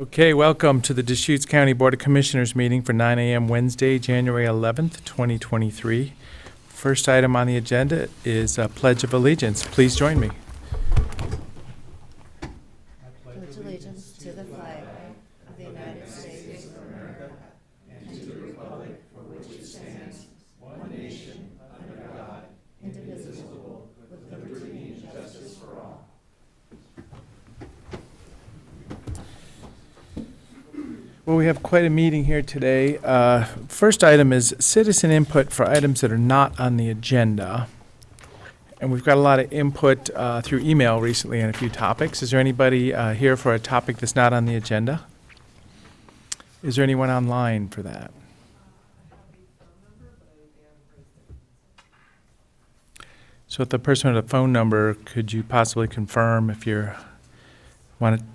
Okay, welcome to the Deschutes County Board of Commissioners meeting for 9 a.m. Wednesday, January 11th, 2023. First item on the agenda is a Pledge of Allegiance. Please join me. Pledge allegiance to the flag of the United States of America and to the republic for which it stands, one nation, under God, indivisible, with liberty and justice for all. Well, we have quite a meeting here today. First item is citizen input for items that are not on the agenda. And we've got a lot of input through email recently on a few topics. Is there anybody here for a topic that's not on the agenda? Is there anyone online for that? So with the person with a phone number, could you possibly confirm if you're want to?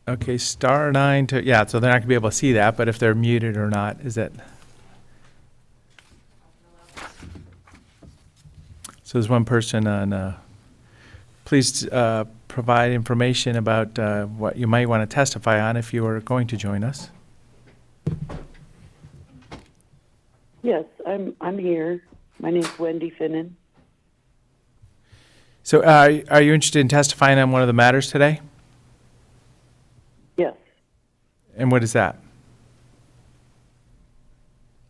Okay, *9 to, yeah, so they're not going to be able to see that, but if they're muted or not, is that? So there's one person on, please provide information about what you might want to testify on if you are going to join us. Yes, I'm here. My name's Wendy Finnan. So are you interested in testifying on one of the matters today? Yes. And what is that?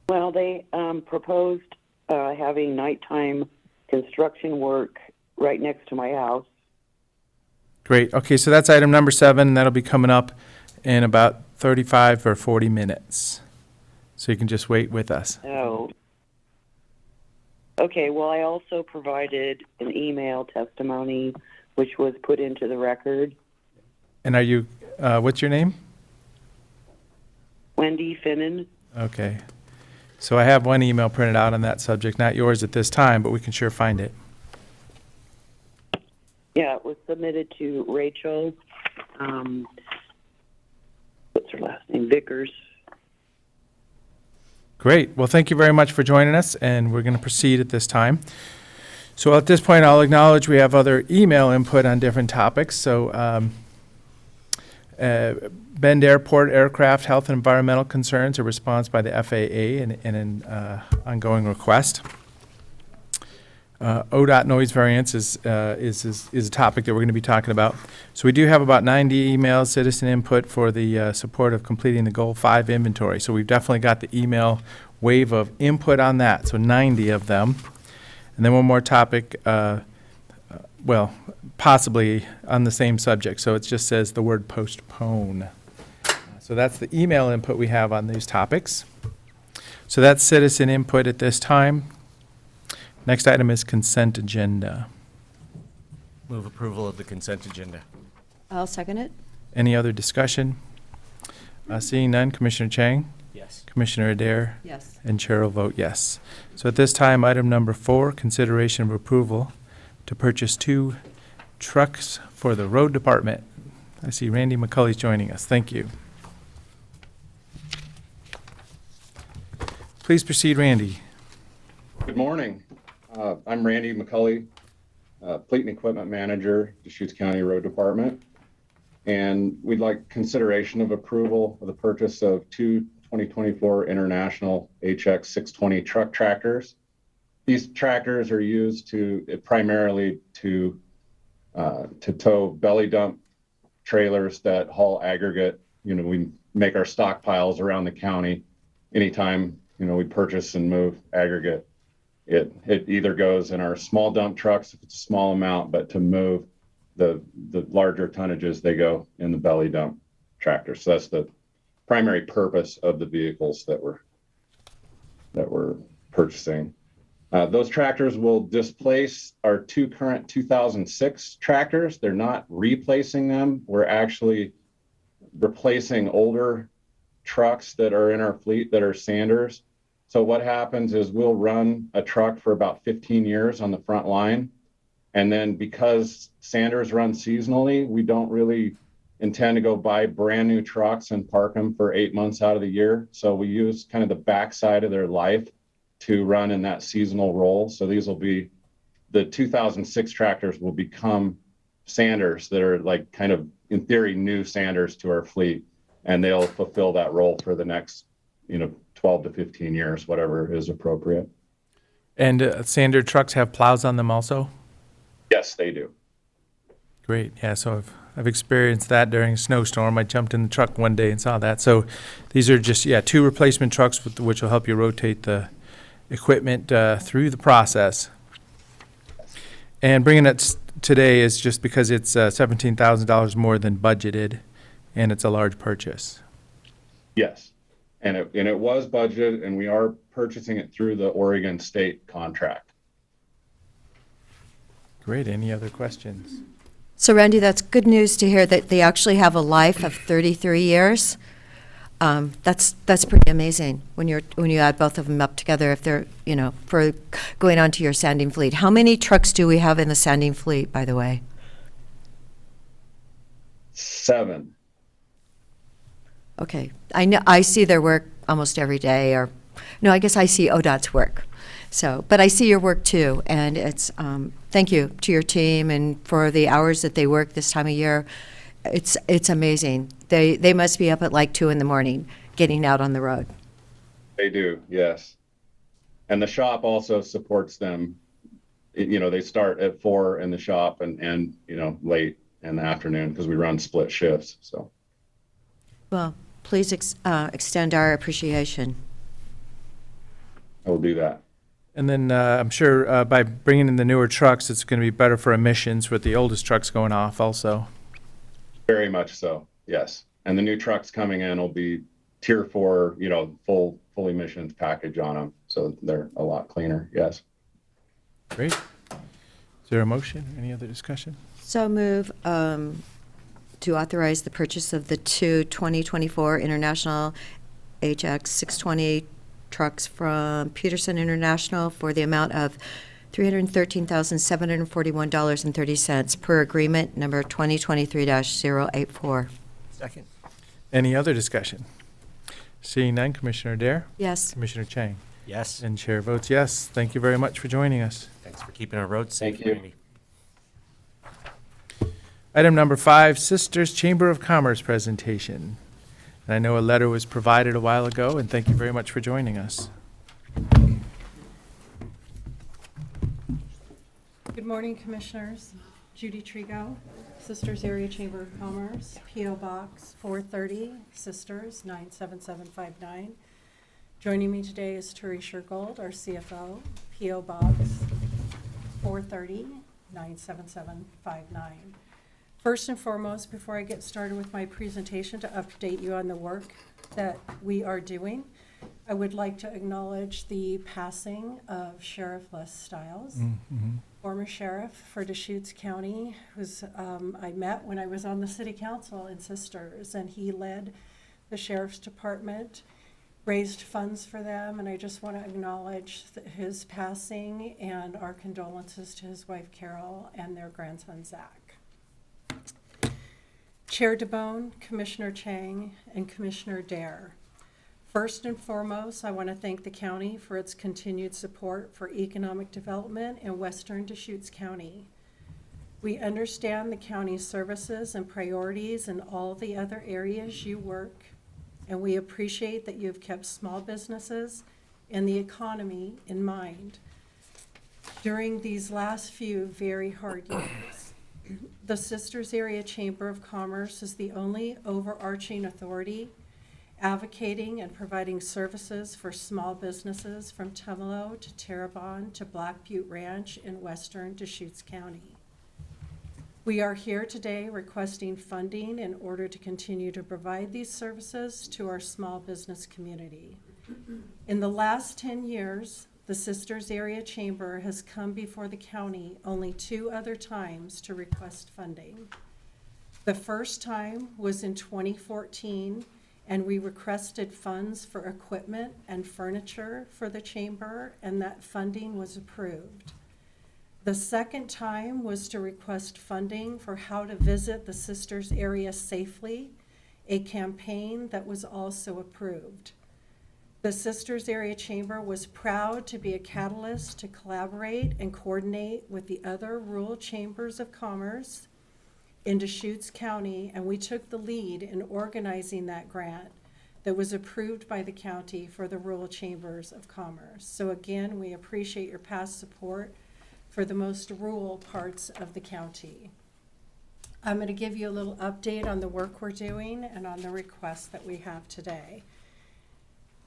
Well, they proposed having nighttime construction work right next to my house. Great. Okay, so that's item number 7. That'll be coming up in about 35 or 40 minutes. So you can just wait with us. Oh. Okay, well, I also provided an email testimony which was put into the record. And are you, what's your name? Wendy Finnan. Okay. So I have one email printed out on that subject, not yours at this time, but we can sure find it. Yeah, it was submitted to Rachel, what's her last name, Vickers. Great. Well, thank you very much for joining us, and we're going to proceed at this time. So at this point, I'll acknowledge we have other email input on different topics. So Bend Airport aircraft health and environmental concerns, a response by the FAA and an ongoing request. ODOT noise variance is a topic that we're going to be talking about. So we do have about 90 emails, citizen input for the support of completing the Goal 5 inventory. So we've definitely got the email wave of input on that, so 90 of them. And then one more topic, well, possibly on the same subject. So it just says the word postpone. So that's the email input we have on these topics. So that's citizen input at this time. Next item is consent agenda. Move approval of the consent agenda. I'll second it. Any other discussion? Seeing none, Commissioner Chang? Yes. Commissioner Adair? Yes. And Chair will vote yes. So at this time, item number 4, consideration of approval to purchase 2 trucks for the road department. I see Randy McCulley's joining us. Thank you. Please proceed, Randy. Good morning. I'm Randy McCulley, Fleet and Equipment Manager, Deschutes County Road Department. And we'd like consideration of approval of the purchase of 2 2024 International HX 620 truck tractors. These tractors are used primarily to tow belly dump trailers that haul aggregate. You know, we make our stockpiles around the county. Anytime, you know, we purchase and move aggregate, it either goes in our small dump trucks if it's a small amount, but to move the larger tonnages, they go in the belly dump tractors. So that's the primary purpose of the vehicles that we're purchasing. Those tractors will displace our 2 current 2006 tractors. They're not replacing them. We're actually replacing older trucks that are in our fleet that are Sanders. So what happens is we'll run a truck for about 15 years on the front line. And then because Sanders run seasonally, we don't really intend to go buy brand new trucks and park them for 8 months out of the year. So we use kind of the backside of their life to run in that seasonal role. So these will be, the 2006 tractors will become sanders that are like kind of, in theory, new sanders to our fleet. And they'll fulfill that role for the next, 12 to 15 years, whatever is appropriate. And sander trucks have plows on them also? Yes, they do. Great, yeah, so I've experienced that during a snowstorm. I jumped in the truck one day and saw that. So these are just, 2 replacement trucks which will help you rotate the equipment through the process. And bringing it today is just because it's $17,000 more than budgeted, and it's a large purchase. Yes. And it was budgeted, and we are purchasing it through the Oregon State contract. Great, any other questions? So Randy, that's good news to hear that they actually have a life of 33 years. That's pretty amazing when you add both of them up together, if they're, for going on to your sanding fleet. How many trucks do we have in the sanding fleet, by the way? 7. Okay. I see their work almost every day, or no, I guess I see ODOT's work. So, but I see your work too, and it's thank you to your team and for the hours that they work this time of year. It's amazing. They must be up at like 2 a.m. getting out on the road. They do, yes. And the shop also supports them. They start at 4 in the shop and late in the afternoon because we run split shifts. So, Well, please extend our appreciation. I will do that. And then I'm sure by bringing in the newer trucks, it's going to be better for emissions with the oldest trucks going off also. Very much so, yes. And the new trucks coming in will be Tier 4, full emissions package on them. So they're a lot cleaner, yes. Great. Is there a motion? Any other discussion? So move to authorize the purchase of the 2 2024 International HX 620 trucks from Peterson International for the amount of $313,741.30 per agreement number 2023-084. Second. Any other discussion? Seeing none, Commissioner Dare? Yes. Commissioner Chang? Yes. And Chair votes yes. Thank you very much for joining us. Thanks for keeping our roads safe, Thank you. Randy. Item number 5, Sisters Chamber of Commerce presentation. And I know a letter was provided a while ago, and thank you very much for joining us. Good morning, Commissioners. Judy Trigo, Sisters Area Chamber of Commerce, P.O. Box 430, Sisters 97759. Joining me today is Turi Shergold, our CFO, P.O. Box 430, 97759. First and foremost, before I get started with my presentation to update you on the work that we are doing, I would like to acknowledge the passing of Sheriff Les Stiles, former sheriff for Deschutes County, who's I met when I was on the city council in Sisters, and he led the sheriff's department, raised funds for them, and I just want to acknowledge his passing and our condolences to his wife Carol and their grandson Zach. Chair DeBone, Commissioner Chang, and Commissioner Dare. First and foremost, I want to thank the county for its continued support for economic development in western Deschutes County. We understand the county's services and priorities in all the other areas you work, and we appreciate that you've kept small businesses and the economy in mind during these last few very hard years. The Sisters Area Chamber of Commerce is the only overarching authority advocating and providing services for small businesses from Tumalo to Terrebonne to Black Butte Ranch in western Deschutes County. We are here today requesting funding in order to continue to provide these services to our small business community. In the last 10 years, the Sisters Area Chamber has come before the county only 2 other times to request funding. The first time was in 2014, and we requested funds for equipment and furniture for the chamber, and that funding was approved. The second time was to request funding for how to visit the Sisters area safely, a campaign that was also approved. The Sisters Area Chamber was proud to be a catalyst to collaborate and coordinate with the other rural chambers of commerce in Deschutes County, and we took the lead in organizing that grant that was approved by the county for the Rural Chambers of Commerce. So again, we appreciate your past support for the most rural parts of the county. I'm going to give you a little update on the work we're doing and on the requests that we have today.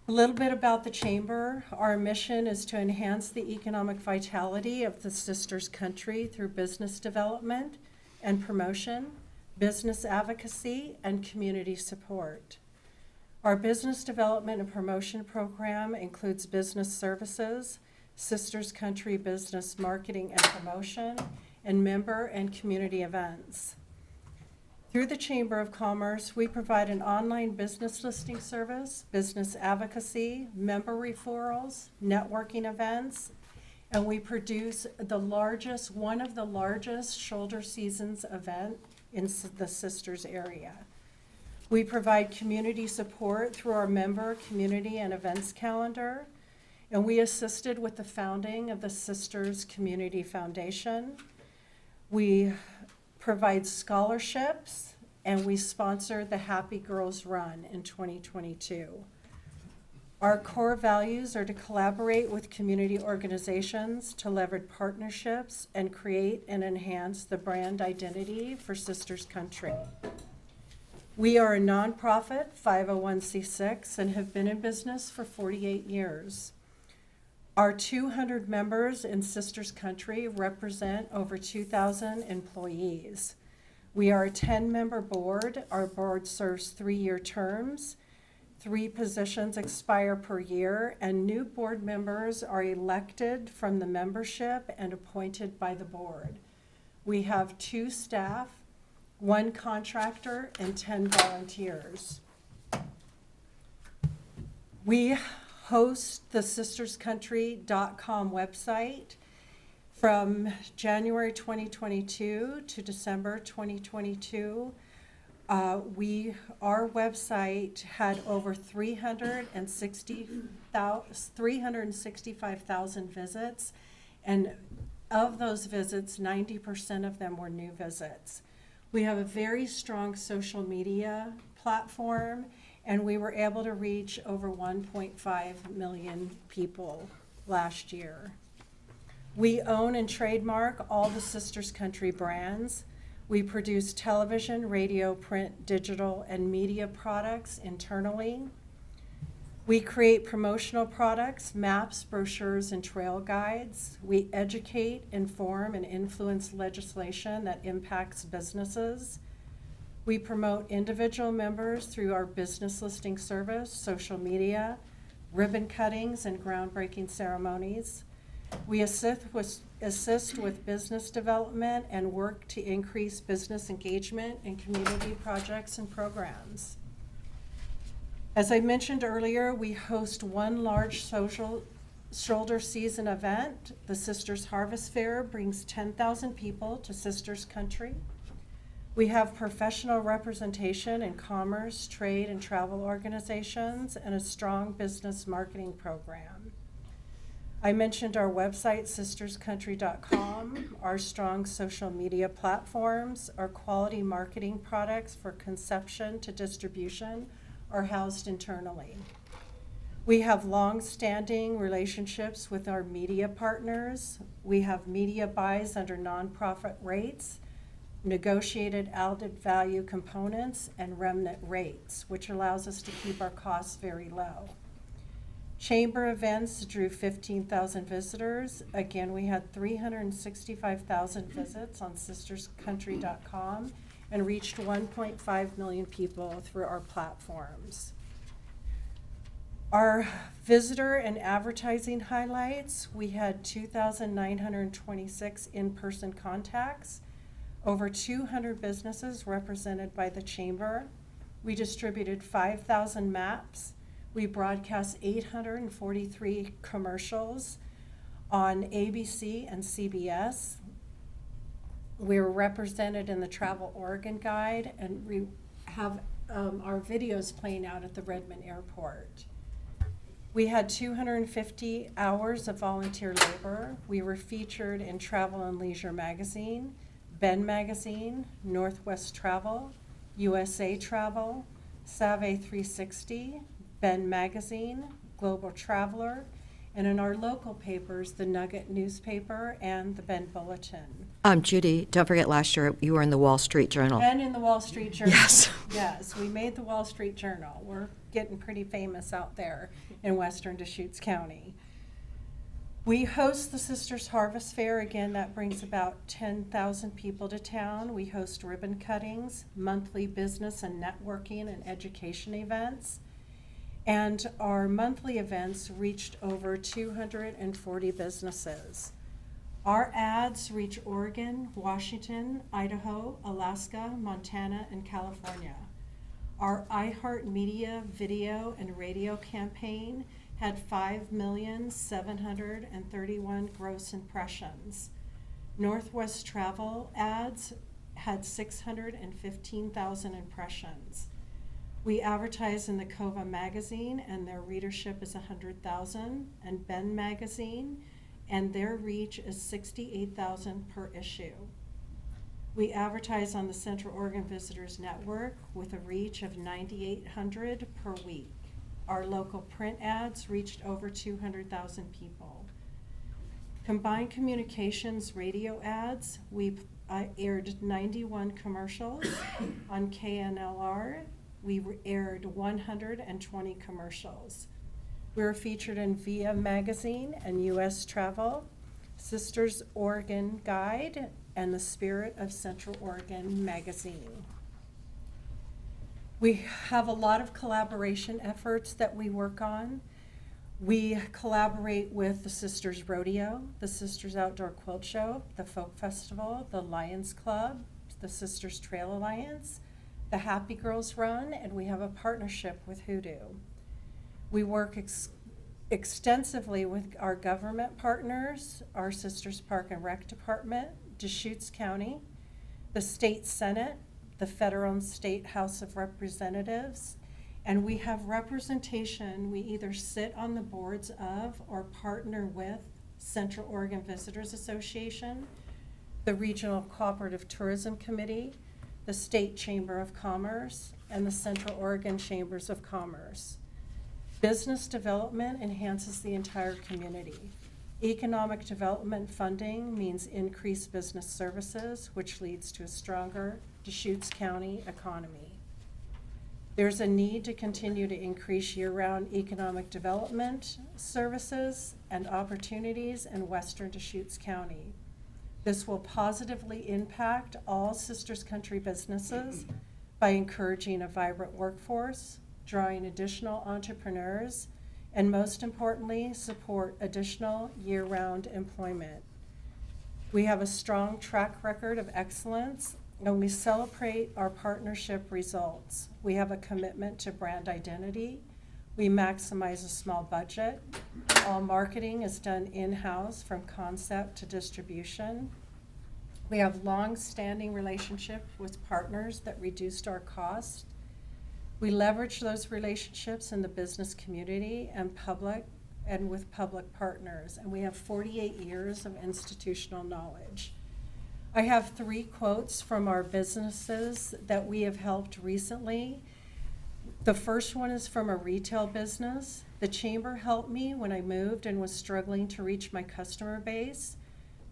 A little bit about the Chamber. Our mission is to enhance the economic vitality of the Sisters Country through business development and promotion, business advocacy, and community support. Our business development and promotion program includes business services, Sisters Country business marketing and promotion, and member and community events. Through the Chamber of Commerce, we provide an online business listing service, business advocacy, member referrals, networking events, and we produce one of the largest shoulder seasons event in the Sisters area. We provide community support through our member, community, and events calendar, and we assisted with the founding of the Sisters Community Foundation. We provide scholarships, and we sponsored the Happy Girls Run in 2022. Our core values are to collaborate with community organizations to leverage partnerships and create and enhance the brand identity for Sisters Country. We are a nonprofit 501c6 and have been in business for 48 years. Our 200 members in Sisters Country represent over 2,000 employees. We are a 10-member board. Our board serves 3-year terms. 3 positions expire per year, and new board members are elected from the membership and appointed by the board. We have 2 staff, 1 contractor, and 10 volunteers. We host the sisterscountry.com website from January 2022 to December 2022. Our website had over 365,000 visits, and of those visits, 90% of them were new visits. We have a very strong social media platform, and we were able to reach over 1.5 million people last year. We own and trademark all the Sisters Country brands. We produce television, radio, print, digital, and media products internally. We create promotional products, maps, brochures, and trail guides. We educate, inform, and influence legislation that impacts businesses. We promote individual members through our business listing service, social media, ribbon cuttings, and groundbreaking ceremonies. We assist with business development and work to increase business engagement in community projects and programs. As I mentioned earlier, we host one large social shoulder season event. The Sisters Harvest Fair brings 10,000 people to Sisters Country. We have professional representation in commerce, trade, and travel organizations, and a strong business marketing program. I mentioned our website, sisterscountry.com, our strong social media platforms, our quality marketing products for conception to distribution are housed internally. We have long-standing relationships with our media partners. We have media buys under nonprofit rates, negotiated added value components, and remnant rates, which allows us to keep our costs very low. Chamber events drew 15,000 visitors. Again, we had 365,000 visits on sisterscountry.com and reached 1.5 million people through our platforms. Our visitor and advertising highlights, we had 2,926 in-person contacts, over 200 businesses represented by the Chamber. We distributed 5,000 maps. We broadcast 843 commercials on ABC and CBS. We were represented in the Travel Oregon Guide, and we have our videos playing out at the Redmond Airport. We had 250 hours of volunteer labor. We were featured in Travel and Leisure magazine, Ben Magazine, Northwest Travel, USA Travel, Save 360, Ben Magazine, Global Traveler, and in our local papers, the Nugget newspaper and the Ben Bulletin. Judy, don't forget last year you were in the Wall Street Journal. And in the Wall Street Journal. Yes. Yes, we made the Wall Street Journal. We're getting pretty famous out there in western Deschutes County. We host the Sisters Harvest Fair. Again, that brings about 10,000 people to town. We host ribbon cuttings, monthly business and networking and education events. And our monthly events reached over 240 businesses. Our ads reach Oregon, Washington, Idaho, Alaska, Montana, and California. Our iHeartMedia video and radio campaign had 5,731,000 gross impressions. Northwest Travel ads had 615,000 impressions. We advertise in the COVA magazine, and their readership is 100,000, and Ben Magazine, and their reach is 68,000 per issue. We advertise on the Central Oregon Visitors Network with a reach of 9,800 per week. Our local print ads reached over 200,000 people. Combined communications radio ads, we aired 91 commercials. On KNLR, we aired 120 commercials. We were featured in VIA Magazine and US Travel, Sisters Oregon Guide, and the Spirit of Central Oregon Magazine. We have a lot of collaboration efforts that we work on. We collaborate with the Sisters Rodeo, the Sisters Outdoor Quilt Show, the Folk Festival, the Lions Club, the Sisters Trail Alliance, the Happy Girls Run, and we have a partnership with Hoodoo. We work extensively with our government partners, our Sisters Park and Rec Department, Deschutes County, the State Senate, the Federal and State House of Representatives, and we have representation. We either sit on the boards of or partner with Central Oregon Visitors Association, the Regional Cooperative Tourism Committee, the State Chamber of Commerce, and the Central Oregon Chambers of Commerce. Business development enhances the entire community. Economic development funding means increased business services, which leads to a stronger Deschutes County economy. There's a need to continue to increase year-round economic development services and opportunities in western Deschutes County. This will positively impact all Sisters Country businesses by encouraging a vibrant workforce, drawing additional entrepreneurs, and most importantly, support additional year-round employment. We have a strong track record of excellence, and we celebrate our partnership results. We have a commitment to brand identity. We maximize a small budget. All marketing is done in-house from concept to distribution. We have long-standing relationships with partners that reduced our costs. We leverage those relationships in the business community and with public partners, and we have 48 years of institutional knowledge. I have 3 quotes from our businesses that we have helped recently. The first one is from a retail business. The chamber helped me when I moved and was struggling to reach my customer base.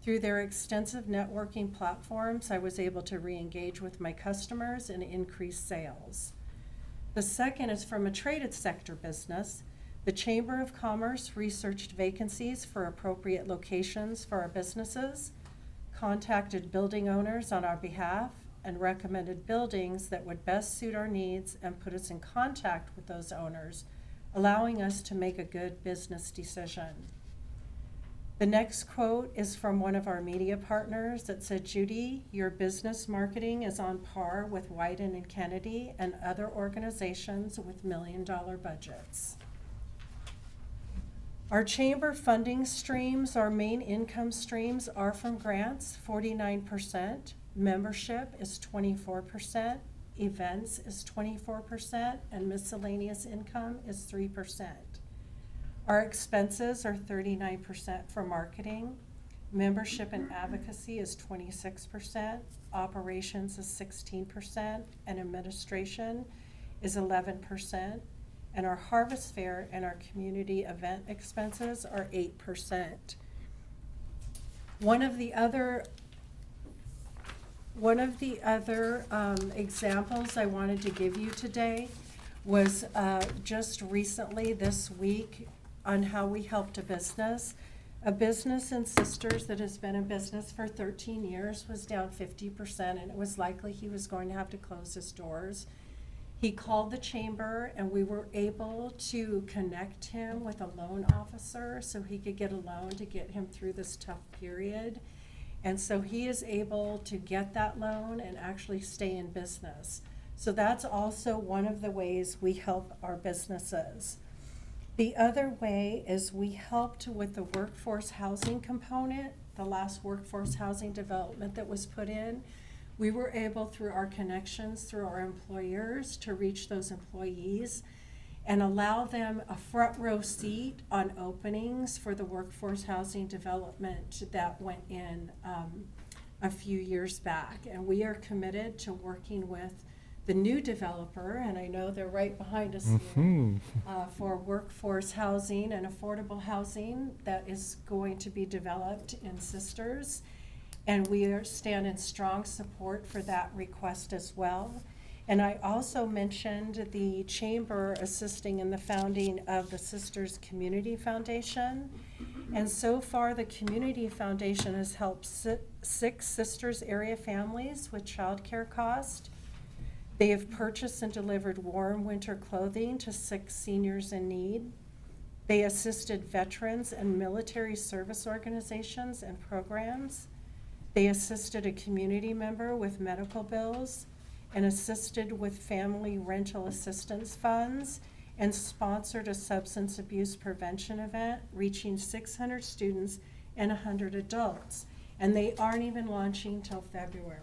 Through their extensive networking platforms, I was able to re-engage with my customers and increase sales. The second is from a traded sector business. The Chamber of Commerce researched vacancies for appropriate locations for our businesses, contacted building owners on our behalf, and recommended buildings that would best suit our needs and put us in contact with those owners, allowing us to make a good business decision. The next quote is from one of our media partners that said, "Judy, your business marketing is on par with Wyden and Kennedy and other organizations with million-dollar budgets." Our chamber funding streams, our main income streams are from grants, 49%, membership is 24%, events is 24%, and miscellaneous income is 3%. Our expenses are 39% for marketing, membership and advocacy is 26%, operations is 16%, and administration is 11%, and our harvest fair and our community event expenses are 8%. One of the other examples I wanted to give you today was just recently this week on how we helped a business. A business in Sisters that has been in business for 13 years was down 50%, and it was likely he was going to have to close his doors. He called the chamber, and we were able to connect him with a loan officer so he could get a loan to get him through this tough period. And so he is able to get that loan and actually stay in business. So that's also one of the ways we help our businesses. The other way is we helped with the workforce housing component, the last workforce housing development that was put in. We were able, through our connections, through our employers, to reach those employees and allow them a front row seat on openings for the workforce housing development that went in a few years back. And we are committed to working with the new developer, and I know they're right behind us here, for workforce housing and affordable housing that is going to be developed in Sisters. And we stand in strong support for that request as well. And I also mentioned the chamber assisting in the founding of the Sisters Community Foundation. And so far, the Community Foundation has helped 6 Sisters area families with childcare costs. They have purchased and delivered warm winter clothing to 6 seniors in need. They assisted veterans and military service organizations and programs. They assisted a community member with medical bills and assisted with family rental assistance funds and sponsored a substance abuse prevention event reaching 600 students and 100 adults. And they aren't even launching till February.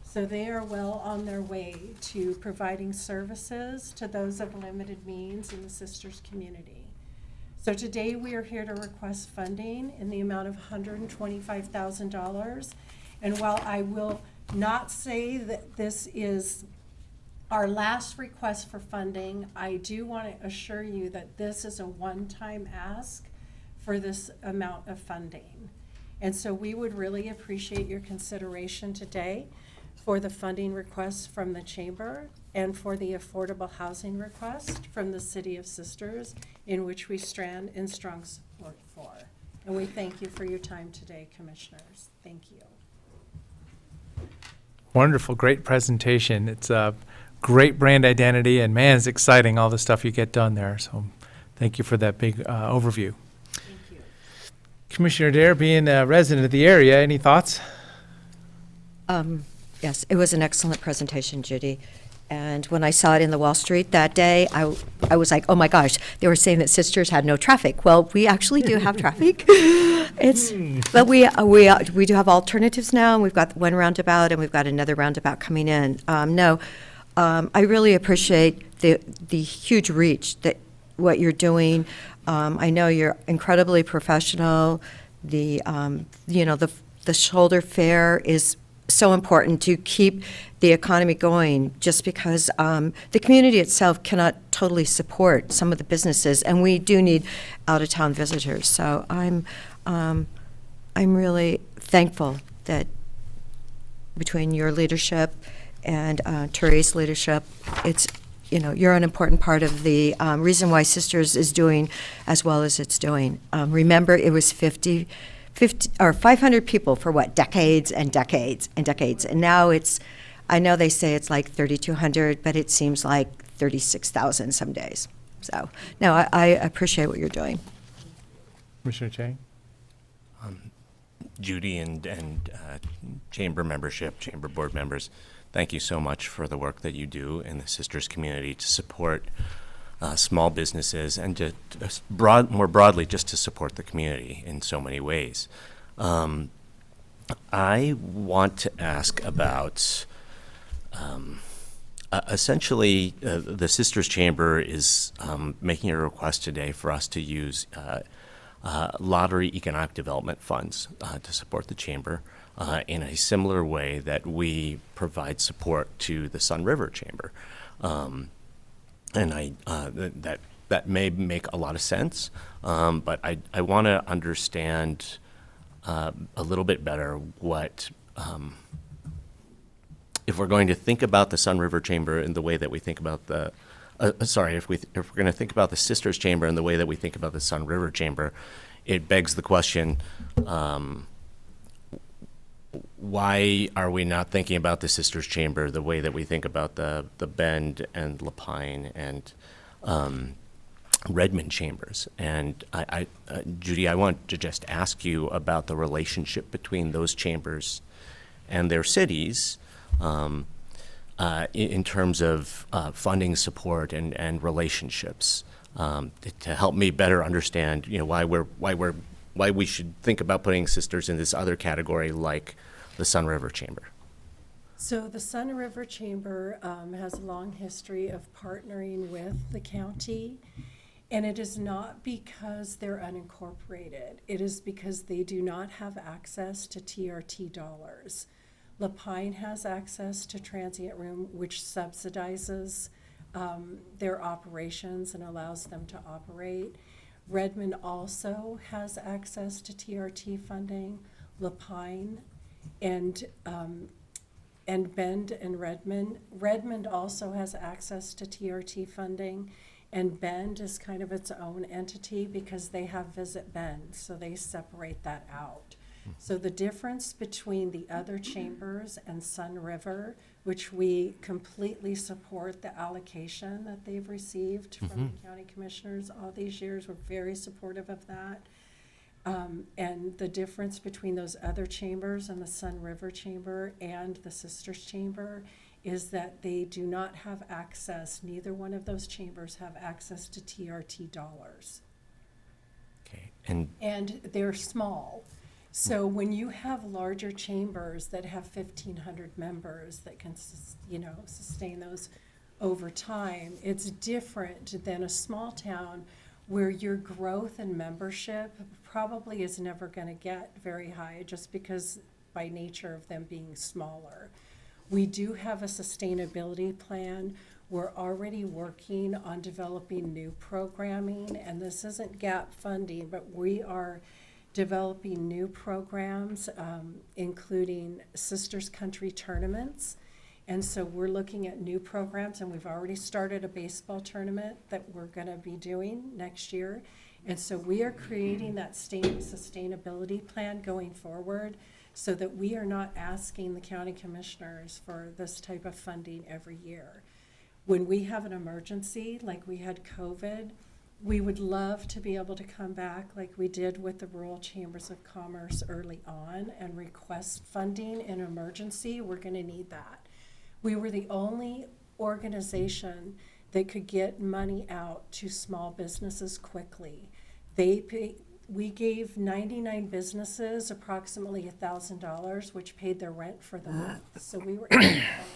So they are well on their way to providing services to those of limited means in the Sisters community. So today we are here to request funding in the amount of $125,000. And while I will not say that this is our last request for funding, I do want to assure you that this is a one-time ask for this amount of funding. And so we would really appreciate your consideration today for the funding requests from the chamber and for the affordable housing request from the City of Sisters, in which we stand in strong support for. And we thank you for your time today, commissioners. Thank you. Wonderful, great presentation. It's a great brand identity, and man, it's exciting, all the stuff you get done there. So thank you for that big overview. Thank you. Commissioner Dare, being a resident of the area, any thoughts? Yes, it was an excellent presentation, Judy. And when I saw it in the Wall Street that day, I was like, oh my gosh, they were saying that Sisters had no traffic. Well, we actually do have traffic. But we do have alternatives now, and we've got one roundabout, and we've got another roundabout coming in. I really appreciate the huge reach that what you're doing. I know you're incredibly professional. The shoulder fair is so important to keep the economy going, just because the community itself cannot totally support some of the businesses, and we do need out-of-town visitors. So I'm really thankful that between your leadership and Therese' leadership, you're an important part of the reason why Sisters is doing as well as it's doing. Remember, it was 50 or 500 people for decades and decades and decades. And now I know they say it's like 3,200, but it seems like 36,000 some days. So, no, I appreciate what you're doing. Commissioner Chang? Judy and chamber membership, chamber board members, thank you so much for the work that you do in the Sisters community to support small businesses and to more broadly just to support the community in so many ways. I want to ask about essentially the Sisters Chamber is making a request today for us to use lottery economic development funds to support the chamber. in a similar way that we provide support to the Sun River Chamber. That may make a lot of sense, but I want to understand a little bit better what, if we're going to think about the Sun River Chamber in the way that we think about the, if we're going to think about the Sisters Chamber in the way that we think about the Sun River Chamber, it begs the question, why are we not thinking about the Sisters Chamber the way that we think about the Bend and Lapine and Redmond chambers? And Judy, I want to just ask you about the relationship between those chambers and their cities in terms of funding support and relationships, to help me better understand, why we should think about putting Sisters in this other category like the Sun River Chamber. So the Sun River Chamber has a long history of partnering with the county, and it is not because they're unincorporated. It is because they do not have access to TRT dollars. Lapine has access to transient room, which subsidizes their operations and allows them to operate. Redmond also has access to TRT funding. Lapine and Bend and Redmond. Redmond also has access to TRT funding, and Bend is kind of its own entity because they have Visit Bend, so they separate that out. So the difference between the other chambers and Sun River, which we completely support the allocation that they've received from the county commissioners all these years, we're very supportive of that. And the difference between those other chambers and the Sun River Chamber and the Sisters Chamber is that they do not have access, neither one of those chambers have access to TRT dollars. Okay, And they're small. So when you have larger chambers that have 1,500 members that can, sustain those over time, it's different than a small town where your growth and membership probably is never going to get very high just because by nature of them being smaller. We do have a sustainability plan. We're already working on developing new programming, and this isn't gap funding, but we are developing new programs, including Sisters Country tournaments. And so we're looking at new programs, and we've already started a baseball tournament that we're going to be doing next year. And so we are creating that sustainability plan going forward so that we are not asking the county commissioners for this type of funding every year. When we have an emergency, like we had COVID, we would love to be able to come back like we did with the Rural Chambers of Commerce early on and request funding in emergency. We're going to need that. We were the only organization that could get money out to small businesses quickly. We gave 99 businesses approximately $1,000, which paid their rent for the month. So we were able to help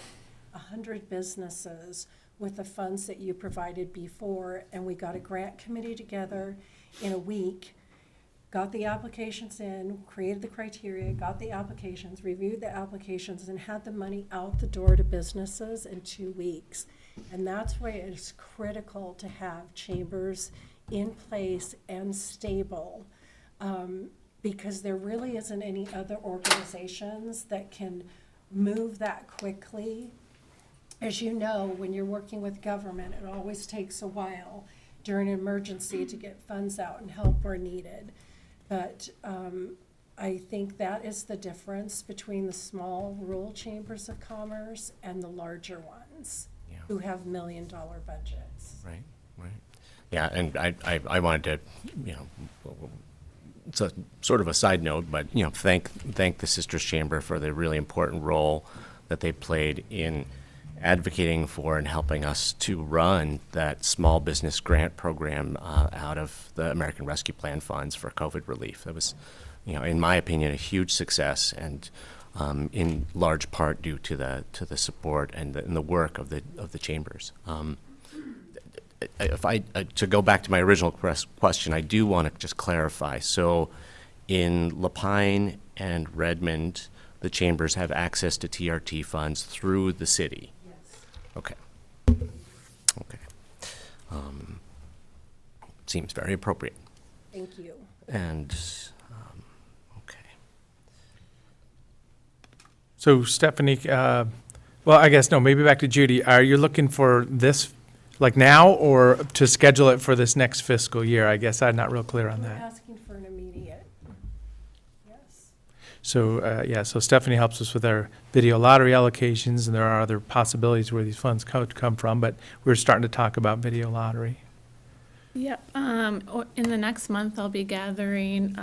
100 businesses with the funds that you provided before, and we got a grant committee together in a week, got the applications in, created the criteria, got the applications, reviewed the applications, and had the money out the door to businesses in 2 weeks. And that's why it is critical to have chambers in place and stable, because there really isn't any other organizations that can move that quickly. As you know, when you're working with government, it always takes a while during an emergency to get funds out and help where needed. But I think that is the difference between the small rural chambers of commerce and the larger ones who have $1 million budgets. Right. Yeah, and I wanted to, it's a sort of a side note, but, thank the Sisters Chamber for the really important role that they played in advocating for and helping us to run that small business grant program out of the American Rescue Plan funds for COVID relief. That was, in my opinion, a huge success, and in large part due to the support and the work of the chambers. To go back to my original question, I do want to just clarify. So, in Lapine and Redmond, the chambers have access to TRT funds through the city? Yes. Okay. Okay. Seems very appropriate. Thank you. And, okay. So Stephanie, well, I guess, no, maybe back to Judy. Are you looking for this, like now, or to schedule it for this next fiscal year? I guess I'm not real clear on We're that. asking for an immediate. Yes. So, yeah, so Stephanie helps us with our video lottery allocations, and there are other possibilities where these funds could come from, but we're starting to talk about video lottery. Yep. In the next month, I'll be gathering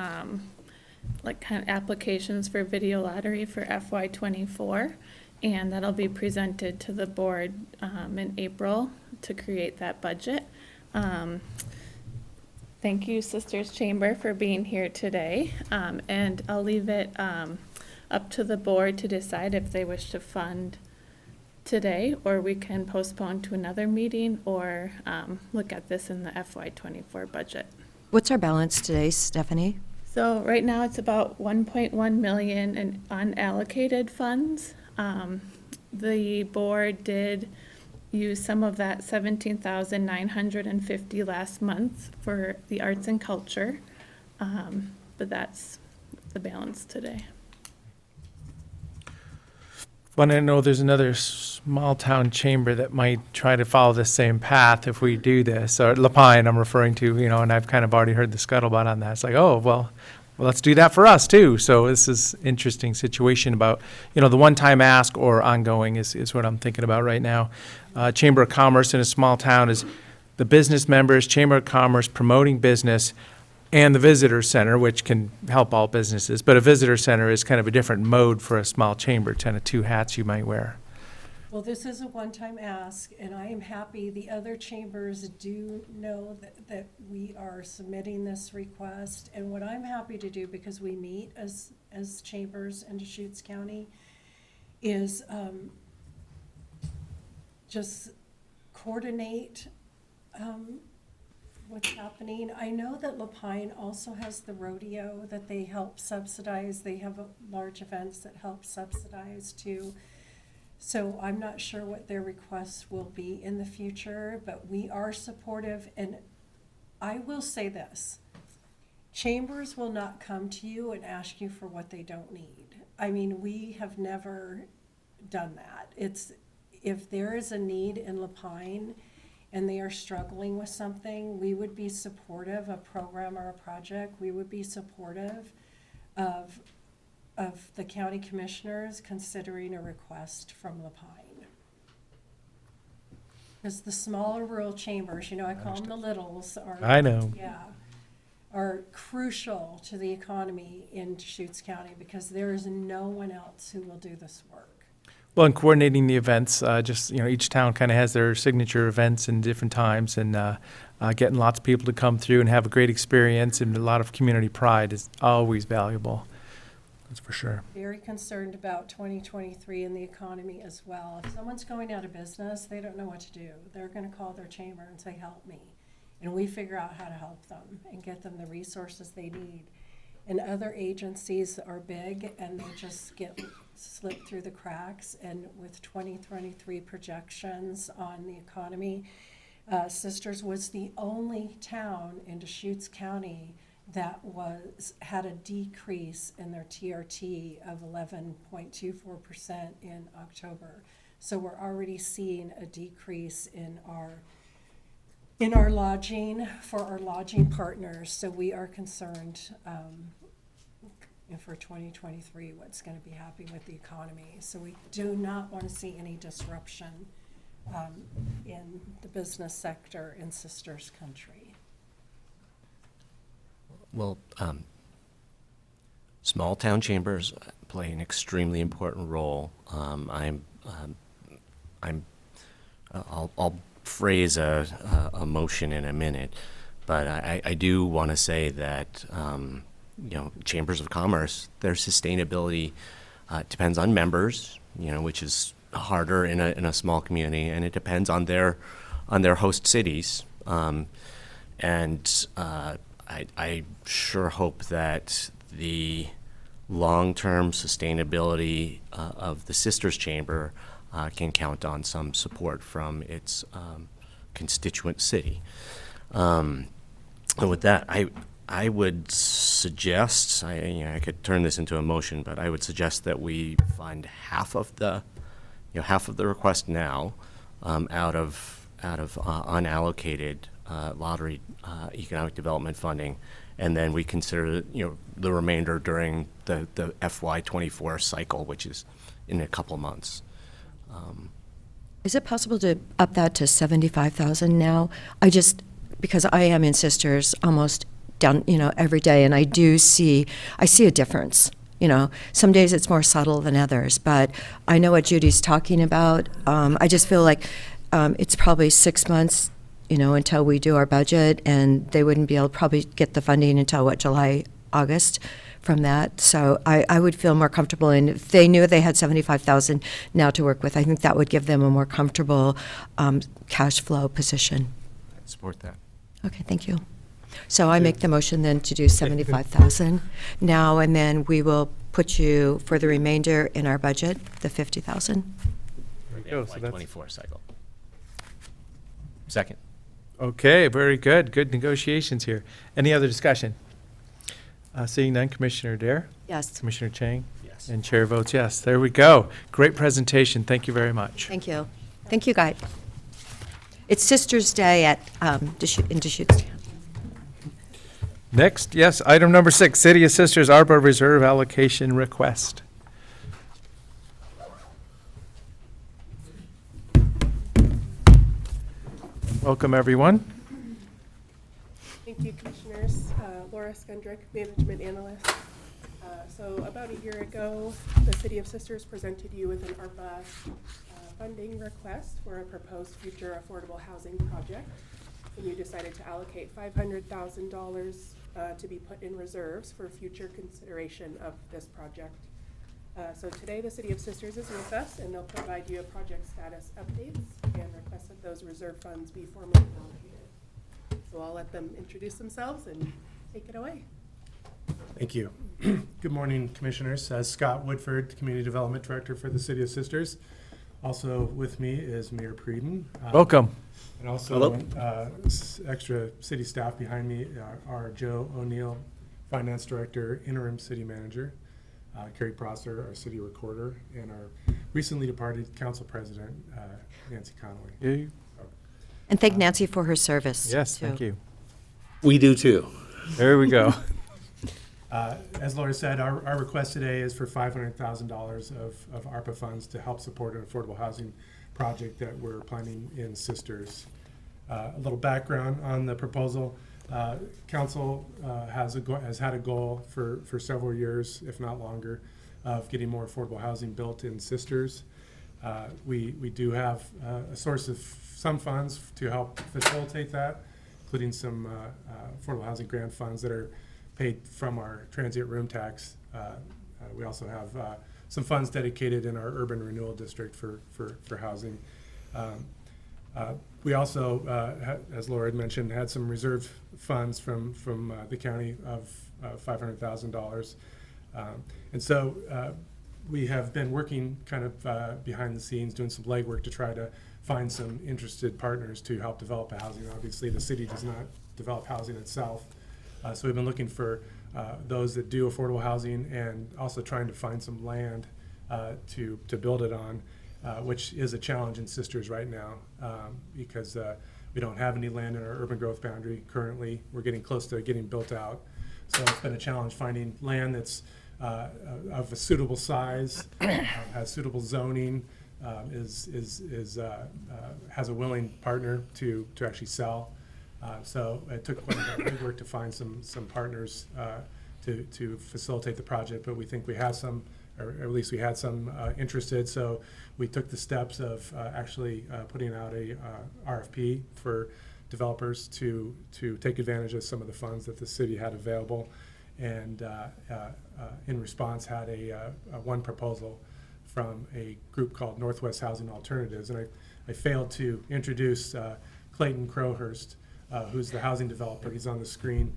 like kind of applications for video lottery for FY24, and that'll be presented to the board in April to create that budget. Thank you, Sisters Chamber, for being here today, and I'll leave it up to the board to decide if they wish to fund today, or we can postpone to another meeting, or look at this in the FY24 budget. What's our balance today, Stephanie? So right now it's about 1.1 million in unallocated funds. The board did use some of that 17,950 last month for the arts and culture, but that's the balance today. Well, I know there's another small-town chamber that might try to follow the same path if we do this, or Lapine I'm referring to, you know, and I've kind of already heard the scuttlebutt on that. It's like, oh, well, let's do that for us, too. So this is interesting situation about, you know, the one-time ask or ongoing is what I'm thinking about right now. Chamber of Commerce in a small town is the business members, Chamber of Commerce promoting business, and the visitor center, which can help all businesses. But a visitor center is kind of a different mode for a small chamber, kind of two hats you might wear. Well, this is a one-time ask, and I am happy the other chambers do know that we are submitting this request. And what I'm happy to do, because we meet as chambers in Deschutes County, is just coordinate what's happening. I know that Lapine also has the rodeo that they help subsidize. They have large events that help subsidize too. So I'm not sure what their requests will be in the future, but we are supportive. And I will say this, chambers will not come to you and ask you for what they don't need. I mean, we have never done that. If there is a need in Lapine and they are struggling with something, we would be supportive, a program or a project, we would be supportive of the county commissioners considering a request from Lapine. Because the smaller rural chambers, you know, I call them the littles, I know. Yeah, are crucial to the economy in Deschutes County because there is no one else who will do this work. Well, and coordinating the events, just, you know, each town kind of has their signature events in different times, and getting lots of people to come through and have a great experience and a lot of community pride is always valuable. That's for sure. Very concerned about 2023 and the economy as well. If someone's going out of business, they don't know what to do. They're going to call their chamber and say, help me. And we figure out how to help them and get them the resources they need. And other agencies are big and they just get slipped through the cracks. And with 2023 projections on the economy, Sisters was the only town in Deschutes County that had a decrease in their TRT of 11.24% in October. So we're already seeing a decrease in our lodging for our lodging partners. So we are concerned for 2023 what's going to be happening with the economy. So we do not want to see any disruption in the business sector in Sisters Country. Well, small town chambers play an extremely important role. I'll phrase a motion in a minute, but I do want to say that you know, chambers of commerce, their sustainability depends on members, you know, which is harder in a small community, and it depends on their host cities. I sure hope that the long-term sustainability of the Sisters Chamber can count on some support from its constituent city. And with that, I would suggest, I could turn this into a motion, but I would suggest that we fund half of the request now out of unallocated lottery economic development funding, and then we consider the remainder during the FY24 cycle, which is in a couple months. Is it possible to up that to 75,000 now? Because I am in Sisters almost down, every day, and I see a difference. Some days it's more subtle than others, but I know what Judy's talking about. I just feel like it's probably 6 months, until we do our budget, and they wouldn't be able to probably get the funding until, July, August from that. So I would feel more comfortable, and if they knew they had 75,000 now to work with, I think that would give them a more comfortable cash flow position. I'd support that. Okay, thank you. So I make the motion then to do 75,000 now, and then we will put you for the remainder in our budget, the 50,000. There we go. So that's, FY24 cycle. Second. okay, very good. Good negotiations here. Any other discussion? Seeing none, Commissioner Dare? Yes, Commissioner Chang? Yes. And Chair votes yes. There we go. Great presentation. Thank you very much. thank you. Thank you, guys. It's Sisters' Day in Deschutes. Next, yes, item number 6, City of Sisters Arbor Reserve Allocation Request. Welcome, everyone. Thank you, Commissioners. Laura Skundrick, Management Analyst. So about a year ago, the City of Sisters presented you with an ARPA funding request for a proposed future affordable housing project. And you decided to allocate $500,000 to be put in reserves for future consideration of this project. So today, the City of Sisters is with us, and they'll provide you a project status updates and request that those reserve funds be formally allocated. So I'll let them introduce themselves and take it away. Thank you. Good morning, Commissioners. Scott Woodford, Community Development Director for the City of Sisters. Also with me is Mayor Preeden. Welcome. And also extra city staff behind me are Joe O'Neill, Finance Director, Interim City Manager, Carrie Prosser, our City Recorder, and our recently departed Council President, Nancy Connolly. Yeah. And thank Nancy for her service. Yes, too. thank you. We do too. There we go. As Laura said, our request today is for $500,000 of ARPA funds to help support an affordable housing project that we're planning in Sisters. A little background on the proposal. Council has had a goal for several years, if not longer, of getting more affordable housing built in Sisters. We do have a source of some funds to help facilitate that, including some affordable housing grant funds that are paid from our transient room tax. We also have some funds dedicated in our urban renewal district for housing. We also, as Laura had mentioned, had some reserve funds from the county of $500,000. And so we have been working kind of behind the scenes, doing some legwork to try to find some interested partners to help develop housing. Obviously, the city does not develop housing itself. So we've been looking for those that do affordable housing, and also trying to find some land to build it on, which is a challenge in Sisters right now because we don't have any land in our urban growth boundary currently. We're getting close to getting built out. So it's been a challenge finding land that's of a suitable size, has suitable zoning, has a willing partner to actually sell. So it took quite a bit of work to find some partners to facilitate the project, but we think we have some, or at least we had some interested. So we took the steps of actually putting out a RFP for developers to take advantage of some of the funds that the city had available, and in response had a one proposal from a group called Northwest Housing Alternatives. And I failed to introduce Clayton Crowhurst, who's the housing developer. He's on the screen.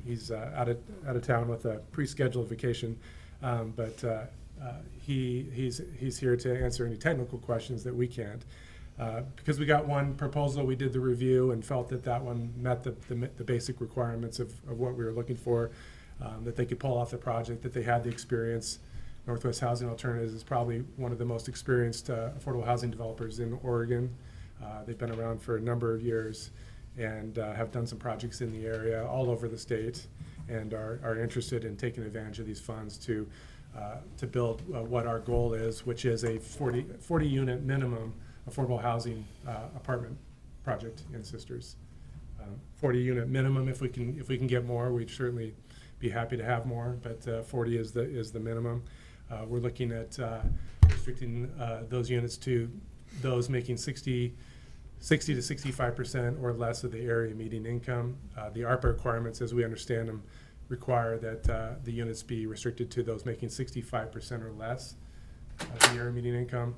He's out of town with a pre-scheduled vacation. He's here to answer any technical questions that we can't. Because we got one proposal, we did the review and felt that that one met the basic requirements of what we were looking for, that they could pull off the project, that they had the experience. Northwest Housing Alternatives is probably one of the most experienced affordable housing developers in Oregon. They've been around for a number of years and have done some projects in the area all over the state, and are interested in taking advantage of these funds to build what our goal is, which is a 40 unit minimum affordable housing apartment project in Sisters. 40 unit minimum. If we can get more, we'd certainly be happy to have more, but 40 is the minimum. We're looking at restricting those units to those making 60 to 65% or less of the area median income. The ARPA requirements, as we understand them, require that the units be restricted to those making 65% or less of the area median income.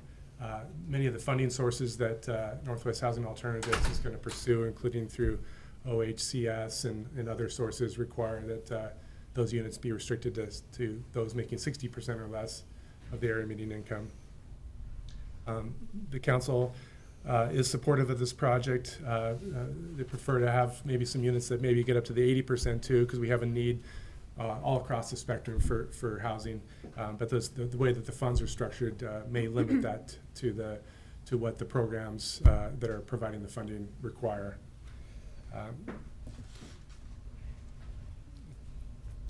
Many of the funding sources that Northwest Housing Alternatives is going to pursue, including through OHCS and other sources, require that those units be restricted to those making 60% or less of the area median income. The council is supportive of this project. They prefer to have maybe some units that maybe get up to the 80% too, because we have a need all across the spectrum for housing. But the way that the funds are structured may limit that to what the programs that are providing the funding require.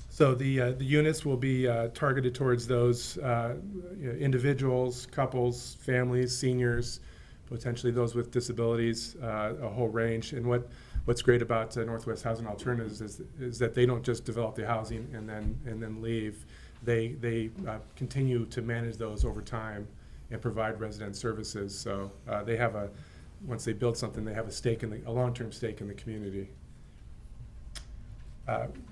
So the units will be targeted towards those individuals, couples, families, seniors, potentially those with disabilities, a whole range. And what's great about Northwest Housing Alternatives is that they don't just develop the housing and then leave. They continue to manage those over time and provide resident services. So they have once they build something, they have a long-term stake in the community.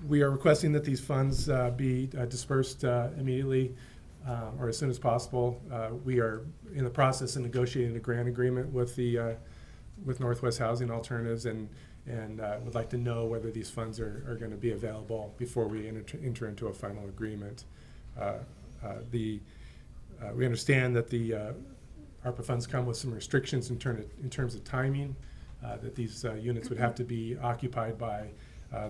We are requesting that these funds be dispersed immediately or as soon as possible. We are in the process of negotiating a grant agreement with Northwest Housing Alternatives, and would like to know whether these funds are going to be available before we enter into a final agreement. We understand that the ARPA funds come with some restrictions in terms of timing, that these units would have to be occupied by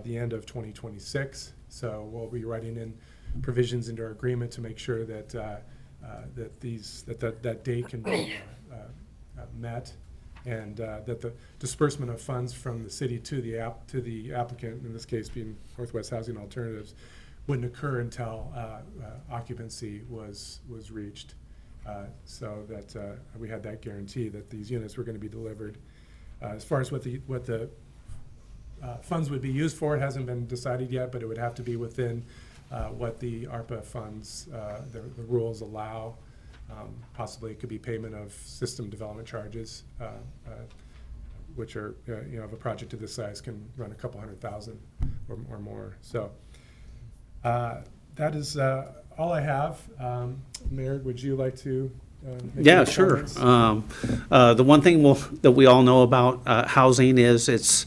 the end of 2026. So we'll be writing in provisions into our agreement to make sure that that date can be met, and that the disbursement of funds from the city to the applicant, in this case being Northwest Housing Alternatives, wouldn't occur until occupancy was reached, so that we had that guarantee that these units were going to be delivered. As far as what the funds would be used for, it hasn't been decided yet, but it would have to be within what the ARPA funds, the rules allow. Possibly it could be payment of system development charges, which are, if a project of this size can run a couple $100,000 or more. So that is all I have. Mayor, would you like to make Yeah, any sure. comments? The one thing that we all know about housing is it's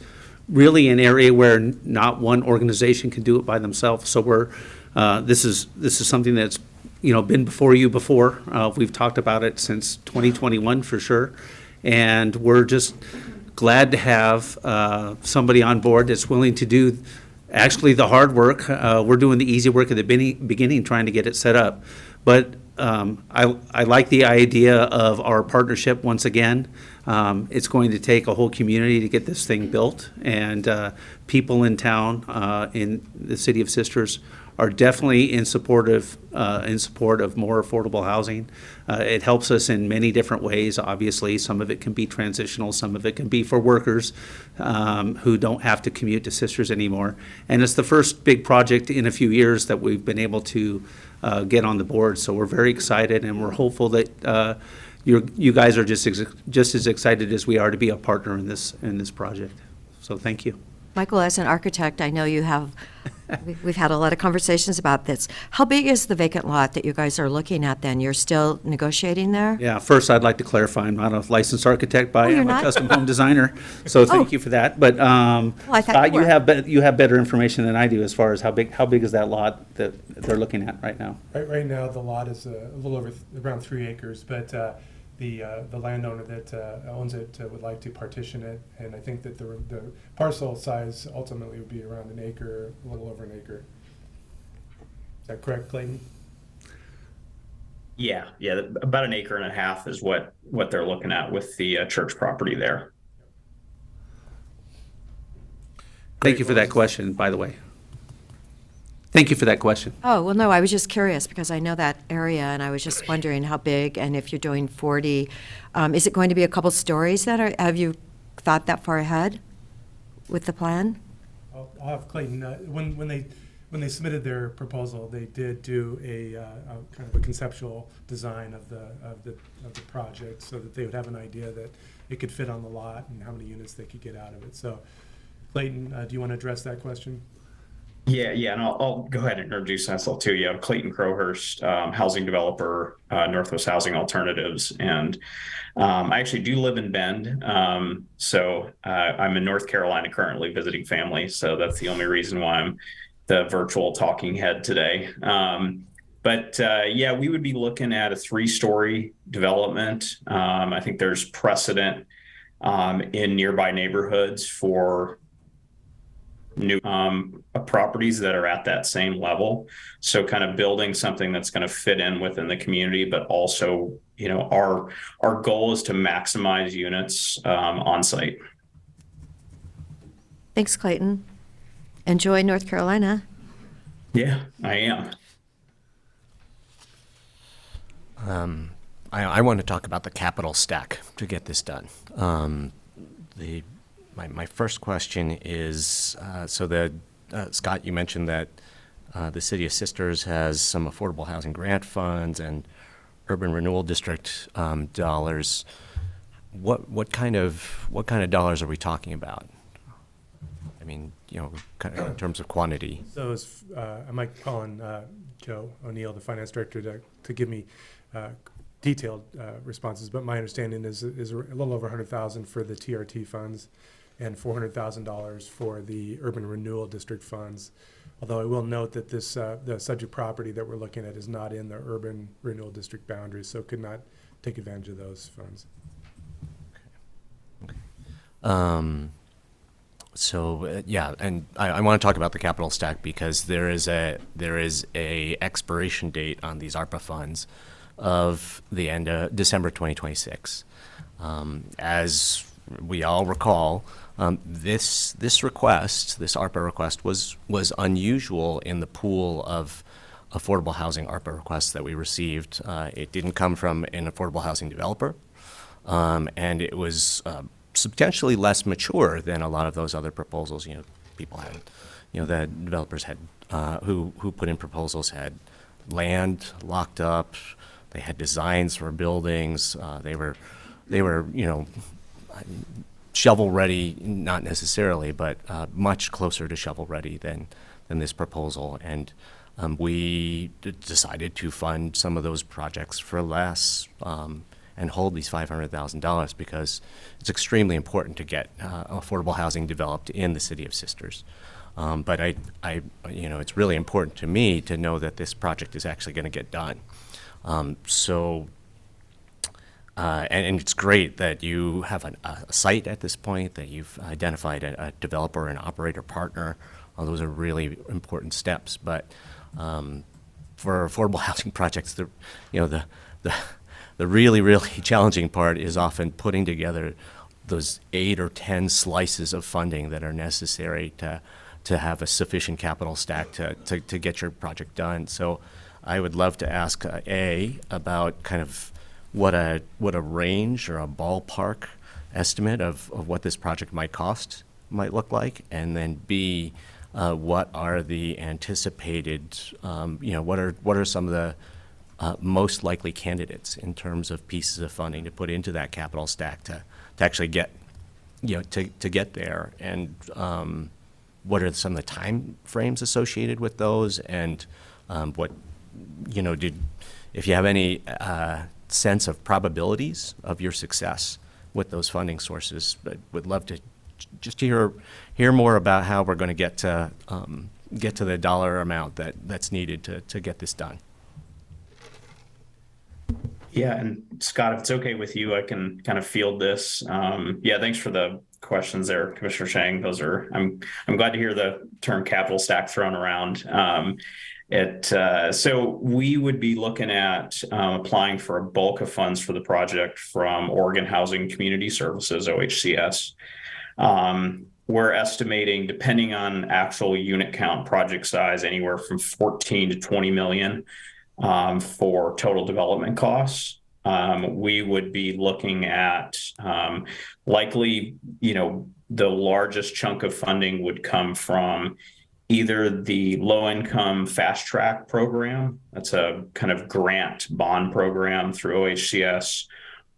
really an area where not one organization can do it by themselves. So this is something that's been before you before. We've talked about it since 2021 for sure, and we're just glad to have somebody on board that's willing to do actually the hard work. We're doing the easy work at the beginning, trying to get it set up. But I like the idea of our partnership once again. It's going to take a whole community to get this thing built, and people in town, in the city of Sisters, are definitely in support of more affordable housing. It helps us in many different ways. Obviously, some of it can be transitional, some of it can be for workers who don't have to commute to Sisters anymore. And it's the first big project in a few years that we've been able to get on the board. So we're very excited, and we're hopeful that you guys are just as excited as we are to be a partner in this project. So thank you. Michael, as an architect, I know you have, we've had a lot of conversations about this. How big is the vacant lot that you guys are looking at then? You're still negotiating there? Yeah, first, I'd like to clarify, I'm not a licensed architect, but I you're am a not? custom home designer, so thank Oh. you for that. But I thought you were. you have better information than I do as far as how big is that lot that they're looking at right now? Right now, the lot is a little over, around 3 acres, but the landowner that owns it would like to partition it, and I think that the parcel size ultimately would be around an acre, a little over an acre. Is that correct, Clayton? Yeah, about an acre and a half is what they're looking at with the church property there. Thank you for that question, by the way. Thank you for that question. Oh, well, no, I was just curious because I know that area and I was just wondering how big and if you're doing 40. Is it going to be a couple stories have you thought that far ahead with the plan? I'll have Clayton, when they submitted their proposal, they did do a kind of a conceptual design of the project so that they would have an idea that it could fit on the lot and how many units they could get out of it. So Clayton, do you want to address that question? Yeah, and I'll go ahead and introduce myself to you. I'm Clayton Crowhurst, housing developer, Northwest Housing Alternatives, and I actually do live in Bend. So I'm in North Carolina currently visiting family, so that's the only reason why I'm the virtual talking head today. But we would be looking at a 3-story development. I think there's precedent in nearby neighborhoods for new properties that are at that same level. So kind of building something that's going to fit in within the community, but also, our goal is to maximize units on site. Thanks, Clayton. Enjoy North Carolina. Yeah, I am. I want to talk about the capital stack to get this done. My first question is, Scott, you mentioned that the City of Sisters has some affordable housing grant funds and urban renewal district dollars. What kind of dollars are we talking about? I mean, kind of in terms of quantity. So I might call on Joe O'Neill, the finance director, to give me detailed responses, but my understanding is a little over $100,000 for the TRT funds and $400,000 for the urban renewal district funds. Although I will note that this the subject property that we're looking at is not in the urban renewal district boundaries, so could not take advantage of those funds. And I want to talk about the capital stack because there is a expiration date on these ARPA funds of the end of December 2026. As we all recall, this ARPA request was unusual in the pool of affordable housing ARPA requests that we received. It didn't come from an affordable housing developer, and it was substantially less mature than a lot of those other proposals. People had, the developers had who put in proposals had land locked up. They had designs for buildings. They were shovel ready, not necessarily, but much closer to shovel ready than this proposal. And we decided to fund some of those projects for less and hold these $500,000 because it's extremely important to get affordable housing developed in the City of Sisters. But it's really important to me to know that this project is actually going to get done. And it's great that you have a site at this point, that you've identified a developer and operator partner. Those are really important steps. But for affordable housing projects, the really, really challenging part is often putting together those 8 or 10 slices of funding that are necessary to have a sufficient capital stack to get your project done. So I would love to ask about kind of what a range or a ballpark estimate of what this project might look like, and then B, what are the anticipated, what are some of the most likely candidates in terms of pieces of funding to put into that capital stack to actually get, to get there. And what are some of the time frames associated with those, and what, if you have any sense of probabilities of your success with those funding sources. But would love to just hear more about how we're going to get to the dollar amount that's needed to get this done. Yeah, and Scott, if it's okay with you, I can kind of field this. Yeah, thanks for the questions there, Commissioner Chang. Those are, I'm glad to hear the term capital stack thrown around. So we would be looking at applying for a bulk of funds for the project from Oregon Housing Community Services, OHCS. We're estimating, depending on actual unit count, project size, anywhere from 14 to 20 million for total development costs. We would be looking at likely, the largest chunk of funding would come from either the low-income fast track program, that's a kind of grant bond program through OHCS,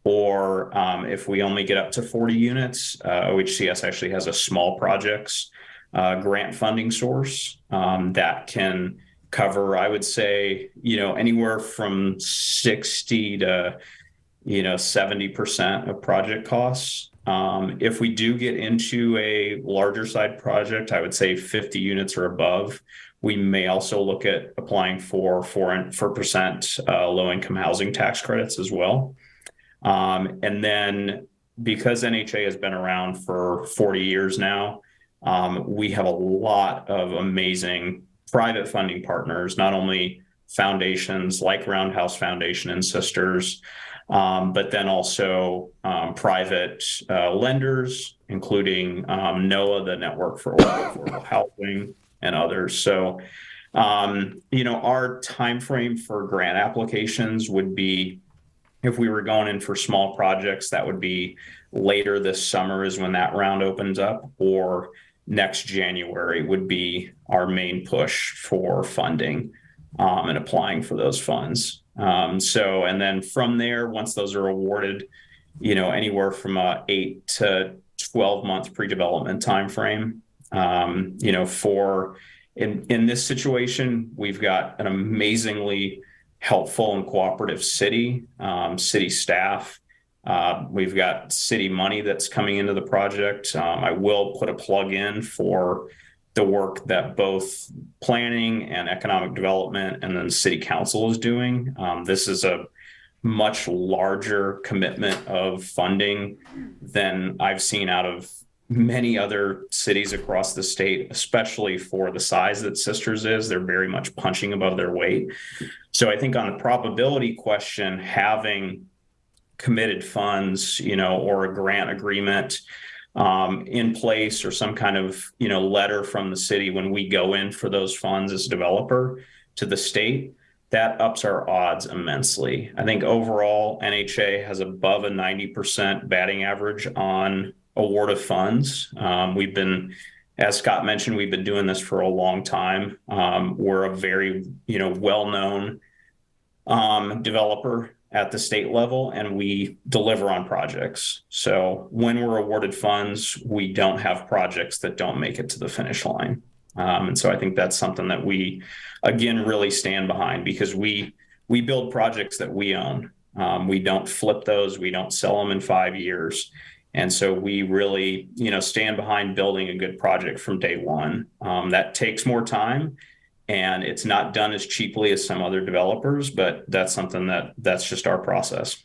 or if we only get up to 40 units, OHCS actually has a small projects grant funding source that can cover, I would say, anywhere from 60 to 70% of project costs. If we do get into a larger side project, I would say 50 units or above, we may also look at applying for 4% low-income housing tax credits as well. And then because NHA has been around for 40 years now, we have a lot of amazing private funding partners, not only foundations like Roundhouse Foundation and Sisters, but then also private lenders, including NOAA, the Network for Affordable Housing, and others. So, our time frame for grant applications would be, if we were going in for small projects, that would be later this summer is when that round opens up, or next January would be our main push for funding and applying for those funds. And then from there, once those are awarded, anywhere from a 8 to 12 month pre-development timeframe. In this situation, we've got an amazingly helpful and cooperative city staff. We've got city money that's coming into the project. I will put a plug in for the work that both planning and economic development and then city council is doing. This is a much larger commitment of funding than I've seen out of many other cities across the state, especially for the size that Sisters is. They're very much punching above their weight. So I think on the probability question, having committed funds, or a grant agreement in place, or some kind of, letter from the city when we go in for those funds as a developer to the state, that ups our odds immensely. I think overall NHA has above a 90% batting average on award of funds. We've been, as Scott mentioned, we've been doing this for a long time. We're a very, well-known developer at the state level, and we deliver on projects. So when we're awarded funds, we don't have projects that don't make it to the finish line. And so I think that's something that we, again, really stand behind, because we build projects that we own. We don't flip those. We don't sell them in 5 years. And so we really, stand behind building a good project from day one. That takes more time, and it's not done as cheaply as some other developers, but that's something that's just our process.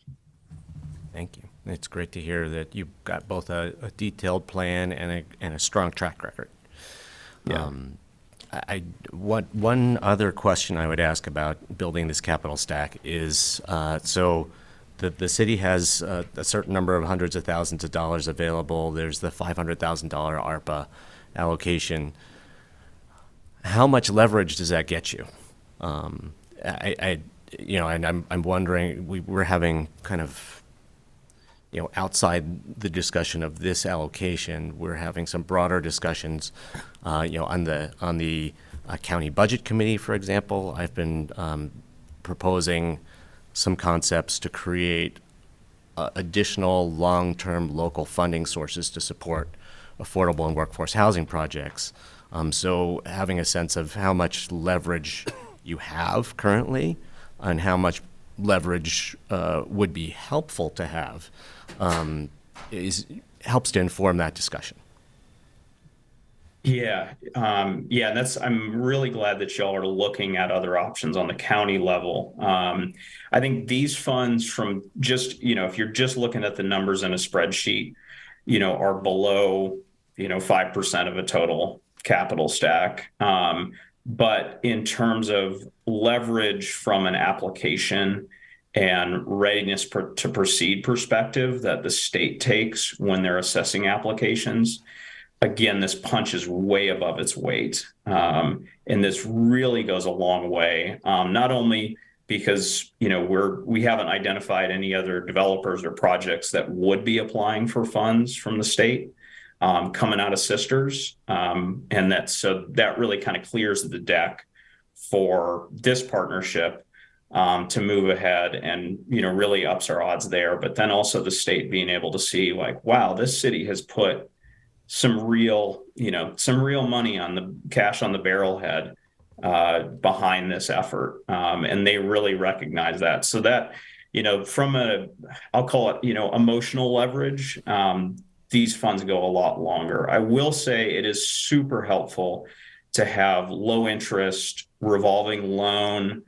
Thank you. It's great to hear that you've got both a detailed plan and a strong track record. Yeah. One other question I would ask about building this capital stack is, so the city has a certain number of hundreds of thousands of dollars available. There's the $500,000 ARPA allocation. How much leverage does that get you? And I'm wondering, we're having kind of, outside the discussion of this allocation, we're having some broader discussions, on the county budget committee, for example. I've been proposing some concepts to create additional long-term local funding sources to support affordable and workforce housing projects. So having a sense of how much leverage you have currently and how much leverage would be helpful to have helps to inform that discussion. Yeah, and I'm really glad that y'all are looking at other options on the county level. I think these funds from just, if you're just looking at the numbers in a spreadsheet, are below, 5% of a total capital stack. But in terms of leverage from an application and readiness to proceed perspective that the state takes when they're assessing applications, again, this punches way above its weight. And this really goes a long way, not only because, we haven't identified any other developers or projects that would be applying for funds from the state coming out of Sisters. And that really kind of clears the deck for this partnership to move ahead and, really ups our odds there. But then also the state being able to see like, wow, this city has put some real money on the cash on the barrelhead behind this effort. And they really recognize that. So that, from I'll call it, emotional leverage, these funds go a lot longer. I will say it is super helpful to have low interest revolving loan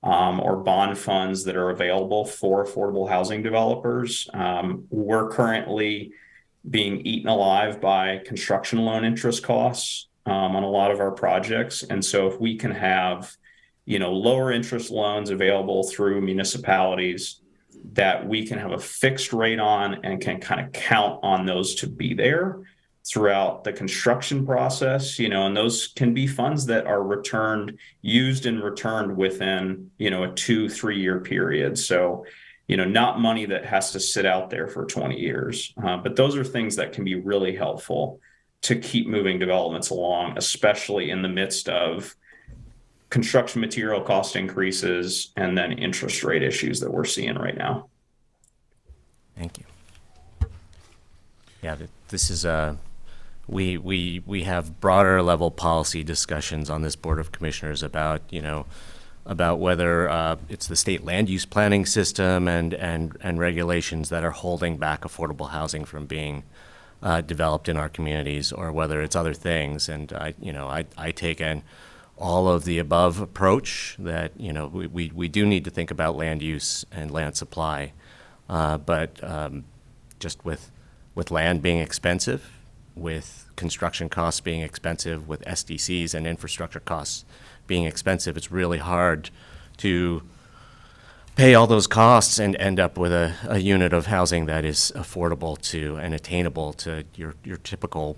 or bond funds that are available for affordable housing developers. We're currently being eaten alive by construction loan interest costs on a lot of our projects. And so if we can have, lower interest loans available through municipalities that we can have a fixed rate on and can kind of count on those to be there throughout the construction process, and those can be funds that are used and returned within, a 2-3 year period. So, not money that has to sit out there for 20 years. But those are things that can be really helpful to keep moving developments along, especially in the midst of construction material cost increases and then interest rate issues that we're seeing right now. Thank you. Yeah, this is we have broader level policy discussions on this Board of Commissioners about, about whether it's the state land use planning system and regulations that are holding back affordable housing from being developed in our communities, or whether it's other things. And I take an all of the above approach that, we do need to think about land use and land supply, but just with land being expensive, with construction costs being expensive, with SDCs and infrastructure costs being expensive, it's really hard to pay all those costs and end up with a unit of housing that is affordable to and attainable to your typical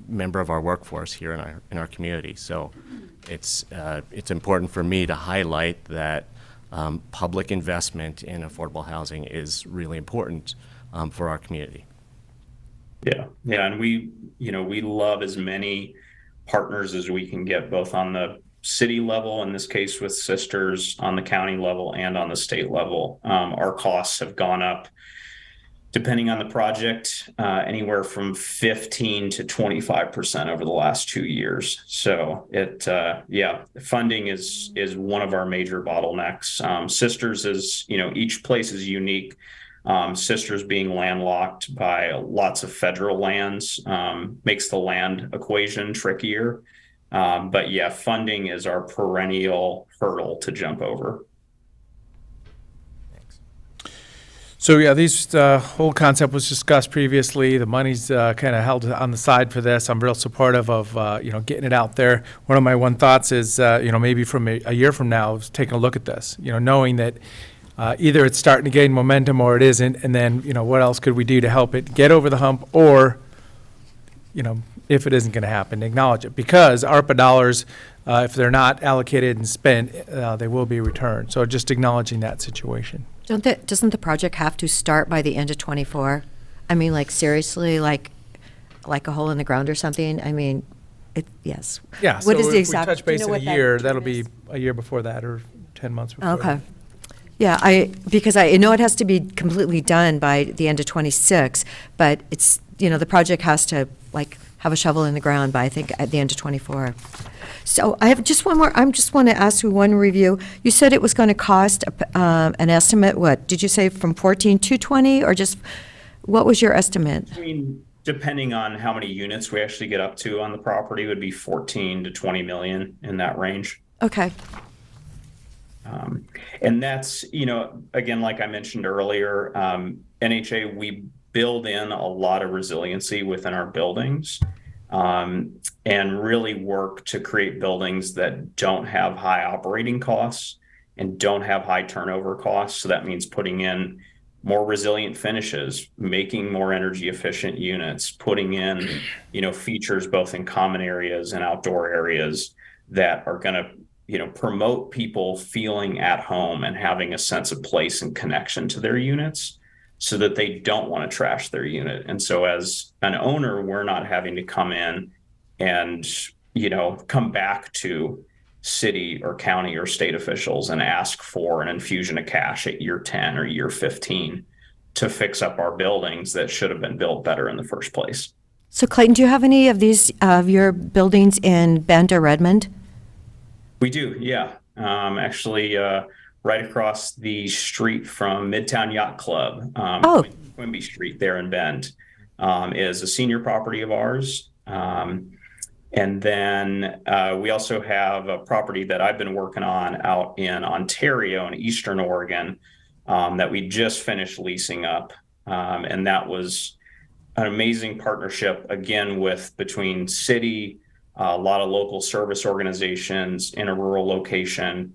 member of our workforce here in our community. So it's important for me to highlight that public investment in affordable housing is really important for our community. Yeah, and we love as many partners as we can get, both on the city level, in this case with Sisters, on the county level, and on the state level. Our costs have gone up, depending on the project, anywhere from 15 to 25% over the last 2 years. So funding is one of our major bottlenecks. Sisters is, each place is unique. Sisters being landlocked by lots of federal lands makes the land equation trickier. But yeah, funding is our perennial hurdle to jump over. Thanks. So yeah, these whole concept was discussed previously. The money's kind of held on the side for this. I'm real supportive of getting it out there. One of my thoughts is maybe from a year from now, is taking a look at this. Knowing that either it's starting to gain momentum or it isn't, and then what else could we do to help it get over the hump, or if it isn't going to happen, acknowledge it, because ARPA dollars, if they're not allocated and spent, they will be returned. So just acknowledging that situation. Doesn't the project have to start by the end of '24? I mean, like seriously, like a hole in the ground or something? I mean, yes. Yeah. What so is the if exact? we touch base in a year, that'll is? be a year before that, or 10 months before. Okay. that. Yeah, because I know it has to be completely done by the end of '26, but the project has to, like, have a shovel in the ground by, I think, at the end of '24. So I have just one more, I just want to ask you one review. You said it was going to cost an estimate, what, did you say from 14 to 20, or just, what was your estimate? I mean, depending on how many units we actually get up to on the property, would be 14 to 20 million, in that range. Okay. And that's, again, like I mentioned earlier, NHA, we build in a lot of resiliency within our buildings, and really work to create buildings that don't have high operating costs and don't have high turnover costs. So that means putting in more resilient finishes, making more energy efficient units, putting in, features both in common areas and outdoor areas that are going to, promote people feeling at home and having a sense of place and connection to their units, so that they don't want to trash their unit. And so as an owner, we're not having to come in and, come back to city or county or state officials and ask for an infusion of cash at year 10 or year 15 to fix up our buildings that should have been built better in the first place. So Clayton, do you have any of these, of your buildings in Bend or Redmond? We do, yeah. Actually, right across the street from Midtown Yacht Club, Quimby Street there in Bend, is a senior property of ours. And then we also have a property that I've been working on out in Ontario and Eastern Oregon that we just finished leasing up. And that was an amazing partnership, again, between city, a lot of local service organizations in a rural location.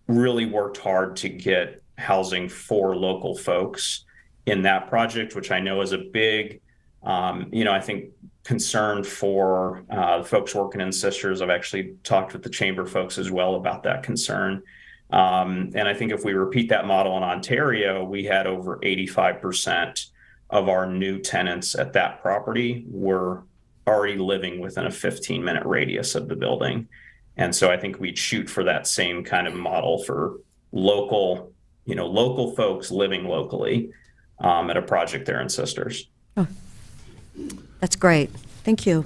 Really worked hard to get housing for local folks in that project, which I know is a big, I think, concern for the folks working in Sisters. I've actually talked with the chamber folks as well about that concern. And I think if we repeat that model in Ontario, we had over 85% of our new tenants at that property were already living within a 15-minute radius of the building. And so I think we'd shoot for that same kind of model for local folks living locally at a project there in Sisters. Oh, that's great. Thank you.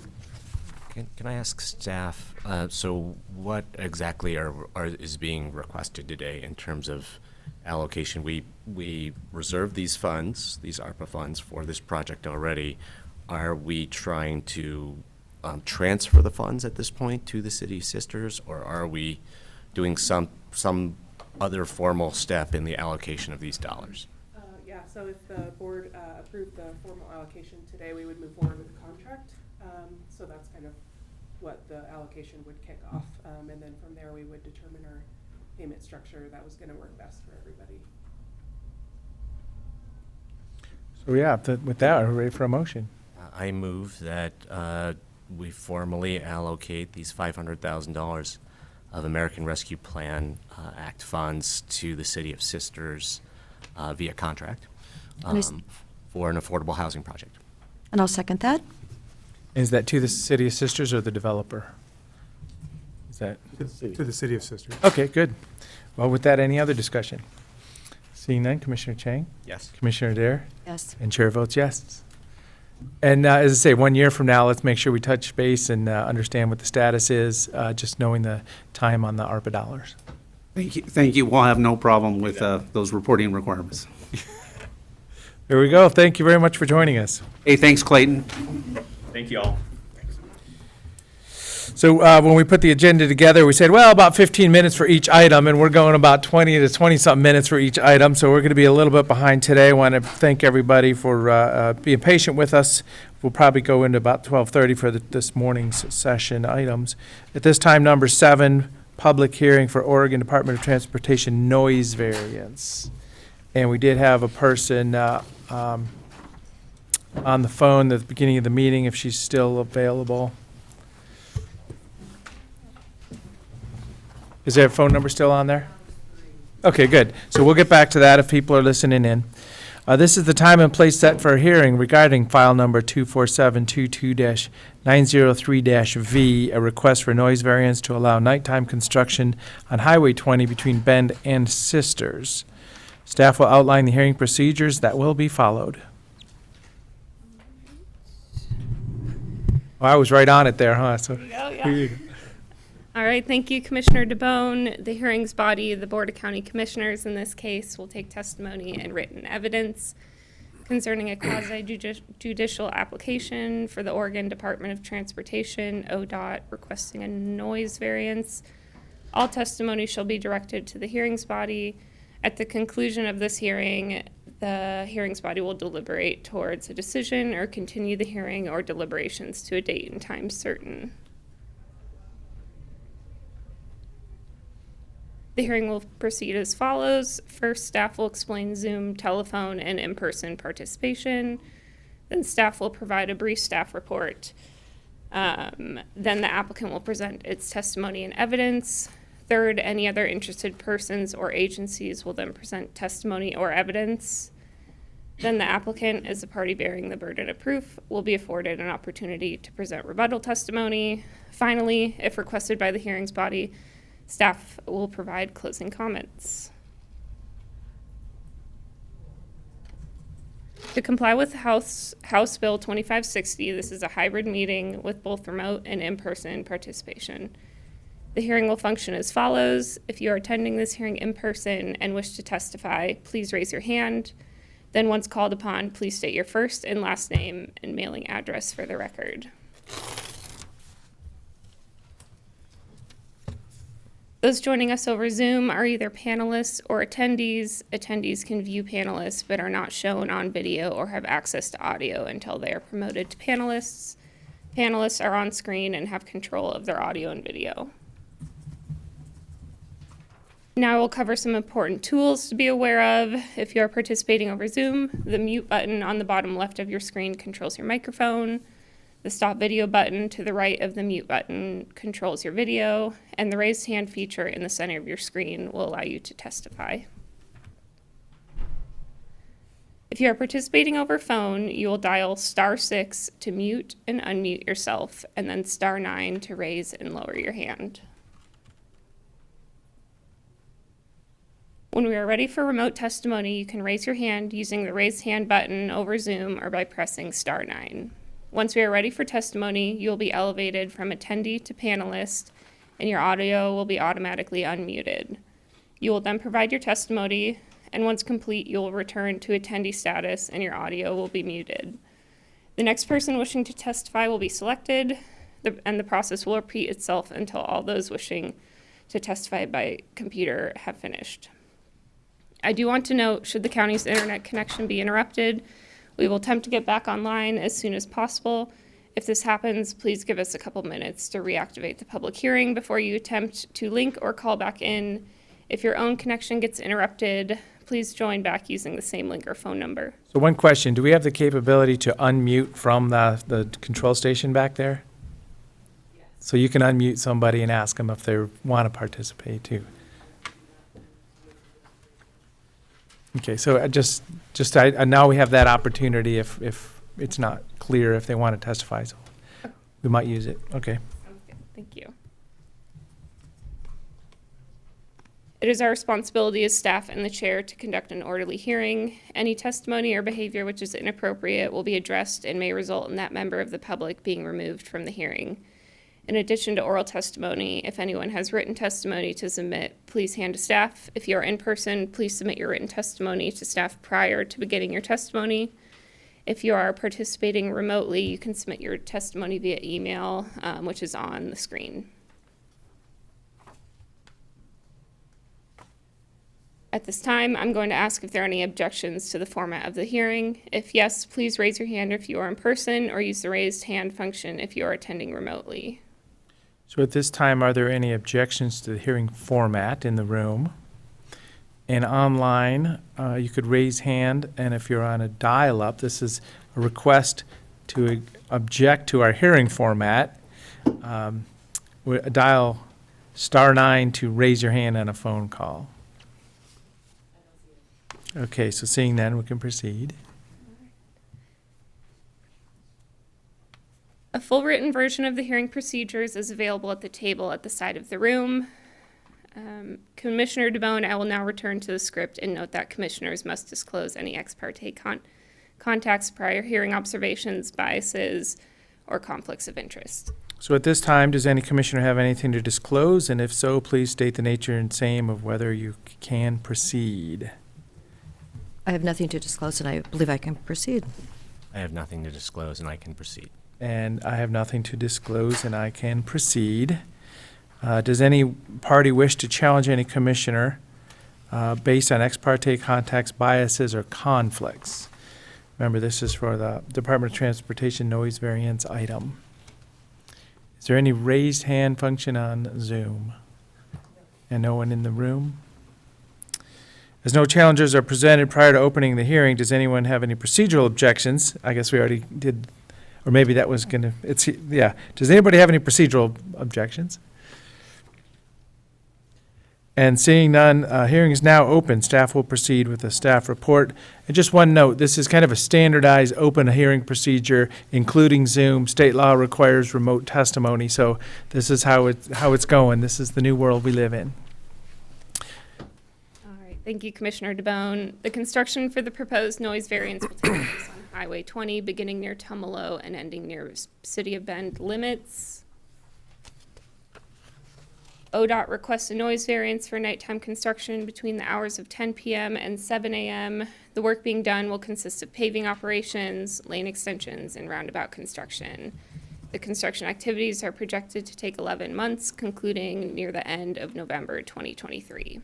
Can I ask staff, so what exactly is being requested today in terms of allocation? We reserved these funds, these ARPA funds, for this project already. Are we trying to transfer the funds at this point to the City Sisters, or are we doing some other formal step in the allocation of these dollars? So if the board approved the formal allocation today, we would move forward with the contract. So that's kind of what the allocation would kick off. And then from there, we would determine our payment structure that was going to work best for everybody. So yeah, with that, we're ready for a motion. I move that we formally allocate these $500,000 of American Rescue Plan Act funds to the City of Sisters via contract for an affordable housing project. And I'll second that. Is that to the City of Sisters or the developer? Is that? To the City of Sisters. Okay, good. Well, with that, any other discussion? Seeing none, Commissioner Chang? Yes. Commissioner Dare? Yes. And chair votes yes. And as I say, 1 year from now, let's make sure we touch base and understand what the status is, just knowing the time on the ARPA dollars. Thank you. We'll have no problem with those reporting requirements. There we go. Thank you very much for joining us. Hey, thanks, Clayton. Thank you all. So when we put the agenda together, we said, well, about 15 minutes for each item, and we're going about 20 to 20-something minutes for each item, so we're going to be a little bit behind today. I want to thank everybody for being patient with us. We'll probably go into about 12:30 for this morning's session items. At this time, number 7, public hearing for Oregon Department of Transportation noise variance. And we did have a person on the phone at the beginning of the meeting, if she's still available. Is there a phone number still on there? Okay, good. So we'll get back to that if people are listening in. This is the time and place set for a hearing regarding file number 24722-903-V, a request for noise variance to allow nighttime construction on Highway 20 between Bend and Sisters. Staff will outline the hearing procedures that will be followed. Oh, I was right on it there, huh? So, Here you go. All right, thank you, Commissioner DeBonne. The hearings body, the Board of County Commissioners in this case, will take testimony and written evidence concerning a quasi-judicial application for the Oregon Department of Transportation, ODOT, requesting a noise variance. All testimony shall be directed to the hearings body. At the conclusion of this hearing, the hearings body will deliberate towards a decision or continue the hearing or deliberations to a date and time certain. The hearing will proceed as follows. First, staff will explain Zoom, telephone, and in-person participation. Then staff will provide a brief staff report. Then the applicant will present its testimony and evidence. Third, any other interested persons or agencies will then present testimony or evidence. Then the applicant, as the party bearing the burden of proof, will be afforded an opportunity to present rebuttal testimony. Finally, if requested by the hearings body, staff will provide closing comments. To comply with House Bill 2560, this is a hybrid meeting with both remote and in-person participation. The hearing will function as follows. If you are attending this hearing in person and wish to testify, please raise your hand. Then once called upon, please state your first and last name and mailing address for the record. Those joining us over Zoom are either panelists or attendees. Attendees can view panelists but are not shown on video or have access to audio until they are promoted to panelists. Panelists are on screen and have control of their audio and video. Now I will cover some important tools to be aware of. If you are participating over Zoom, the mute button on the bottom left of your screen controls your microphone. The stop video button to the right of the mute button controls your video, and the raised hand feature in the center of your screen will allow you to testify. If you are participating over phone, you will dial *6 to mute and unmute yourself, and then *9 to raise and lower your hand. When we are ready for remote testimony, you can raise your hand using the raise hand button over Zoom or by pressing *9. Once we are ready for testimony, you will be elevated from attendee to panelist, and your audio will be automatically unmuted. You will then provide your testimony, and once complete, you will return to attendee status, and your audio will be muted. The next person wishing to testify will be selected, and the process will repeat itself until all those wishing to testify by computer have finished. I do want to note, should the county's internet connection be interrupted, we will attempt to get back online as soon as possible. If this happens, please give us a couple minutes to reactivate the public hearing before you attempt to link or call back in. If your own connection gets interrupted, please join back using the same link or phone number. So one question, do we have the capability to unmute from the control station back there? Yes. So you can unmute somebody and ask them if they want to participate too. Okay, so now we have that opportunity if it's not clear if they want to testify, so we might use it. Okay. Sounds good. Thank you. It is our responsibility as staff and the chair to conduct an orderly hearing. Any testimony or behavior which is inappropriate will be addressed and may result in that member of the public being removed from the hearing. In addition to oral testimony, if anyone has written testimony to submit, please hand to staff. If you are in person, please submit your written testimony to staff prior to beginning your testimony. If you are participating remotely, you can submit your testimony via email, which is on the screen. At this time, I'm going to ask if there are any objections to the format of the hearing. If yes, please raise your hand if you are in person or use the raised hand function if you are attending remotely. So at this time, are there any objections to the hearing format in the room? And online, you could raise hand, and if you're on a dial-up, this is a request to object to our hearing format. Dial *9 to raise your hand on a phone call. Okay, so seeing none, we can proceed. A full written version of the hearing procedures is available at the table at the side of the room. Commissioner DeBonne, I will now return to the script and note that commissioners must disclose any ex parte contacts, prior hearing observations, biases, or conflicts of interest. So at this time, does any commissioner have anything to disclose? And if so, please state the nature and same of whether you can proceed. I have nothing to disclose, and I believe I can proceed. I have nothing to disclose and I can proceed. And I have nothing to disclose, and I can proceed. Does any party wish to challenge any commissioner based on ex parte contacts, biases, or conflicts? Remember, this is for the Department of Transportation noise variance item. Is there any raised hand function on Zoom? And no one in the room? As no challengers are presented prior to opening the hearing, does anyone have any procedural objections? I guess we already did, or maybe that was gonna, yeah. Does anybody have any procedural objections? And seeing none, hearing is now open. Staff will proceed with a staff report. And just one note, this is kind of a standardized open hearing procedure, including Zoom. State law requires remote testimony, so this is how it's going. This is the new world we live in. All right, thank you, Commissioner DeBone. The construction for the proposed noise variance will take place on Highway 20, beginning near Tumalo and ending near City of Bend limits. ODOT requests a noise variance for nighttime construction between the hours of 10 p.m. and 7 a.m. The work being done will consist of paving operations, lane extensions, and roundabout construction. The construction activities are projected to take 11 months, concluding near the end of November 2023.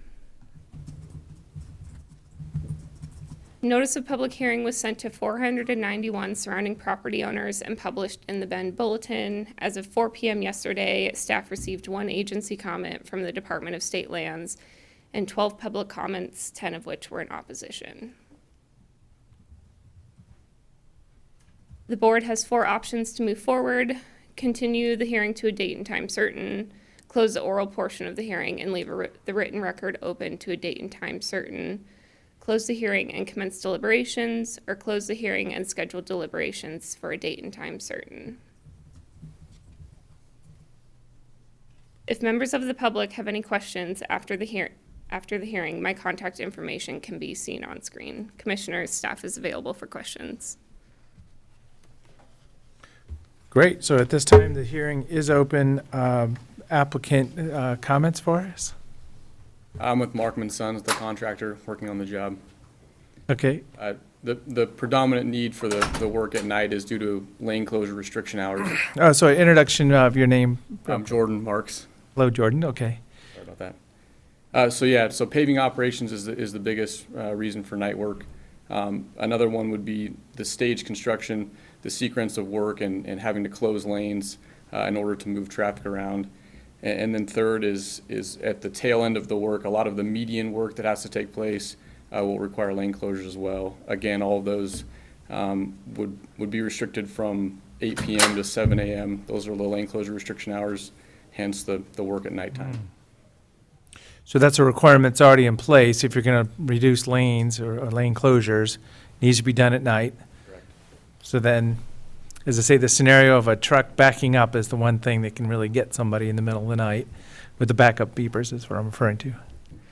Notice of public hearing was sent to 491 surrounding property owners and published in the Bend Bulletin. As of 4 p.m. yesterday, staff received 1 agency comment from the Department of State Lands and 12 public comments, 10 of which were in opposition. The board has 4 options to move forward: continue the hearing to a date and time certain, close the oral portion of the hearing and leave the written record open to a date and time certain, close the hearing and commence deliberations, or close the hearing and schedule deliberations for a date and time certain. If members of the public have any questions after the hearing, my contact information can be seen on screen. Commissioners, staff is available for questions. Great. So at this time, the hearing is open. Applicant comments for us? I'm with Markman Sons, the contractor working on the job. Okay. The predominant need for the work at night is due to lane closure restriction hours. Oh, so introduction of your name. I'm Jordan Marks. Hello, Jordan. Okay. Sorry about that. So paving operations is the biggest reason for night work. Another one would be the stage construction, the sequence of work and having to close lanes in order to move traffic around. And then third is at the tail end of the work, a lot of the median work that has to take place will require lane closures as well. Again, all of those would be restricted from 8 p.m. to 7 a.m. Those are the lane closure restriction hours, hence the work at nighttime. So that's a requirement that's already in place. If you're going to reduce lanes or lane closures, it needs to be done at night. Correct. So then, as I say, the scenario of a truck backing up is the one thing that can really get somebody in the middle of the night with the backup beepers is what I'm referring to.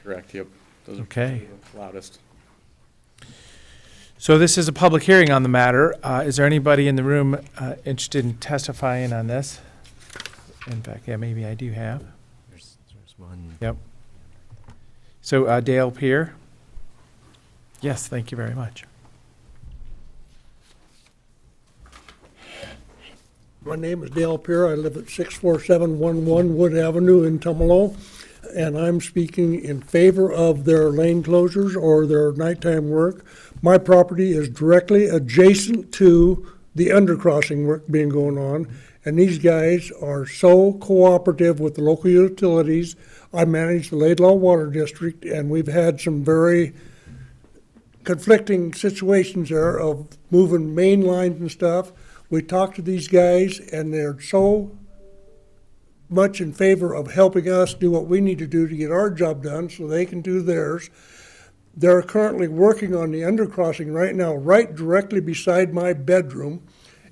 Correct, yep. Those Okay. are the loudest. So this is a public hearing on the matter. Is there anybody in the room interested in testifying on this? In fact, yeah, maybe I do have. There's one. Yep. So Dale Peer. Yes, thank you very much. My name is Dale Peer. I live at 64711 Wood Avenue in Tumalo, and I'm speaking in favor of their lane closures or their nighttime work. My property is directly adjacent to the undercrossing work being going on, and these guys are so cooperative with the local utilities. I manage the Laidlaw Water District, and we've had some very conflicting situations there of moving main lines and stuff. We talked to these guys, and they're so much in favor of helping us do what we need to do to get our job done so they can do theirs. They're currently working on the undercrossing right now, right directly beside my bedroom,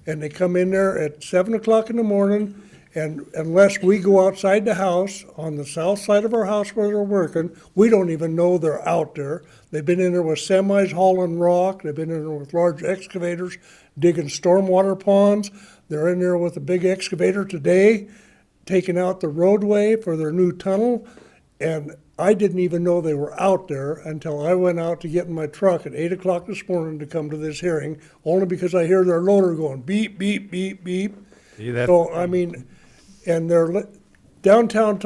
and they come in there at 7 o'clock in the morning, and unless we go outside the house, on the south side of our house where they're working, we don't even know they're out there. They've been in there with semis hauling rock. They've been in there with large excavators digging stormwater ponds. They're in there with a big excavator today, taking out the roadway for their new tunnel. And I didn't even know they were out there until I went out to get in my truck at 8 o'clock this morning to come to this hearing, only because I hear their loader going beep, beep, beep, beep. So, I mean, and they're downtown,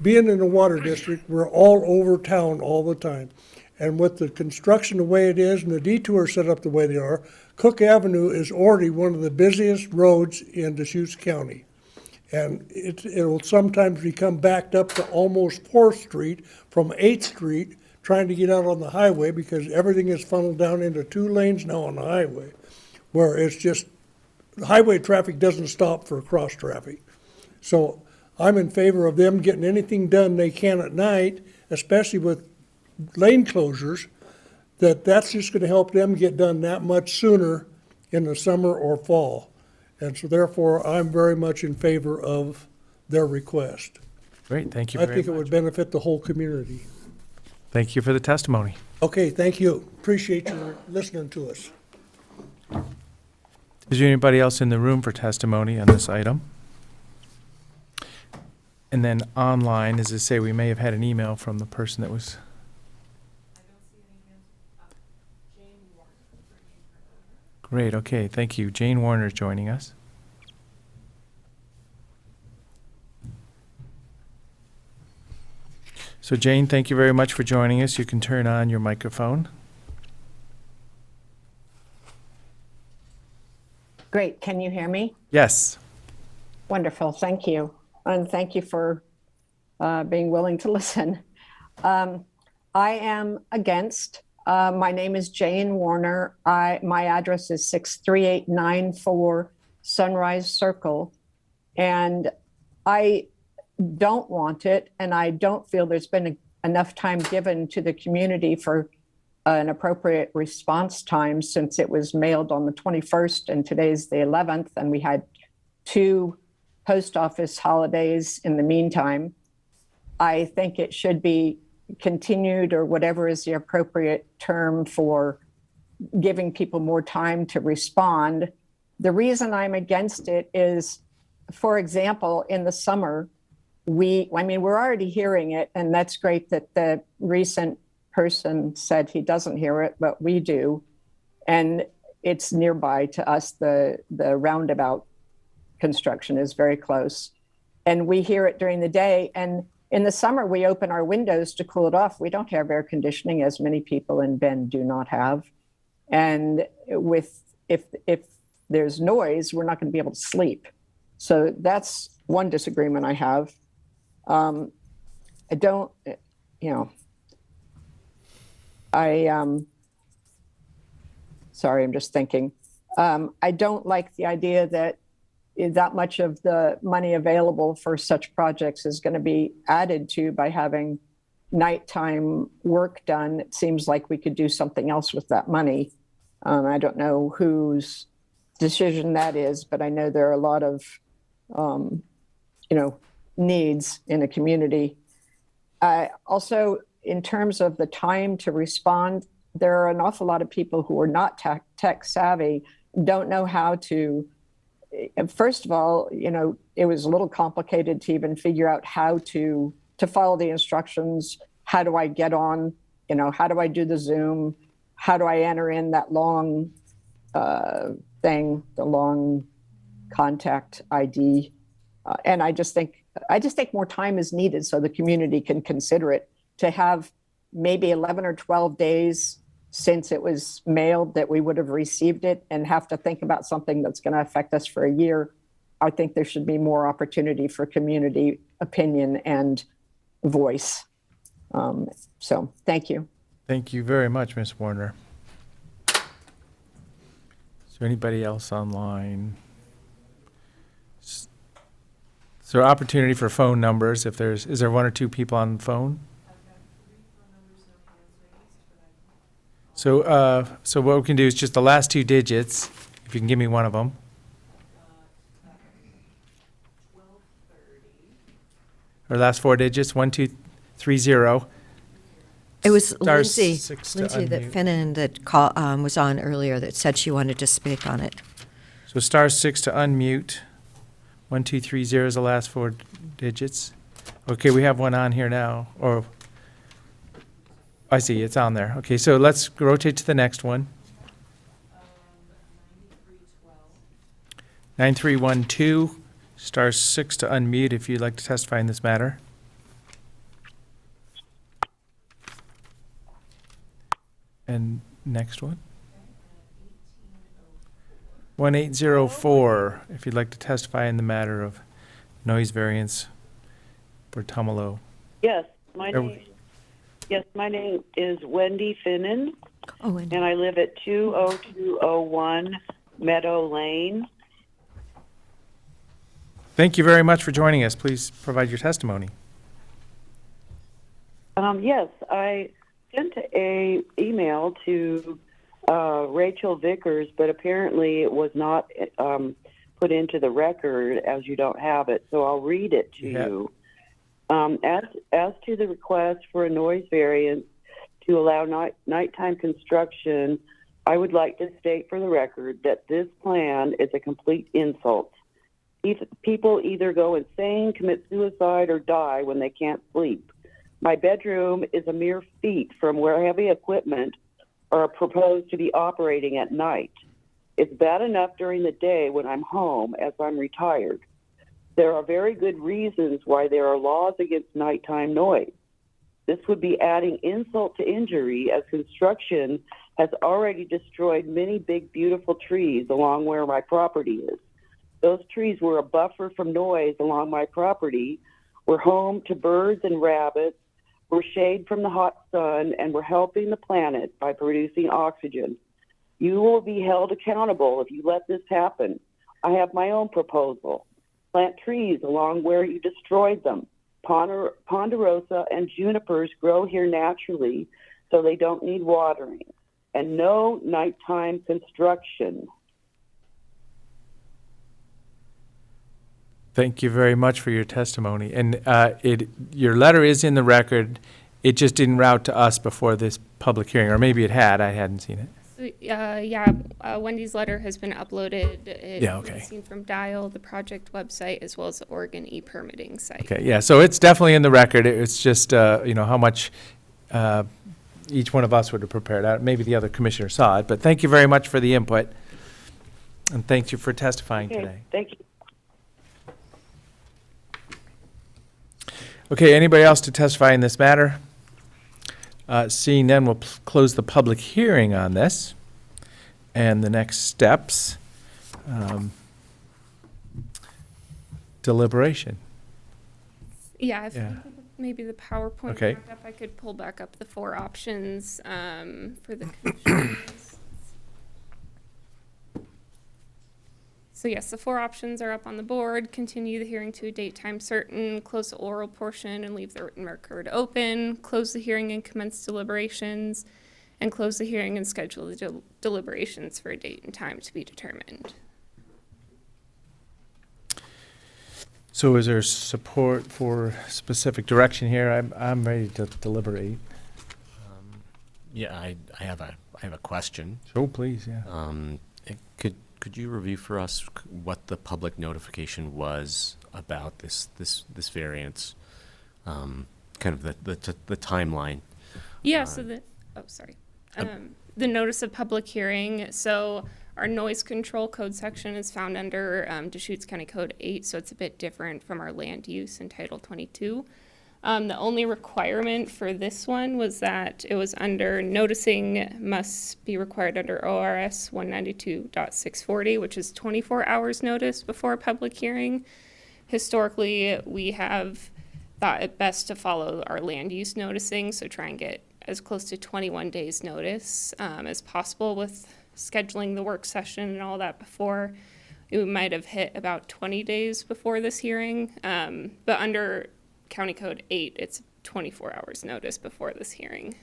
being in the water district, we're all over town all the time. And with the construction the way it is and the detour set up the way they are, Cook Avenue is already one of the busiest roads in Deschutes County. And it'll sometimes become backed up to almost 4th Street from 8th Street, trying to get out on the highway because everything is funneled down into 2 lanes now on the highway, where it's just, the highway traffic doesn't stop for cross traffic. So I'm in favor of them getting anything done they can at night, especially with lane closures, that's just gonna help them get done that much sooner in the summer or fall. And so therefore, I'm very much in favor of their request. Great, thank you I very think it much. would benefit the whole community. Thank you for the testimony. Okay, thank you. Appreciate you listening to us. Is there anybody else in the room for testimony on this item? And then online, as I say, we may have had an email from the person that was. Great, okay, thank you. Jane Warner's joining us. So Jane, thank you very much for joining us. You can turn on your microphone. Great. Can you hear me? Yes. Wonderful. Thank you. And thank you for being willing to listen. I am against. My name is Jane Warner. My address is 63894 Sunrise Circle. And I don't want it, and I don't feel there's been enough time given to the community for an appropriate response time since it was mailed on the 21st and today's the 11th, and we had 2 post office holidays in the meantime. I think it should be continued, or whatever is the appropriate term for giving people more time to respond. The reason I'm against it is, for example, in the summer, we're already hearing it, and that's great that the recent person said he doesn't hear it, but we do. And it's nearby to us. The roundabout construction is very close. And we hear it during the day. And in the summer, we open our windows to cool it off. We don't have air conditioning, as many people in Bend do not have. And if there's noise, we're not going to be able to sleep. So that's one disagreement I have. Sorry, I'm just thinking. I don't like the idea that much of the money available for such projects is going to be added to by having nighttime work done. It seems like we could do something else with that money. I don't know whose decision that is, but I know there are a lot of, needs in a community. Also, in terms of the time to respond, there are an awful lot of people who are not tech savvy, don't know how to. First of all, it was a little complicated to even figure out how to follow the instructions. How do I get on? How do I do the Zoom? How do I enter in that long thing, the long contact ID? And I just think more time is needed so the community can consider it. To have maybe 11 or 12 days since it was mailed that we would have received it and have to think about something that's going to affect us for a year. I think there should be more opportunity for community opinion and voice. So thank you. Thank you very much, Ms. Warner. Is there anybody else online? Is there opportunity for phone numbers? Is there 1 or 2 people on the phone? So what we can do is just the last 2 digits, if you can give me one of them. Or last 4 digits, 1230. It was Star Lindsay, 6 to that unmute. Finnan that was on earlier that said she wanted to speak on it. So *6 to unmute. 1230 is the last 4 digits. Okay, we have one on here now, or, I see, it's on there. Okay, so let's rotate to the next one. 9312, *6 to unmute if you'd like to testify in this matter. And next one. 1804, if you'd like to testify in the matter of noise variance for Tumalo. Yes, my There name. Yes, my name is Wendy Finnan, Oh, and and I live at 20201 Meadow Lane. Thank you very much for joining us. Please provide your testimony. Yes, I sent a email to Rachel Vickers, but apparently it was not put into the record as you don't have it. So I'll read it to you. As to the request for a noise variance to allow nighttime construction, I would like to state for the record that this plan is a complete insult. People either go insane, commit suicide, or die when they can't sleep. My bedroom is a mere feet from where heavy equipment are proposed to be operating at night. It's bad enough during the day when I'm home, as I'm retired. There are very good reasons why there are laws against nighttime noise. This would be adding insult to injury, as construction has already destroyed many big, beautiful trees along where my property is. Those trees were a buffer from noise along my property, were home to birds and rabbits, were shade from the hot sun, and were helping the planet by producing oxygen. You will be held accountable if you let this happen. I have my own proposal. Plant trees along where you destroyed them. Ponderosa and junipers grow here naturally, so they don't need watering. And no nighttime construction. Thank you very much for your testimony. And your letter is in the record. It just didn't route to us before this public hearing, or maybe it had. I hadn't seen it. Wendy's letter has been uploaded. Yeah, okay. It's seen from Dial, the project website, as well as the Oregon e-permitting site. Okay, yeah, so it's definitely in the record. It's just, how much each one of us would have prepared. Maybe the other commissioner saw it, but thank you very much for the input. And thank you for testifying today. Thank you. Okay, anybody else to testify in this matter? Seeing none, we'll close the public hearing on this. And the next steps, deliberation. Yeah, if maybe the PowerPoint Okay. back up, I could pull back up the 4 options for the commissioners. So yes, the 4 options are up on the board. Continue the hearing to a date, time certain, close the oral portion and leave the written record open, close the hearing and commence deliberations, and close the hearing and schedule the deliberations for a date and time to be determined. So is there support for specific direction here? I'm ready to deliberate. Yeah, I have a question. So please, yeah. Could you review for us what the public notification was about this variance? Kind of the timeline. Yeah, so the notice of public hearing. So our noise control code section is found under Deschutes County Code 8, so it's a bit different from our land use in Title 22. The only requirement for this one was that it was under noticing must be required under ORS 192.640, which is 24 hours notice before a public hearing. Historically, we have thought it best to follow our land use noticing, so try and get as close to 21 days notice as possible with scheduling the work session and all that before. We might have hit about 20 days before this hearing, but under County Code 8, it's 24 hours notice before this hearing.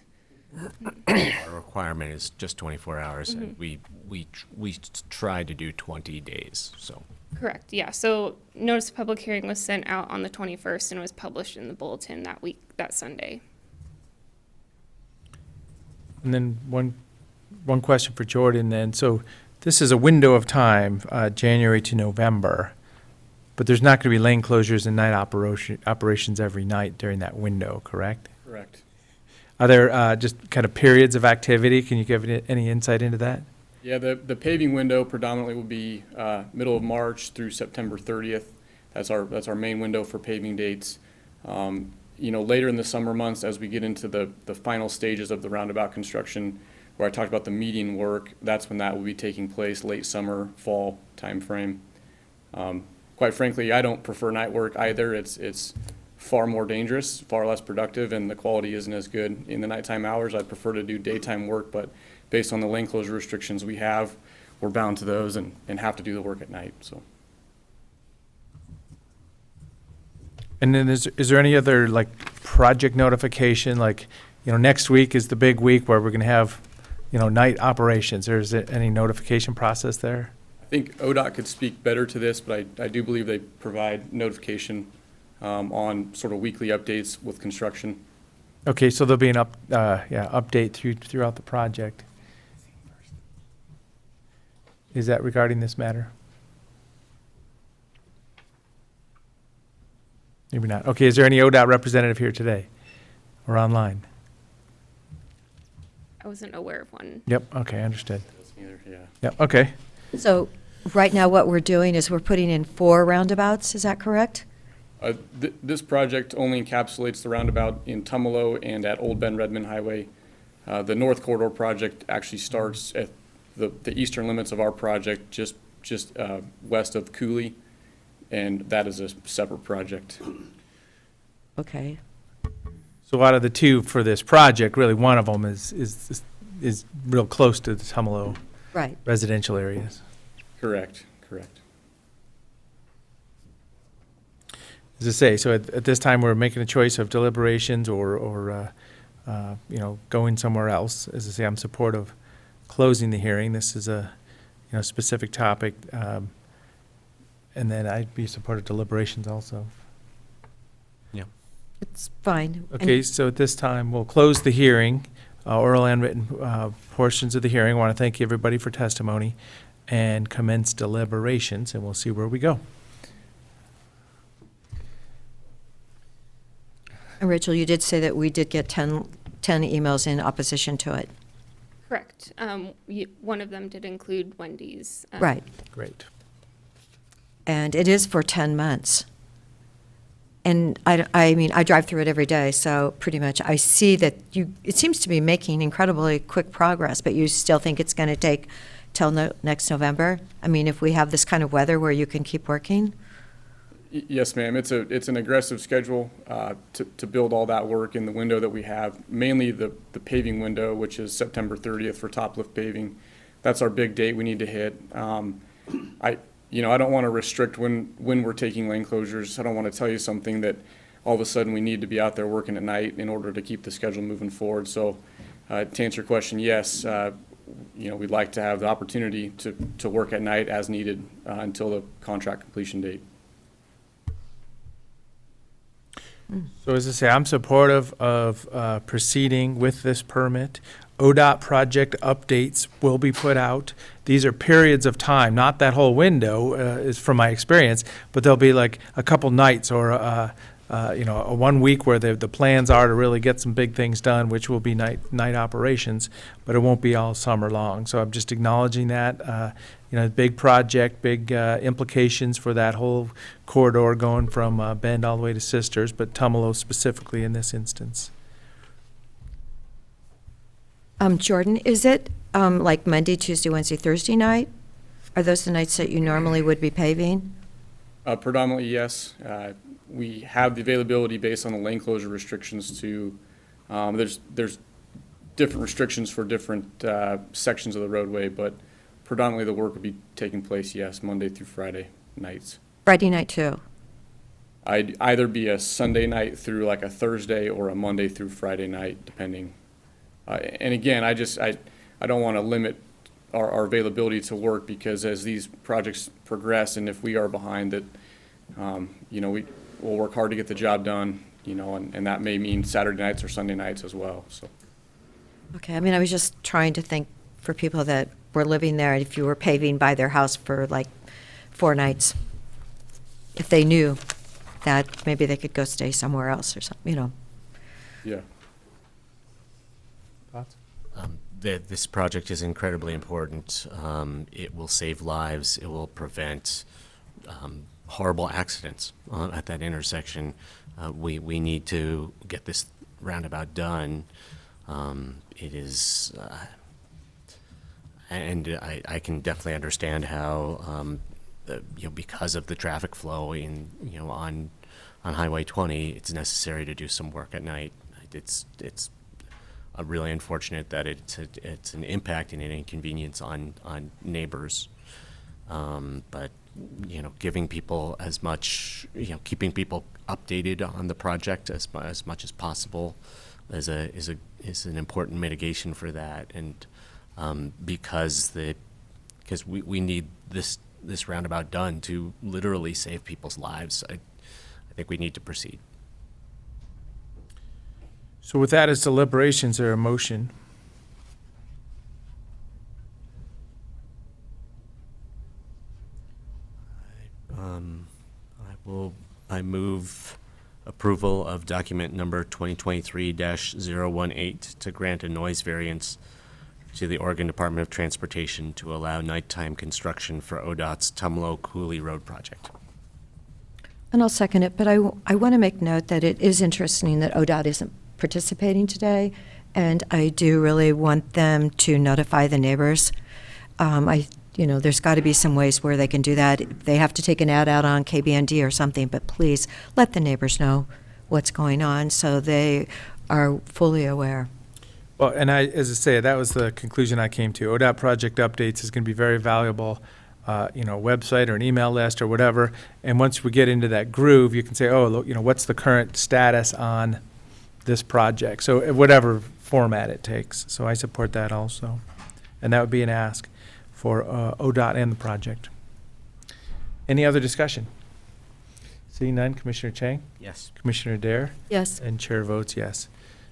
Our requirement is just 24 hours, Mm-hmm. and we try to do 20 days. So Correct, yeah. So notice of public hearing was sent out on the 21st and was published in the bulletin that Sunday. And then one question for Jordan then. So this is a window of time, January to November, but there's not going to be lane closures and night operations every night during that window, correct? Correct. Are there just kind of periods of activity? Can you give any insight into that? Yeah, the paving window predominantly will be middle of March through September 30th. That's our main window for paving dates. Later in the summer months, as we get into the final stages of the roundabout construction, where I talked about the median work, that's when that will be taking place, late summer, fall timeframe. Quite frankly, I don't prefer night work either. It's far more dangerous, far less productive, and the quality isn't as good in the nighttime hours. I prefer to do daytime work, but based on the lane closure restrictions we have, we're bound to those and have to do the work at night. So. And then is there any other like project notification, like, next week is the big week where we're going to have, night operations, or is there any notification process there? I think ODOT could speak better to this, but I do believe they provide notification on sort of weekly updates with construction. Okay, so there'll be an update throughout the project. Is that regarding this matter? Maybe not. Okay, is there any ODOT representative here today or online? I wasn't aware of one. Yep, okay, understood. Yeah. Yep, okay. So right now what we're doing is we're putting in 4 roundabouts, is that correct? This project only encapsulates the roundabout in Tumalo and at Old Bend Redmond Highway. The North Corridor project actually starts at the eastern limits of our project, just west of Cooley, and that is a separate project. Okay. So out of the 2 for this project, really one of them is real close to the Tumalo Right. residential areas. Correct. As I say, so at this time, we're making a choice of deliberations or going somewhere else. As I say, I'm supportive of closing the hearing. This is a, specific topic. And then I'd be supportive of deliberations also. Yeah. It's fine. Okay, so at this time, we'll close the hearing, oral and written portions of the hearing. I want to thank everybody for testimony and commence deliberations, and we'll see where we go. And Rachel, you did say that we did get 10 emails in opposition to it. Correct. One of them did include Wendy's. Right. Great. And it is for 10 months. And I mean, I drive through it every day, so pretty much I see that it seems to be making incredibly quick progress, but you still think it's going to take till next November? I mean, if we have this kind of weather where you can keep working? Yes, ma'am. It's an aggressive schedule to build all that work in the window that we have, mainly the paving window, which is September 30th for top lift paving. That's our big date we need to hit. I don't want to restrict when we're taking lane closures. I don't want to tell you something that all of a sudden we need to be out there working at night in order to keep the schedule moving forward. So to answer your question, yes, we'd like to have the opportunity to work at night as needed until the contract completion date. So as I say, I'm supportive of proceeding with this permit. ODOT project updates will be put out. These are periods of time, not that whole window, is from my experience, but there'll be like a couple nights or a 1 week where the plans are to really get some big things done, which will be night operations, but it won't be all summer long. So I'm just acknowledging that, big project, big implications for that whole corridor going from Bend all the way to Sisters, but Tumalo specifically in this instance. Jordan, is it like Monday, Tuesday, Wednesday, Thursday night? Are those the nights that you normally would be paving? Predominantly, yes. We have the availability based on the lane closure restrictions to, there's different restrictions for different sections of the roadway, but predominantly the work would be taking place, yes, Monday through Friday nights. Friday night too? I'd either be a Sunday night through like a Thursday or a Monday through Friday night, depending. And again, I don't want to limit our availability to work, because as these projects progress and if we are behind, that, we'll work hard to get the job done, and that may mean Saturday nights or Sunday nights as well, so. Okay, I mean, I was just trying to think for people that were living there, if you were paving by their house for like 4 nights, if they knew that maybe they could go stay somewhere else or something, you know. Yeah. Thoughts? This project is incredibly important. It will save lives. It will prevent horrible accidents at that intersection. We need to get this roundabout done. It is, and I can definitely understand how, because of the traffic flow on Highway 20, it's necessary to do some work at night. It's really unfortunate that it's an impact and an inconvenience on neighbors. But giving people as much, keeping people updated on the project as much as possible is an important mitigation for that. And because we need this roundabout done to literally save people's lives, I think we need to proceed. So with that as deliberations, there a motion? I move approval of document number 2023-018 to grant a noise variance to the Oregon Department of Transportation to allow nighttime construction for ODOT's Tumalo-Cooley Road project. And I'll second it, but I want to make note that it is interesting that ODOT isn't participating today, and I do really want them to notify the neighbors. There's got to be some ways where they can do that. They have to take an ad out on KBND or something, but please let the neighbors know what's going on so they are fully aware. Well, and as I say, that was the conclusion I came to. ODOT project updates is going to be very valuable, website or an email list or whatever. And once we get into that groove, you can say, oh, look, what's the current status on this project? So whatever format it takes. So I support that also. And that would be an ask for ODOT and the project. Any other discussion? Seeing none, Commissioner Chang? Yes. Commissioner Dare? Yes. And Chair votes yes.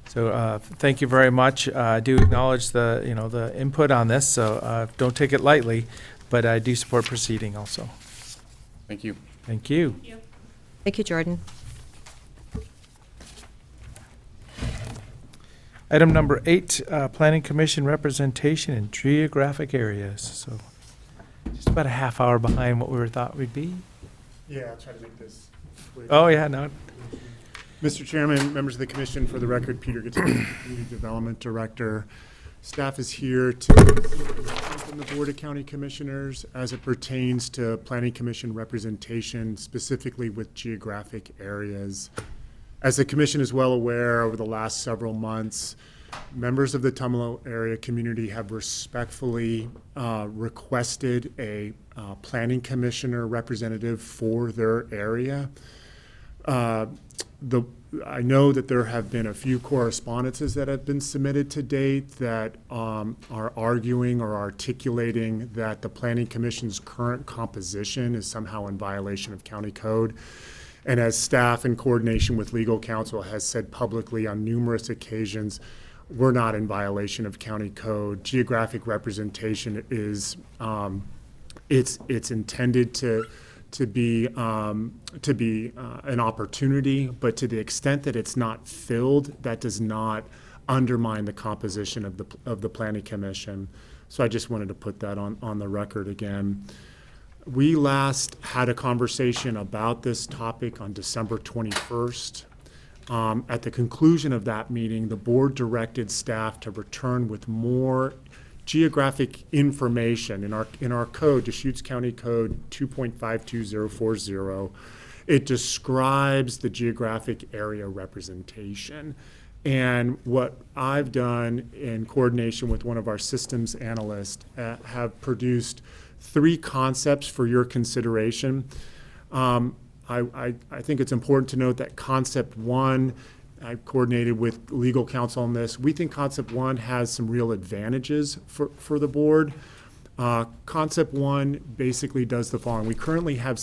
So thank you very much. I do acknowledge the input on this, so don't take it lightly, but I do support proceeding also. Thank you. Thank you. Thank you, Jordan. Item number 8, Planning Commission representation in geographic areas. So just about a half hour behind what we thought we'd be. Yeah, I'll try to make this quick. Oh, yeah, no. Mr. Chairman, members of the commission, for the record, Peter Guttari, Community Development Director. Staff is here to from the Board of County Commissioners as it pertains to Planning Commission representation, specifically with geographic areas. As the commission is well aware, over the last several months, members of the Tumalo area community have respectfully requested a planning commissioner representative for their area. I know that there have been a few correspondences that have been submitted to date that are arguing or articulating that the Planning Commission's current composition is somehow in violation of county code. And as staff in coordination with legal counsel has said publicly on numerous occasions, we're not in violation of county code. Geographic representation is it's intended to be an opportunity, but to the extent that it's not filled, that does not undermine the composition of the Planning Commission. So I just wanted to put that on the record again. We last had a conversation about this topic on December 21st. At the conclusion of that meeting, the board directed staff to return with more geographic information in our code, Deschutes County Code 2.52040. It describes the geographic area representation. And what I've done in coordination with one of our systems analysts have produced 3 concepts for your consideration. I think it's important to note that concept 1, I coordinated with legal counsel on this. We think concept 1 has some real advantages for the board. Concept 1 basically does the following. We currently have,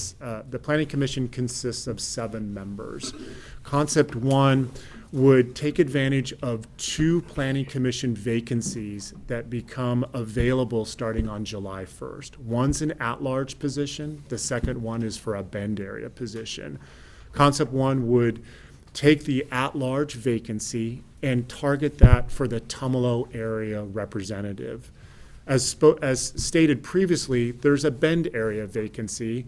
the Planning Commission consists of 7 members. Concept 1 would take advantage of 2 planning commission vacancies that become available starting on July 1st. One's an at-large position. The second one is for a Bend area position. Concept 1 would take the at-large vacancy and target that for the Tumalo area representative. As stated previously, there's a Bend area vacancy.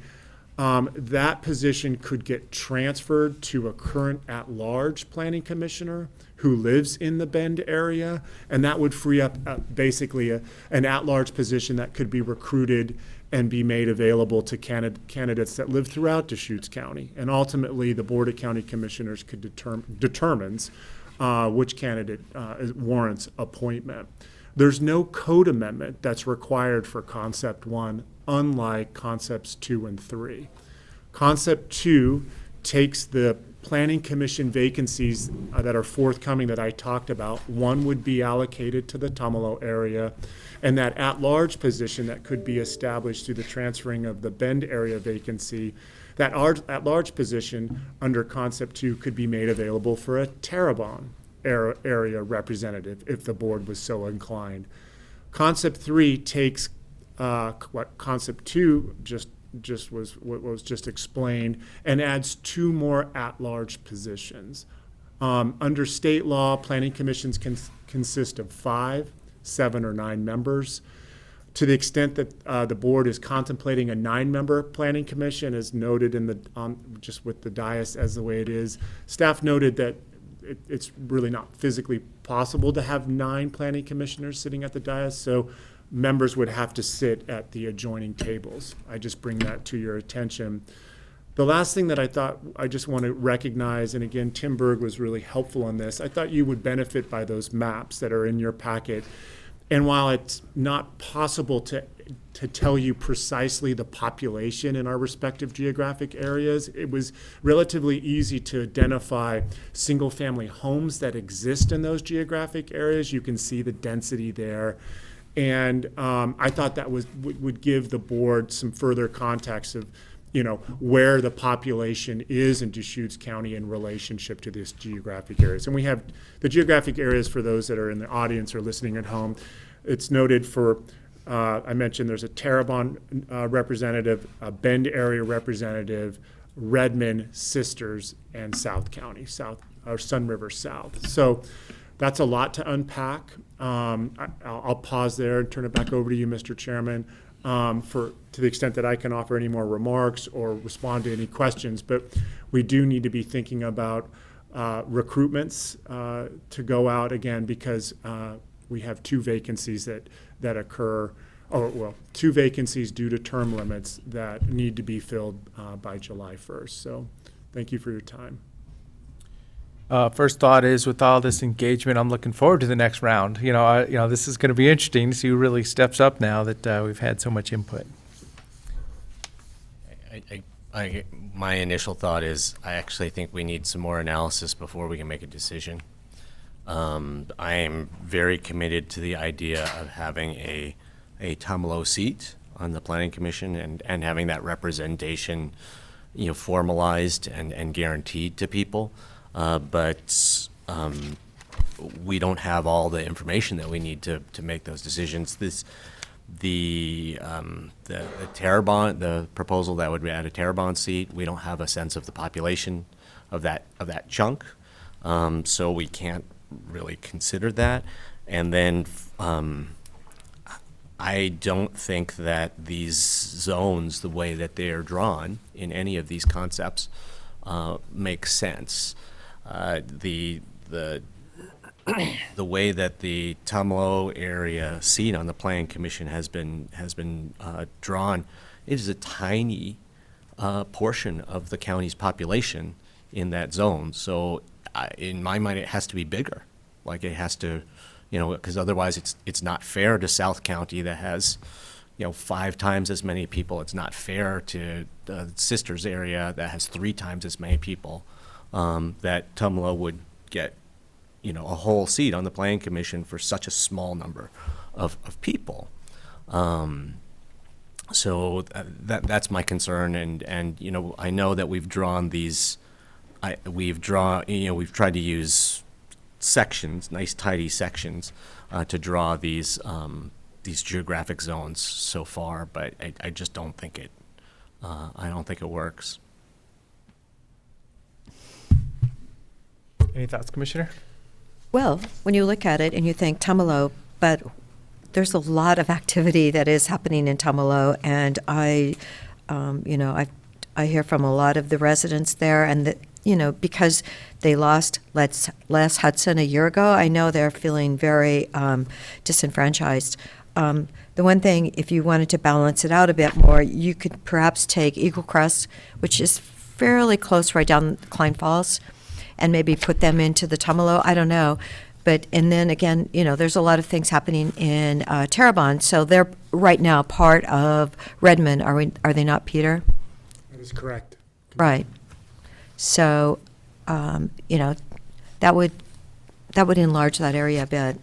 That position could get transferred to a current at-large planning commissioner who lives in the Bend area, and that would free up basically an at-large position that could be recruited and be made available to candidates that live throughout Deschutes County. And ultimately, the Board of County Commissioners could determines which candidate warrants appointment. There's no code amendment that's required for Concept 1, unlike Concepts 2 and 3. Concept 2 takes the Planning Commission vacancies that are forthcoming that I talked about. One would be allocated to the Tumalo area, and that at-large position that could be established through the transferring of the Bend area vacancy, that at-large position under Concept 2 could be made available for a Terrebonne area representative if the board was so inclined. Concept 3 takes what Concept 2 was just explained and adds 2 more at-large positions. Under state law, planning commissions can consist of 5, 7, or 9 members. To the extent that the board is contemplating a 9-member planning commission, as noted in just with the dais as the way it is, staff noted that it's really not physically possible to have 9 planning commissioners sitting at the dais, so members would have to sit at the adjoining tables. I just bring that to your attention. The last thing that I thought I just want to recognize, and again, Tim Berg was really helpful on this, I thought you would benefit by those maps that are in your packet. And while it's not possible to tell you precisely the population in our respective geographic areas, it was relatively easy to identify single-family homes that exist in those geographic areas. You can see the density there. And I thought that would give the board some further context of, where the population is in Deschutes County in relationship to this geographic areas. And we have the geographic areas for those that are in the audience or listening at home. It's noted for, I mentioned there's a Terrebonne representative, a Bend area representative, Redmond, Sisters, and South County, or Sun River South. So that's a lot to unpack. I'll pause there and turn it back over to you, Mr. Chairman, to the extent that I can offer any more remarks or respond to any questions. But we do need to be thinking about recruitments to go out again, because we have 2 vacancies that occur, 2 vacancies due to term limits that need to be filled by July 1st. So thank you for your time. First thought is, with all this engagement, I'm looking forward to the next round. This is going to be interesting to see who really steps up now that we've had so much input. My initial thought is I actually think we need some more analysis before we can make a decision. I am very committed to the idea of having a Tumalo seat on the Planning Commission and having that representation, formalized and guaranteed to people. But we don't have all the information that we need to make those decisions. The Terrebonne, the proposal that would add a Terrebonne seat, we don't have a sense of the population of that chunk, so we can't really consider that. And then I don't think that these zones, the way that they are drawn in any of these concepts, make sense. The way that the Tumalo area seat on the Planning Commission has been drawn, it is a tiny portion of the county's population in that zone. So in my mind, it has to be bigger. Like it has to, because otherwise it's not fair to South County that has, 5 times as many people. It's not fair to the Sisters area that has 3 times as many people. That Tumalo would get, a whole seat on the Planning Commission for such a small number of people. So that's my concern, and I know that we've drawn these we've tried to use sections, nice tidy sections, to draw these geographic zones so far, but I just don't think it, I don't think it works. Any thoughts, Commissioner? Well, when you look at it and you think Tumalo, but there's a lot of activity that is happening in Tumalo, and I hear from a lot of the residents there, and that, because they lost Les Hudson a year ago, I know they're feeling very disenfranchised. The one thing, if you wanted to balance it out a bit more, you could perhaps take Eagle Crest, which is fairly close right down Klein Falls, and maybe put them into the Tumalo. I don't know. But, and then again, there's a lot of things happening in Terrebonne. So they're right now part of Redmond. Are they not, Peter? That is correct. Right. So, that would enlarge that area a bit.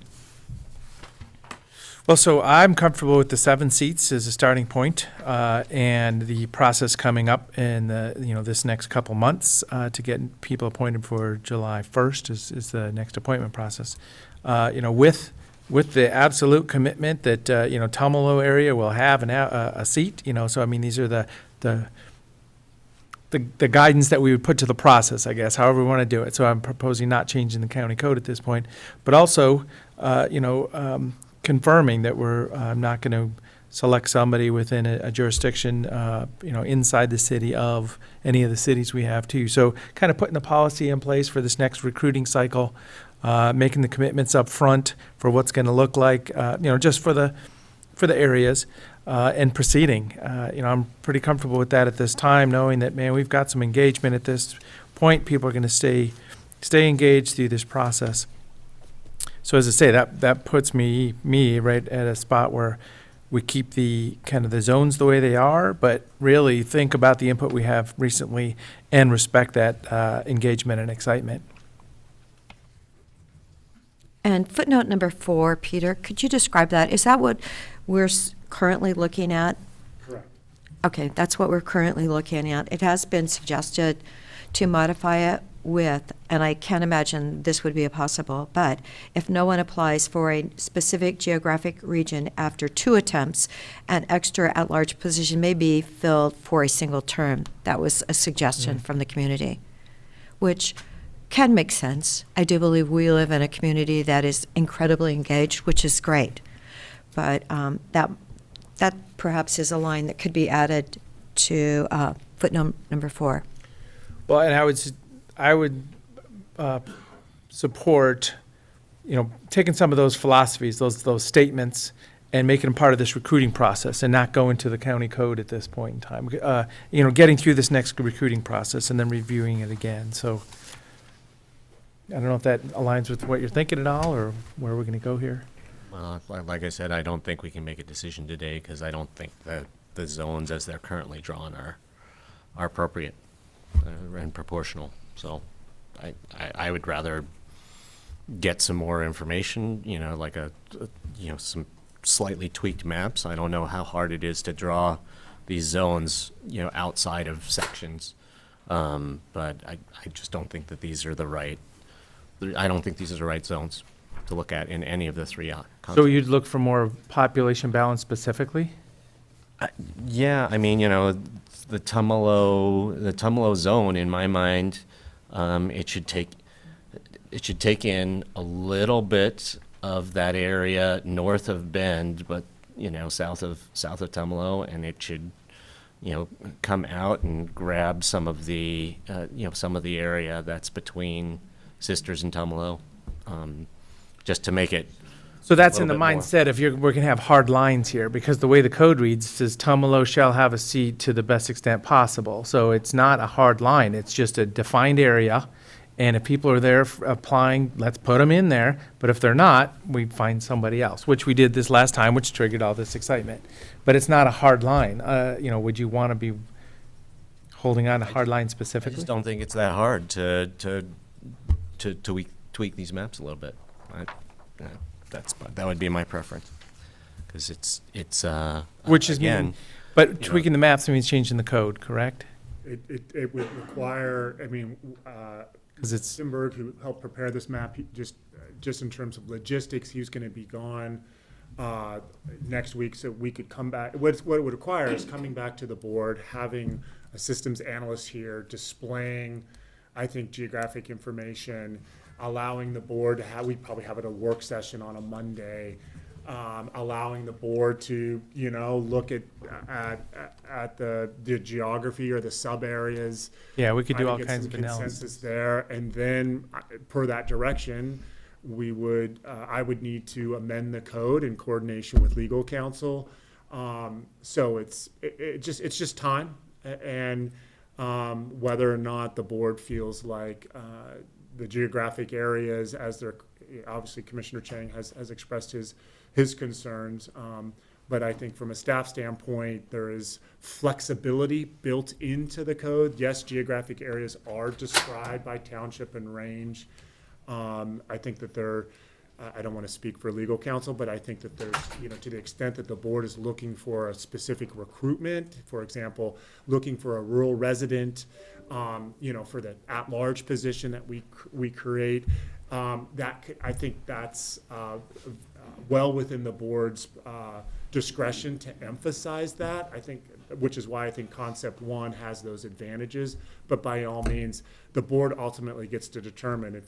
Well, so I'm comfortable with the 7 seats as a starting point, and the process coming up in this next couple months to get people appointed for July 1st is the next appointment process. With the absolute commitment that Tumalo area will have a seat. So I mean, these are the guidance that we would put to the process, I guess, however we want to do it. So I'm proposing not changing the county code at this point, but also confirming that we're not going to select somebody within a jurisdiction, inside the city of any of the cities we have too. So kind of putting the policy in place for this next recruiting cycle, making the commitments up front for what's going to look like, just for the areas, and proceeding. I'm pretty comfortable with that at this time, knowing that, man, we've got some engagement at this point. People are going to stay engaged through this process. So as I say, that puts me right at a spot where we keep the kind of the zones the way they are, but really think about the input we have recently and respect that engagement and excitement. And footnote number 4, Peter, could you describe that? Is that what we're currently looking at? Correct. Okay, that's what we're currently looking at. It has been suggested to modify it with, and I can't imagine this would be possible, but if no one applies for a specific geographic region after 2 attempts, an extra at-large position may be filled for a single term. That was a suggestion from the community, which can make sense. I do believe we live in a community that is incredibly engaged, which is great. But that perhaps is a line that could be added to footnote number 4. Well, and I would support, taking some of those philosophies, those statements, and making them part of this recruiting process, and not go into the county code at this point in time. Getting through this next recruiting process and then reviewing it again. So I don't know if that aligns with what you're thinking at all, or where we're going to go here. Well, like I said, I don't think we can make a decision today because I don't think that the zones as they're currently drawn are appropriate and proportional. So I would rather get some more information, like some slightly tweaked maps. I don't know how hard it is to draw these zones, outside of sections. But I just don't think that these are the right, I don't think these are the right zones to look at in any of the 3 concepts. So you'd look for more population balance specifically? Yeah, I mean, the Tumalo zone, in my mind, it should take in a little bit of that area north of Bend, but south of Tumalo, and it should come out and grab some of the area that's between Sisters and Tumalo, just to make it. So that's in the mindset of we're going to have hard lines here, because the way the code reads says Tumalo shall have a seat to the best extent possible. So it's not a hard line. It's just a defined area. And if people are there applying, let's put them in there. But if they're not, we find somebody else, which we did this last time, which triggered all this excitement. But it's not a hard line. Would you want to be holding on to hard line specifically? I just don't think it's that hard to tweak these maps a little bit. That would be my preference, because it's which is again, but tweaking the maps means changing the code, correct? it would require, I mean, 'Cause it's- Simberg, who helped prepare this map, he just in terms of logistics, he was gonna be gone next week, so we could come back. What it would require is coming back to the board, having a systems analyst here displaying, I think, geographic information, allowing the board to have, we'd probably have it a work session on a Monday, allowing the board to, you know, look at the geography or the sub areas. Yeah, we could do try to all get kinds some of analysis. consensus there, and then per that direction, we would, I would need to amend the code in coordination with legal counsel. So it's just time, and whether or not the board feels like the geographic areas, as they're, obviously Commissioner Chang has expressed his concerns. But I think from a staff standpoint, there is flexibility built into the code. Yes, geographic areas are described by township and range. I think that I don't want to speak for legal counsel, but I think that there's, you know, to the extent that the board is looking for a specific recruitment, for example, looking for a rural resident, you know, for the at-large position that we create, I think that's well within the board's discretion to emphasize that. I think, which is why I think concept one has those advantages. But by all means, the board ultimately gets to determine if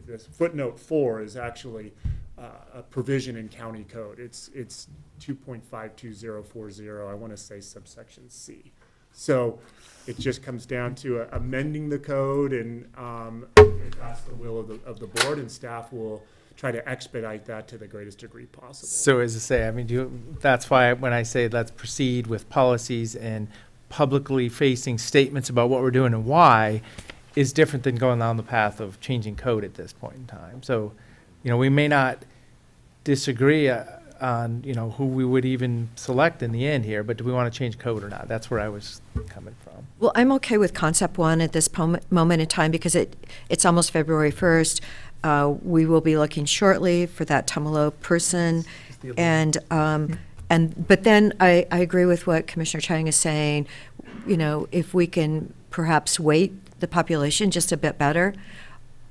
this footnote 4 is actually a provision in county code. It's 2.52040. I want to say subsection C. So it just comes down to amending the code, and that's the will of the board, and staff will try to expedite that to the greatest degree possible. So as I say, I mean, that's why when I say let's proceed with policies and publicly facing statements about what we're doing and why is different than going down the path of changing code at this point in time. So, you know, we may not disagree on, you know, who we would even select in the end here, but do we want to change code or not? That's where I was coming from. Well, I'm okay with concept one at this moment in time because it's almost February 1st. We will be looking shortly for that Tumalo person. But then I agree with what Commissioner Chang is saying. You know, if we can perhaps weight the population just a bit better,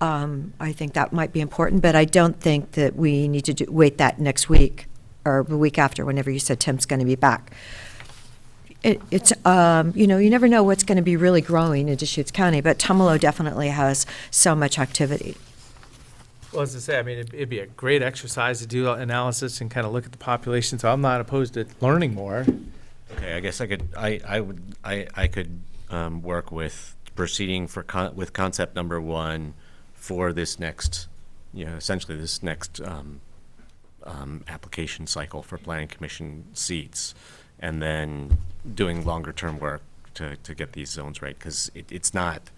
I think that might be important. But I don't think that we need to wait that next week or the week after, whenever you said Tim's going to be back. It's you know, you never know what's going to be really growing in Deschutes County, but Tumalo definitely has so much activity. Well, as I say, I mean, it'd be a great exercise to do analysis and kind of look at the population, so I'm not opposed to learning more. Okay, I guess I could work with proceeding with concept number 1 for this next, you know, essentially this next application cycle for planning commission seats, and then doing longer term work to get these zones right, because it's not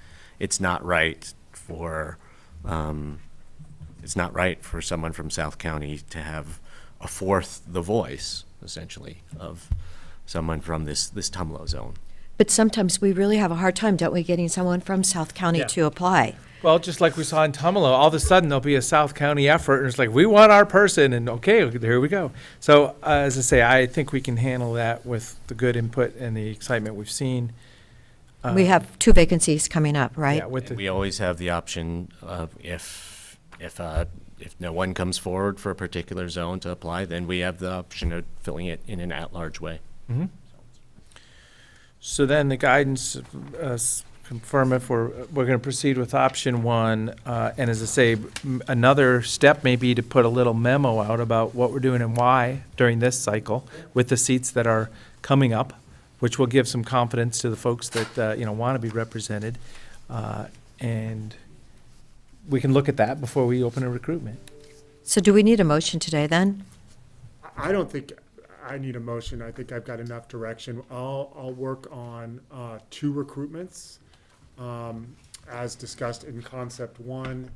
right for it's not right for someone from South County to have a fourth the voice, essentially, of someone from this Tumalo zone. But sometimes we really have a hard time, don't we, getting someone from South County to apply? Well, just like we saw in Tumalo, all of a sudden there'll be a South County effort, and it's like, we want our person, and okay, here we go. So, as I say, I think we can handle that with the good input and the excitement we've seen. We have 2 vacancies coming up, right? Yeah, with We always have the option of if no one comes forward for a particular zone to apply, then we have the option of filling it in an at-large way. Mm-hmm. So then the guidance confirm if we're going to proceed with option 1, and as I say, another step may be to put a little memo out about what we're doing and why during this cycle with the seats that are coming up, which will give some confidence to the folks that you know, want to be represented, and we can look at that before we open a recruitment. So do we need a motion today then? I don't think I need a motion. I think I've got enough direction. I'll work on 2 recruitments as discussed in concept 1,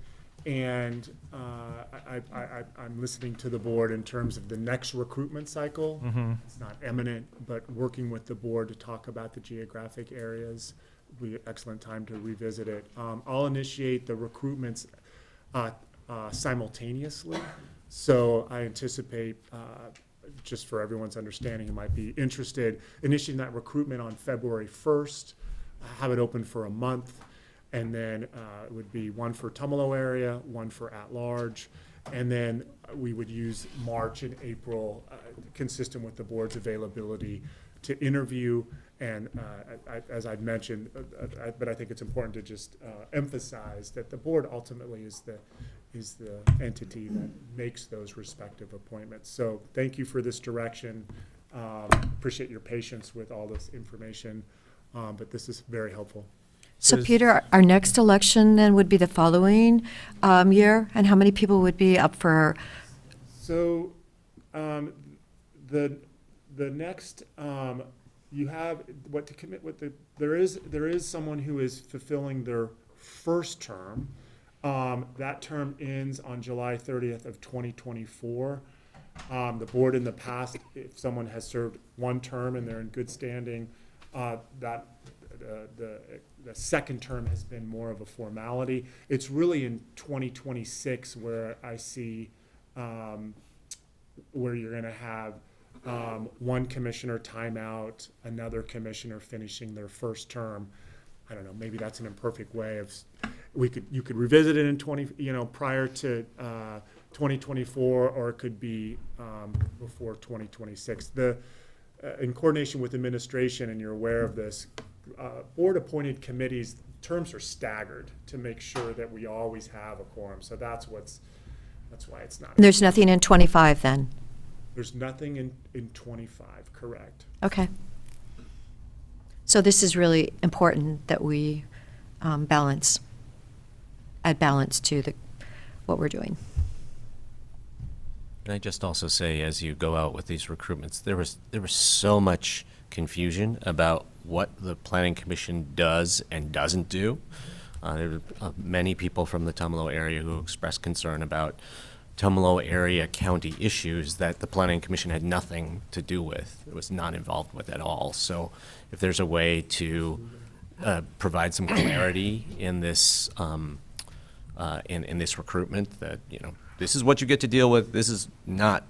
and I'm listening to the board in terms of the next recruitment cycle. Mm-hmm. It's not imminent, but working with the board to talk about the geographic areas will be an excellent time to revisit it. I'll initiate the recruitments simultaneously, so I anticipate just for everyone's understanding who might be interested, initiating that recruitment on February 1st, have it open for a month, and then it would be one for Tumalo area, one for at-large, and then we would use March and April, consistent with the board's availability, to interview. And as I've mentioned, but I think it's important to just emphasize that the board ultimately is the entity that makes those respective appointments. So thank you for this direction. Appreciate your patience with all this information, but this is very helpful. So Peter, our next election then would be the following year, and how many people would be up for? So the next you have what to commit with there is someone who is fulfilling their first term. That term ends on July 30th of 2024. The board in the past, if someone has served one term and they're in good standing, that the second term has been more of a formality. It's really in 2026 where I see where you're going to have one commissioner timeout, another commissioner finishing their first term. I don't know, maybe that's an imperfect way of, you could revisit it in prior to 2024, or it could be before 2026. In coordination with administration, and you're aware of this, board-appointed committees, terms are staggered to make sure that we always have a quorum. So that's why it's not. There's nothing in 25 then? There's nothing in 25, correct. Okay. So this is really important that we add balance to what we're doing. Can I just also say, as you go out with these recruitments, there was so much confusion about what the Planning Commission does and doesn't do. There were many people from the Tumalo area who expressed concern about Tumalo area county issues that the Planning Commission had nothing to do with. It was not involved with at all. So if there's a way to provide some clarity in this in this recruitment, that, this is what you get to deal with, this is not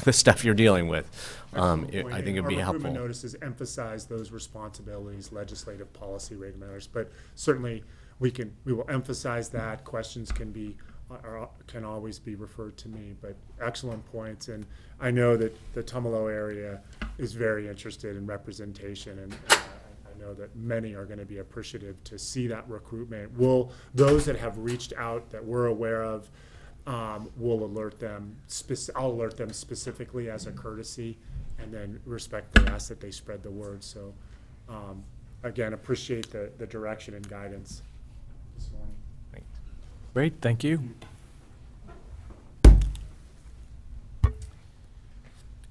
the stuff you're dealing with, I think it'd be helpful. Our recruitment notices emphasize those responsibilities, legislative policy rate matters, but certainly we will emphasize that. Questions can always be referred to me, but excellent points. And I know that the Tumalo area is very interested in representation, and I know that many are going to be appreciative to see that recruitment. Those that have reached out that we're aware of, we'll alert them. I'll alert them specifically as a courtesy, and then respectfully ask that they spread the word. So again, appreciate the direction and guidance this morning. Great, thank you.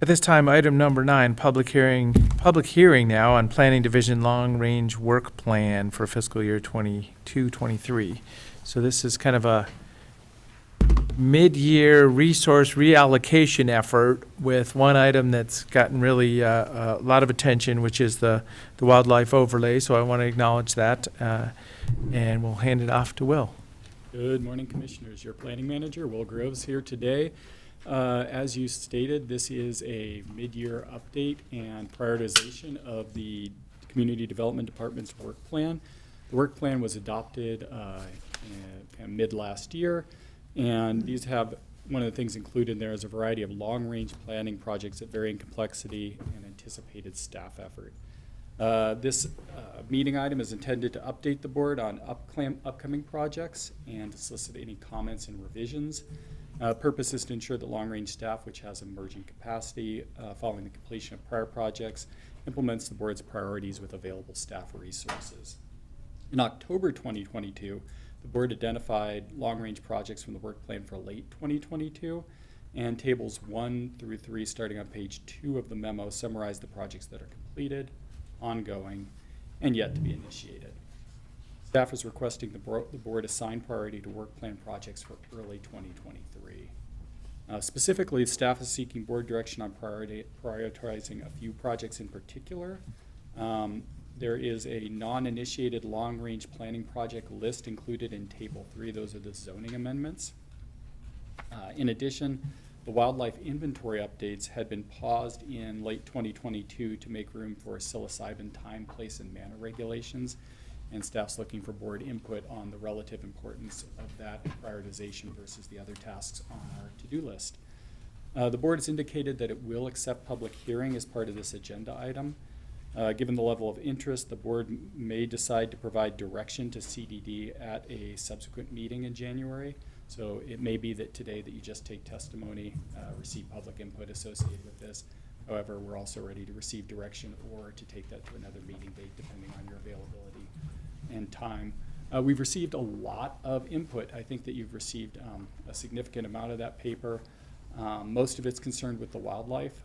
At this time, item number 9, public hearing now on Planning Division Long-Range Work Plan for fiscal year 22-23. So this is kind of a mid-year resource reallocation effort with one item that's gotten really a lot of attention, which is the wildlife overlay. So I want to acknowledge that, and we'll hand it off to Will. Good morning, Commissioners. Your Planning Manager, Will Groves, here today. As you stated, this is a mid-year update and prioritization of the Community Development Department's work plan. The work plan was adopted mid last year, and these have, one of the things included in there is a variety of long-range planning projects at varying complexity and anticipated staff effort. This meeting item is intended to update the board on upcoming projects and to solicit any comments and revisions. Purpose is to ensure that long-range staff, which has emerging capacity following the completion of prior projects, implements the board's priorities with available staff resources. In October 2022, the board identified long-range projects from the work plan for late 2022, and tables 1 through 3, starting on page 2 of the memo, summarize the projects that are completed, ongoing, and yet to be initiated. Staff is requesting the board assign priority to work plan projects for early 2023. Specifically, staff is seeking board direction on prioritizing a few projects in particular. There is a non-initiated long-range planning project list included in Table 3. Those are the zoning amendments. In addition, The wildlife inventory updates had been paused in late 2022 to make room for psilocybin time, place, and manner regulations, and staff's looking for board input on the relative importance of that prioritization versus the other tasks on our to-do list. The board has indicated that it will accept public hearing as part of this agenda item. Given the level of interest, the board may decide to provide direction to CDD at a subsequent meeting in January. So it may be that today that you just take testimony, receive public input associated with this. However, we're also ready to receive direction or to take that to another meeting date depending on your availability and time. We've received a lot of input. I think that you've received a significant amount of that paper. Most of it's concerned with the wildlife.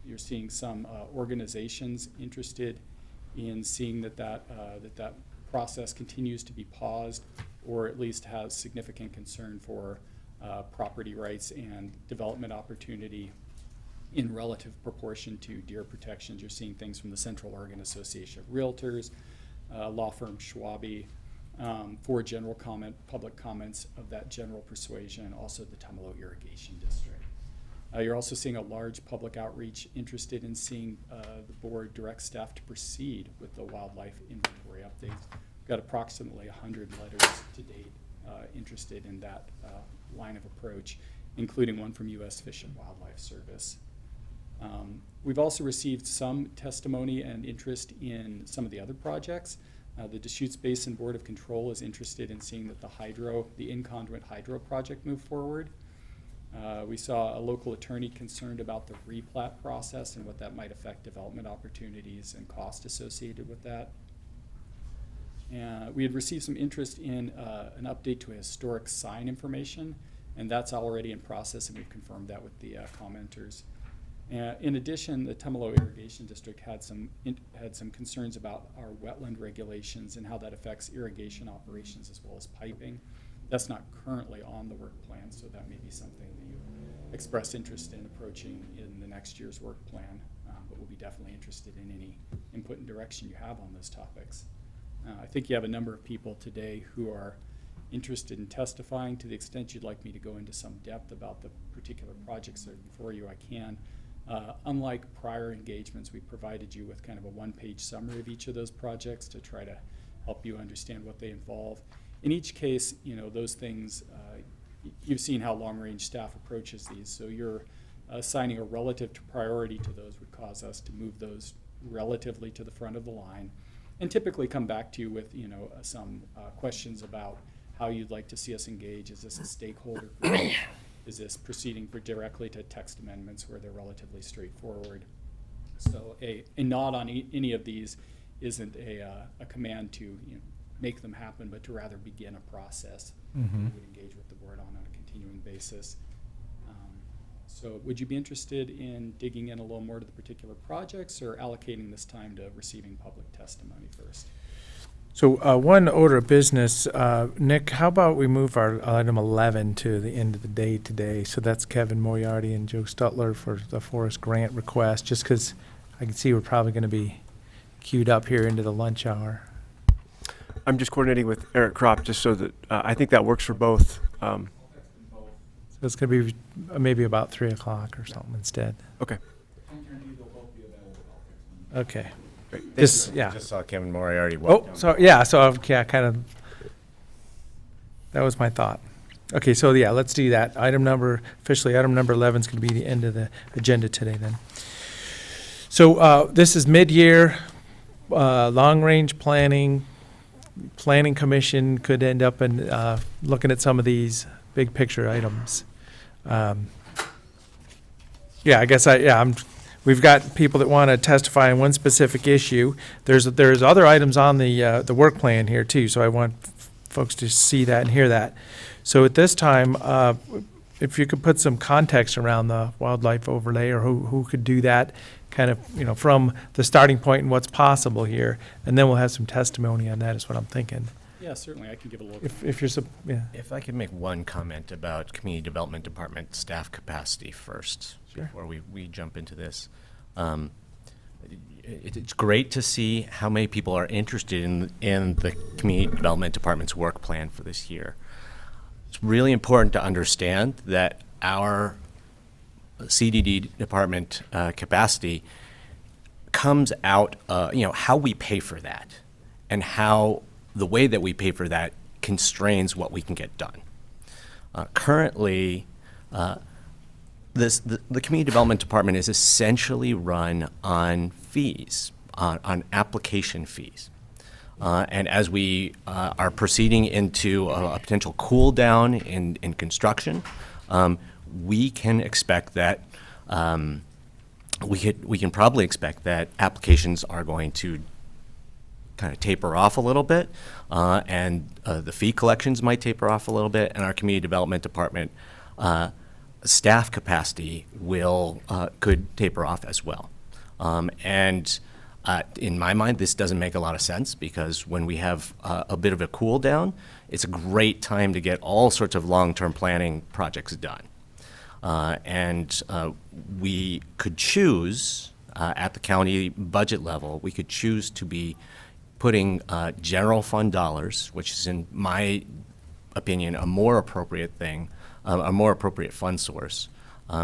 You're seeing some organizations interested in seeing that process continues to be paused, or at least has significant concern for property rights and development opportunity in relative proportion to deer protections. You're seeing things from the Central Oregon Association of Realtors, law firm Schwabe, for general comment, public comments of that general persuasion, and also the Tumalo Irrigation District. You're also seeing a large public outreach interested in seeing the board direct staff to proceed with the wildlife inventory updates. We've got approximately 100 letters to date interested in that line of approach, including one from U.S. Fish and Wildlife Service. We've also received some testimony and interest in some of the other projects. The Deschutes Basin Board of Control is interested in seeing that the in-conduit hydro project move forward. We saw a local attorney concerned about the replat process and what that might affect development opportunities and cost associated with that. We had received some interest in an update to historic sign information, and that's already in process, and we've confirmed that with the commenters. In addition, the Tumalo Irrigation District had some concerns about our wetland regulations and how that affects irrigation operations as well as piping. That's not currently on the work plan, so that may be something that you express interest in approaching in the next year's work plan, but we'll be definitely interested in any input and direction you have on those topics. I think you have a number of people today who are interested in testifying. To the extent you'd like me to go into some depth about the particular projects that are before you, I can. Unlike prior engagements, we provided you with kind of a one-page summary of each of those projects to try to help you understand what they involve. In each case, you know, those things, you've seen how long-range staff approaches these, so you're assigning a relative priority to those would cause us to move those relatively to the front of the line, and typically come back to you with, you know, some questions about how you'd like to see us engage. Is this a stakeholder group? Is this proceeding directly to text amendments where they're relatively straightforward? So a nod on any of these isn't a command to, you know, make them happen, but to rather begin a process that we would engage with the board on a continuing basis. So would you be interested in digging in a little more to the particular projects, or allocating this time to receiving public testimony first? So one order of business, Nick, how about we move our item 11 to the end of the day today? So that's Kevin Moriarty and Joe Stutler for the forest grant request, just because I can see we're probably going to be queued up here into the lunch hour. I'm just coordinating with Eric Kropp just so that I think that works for both. So it's going to be maybe about 3 o'clock or something instead. Okay. Okay. Great. Just, yeah. Just saw Kevin Moriarty walk down. So yeah, so yeah, kind of, that was my thought. Okay, so yeah, let's do that. Officially item number 11 is going to be the end of the agenda today then. So this is mid-year, long-range planning. Planning Commission could end up in looking at some of these big picture items. Yeah, I guess we've got people that want to testify on one specific issue. There's other items on the work plan here too, so I want folks to see that and hear that. So at this time, if you could put some context around the wildlife overlay, or who could do that, kind of, you know, from the starting point and what's possible here, and then we'll have some testimony on that is what I'm thinking. Yeah, certainly, I can give a little. If I could make one comment about Community Development Department staff capacity first, Sure. before we jump into this. It's great to see how many people are interested in the Community Development Department's work plan for this year. It's really important to understand that our CDD department capacity comes out, how we pay for that and how the way that we pay for that constrains what we can get done. Currently, the community development department is essentially run on fees, on application fees. And as we are proceeding into a potential cool down in construction, we can expect that we can probably expect that applications are going to kind of taper off a little bit, and the fee collections might taper off a little bit, and our community development department staff capacity could taper off as well. And in my mind, this doesn't make a lot of sense, because when we have a bit of a cool down, it's a great time to get all sorts of long-term planning projects done. And we could choose, at the county budget level, we could choose to be putting general fund dollars, which is, in my opinion, a more appropriate thing, a more appropriate fund source.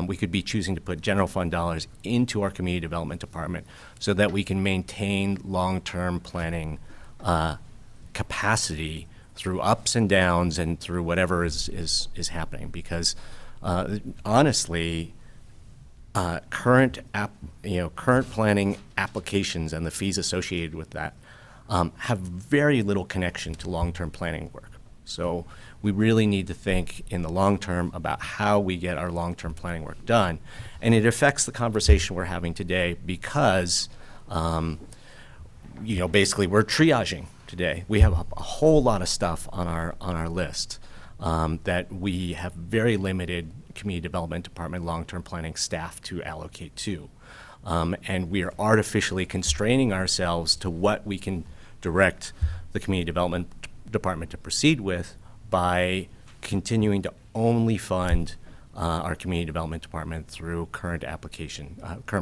We could be choosing to put general fund dollars into our community development department so that we can maintain long-term planning capacity through ups and downs and through whatever is happening. Because honestly, current planning applications and the fees associated with that have very little connection to long-term planning work. So we really need to think in the long term about how we get our long-term planning work done. And it affects the conversation we're having today because, basically we're triaging today. We have a whole lot of stuff on our list that we have very limited community development department long-term planning staff to allocate to. And we are artificially constraining ourselves to what we can direct the community development department to proceed with by continuing to only fund our community development department through current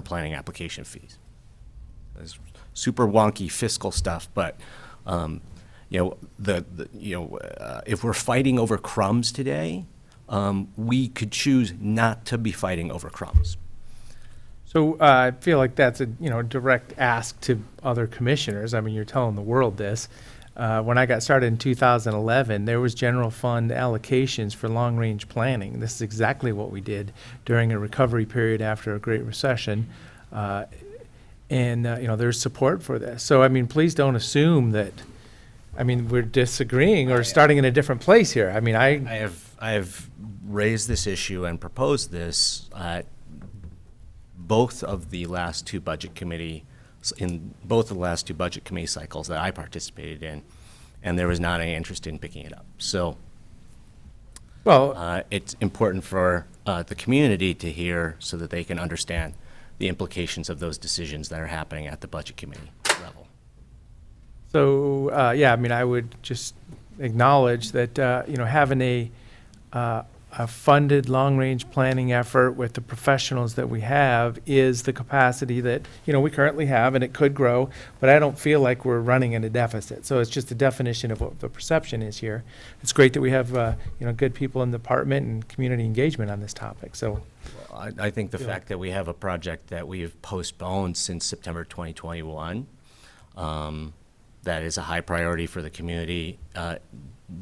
planning application fees. It's super wonky fiscal stuff, but if we're fighting over crumbs today, we could choose not to be fighting over crumbs. So I feel like that's a direct ask to other commissioners. I mean, you're telling the world this. When I got started in 2011, there was general fund allocations for long-range planning. This is exactly what we did during a recovery period after a Great Recession. There's support for this. So, I mean, please don't assume that, we're disagreeing or starting in a different place here. I mean, I have raised this issue and proposed this at both of the last two budget committee cycles that I participated in, and there was not any interest in picking it up. So, it's important for the community to hear so that they can understand the implications of those decisions that are happening at the budget committee level. So, I would just acknowledge that, having a funded long-range planning effort with the professionals that we have is the capacity that, we currently have, and it could grow, but I don't feel like we're running in a deficit. So it's just a definition of what the perception is here. It's great that we have, good people in the department and community engagement on this topic, so. Well, I think the fact that we have a project that we've postponed since September 2021, that is a high priority for the community,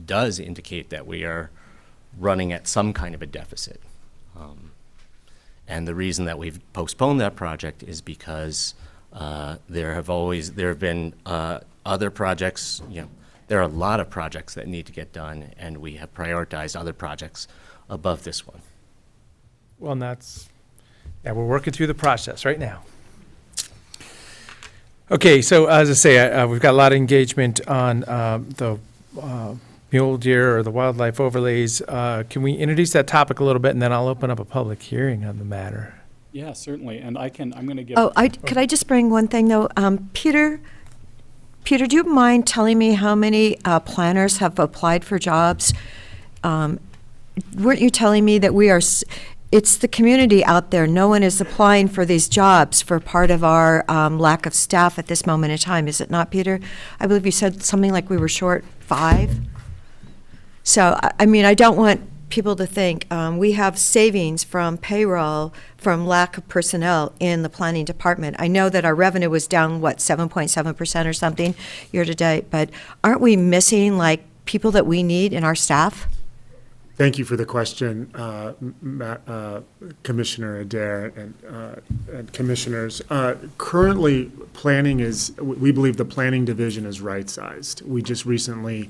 does indicate that we are running at some kind of a deficit. And the reason that we've postponed that project is because there have been other projects, there are a lot of projects that need to get done, and we have prioritized other projects above this one. Well, and we're working through the process right now. Okay, so as I say, we've got a lot of engagement on the mule deer or the wildlife overlays. Can we introduce that topic a little bit, and then I'll open up a public hearing on the matter? Yeah, certainly. And I'm going to give. Could I just bring one thing though? Peter, do you mind telling me how many planners have applied for jobs? Weren't you telling me that it's the community out there? No one is applying for these jobs for part of our lack of staff at this moment in time. Is it not, Peter? I believe you said something like we were short 5. So, I don't want people to think. We have savings from payroll, from lack of personnel in the planning department. I know that our revenue was down, 7.7% or something year to date, but aren't we missing like people that we need in our staff? Thank you for the question, Commissioner Adair and commissioners. Currently, we believe the planning division is right-sized. We just recently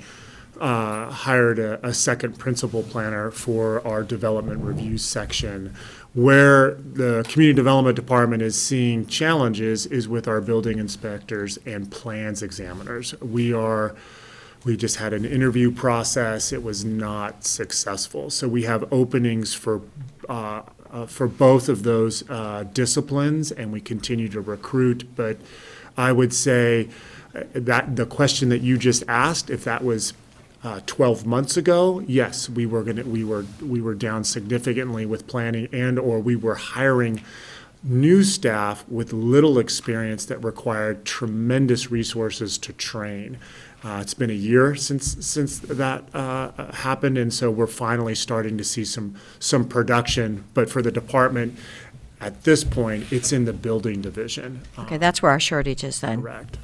hired a second principal planner for our development review section. Where the community development department is seeing challenges is with our building inspectors and plans examiners. We just had an interview process. It was not successful. So we have openings for both of those disciplines, and we continue to recruit. But I would say that the question that you just asked, if that was 12 months ago, yes, we were down significantly with planning, or we were hiring new staff with little experience that required tremendous resources to train. It's been a year since that happened, and so we're finally starting to see some production. But for the department, at this point, it's in the building division. Okay, that's where our shortage is then. Correct.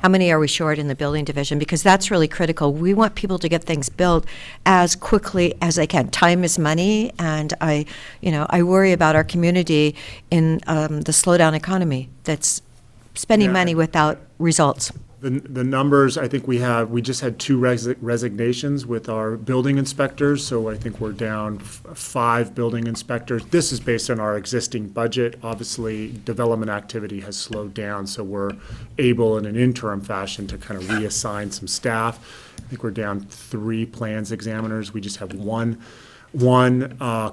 How many are we short in the building division? Because that's really critical. We want people to get things built as quickly as they can. Time is money, and I worry about our community in the slowdown economy that's spending money without results. The numbers, I think we just had 2 resignations with our building inspectors, so I think we're down 5 building inspectors. This is based on our existing budget. Obviously, development activity has slowed down, so we're able in an interim fashion to kind of reassign some staff. I think we're down 3 plans examiners. We just have one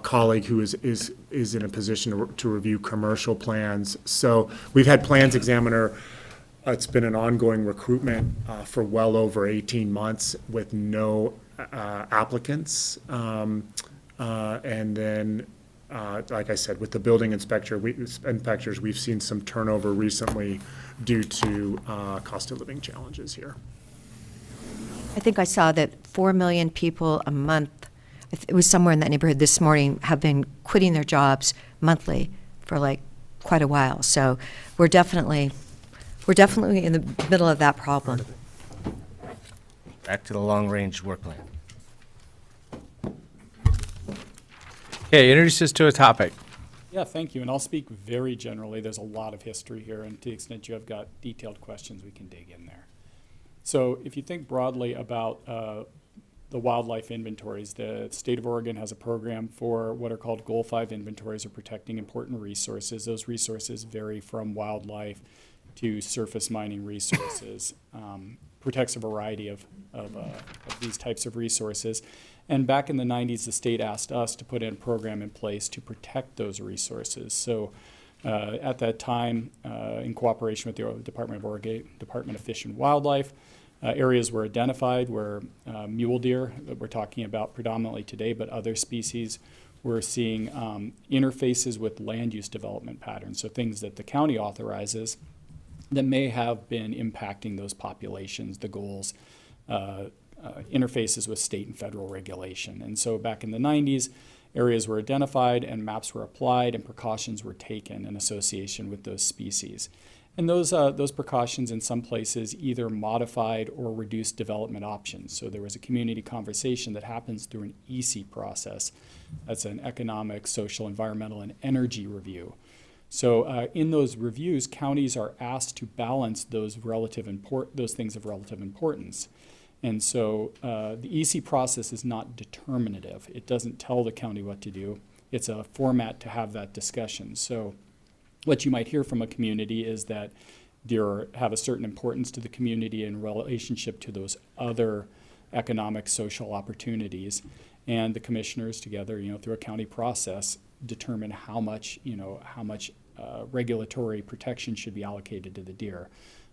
colleague who is in a position to review commercial plans. So we've had plans examiner. It's been an ongoing recruitment for well over 18 months with no applicants. And then, like I said, with the building inspectors, we've seen some turnover recently due to cost of living challenges here. I think I saw that 4 million people a month, it was somewhere in that neighborhood this morning, have been quitting their jobs monthly for like quite a while. So we're definitely in the middle of that problem. Back to the long-range work plan. Okay, introduce us to a topic. Yeah, thank you, and I'll speak very generally. There's a lot of history here, and to the extent you have got detailed questions, we can dig in there. So if you think broadly about the wildlife inventories, the state of Oregon has a program for what are called Goal 5 inventories, or protecting important resources. Those resources vary from wildlife to surface mining resources, protects a variety of these types of resources. And back in the 90s, the state asked us to put in a program in place to protect those resources. So at that time, in cooperation with the Department of Fish and Wildlife, areas were identified where mule deer, that we're talking about predominantly today, but other species, we're seeing interfaces with land use development patterns, so things that the county authorizes that may have been impacting those populations, the goals, interfaces with state and federal regulation. And so back in the 90s, areas were identified and maps were applied and precautions were taken in association with those species. And those precautions in some places either modified or reduced development options. So there was a community conversation that happens through an EC process. That's an economic, social, environmental, and energy review. So in those reviews, counties are asked to balance those things of relative importance. And so the EC process is not determinative. It doesn't tell the county what to do. It's a format to have that discussion. So what you might hear from a community is that deer have a certain importance to the community in relationship to those other economic, social opportunities. And the commissioners together, through a county process, determine how much regulatory protection should be allocated to the deer.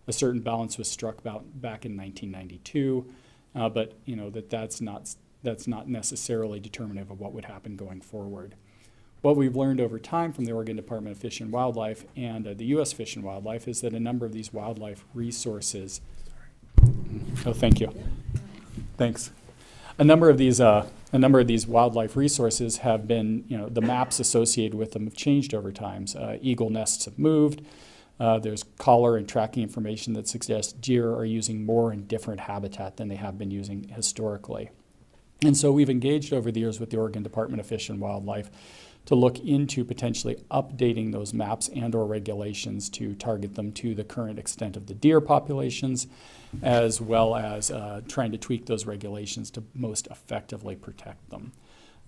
A certain balance was struck back in 1992, but that's not necessarily determinative of what would happen going forward. What we've learned over time from the Oregon Department of Fish and Wildlife and the U.S. Fish and Wildlife is that a number of these wildlife resources. Oh, thank you. Thanks. A number of these a number of these wildlife resources have been, the maps associated with them have changed over time. Eagle nests have moved. There's collar and tracking information that suggests deer are using more and different habitat than they have been using historically. And so we've engaged over the years with the Oregon Department of Fish and Wildlife to look into potentially updating those maps and or regulations to target them to the current extent of the deer populations, as well as trying to tweak those regulations to most effectively protect them.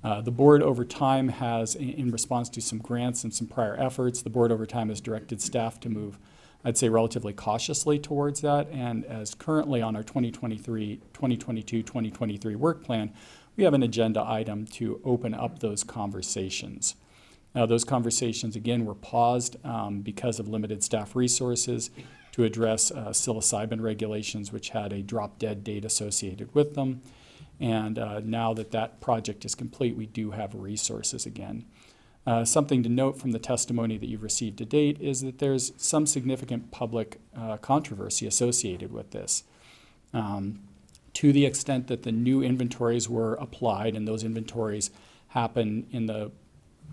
The board over time has, in response to some grants and some prior efforts, the board over time has directed staff to move, I'd say, relatively cautiously towards that. And as currently on our 2022-2023 work plan, we have an agenda item to open up those conversations. Now, those conversations, again, were paused because of limited staff resources to address psilocybin regulations, which had a drop-dead date associated with them. And now that that project is complete, we do have resources again. Something to note from the testimony that you've received to date is that there's some significant public controversy associated with this. To the extent that the new inventories were applied, and those inventories happen in the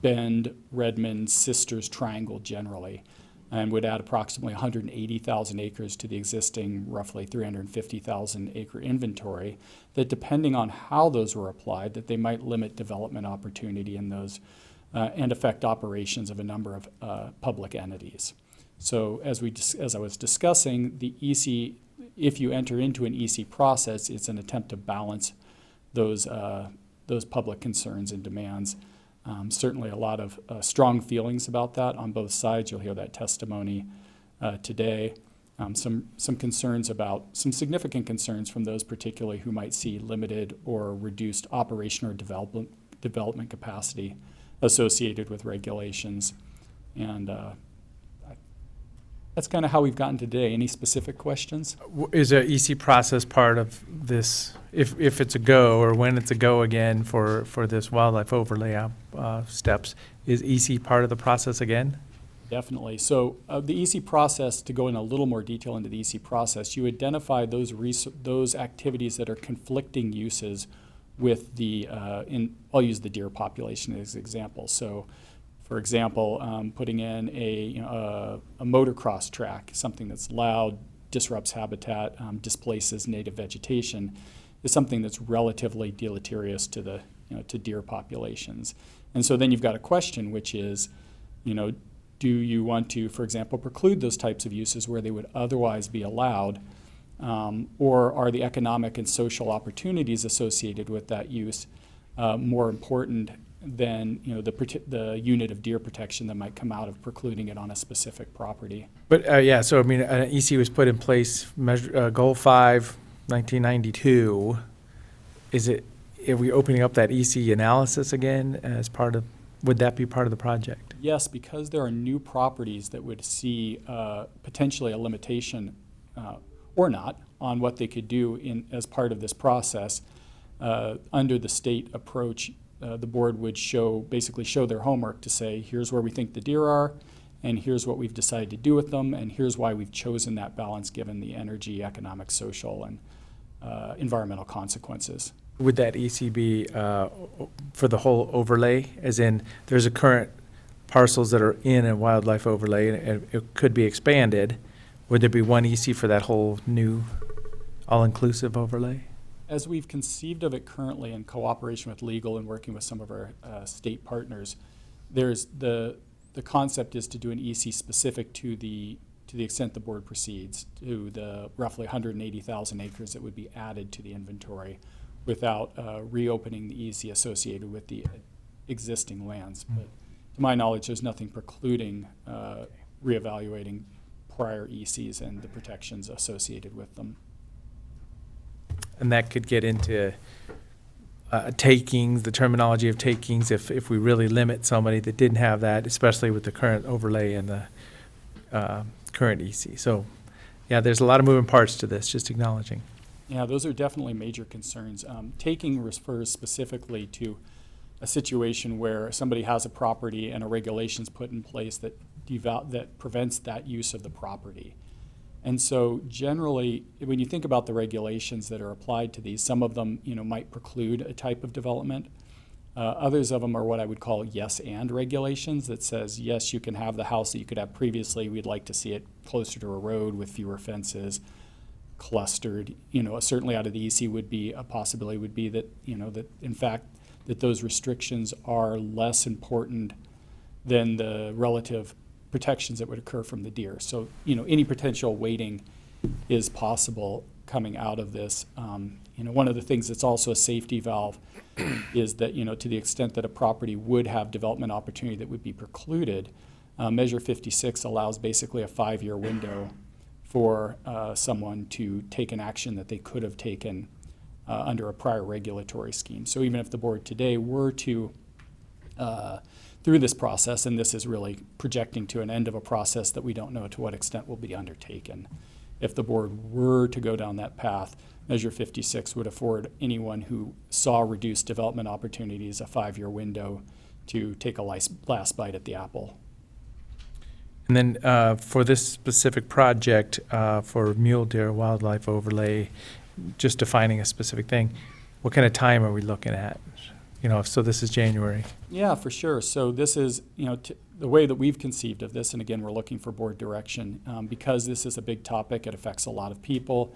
Bend, Redmond, Sisters Triangle generally, and would add approximately 180,000 acres to the existing roughly 350,000 acre inventory, that depending on how those were applied, that they might limit development opportunity in those and affect operations of a number of public entities. So as I was discussing, the EC, if you enter into an EC process, it's an attempt to balance those public concerns and demands. Certainly a lot of strong feelings about that on both sides. You'll hear that testimony today. Some concerns about, some significant concerns from those particularly who might see limited or reduced operation or development capacity associated with regulations. And that's kind of how we've gotten today. Any specific questions? Is the EC process part of this, if it's a go, or when it's a go again for this wildlife overlay steps, is EC part of the process again? Definitely. So the EC process, to go in a little more detail into the EC process, you identify those activities that are conflicting uses with the, I'll use the deer population as an example. So for example, putting in a motocross track, something that's loud, disrupts habitat, displaces native vegetation, is something that's relatively deleterious to the to deer populations. And so then you've got a question, which is, do you want to, for example, preclude those types of uses where they would otherwise be allowed, or are the economic and social opportunities associated with that use more important than the unit of deer protection that might come out of precluding it on a specific property? But yeah, so I mean, an EC was put in place, Goal 5, 1992. Are we opening up that EC analysis again as part of, would that be part of the project? Yes, because there are new properties that would see potentially a limitation or not on what they could do as part of this process. Under the state approach, the board would basically show their homework to say, here's where we think the deer are, and here's what we've decided to do with them, and here's why we've chosen that balance given the energy, economic, social, and environmental consequences. Would that EC be for the whole overlay, as in there's a current parcels that are in a wildlife overlay and it could be expanded? Would there be one EC for that whole new all-inclusive overlay? As we've conceived of it currently in cooperation with legal and working with some of our state partners, there's the concept is to do an EC specific to the extent the board proceeds, to the roughly 180,000 acres that would be added to the inventory without reopening the EC associated with the existing lands. But to my knowledge, there's nothing precluding reevaluating prior ECs and the protections associated with them. And that could get into takings, the terminology of takings, if we really limit somebody that didn't have that, especially with the current overlay and the current EC. So, yeah, there's a lot of moving parts to this, just acknowledging. Yeah, those are definitely major concerns. Taking refers specifically to a situation where somebody has a property and a regulation's put in place that prevents that use of the property. And so generally, when you think about the regulations that are applied to these, some of them, might preclude a type of development. Others of them are what I would call yes and regulations that says, yes, you can have the house that you could have previously. We'd like to see it closer to a road with fewer fences, clustered. Certainly out of the EC would be a possibility would be that, that in fact, that those restrictions are less important than the relative protections that would occur from the deer. So, any potential weighting is possible coming out of this. One of the things that's also a safety valve is that, to the extent that a property would have development opportunity that would be precluded, Measure 56 allows basically a 5-year window for someone to take an action that they could have taken under a prior regulatory scheme. So even if the board today were to through this process, and this is really projecting to an end of a process that we don't know to what extent will be undertaken. If the board were to go down that path, Measure 56 would afford anyone who saw reduced development opportunities a 5-year window to take a last bite at the apple. And then for this specific project, for mule deer wildlife overlay, just defining a specific thing, what kind of time are we looking at? So this is January. Yeah, for sure. So this is, the way that we've conceived of this, and again, we're looking for board direction, because this is a big topic, it affects a lot of people,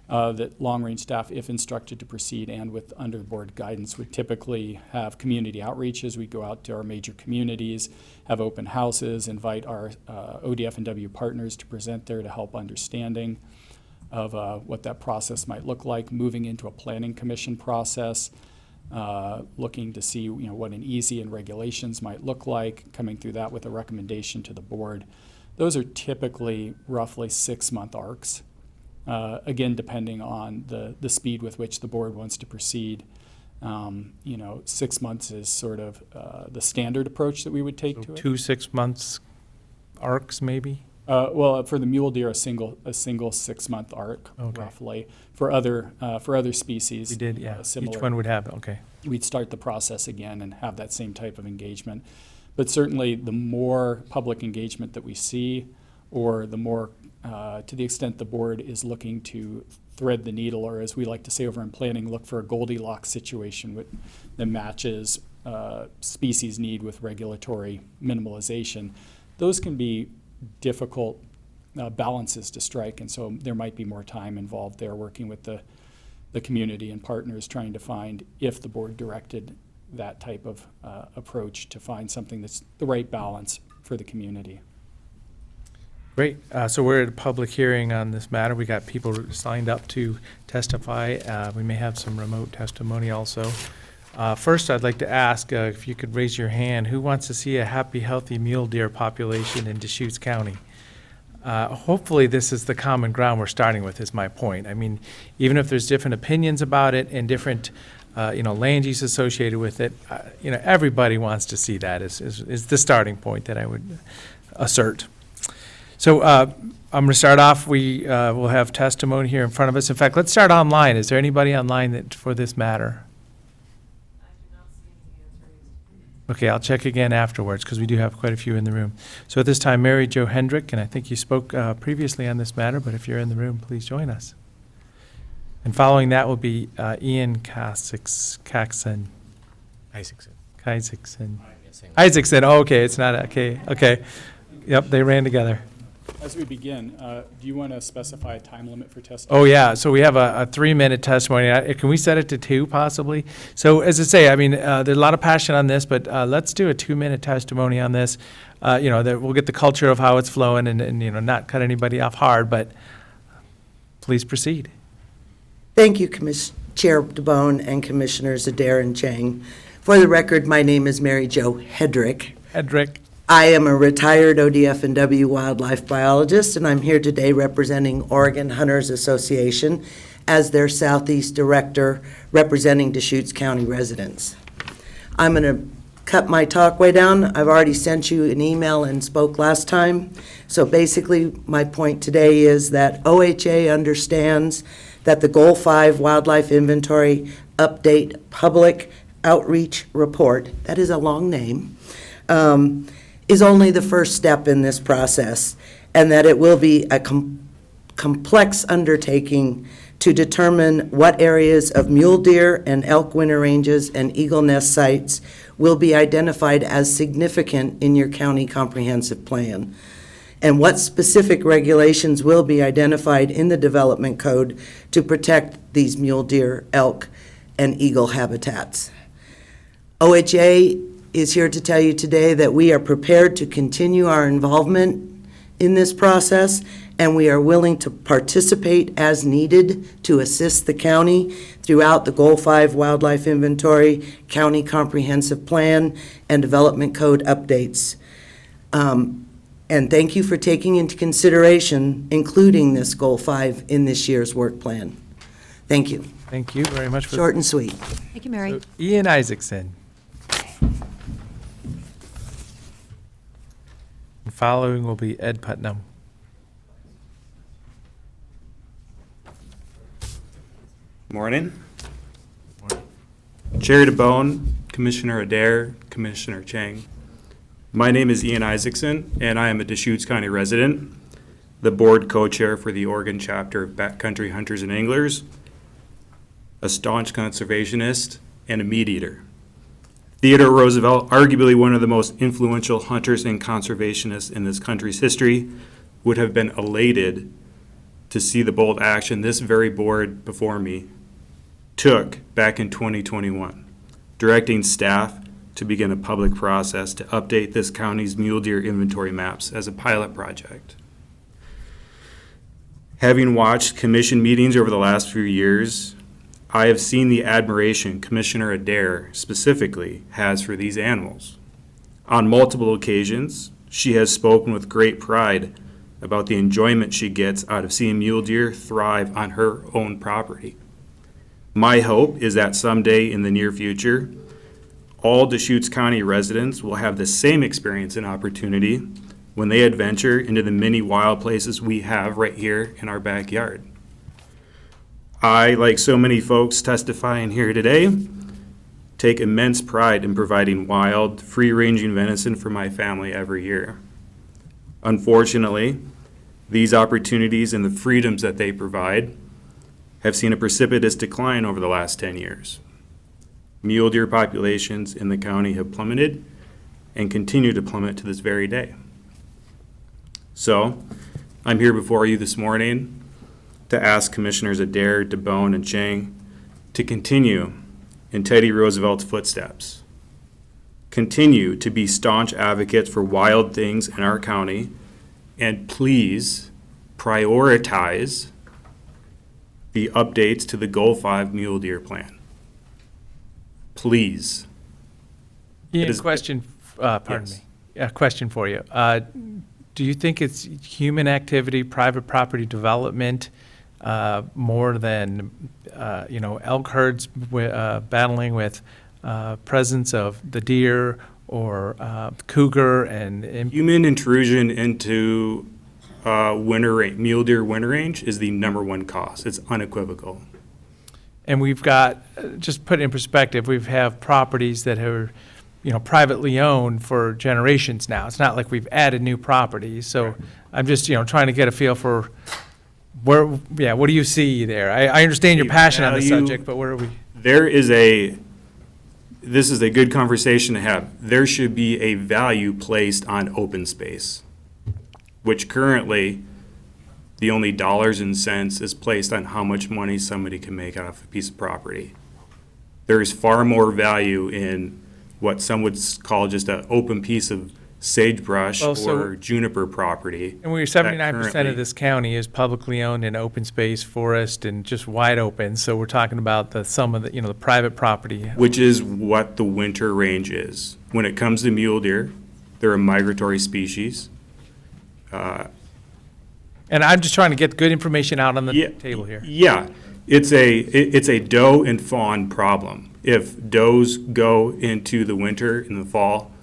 that long-range staff, if instructed to proceed and with under-board guidance, would typically have community outreaches. We go out to our major communities, have open houses, invite our ODF and W partners to present there to help understanding of what that process might look like, moving into a planning commission process, looking to see what an easy and regulations might look like, coming through that with a recommendation to the board. Those are typically roughly 6-month arcs, again, depending on the speed with which the board wants to proceed. 6 months is sort of the standard approach that we would take to it. 2 6-month arcs, maybe? Well, for the mule deer, a single 6-month arc, Okay. roughly. For other species, We did, yeah. similar. Each one would have, okay. We'd start the process again and have that same type of engagement. But certainly, the more public engagement that we see, or the more, to the extent the board is looking to thread the needle, or as we like to say over in planning, look for a Goldilocks situation that matches species need with regulatory minimalization, those can be difficult balances to strike, and so there might be more time involved there working with the community and partners trying to find, if the board directed that type of approach, to find something that's the right balance for the community. Great. So we're at a public hearing on this matter. We got people signed up to testify. We may have some remote testimony also. First, I'd like to ask if you could raise your hand. Who wants to see a happy, healthy mule deer population in Deschutes County? Hopefully, this is the common ground we're starting with, is my point. I mean, even if there's different opinions about it and different, land use associated with it, everybody wants to see that is the starting point that I would assert. So I'm going to start off. We will have testimony here in front of us. In fact, let's start online. Is there anybody online for this matter? Okay, I'll check again afterwards because we do have quite a few in the room. So at this time, Mary Jo Hendrick, and I think you spoke previously on this matter, but if you're in the room, please join us. And following that will be Ian Isaacson. Oh, okay, it's not, okay. Yep, they ran together. As we begin, do you want to specify a time limit for testimony? Oh, yeah, so we have a 3-minute testimony. Can we set it to 2 possibly? So as I say, I mean, there's a lot of passion on this, but let's do a 2-minute testimony on this. That we'll get the culture of how it's flowing and not cut anybody off hard, but please proceed. Thank you, Chair DeBone and Commissioners Adair and Chang. For the record, my name is Mary Jo Hedrick. I am a retired ODF and W wildlife biologist, and I'm here today representing Oregon Hunters Association as their Southeast Director representing Deschutes County residents. I'm going to cut my talk way down. I've already sent you an email and spoke last time. So basically, my point today is that OHA understands that the Goal 5 Wildlife Inventory Update Public Outreach Report, that is a long name, is only the first step in this process, and that it will be a complex undertaking to determine what areas of mule deer and elk winter ranges and eagle nest sites will be identified as significant in your county comprehensive plan, and what specific regulations will be identified in the development code to protect these mule deer, elk, and eagle habitats. OHA is here to tell you today that we are prepared to continue our involvement in this process, and we are willing to participate as needed to assist the county throughout the Goal 5 Wildlife Inventory, County Comprehensive Plan, and Development Code updates. And thank you for taking into consideration including this Goal 5 in this year's work plan. Thank you. Thank you very much. Short and sweet. Thank you, Mary. So, Ian Isaacson. And following will be Ed Putnam. Morning. Chair DeBone, Commissioner Adair, Commissioner Chang. My name is Ian Isaacson, and I am a Deschutes County resident, the board co-chair for the Oregon chapter of Backcountry Hunters and Anglers, a staunch conservationist, and a meat eater. Theodore Roosevelt, arguably one of the most influential hunters and conservationists in this country's history, would have been elated to see the bold action this very board before me took back in 2021, directing staff to begin a public process to update this county's mule deer inventory maps as a pilot project. Having watched commission meetings over the last few years, I have seen the admiration Commissioner Adair specifically has for these animals. On multiple occasions, she has spoken with great pride about the enjoyment she gets out of seeing mule deer thrive on her own property. My hope is that someday in the near future, all Deschutes County residents will have the same experience and opportunity when they adventure into the many wild places we have right here in our backyard. I, like so many folks testifying here today, take immense pride in providing wild, free-ranging venison for my family every year. Unfortunately, these opportunities and the freedoms that they provide have seen a precipitous decline over the last 10 years. Mule deer populations in the county have plummeted and continue to plummet to this very day. So, I'm here before you this morning to ask Commissioners Adair, DeBone, and Chang to continue in Teddy Roosevelt's footsteps. Continue to be staunch advocates for wild things in our county, and please prioritize the updates to the Goal 5 Mule Deer Plan. Please. Ian, question, pardon me. A question for you. Do you think it's human activity, private property development, more than, elk herds battling with presence of the deer or cougar and human intrusion into mule deer winter range is the #1 cause. It's unequivocal. And we've got, just put it in perspective, we have properties that are, privately owned for generations now. It's not like we've added new properties. So I'm just, trying to get a feel for where, what do you see there? I understand your passion on the subject, but where are we? This is a good conversation to have. There should be a value placed on open space, which currently the only dollars and cents is placed on how much money somebody can make off a piece of property. There is far more value in what some would call just an open piece of sagebrush or juniper property. And we're 79% of this county is publicly owned and open space, forest, and just wide open. So we're talking about some of the, the private property. Which is what the winter range is. When it comes to mule deer, they're a migratory species. And I'm just trying to get good information out on the table here. Yeah, it's a doe and fawn problem. If does go into the winter and the fall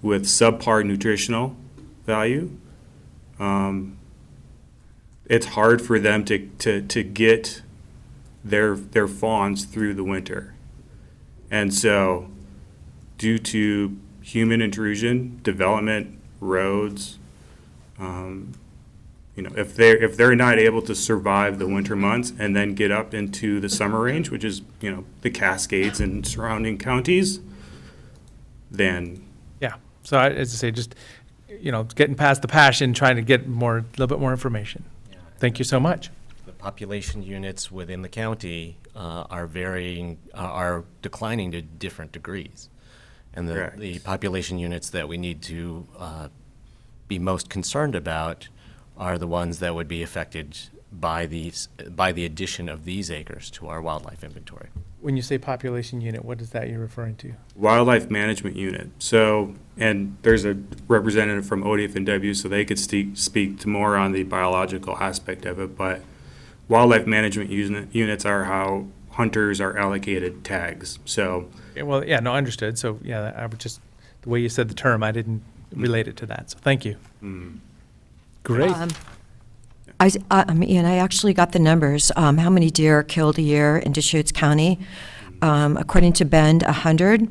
with subpar nutritional value, it's hard for them to get their fawns through the winter. And so, due to human intrusion, development, roads, You know, if they're not able to survive the winter months and then get up into the summer range, which is, you know, the Cascades and surrounding counties, then Yeah, so as I say, just, you know, getting past the passion, trying to get a little bit more information. Thank you so much. The population units within the county are declining to different degrees. And the population units that we need to be most concerned about are the ones that would be affected by the addition of these acres to our wildlife inventory. When you say population unit, what is that you're referring to? wildlife management unit. So, and there's a representative from ODF&W, so they could speak to more on the biological aspect of it, but wildlife management units are how hunters are allocated tags. So, Yeah, well, yeah, no, understood. So, yeah, I would just, the way you said the term, I didn't relate it to that. So, thank you. Great. Ian, I actually got the numbers. How many deer are killed a year in Deschutes County? According to Bend, 100.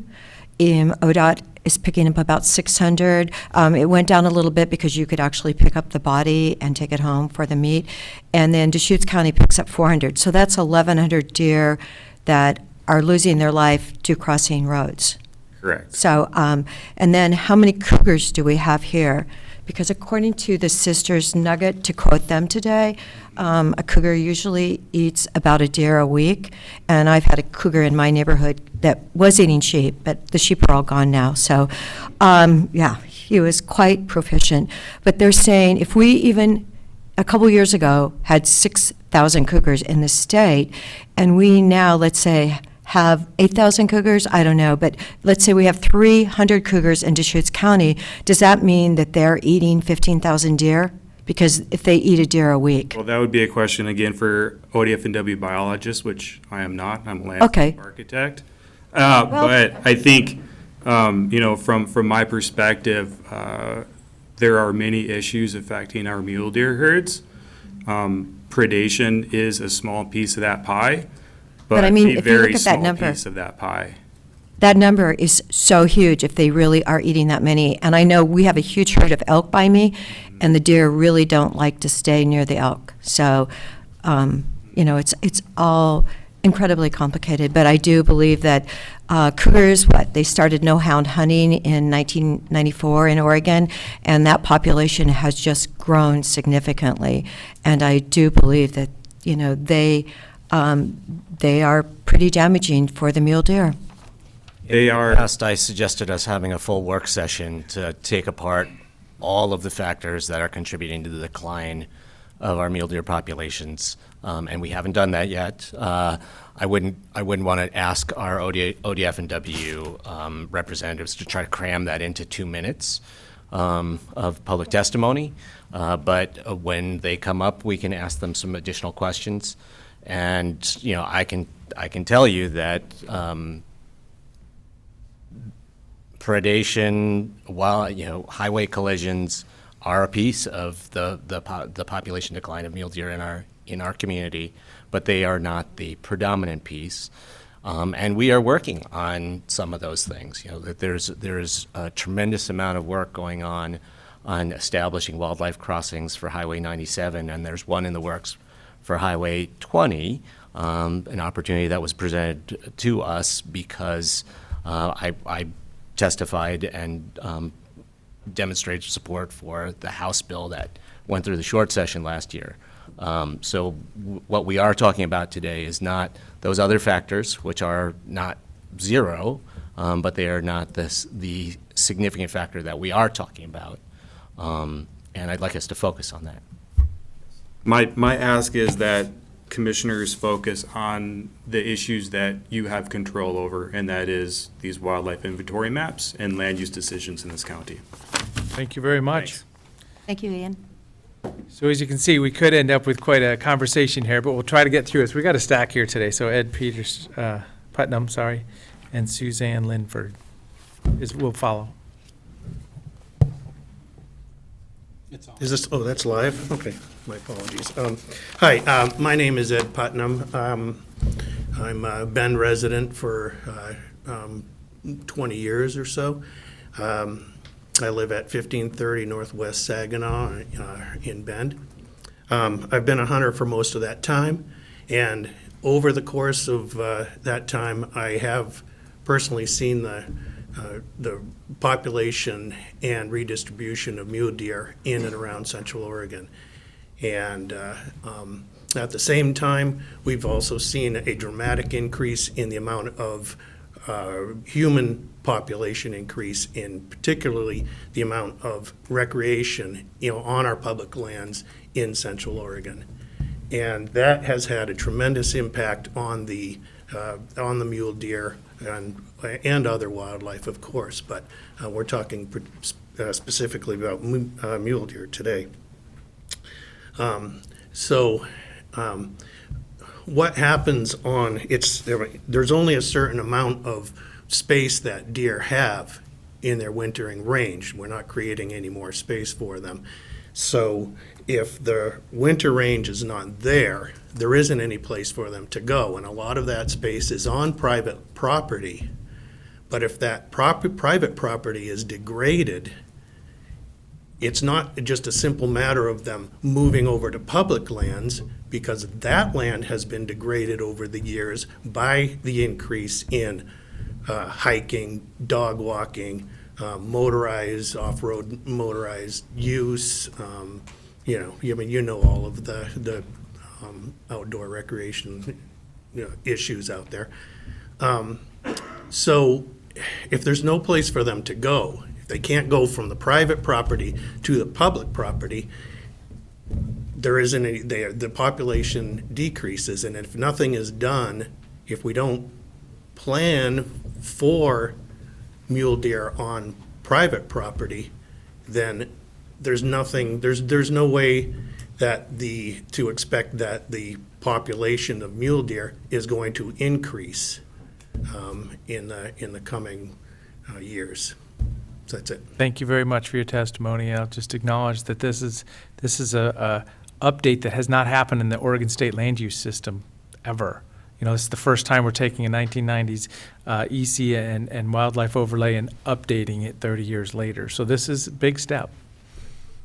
ODOT is picking up about 600. It went down a little bit because you could actually pick up the body and take it home for the meat. And then Deschutes County picks up 400. So that's 1,100 deer that are losing their life to crossing roads. correct. So, and then how many cougars do we have here? Because according to the Sisters Nugget, to quote them today, a cougar usually eats about a deer a week. And I've had a cougar in my neighborhood that was eating sheep, but the sheep are all gone now. So, yeah, he was quite proficient. But they're saying if we even, a couple years ago, had 6,000 cougars in the state, and we now, let's say, have 8,000 cougars, I don't know, but let's say we have 300 cougars in Deschutes County, does that mean that they're eating 15,000 deer? Because if they eat a deer a week. Well, that would be a question again for ODF&W biologists, which I am not. I'm a landscape architect. But I think, you know, from my perspective, there are many issues affecting our mule deer herds. Predation is a small piece of that pie, but I mean, a if you look very at that small number, piece of that pie. that number is so huge if they really are eating that many. And I know we have a huge herd of elk by me, and the deer really don't like to stay near the elk. So, you know, it's all incredibly complicated. But I do believe that cougars, they started no-hound hunting in 1994 in Oregon, and that population has just grown significantly. And I do believe that, you know, they are pretty damaging for the mule deer. They are. In the past, I suggested us having a full work session to take apart all of the factors that are contributing to the decline of our mule deer populations, and we haven't done that yet. I wouldn't want to ask our ODF&W representatives to try to cram that into 2 minutes of public testimony, but when they come up, we can ask them some additional questions. And, you know, I can tell you that predation, while, you know, highway collisions are a piece of the population decline of mule deer in our community, but they are not the predominant piece. And we are working on some of those things. You know, that there's a tremendous amount of work going on establishing wildlife crossings for Highway 97, and there's one in the works for Highway 20, an opportunity that was presented to us because I testified and demonstrated support for the House bill that went through the short session last year. So what we are talking about today is not those other factors, which are not zero, but they are not the significant factor that we are talking about. And I'd like us to focus on that. My ask is that commissioners focus on the issues that you have control over, and that is these wildlife inventory maps and land use decisions in this county. Thank you very much. Thanks. Thank you, Ian. So as you can see, we could end up with quite a conversation here, but we'll try to get through it. We got a stack here today. So Ed Peters, Putnam, sorry, and Suzanne Linford will follow. Is this, oh, that's live? Okay, my apologies. Hi, my name is Ed Putnam. I'm a Bend resident for 20 years or so. I live at 1530 Northwest Saginaw in Bend. I've been a hunter for most of that time, and over the course of that time, I have personally seen the population and redistribution of mule deer in and around Central Oregon. And at the same time, we've also seen a dramatic increase in the amount of human population increase, in particularly the amount of recreation, on our public lands in Central Oregon. And that has had a tremendous impact on the mule deer and other wildlife, of course, but we're talking specifically about mule deer today. What happens there's only a certain amount of space that deer have in their wintering range. We're not creating any more space for them. So if the winter range is not there, there isn't any place for them to go. And a lot of that space is on private property. But if that private property is degraded, it's not just a simple matter of them moving over to public lands, because that land has been degraded over the years by the increase in hiking, dog walking, motorized, off-road motorized use. You know all of the outdoor recreation issues out there. So if there's no place for them to go, if they can't go from the private property to the public property, there isn't any, the population decreases. And if nothing is done, if we don't plan for mule deer on private property, then there's no way to expect that the population of mule deer is going to increase in the coming years. So that's it. Thank you very much for your testimony. I'll just acknowledge that this is a update that has not happened in the Oregon State land use system ever. This is the first time we're taking a 1990s EC and wildlife overlay and updating it 30 years later. So this is a big step.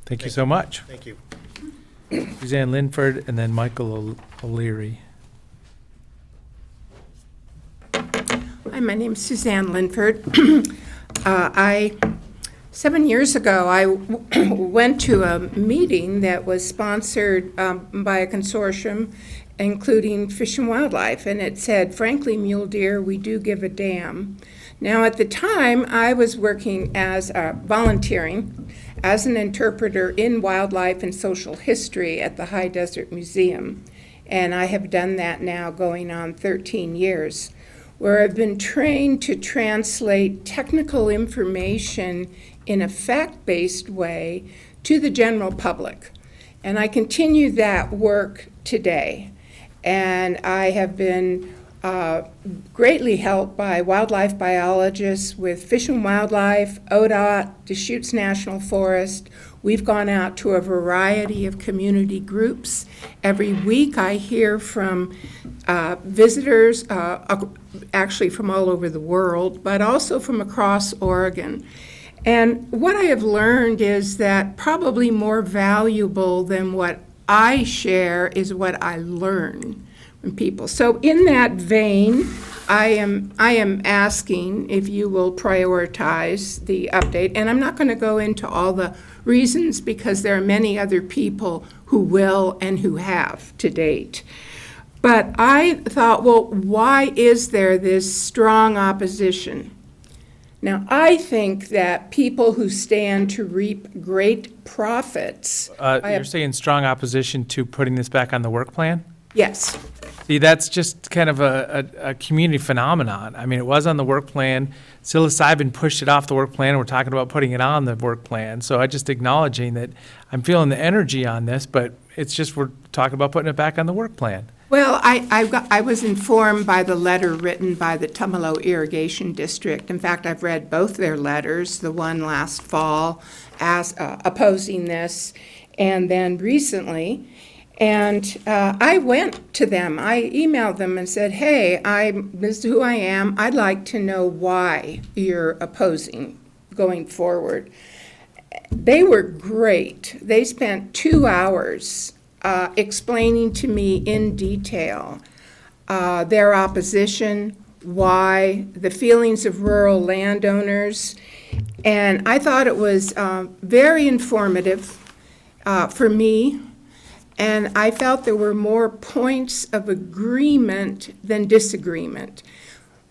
Thank you so much. Thank you. Suzanne Linford and then Michael O'Leary. Hi, my name is Suzanne Linford. 7 years ago, I went to a meeting that was sponsored by a consortium, including Fish and Wildlife, and it said, "Frankly, mule deer, we do give a damn." Now, at the time, I was working as volunteering as an interpreter in wildlife and social history at the High Desert Museum, and I have done that now going on 13 years, where I've been trained to translate technical information in a fact-based way to the general public. And I continue that work today. And I have been greatly helped by wildlife biologists with Fish and Wildlife, ODOT, Deschutes National Forest. We've gone out to a variety of community groups. Every week I hear from visitors, actually from all over the world, but also from across Oregon. And what I have learned is that probably more valuable than what I share is what I learn from people. So in that vein, I am asking if you will prioritize the update. And I'm not going to go into all the reasons because there are many other people who will and who have to date. But I thought, well, why is there this strong opposition? Now, I think that people who stand to reap great profits. You're saying strong opposition to putting this back on the work plan? Yes. See, that's just kind of a community phenomenon. I mean, it was on the work plan. Psilocybin pushed it off the work plan, and we're talking about putting it on the work plan. So I'm just acknowledging that I'm feeling the energy on this, but it's just we're talking about putting it back on the work plan. Well, I was informed by the letter written by the Tumalo Irrigation District. In fact, I've read both their letters, the one last fall opposing this, and then recently. And I went to them. I emailed them and said, hey, this is who I am. I'd like to know why you're opposing going forward. They were great. They spent 2 hours explaining to me in detail their opposition, why, the feelings of rural landowners. And I thought it was very informative for me. And I felt there were more points of agreement than disagreement.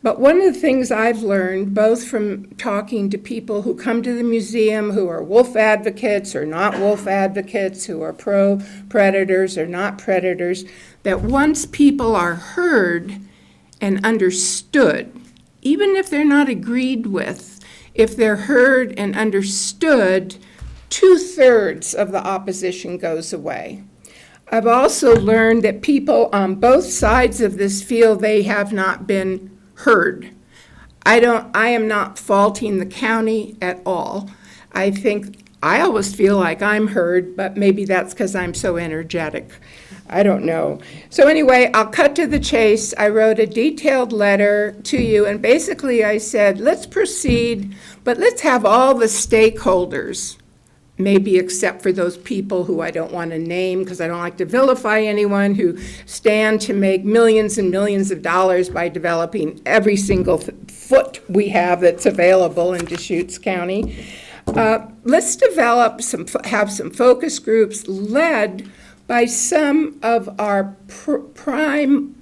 But one of the things I've learned, both from talking to people who come to the museum who are wolf advocates or not wolf advocates, who are pro-predators or not predators, that once people are heard and understood, even if they're not agreed with, if they're heard and understood, 2/3 of the opposition goes away. I've also learned that people on both sides of this feel they have not been heard. I am not faulting the county at all. I always feel like I'm heard, but maybe that's because I'm so energetic. I don't know. So anyway, I'll cut to the chase. I wrote a detailed letter to you, and basically I said, let's proceed, but let's have all the stakeholders, maybe except for those people who I don't want to name because I don't like to vilify anyone, who stand to make millions and millions of dollars by developing every single foot we have that's available in Deschutes County. Let's develop have some focus groups led by some of our prime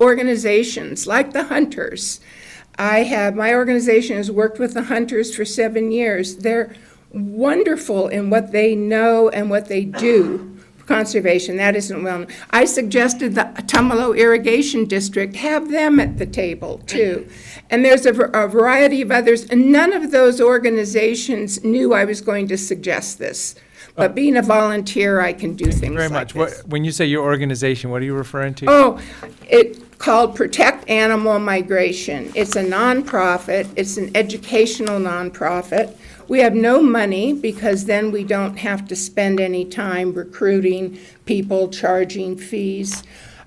organizations, like the Hunters. My organization has worked with the Hunters for 7 years. They're wonderful in what they know and what they do for conservation. That isn't well known. I suggested the Tumalo Irrigation District have them at the table too. And there's a variety of others, and none of those organizations knew I was going to suggest this. But being a volunteer, I can do things Very like much. this. When you say your organization, what are you referring to? Oh, it's called Protect Animal Migration. It's a nonprofit. It's an educational nonprofit. We have no money because then we don't have to spend any time recruiting people, charging fees.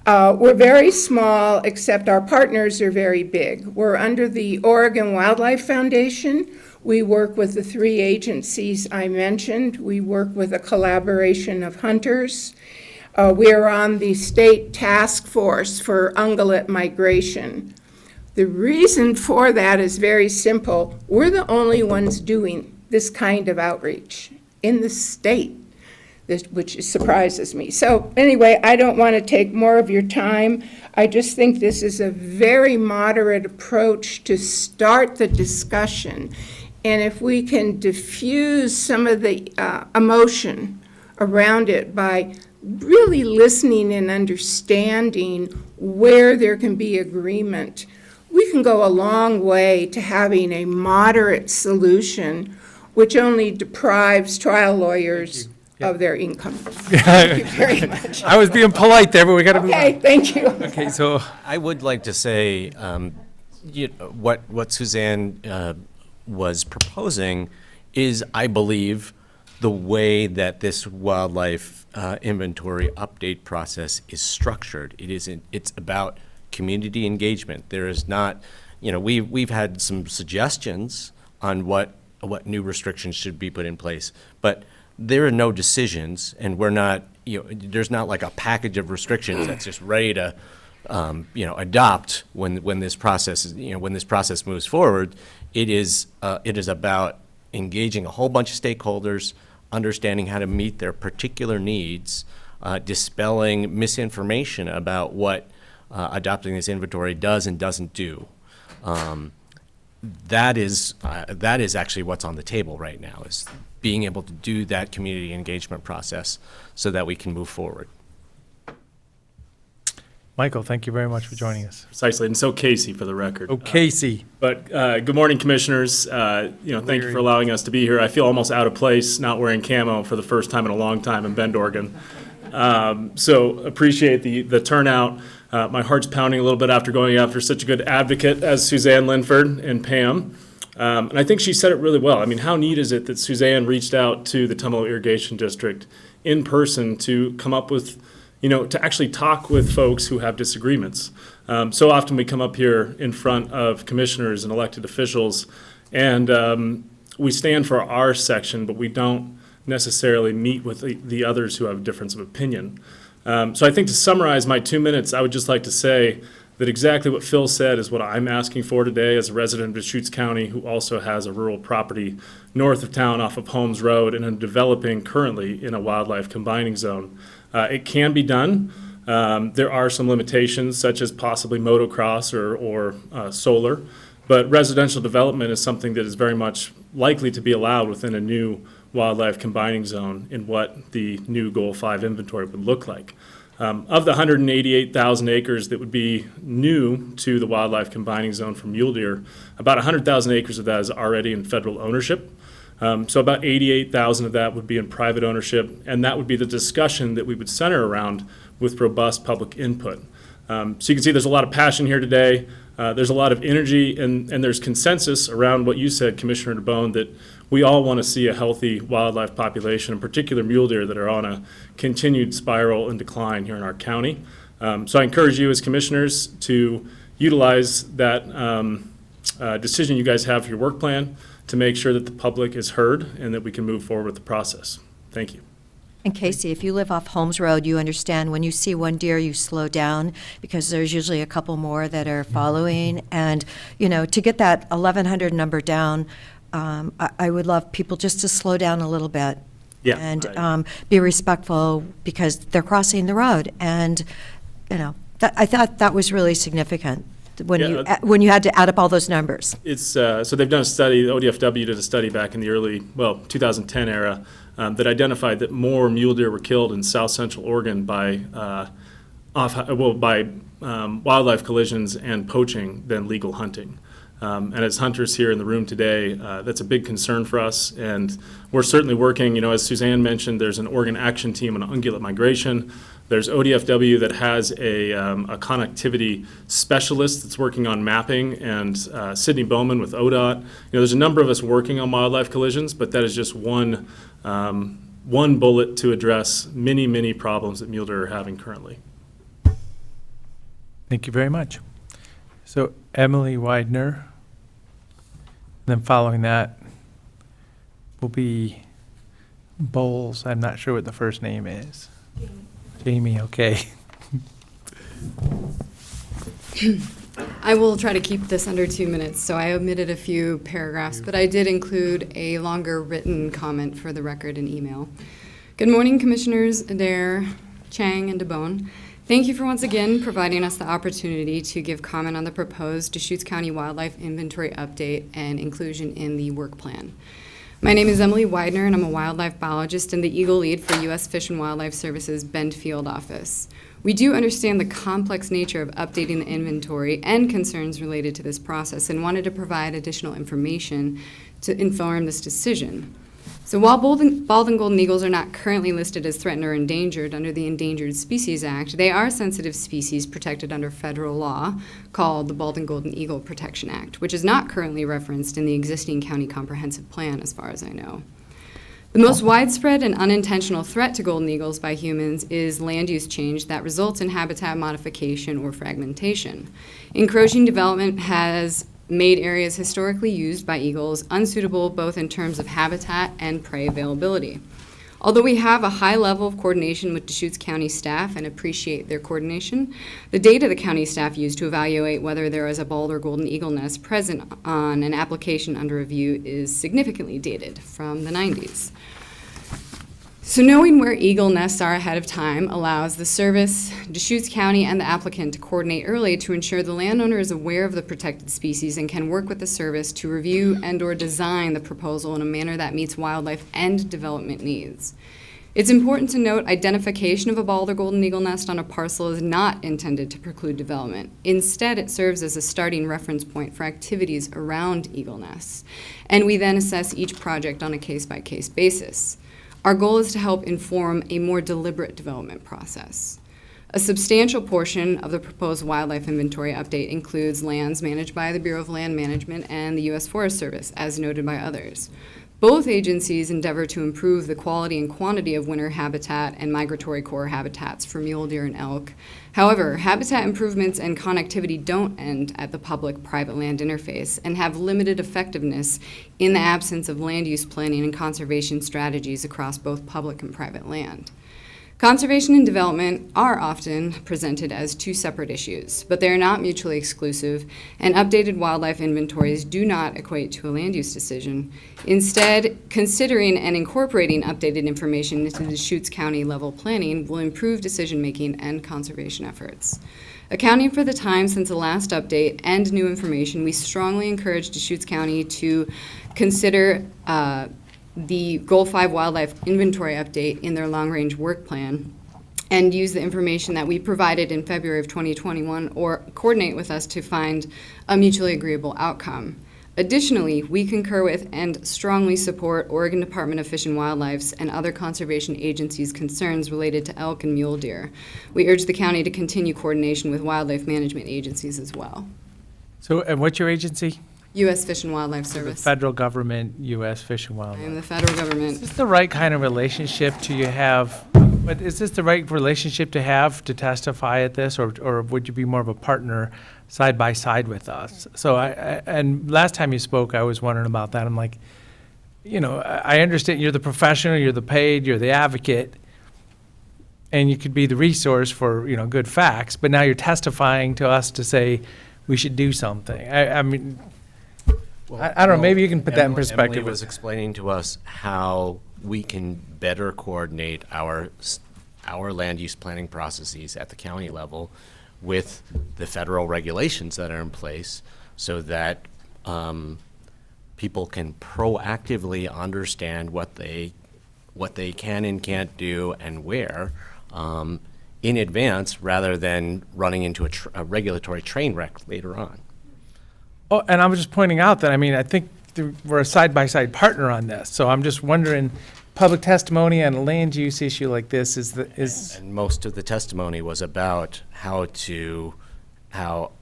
We're very small, except our partners are very big. We're under the Oregon Wildlife Foundation. We work with the 3 agencies I mentioned. We work with a collaboration of hunters. We're on the state task force for ungulate migration. The reason for that is very simple. We're the only ones doing this kind of outreach in the state, which surprises me. So anyway, I don't want to take more of your time. I just think this is a very moderate approach to start the discussion. And if we can diffuse some of the emotion around it by really listening and understanding where there can be agreement, we can go a long way to having a moderate solution which only deprives trial lawyers of their income. Thank you very much. I was being polite there, but we got to move on. Okay, thank you. Okay, so I would like to say, what Suzanne was proposing is, I believe, the way that this wildlife inventory update process is structured. It's about community engagement. There is not, we've had some suggestions on what new restrictions should be put in place, but there are no decisions, and we're not, there's not like a package of restrictions that's just ready to, adopt when this process moves forward. It is about engaging a whole bunch of stakeholders, understanding how to meet their particular needs, dispelling misinformation about what adopting this inventory does and doesn't do. That is actually what's on the table right now, is being able to do that community engagement process so that we can move forward. Michael, thank you very much for joining us. Precisely, and so Casey, for the record. Oh, Casey. But good morning, commissioners. Thank you for allowing us to be here. I feel almost out of place not wearing camo for the first time in a long time in Bend, Oregon. So appreciate the turnout. My heart's pounding a little bit after going after such a good advocate as Suzanne Linford and Pam. And I think she said it really well. I mean, how neat is it that Suzanne reached out to the Tumalo Irrigation District in person to come up with, to actually talk with folks who have disagreements. So often we come up here in front of commissioners and elected officials, and we stand for our section, but we don't necessarily meet with the others who have a difference of opinion. So I think to summarize my 2 minutes, I would just like to say that exactly what Phil said is what I'm asking for today as a resident of Deschutes County who also has a rural property north of town off of Holmes Road and I'm developing currently in a wildlife combining zone. It can be done. There are some limitations such as possibly motocross or solar, but residential development is something that is very much likely to be allowed within a new wildlife combining zone in what the new Goal 5 inventory would look like. Of the 188,000 acres that would be new to the wildlife combining zone for mule deer, about 100,000 acres of that is already in federal ownership. So about 88,000 of that would be in private ownership, and that would be the discussion that we would center around with robust public input. So you can see there's a lot of passion here today. There's a lot of energy, and there's consensus around what you said, Commissioner DeBone, that we all want to see a healthy wildlife population, in particular mule deer that are on a continued spiral and decline here in our county. So I encourage you as commissioners to utilize that decision you guys have for your work plan to make sure that the public is heard and that we can move forward with the process. Thank you. And Casey, if you live off Holmes Road, you understand when you see one deer, you slow down because there's usually a couple more that are following. And, you know, to get that 1,100 number down, I would love people just to slow down a little bit. Yeah, and be respectful because they're crossing the road. And, you know, I thought that was really significant when you had to add up all those numbers. It's so they've done a study, the ODFW did a study back in the early, 2010 era that identified that more mule deer were killed in south central Oregon by wildlife collisions and poaching than legal hunting. And as hunters here in the room today, that's a big concern for us. And we're certainly working, you know, as Suzanne mentioned, there's an Oregon action team on ungulate migration. There's ODFW that has a connectivity specialist that's working on mapping, and Sydney Bowman with ODOT. You know, there's a number of us working on wildlife collisions, but that is just one bullet to address many, many problems that mule deer are having currently. Thank you very much. So Emily Widener, then following that will be Bowles. I'm not sure what the first name is. Jamie, okay. I will try to keep this under 2 minutes, so I omitted a few paragraphs, but I did include a longer written comment for the record in email. Good morning, Commissioners Adair, Chang, and DeBone. Thank you for once again providing us the opportunity to give comment on the proposed Deschutes County Wildlife Inventory update and inclusion in the work plan. My name is Emily Widener, and I'm a wildlife biologist and the Eagle Lead for U.S. Fish and Wildlife Services Bend Field Office. We do understand the complex nature of updating the inventory and concerns related to this process and wanted to provide additional information to inform this decision. So while bald and golden eagles are not currently listed as threatened or endangered under the Endangered Species Act, they are sensitive species protected under federal law called the Bald and Golden Eagle Protection Act, which is not currently referenced in the existing county comprehensive plan as far as I know. The most widespread and unintentional threat to golden eagles by humans is land use change that results in habitat modification or fragmentation. Encroaching development has made areas historically used by eagles unsuitable both in terms of habitat and prey availability. Although we have a high level of coordination with Deschutes County staff and appreciate their coordination, the data the county staff use to evaluate whether there is a bald or golden eagle nest present on an application under review is significantly dated from the 90s. So knowing where eagle nests are ahead of time allows the service, Deschutes County, and the applicant to coordinate early to ensure the landowner is aware of the protected species and can work with the service to review and/or design the proposal in a manner that meets wildlife and development needs. It's important to note identification of a bald or golden eagle nest on a parcel is not intended to preclude development. Instead, it serves as a starting reference point for activities around eagle nests, and we then assess each project on a case-by-case basis. Our goal is to help inform a more deliberate development process. A substantial portion of the proposed wildlife inventory update includes lands managed by the Bureau of Land Management and the U.S. Forest Service, as noted by others. Both agencies endeavor to improve the quality and quantity of winter habitat and migratory core habitats for mule deer and elk. However, habitat improvements and connectivity don't end at the public-private land interface and have limited effectiveness in the absence of land use planning and conservation strategies across both public and private land. Conservation and development are often presented as two separate issues, but they are not mutually exclusive, and updated wildlife inventories do not equate to a land use decision. Instead, considering and incorporating updated information into the Deschutes County level planning will improve decision-making and conservation efforts. Accounting for the time since the last update and new information, we strongly encourage Deschutes County to consider the Goal 5 Wildlife Inventory update in their long-range work plan and use the information that we provided in February of 2021 or coordinate with us to find a mutually agreeable outcome. Additionally, we concur with and strongly support Oregon Department of Fish and Wildlife's and other conservation agencies' concerns related to elk and mule deer. We urge the county to continue coordination with wildlife management agencies as well. So, and what's your agency? U.S. Fish and Wildlife The Service. federal government, U.S. Fish and Wildlife. I am the federal government. Is this the right kind of relationship but is this the right relationship to have to testify at this, or would you be more of a partner side by side with us? So and last time you spoke, I was wondering about that. I'm like, I understand you're the professional, you're the paid, you're the advocate, and you could be the resource for, good facts, but now you're testifying to us to say we should do something. I mean, I don't know, maybe you can put that in perspective. Emily was explaining to us how we can better coordinate our land use planning processes at the county level with the federal regulations that are in place so that people can proactively understand what they can and can't do and where in advance rather than running into a regulatory train wreck later on. Oh, and I was just pointing out that, I think we're a side-by-side partner on this, so I'm just wondering, public testimony on a land use issue like this And most of the testimony was about how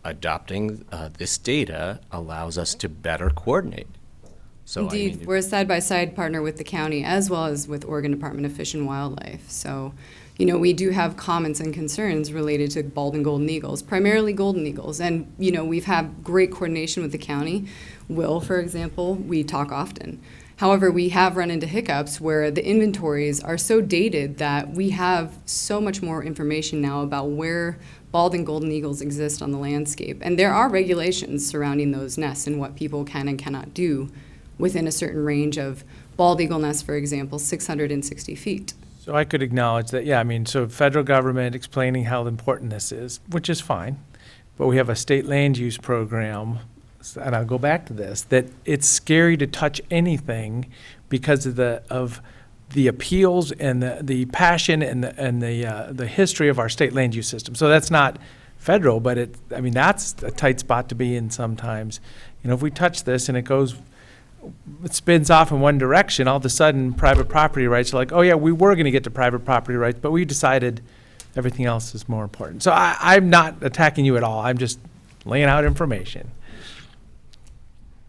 adopting this data allows us to better coordinate. So Indeed, we're a side-by-side partner with the county as well as with Oregon Department of Fish and Wildlife. So, we do have comments and concerns related to bald and golden eagles, primarily golden eagles. And, we've had great coordination with the county. Will, for example, we talk often. However, we have run into hiccups where the inventories are so dated that we have so much more information now about where bald and golden eagles exist on the landscape. And there are regulations surrounding those nests and what people can and cannot do within a certain range of bald eagle nests, for example, 660 feet. So I could acknowledge that, so federal government explaining how important this is, which is fine, but we have a state land use program, and I'll go back to this, that it's scary to touch anything because of the appeals and the passion and the history of our state land use system. So that's not federal, but that's a tight spot to be in sometimes. If we touch this and it spins off in one direction, all of a sudden private property rights are like, oh yeah, we were going to get to private property rights, but we decided everything else is more important. So I'm not attacking you at all. I'm just laying out information.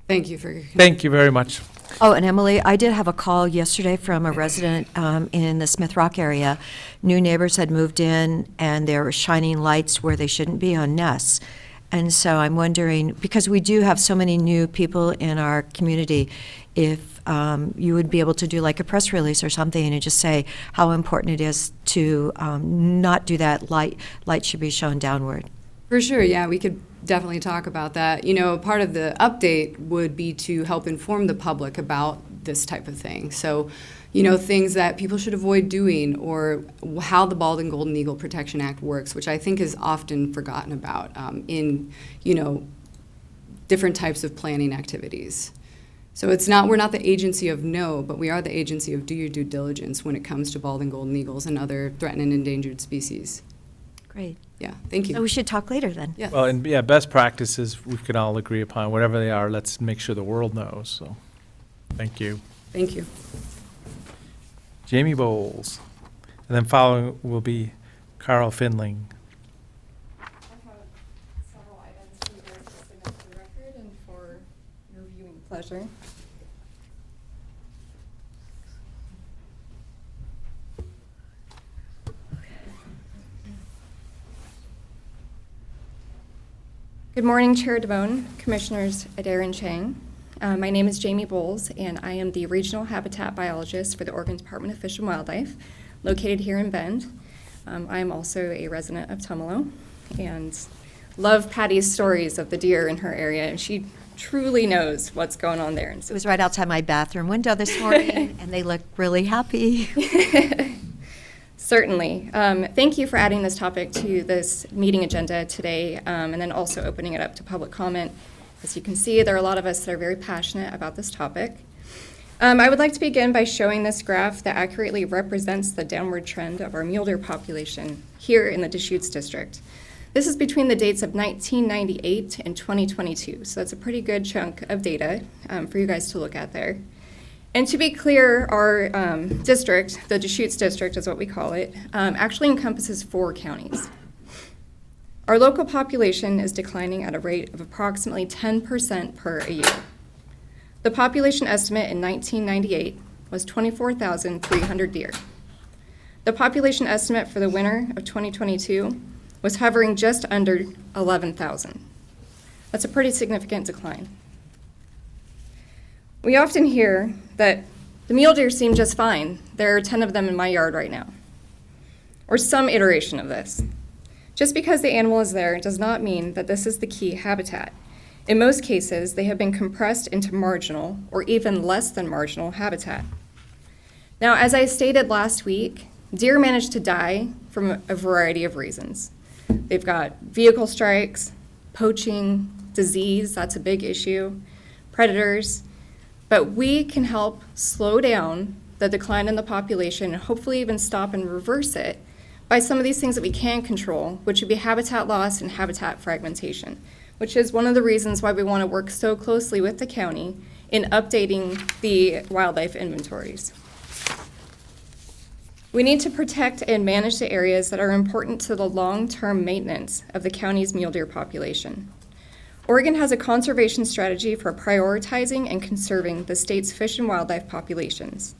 Thank you for your Thank you very much. Oh, and Emily, I did have a call yesterday from a resident in the Smith Rock area. New neighbors had moved in and there were shining lights where they shouldn't be on nests. And so I'm wondering, because we do have so many new people in our community, if you would be able to do like a press release or something and just say how important it is to not do that. Light should be shown downward. For sure, yeah, we could definitely talk about that. Part of the update would be to help inform the public about this type of thing. So, things that people should avoid doing or how the Bald and Golden Eagle Protection Act works, which I think is often forgotten about in, different types of planning activities. So we're not the agency of no, but we are the agency of do your due diligence when it comes to bald and golden eagles and other threatened and endangered species. Great. Yeah, thank you. So we should talk later then. Yeah. Well, and best practices we can all agree upon, whatever they are, let's make sure the world knows, so, thank you. Thank you. Jamie Bowles, and then following will be Carl Finling. I have several items for you guys to submit to the record and for your viewing pleasure. Good morning, Chair DeBone, Commissioners Adair and Chang. My name is Jamie Bowles, and I am the Regional Habitat Biologist for the Oregon Department of Fish and Wildlife, located here in Bend. I am also a resident of Tumalo, and love Patty's stories of the deer in her area, and she truly knows what's going on there. It was right outside my bathroom window this morning, and they look really happy. Certainly. Thank you for adding this topic to this meeting agenda today, and then also opening it up to public comment. As you can see, there are a lot of us that are very passionate about this topic. I would like to begin by showing this graph that accurately represents the downward trend of our mule deer population here in the Deschutes district. This is between the dates of 1998 and 2022, so that's a pretty good chunk of data for you guys to look at there. And to be clear, our district, the Deschutes district is what we call it, actually encompasses 4 counties. Our local population is declining at a rate of approximately 10% per year. The population estimate in 1998 was 24,300 deer. The population estimate for the winter of 2022 was hovering just under 11,000. That's a pretty significant decline. We often hear that the mule deer seem just fine. There are 10 of them in my yard right now, or some iteration of this. Just because the animal is there does not mean that this is the key habitat. In most cases, they have been compressed into marginal or even less than marginal habitat. Now, as I stated last week, deer manage to die from a variety of reasons. They've got vehicle strikes, poaching, disease, that's a big issue, predators, but we can help slow down the decline in the population and hopefully even stop and reverse it by some of these things that we can control, which would be habitat loss and habitat fragmentation, which is one of the reasons why we want to work so closely with the county in updating the wildlife inventories. We need to protect and manage the areas that are important to the long-term maintenance of the county's mule deer population. Oregon has a conservation strategy for prioritizing and conserving the state's fish and wildlife populations.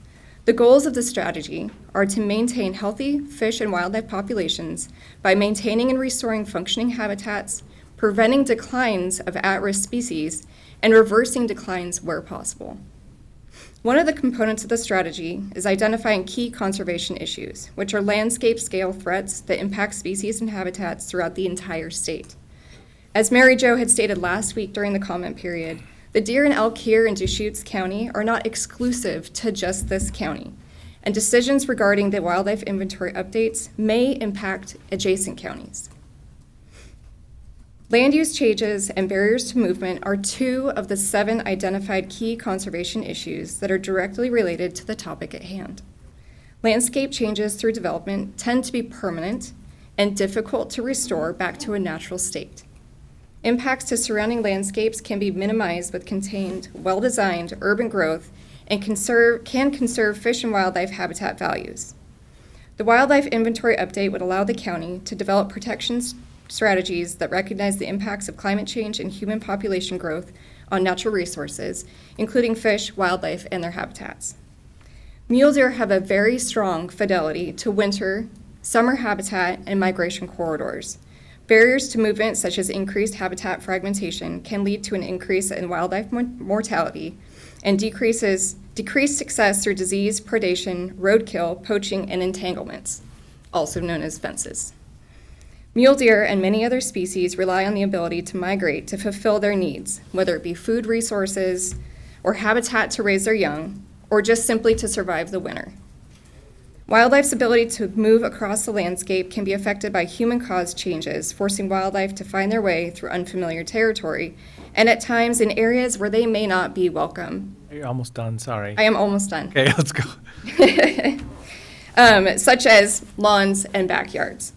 The goals of the strategy are to maintain healthy fish and wildlife populations by maintaining and restoring functioning habitats, preventing declines of at-risk species, and reversing declines where possible. One of the components of the strategy is identifying key conservation issues, which are landscape-scale threats that impact species and habitats throughout the entire state. As Mary Jo had stated last week during the comment period, the deer and elk here in Deschutes County are not exclusive to just this county, and decisions regarding the wildlife inventory updates may impact adjacent counties. Land use changes and barriers to movement are 2 of the 7 identified key conservation issues that are directly related to the topic at hand. Landscape changes through development tend to be permanent and difficult to restore back to a natural state. Impacts to surrounding landscapes can be minimized with contained, well-designed urban growth and can conserve fish and wildlife habitat values. The wildlife inventory update would allow the county to develop protection strategies that recognize the impacts of climate change and human population growth on natural resources, including fish, wildlife, and their habitats. Mule deer have a very strong fidelity to winter, summer habitat, and migration corridors. Barriers to movement, such as increased habitat fragmentation, can lead to an increase in wildlife mortality and decreased success through disease, predation, roadkill, poaching, and entanglements, also known as fences. Mule deer and many other species rely on the ability to migrate to fulfill their needs, whether it be food resources or habitat to raise their young, or just simply to survive the winter. Wildlife's ability to move across the landscape can be affected by human-caused changes, forcing wildlife to find their way through unfamiliar territory, and at times in areas where they may not be welcome. You're almost done, sorry. I am almost done. Okay, let's go. Such as lawns and backyards,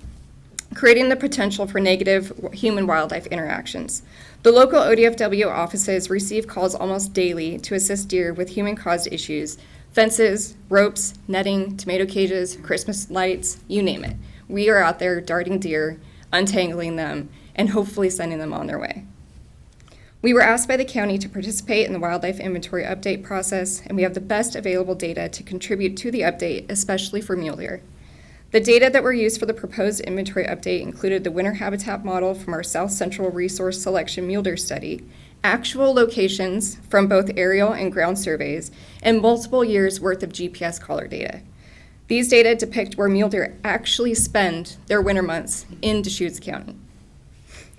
creating the potential for negative human-wildlife interactions. The local ODFW offices receive calls almost daily to assist deer with human-caused issues: fences, ropes, netting, tomato cages, Christmas lights, you name it. We are out there darting deer, untangling them, and hopefully sending them on their way. We were asked by the county to participate in the wildlife inventory update process, and we have the best available data to contribute to the update, especially for mule deer. The data that were used for the proposed inventory update included the winter habitat model from our South Central Resource Selection Mule Deer Study, actual locations from both aerial and ground surveys, and multiple years' worth of GPS collar data. These data depict where mule deer actually spend their winter months in Deschutes County.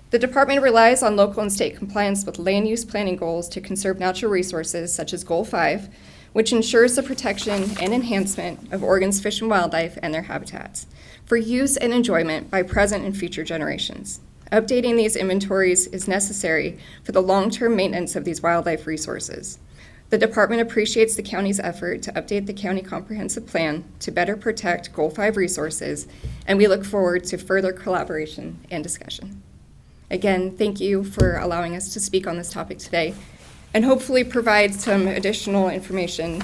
The department relies on local and state compliance with land use planning goals to conserve natural resources such as Goal 5, which ensures the protection and enhancement of Oregon's fish and wildlife and their habitats for use and enjoyment by present and future generations. Updating these inventories is necessary for the long-term maintenance of these wildlife resources. The department appreciates the county's effort to update the county comprehensive plan to better protect Goal 5 resources, and we look forward to further collaboration and discussion. Again, thank you for allowing us to speak on this topic today, and hopefully provide some additional information.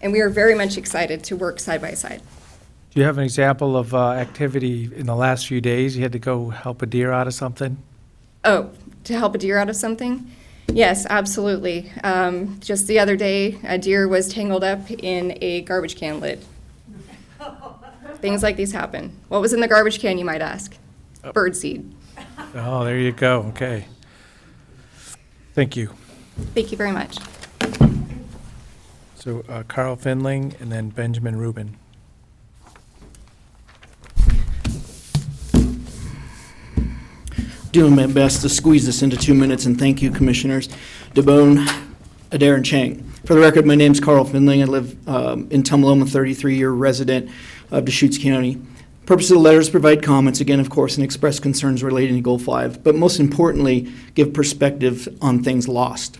And we are very much excited to work side by side. Do you have an example of activity in the last few days? You had to go help a deer out of something? Oh, to help a deer out of something? Yes, absolutely. Just the other day, a deer was tangled up in a garbage can lid. Things like these happen. What was in the garbage can, you might ask? Birdseed. Oh, there you go. Okay. Thank you. Thank you very much. So Carl Finling and then Benjamin Rubin. Doing my best to squeeze this into 2 minutes, and thank you, Commissioners DeBone, Adair, and Chang. For the record, my name's Carl Finling. I live in Tumaloma, 33-year resident of Deschutes County. Purpose of the letter is to provide comments, again, of course, and express concerns relating to Goal 5, but most importantly, give perspective on things lost.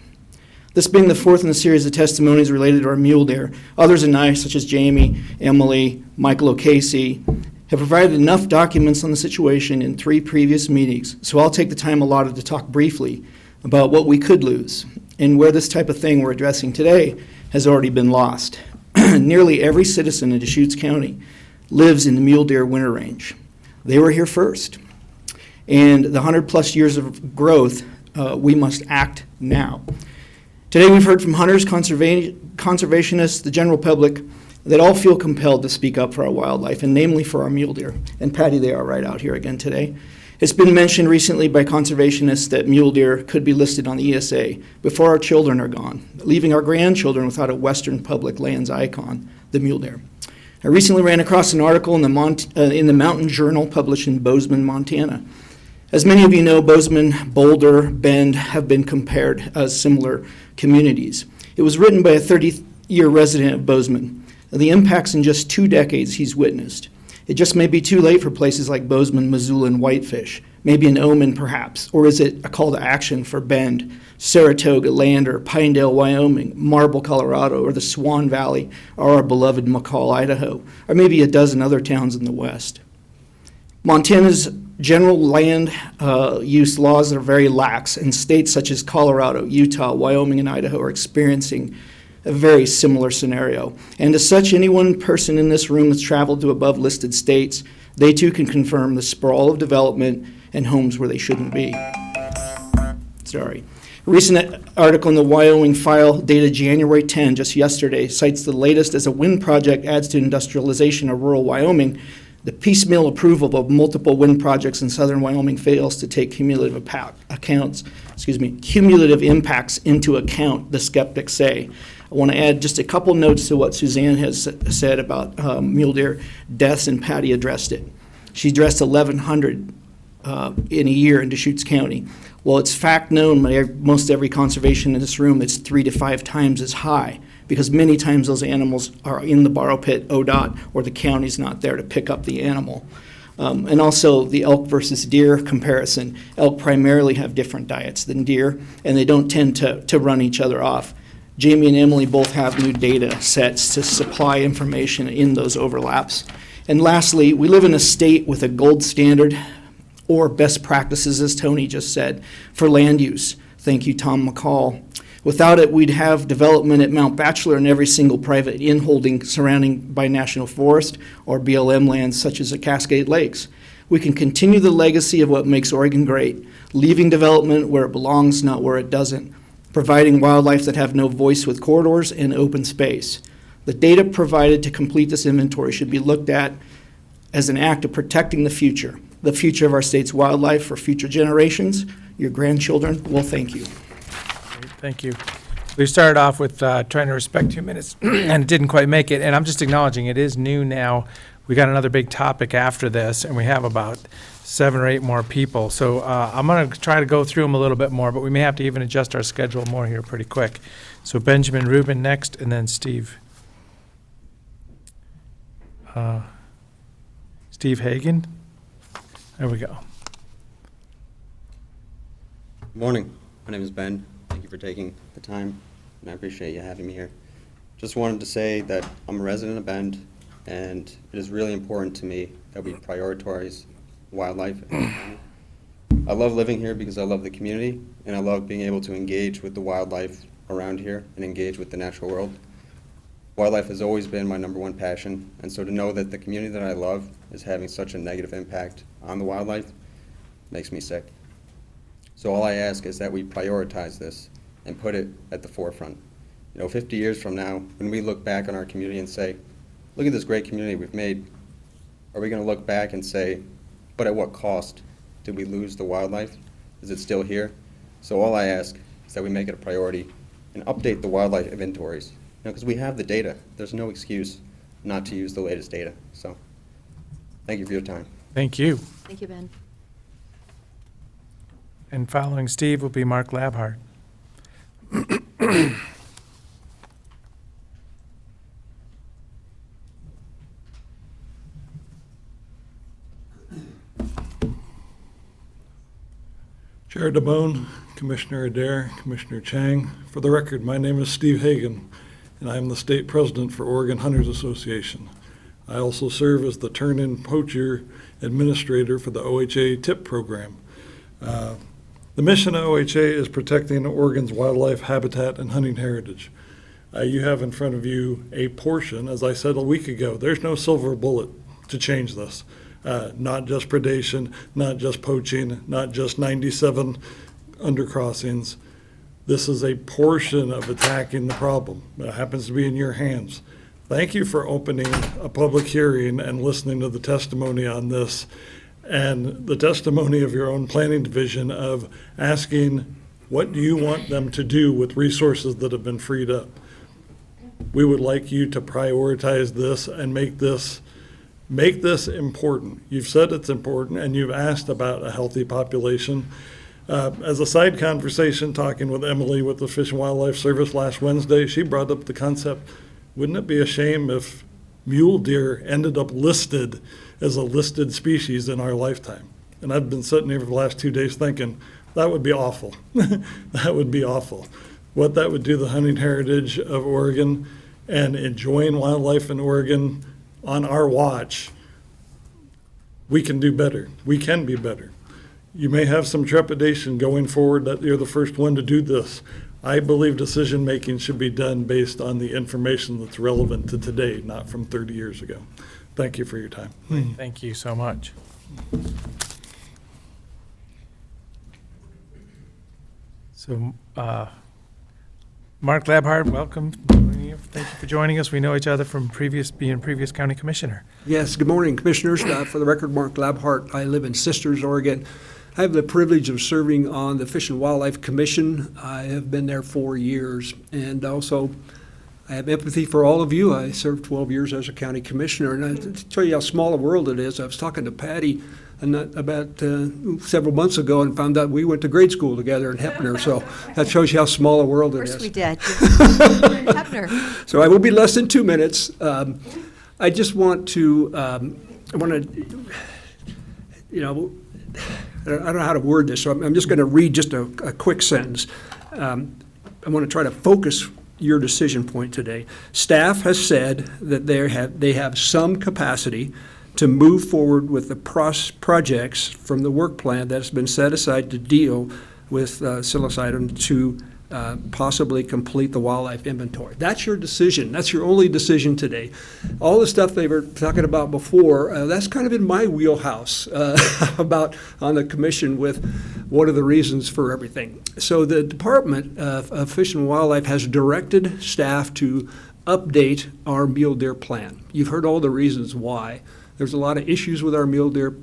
This being the fourth in a series of testimonies related to our mule deer, others and I, such as Jamie, Emily, Michael O'Casey, have provided enough documents on the situation in 3 previous meetings, so I'll take the time allotted to talk briefly about what we could lose and where this type of thing we're addressing today has already been lost. Nearly every citizen in Deschutes County lives in the mule deer winter range. They were here first. And the 100+ years of growth, we must act now. Today we've heard from hunters, conservationists, the general public, that all feel compelled to speak up for our wildlife, and namely for our mule deer. And Patty, they are right out here again today. It's been mentioned recently by conservationists that mule deer could be listed on the ESA before our children are gone, leaving our grandchildren without a Western public lands icon, the mule deer. I recently ran across an article in the Mountain Journal published in Bozeman, Montana. As many of you know, Bozeman, Boulder, Bend have been compared as similar communities. It was written by a 30-year resident of Bozeman. The impacts in just 2 decades he's witnessed. It just may be too late for places like Bozeman, Missoula, and Whitefish. Maybe an omen, perhaps. Or is it a call to action for Bend, Saratoga, Lander, Pinedale, Wyoming, Marble, Colorado, or the Swan Valley, or our beloved McCall, Idaho, or maybe a dozen other towns in the West? Montana's general land use laws are very lax, and states such as Colorado, Utah, Wyoming, and Idaho are experiencing a very similar scenario. And as such, any one person in this room that's traveled to above listed states, they too can confirm the sprawl of development and homes where they shouldn't be. Sorry. A recent article in the Wyoming File dated January 10, just yesterday, cites the latest as a wind project adds to industrialization of rural Wyoming. The piecemeal approval of multiple wind projects in southern Wyoming fails to take cumulative impacts into account, the skeptics say. I want to add just a couple notes to what Suzanne has said about mule deer deaths, and Patty addressed it. She addressed 1,100 in a year in Deschutes County. Well, it's fact known by most every conservation in this room, it's 3 to 5 times as high, because many times those animals are in the borrow pit, ODOT, or the county's not there to pick up the animal. And also the elk versus deer comparison. Elk primarily have different diets than deer, and they don't tend to run each other off. Jamie and Emily both have new data sets to supply information in those overlaps. And lastly, we live in a state with a gold standard, or best practices, as Tony just said, for land use. Thank you, Tom McCall. Without it, we'd have development at Mount Bachelor and every single private inholding surrounding by National Forest or BLM lands such as the Cascade Lakes. We can continue the legacy of what makes Oregon great, leaving development where it belongs, not where it doesn't, providing wildlife that have no voice with corridors and open space. The data provided to complete this inventory should be looked at as an act of protecting the future of our state's wildlife for future generations. Your grandchildren will thank you. Thank you. We started off with trying to respect 2 minutes, and it didn't quite make it. And I'm just acknowledging it is noon now. We got another big topic after this, and we have about 7 or 8 more people. So I'm going to try to go through them a little bit more, but we may have to even adjust our schedule more here pretty quick. So Benjamin Rubin next, and then Steve. Steve Hagan. There we go. Good morning. My name is Ben. Thank you for taking the time, and I appreciate you having me here. Just wanted to say that I'm a resident of Bend, and it is really important to me that we prioritize wildlife. I love living here because I love the community, and I love being able to engage with the wildlife around here and engage with the natural world. Wildlife has always been my #1 passion, and so to know that the community that I love is having such a negative impact on the wildlife makes me sick. So all I ask is that we prioritize this and put it at the forefront. 50 years from now, when we look back on our community and say, look at this great community we've made, are we going to look back and say, but at what cost did we lose the wildlife? Is it still here? So all I ask is that we make it a priority and update the wildlife inventories. Because we have the data. There's no excuse not to use the latest data. So thank you for your time. Thank you. Thank you, Ben. And following Steve will be Mark Labhart. Chair DeBone, Commissioner Adair, Commissioner Chang. For the record, my name is Steve Hagan, and I am the state president for Oregon Hunters Association. I also serve as the turn-in poacher administrator for the OHA TIP program. The mission of OHA is protecting Oregon's wildlife habitat and hunting heritage. You have in front of you a portion, as I said a week ago, there's no silver bullet to change this. Not just predation, not just poaching, not just 97 undercrossings. This is a portion of attacking the problem. It happens to be in your hands. Thank you for opening a public hearing and listening to the testimony on this and the testimony of your own planning division of asking, what do you want them to do with resources that have been freed up? We would like you to prioritize this and make this important. You've said it's important, and you've asked about a healthy population. As a side conversation, talking with Emily with the Fish and Wildlife Service last Wednesday, she brought up the concept, wouldn't it be a shame if mule deer ended up listed as a listed species in our lifetime? And I've been sitting here for the last 2 days thinking, that would be awful. That would be awful. What that would do to the hunting heritage of Oregon and enjoying wildlife in Oregon on our watch, we can do better. We can be better. You may have some trepidation going forward that you're the first one to do this. I believe decision-making should be done based on the information that's relevant to today, not from 30 years ago. Thank you for your time. Thank you so much. So, Mark Labhart, welcome. Thank you for joining us. We know each other from being previous county commissioner. Yes, good morning, commissioners. For the record, Mark Labhart. I live in Sisters, Oregon. I have the privilege of serving on the Fish and Wildlife Commission. I have been there 4 years, and also I have empathy for all of you. I served 12 years as a county commissioner, and to tell you how small a world it is, I was talking to Patty about several months ago and found out we went to grade school together in Heppner, so that shows you how small a world it is. Of course we did. Heppner. So I will be less than 2 minutes. I just want to, I don't know how to word this, so I'm just going to read just a quick sentence. I want to try to focus your decision point today. Staff has said that they have some capacity to move forward with the projects from the work plan that has been set aside to deal with psilocybin to possibly complete the wildlife inventory. That's your decision. That's your only decision today. All the stuff they were talking about before, that's kind of in my wheelhouse about on the commission with what are the reasons for everything. So the Department of Fish and Wildlife has directed staff to update our mule deer plan. You've heard all the reasons why. There's a lot of issues with our mule deer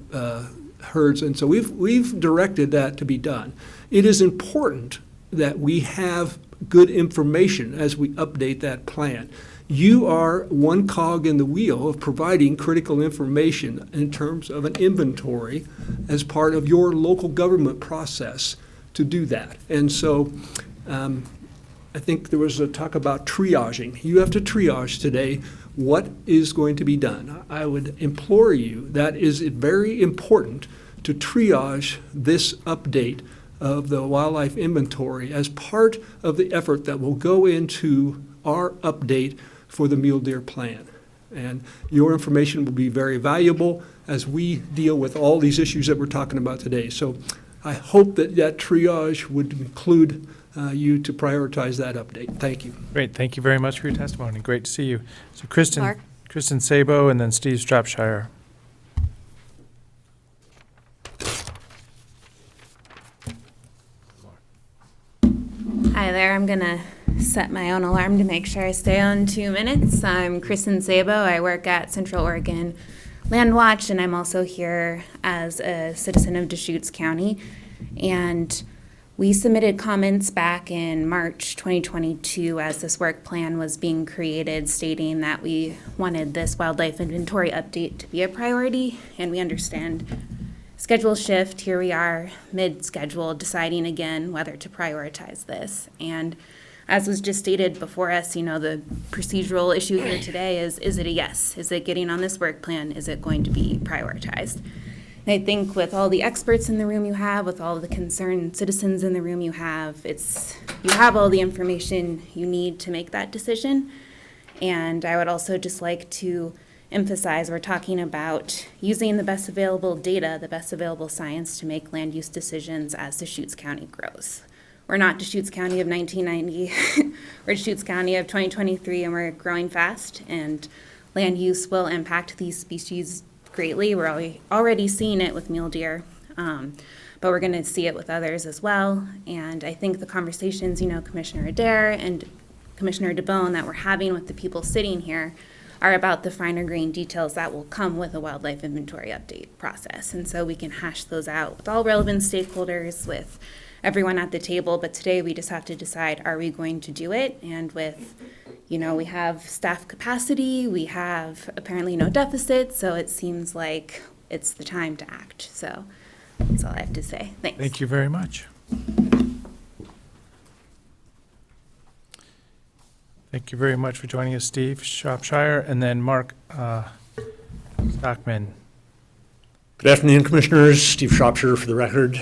herds, and so we've directed that to be done. It is important that we have good information as we update that plan. You are one cog in the wheel of providing critical information in terms of an inventory as part of your local government process to do that. And so I think there was a talk about triaging. You have to triage today what is going to be done. I would implore you, that is very important, to triage this update of the wildlife inventory as part of the effort that will go into our update for the mule deer plan. And your information will be very valuable as we deal with all these issues that we're talking about today. So I hope that that triage would include you to prioritize that update. Thank you. Great, thank you very much for your testimony. Great to see you. So Kristen Mark? Sabo and then Steve Stropshire. Hi there, I'm gonna set my own alarm to make sure I stay on 2 minutes. I'm Kristen Sabo, I work at Central Oregon Land Watch, and I'm also here as a citizen of Deschutes County. And we submitted comments back in March 2022 as this work plan was being created, stating that we wanted this wildlife inventory update to be a priority, and we understand schedule shift. Here we are mid-schedule deciding again whether to prioritize this. And as was just stated before us, you know, the procedural issue here today is it a yes? Is it getting on this work plan? Is it going to be prioritized? And I think with all the experts in the room you have, with all the concerned citizens in the room you have all the information you need to make that decision. And I would also just like to emphasize we're talking about using the best available data, the best available science to make land use decisions as Deschutes County grows. We're not Deschutes County of 1990. We're Deschutes County of 2023, and we're growing fast, and land use will impact these species greatly. We're already seeing it with mule deer, but we're going to see it with others as well. And I think the conversations, you know, Commissioner Adair and Commissioner DeBone that we're having with the people sitting here are about the finer grained details that will come with a wildlife inventory update process. And so we can hash those out with all relevant stakeholders, with everyone at the table. But today we just have to decide, are we going to do it? And with, you know, we have staff capacity, we have apparently no deficit, so it seems like it's the time to act. So that's all I have to say. Thanks. Thank you very much. Thank you very much for joining us, Steve Shropshire, and then Mark Stockman. Good afternoon, Commissioners. Steve Shropshire for the record.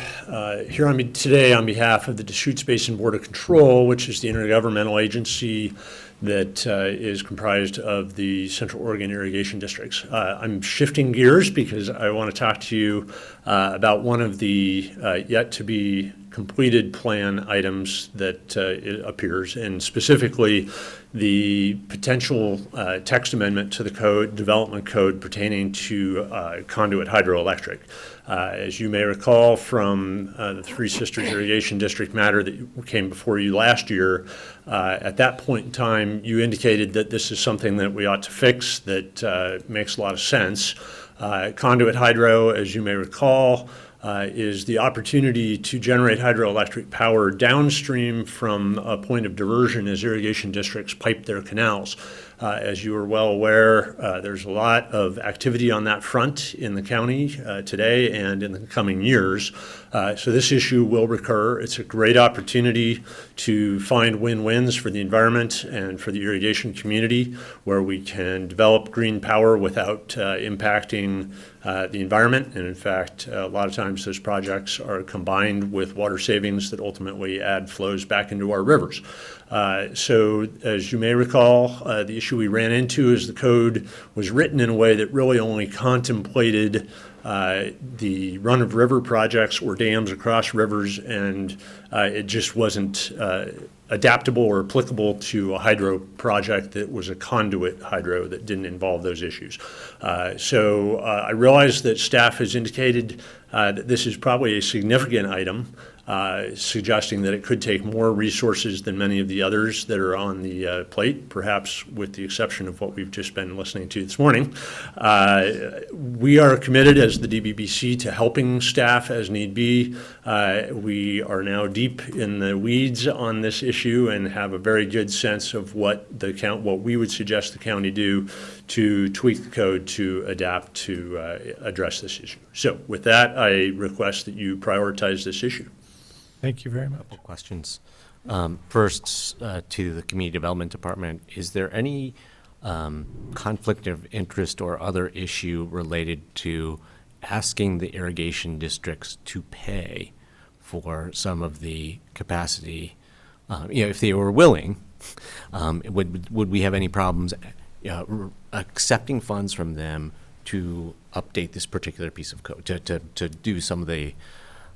Here today on behalf of the Deschutes Basin Board of Control, which is the intergovernmental agency that is comprised of the Central Oregon irrigation districts. I'm shifting gears because I want to talk to you about one of the yet to be completed plan items that it appears, and specifically the potential text amendment to the code, development code pertaining to conduit hydroelectric. As you may recall from the Three Sisters Irrigation District matter that came before you last year, at that point in time, you indicated that this is something that we ought to fix, that makes a lot of sense. Conduit hydro, as you may recall, is the opportunity to generate hydroelectric power downstream from a point of diversion as irrigation districts pipe their canals. As you are well aware, there's a lot of activity on that front in the county today and in the coming years. So this issue will recur. It's a great opportunity to find win-wins for the environment and for the irrigation community, where we can develop green power without impacting the environment. And in fact, a lot of times those projects are combined with water savings that ultimately add flows back into our rivers. So as you may recall, the issue we ran into is the code was written in a way that really only contemplated the run-of-river projects or dams across rivers, and it just wasn't adaptable or applicable to a hydro project that was a conduit hydro that didn't involve those issues. So I realize that staff has indicated that this is probably a significant item. suggesting that it could take more resources than many of the others that are on the plate, perhaps with the exception of what we've just been listening to this morning. We are committed as the DBBC to helping staff as need be. We are now deep in the weeds on this issue and have a very good sense of what we would suggest the county do to tweak the code to adapt to address this issue. So with that, I request that you prioritize this issue. Thank you very much. Couple questions. First, to the Community Development Department, is there any conflict of interest or other issue related to asking the irrigation districts to pay for some of the capacity? If they were willing, would we have any problems accepting funds from them to update this particular piece of code, to do some of the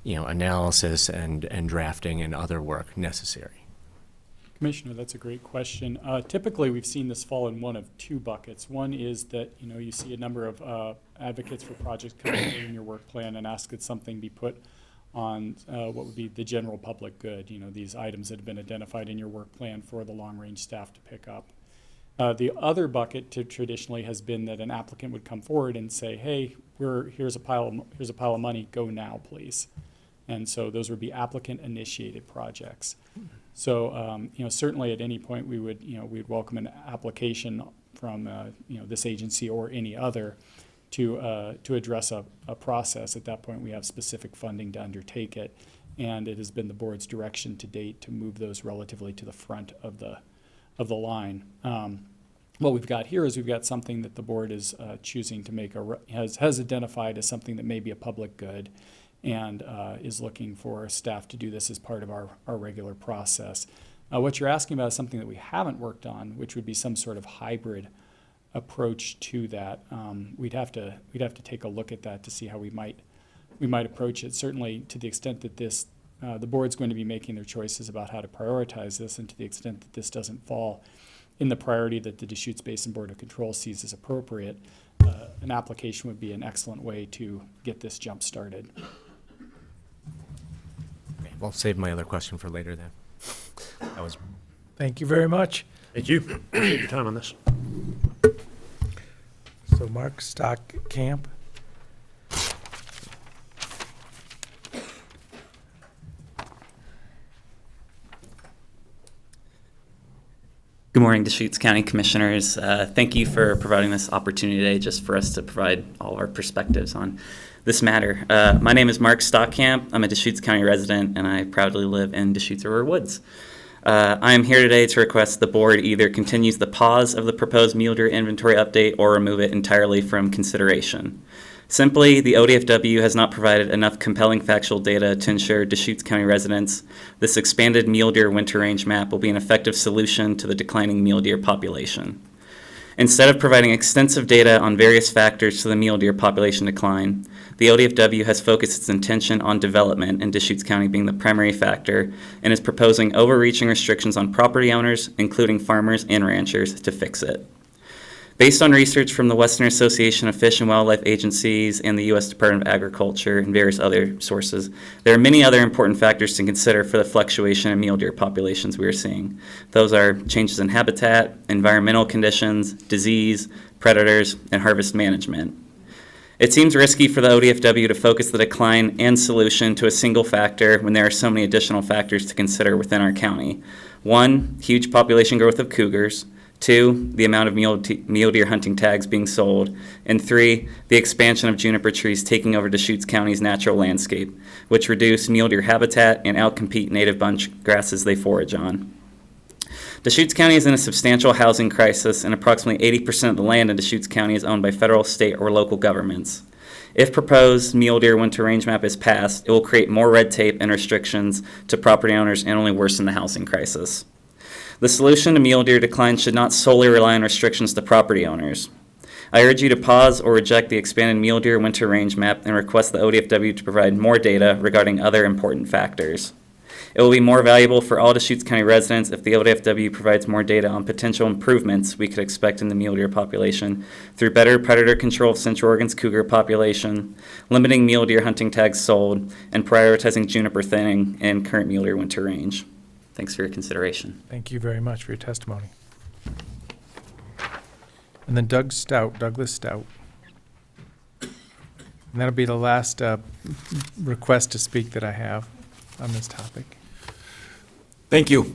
analysis and drafting and other work necessary? Commissioner, that's a great question. Typically, we've seen this fall in one of two buckets. One is that, you see a number of advocates for projects come in your work plan and ask that something be put on what would be the general public good, these items that have been identified in your work plan for the long-range staff to pick up. The other bucket traditionally has been that an applicant would come forward and say, hey, here's a pile of money, go now, please. And so those would be applicant-initiated projects. So, certainly at any point we'd welcome an application from, this agency or any other to address a process. At that point, we have specific funding to undertake it, and it has been the board's direction to date to move those relatively to the front of the line. What we've got here is we've got something that the board is choosing to make has identified as something that may be a public good, and is looking for staff to do this as part of our regular process. What you're asking about is something that we haven't worked on, which would be some sort of hybrid approach to that. We'd have to take a look at that to see how we might approach it. Certainly, to the extent that the board's going to be making their choices about how to prioritize this, and to the extent that this doesn't fall in the priority that the Deschutes Basin Board of Control sees as appropriate, an application would be an excellent way to get this jump started. I'll save my other question for later then. Thank you very much. Thank you. Appreciate your time on this. So Mark Stockamp. Good morning, Deschutes County Commissioners. Thank you for providing this opportunity today just for us to provide all our perspectives on this matter. My name is Mark Stockamp. I'm a Deschutes County resident, and I proudly live in Deschutes River Woods. I am here today to request the board either continues the pause of the proposed mule deer inventory update or remove it entirely from consideration. Simply, the ODFW has not provided enough compelling factual data to ensure Deschutes County residents this expanded mule deer winter range map will be an effective solution to the declining mule deer population. Instead of providing extensive data on various factors to the mule deer population decline, the ODFW has focused its attention on development, and Deschutes County being the primary factor, and is proposing overreaching restrictions on property owners, including farmers and ranchers, to fix it. Based on research from the Western Association of Fish and Wildlife Agencies and the U.S. Department of Agriculture and various other sources, there are many other important factors to consider for the fluctuation in mule deer populations we are seeing. Those are changes in habitat, environmental conditions, disease, predators, and harvest management. It seems risky for the ODFW to focus the decline and solution to a single factor when there are so many additional factors to consider within our county. 1, huge population growth of cougars. 2, the amount of mule deer hunting tags being sold. And 3, the expansion of juniper trees taking over Deschutes County's natural landscape, which reduce mule deer habitat and outcompete native bunch grasses they forage on. Deschutes County is in a substantial housing crisis, and approximately 80% of the land in Deschutes County is owned by federal, state, or local governments. If proposed mule deer winter range map is passed, it will create more red tape and restrictions to property owners and only worsen the housing crisis. The solution to mule deer decline should not solely rely on restrictions to property owners. I urge you to pause or reject the expanded mule deer winter range map and request the ODFW to provide more data regarding other important factors. It will be more valuable for all Deschutes County residents if the ODFW provides more data on potential improvements we could expect in the mule deer population through better predator control of Central Oregon's cougar population, limiting mule deer hunting tags sold, and prioritizing juniper thinning in current mule deer winter range. Thanks for your consideration. Thank you very much for your testimony. And then Douglas Stout. And that'll be the last request to speak that I have on this topic. Thank you.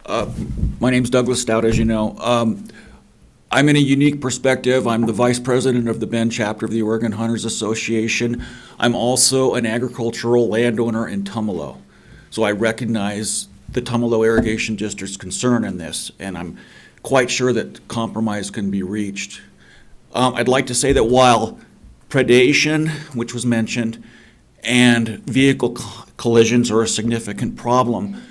My name's Douglas Stout, as you know. I'm in a unique perspective. I'm the vice president of the Bend chapter of the Oregon Hunters Association. I'm also an agricultural landowner in Tumalo. So I recognize the Tumalo Irrigation District's concern in this, and I'm quite sure that compromise can be reached. I'd like to say that while predation, which was mentioned, and vehicle collisions are a significant problem,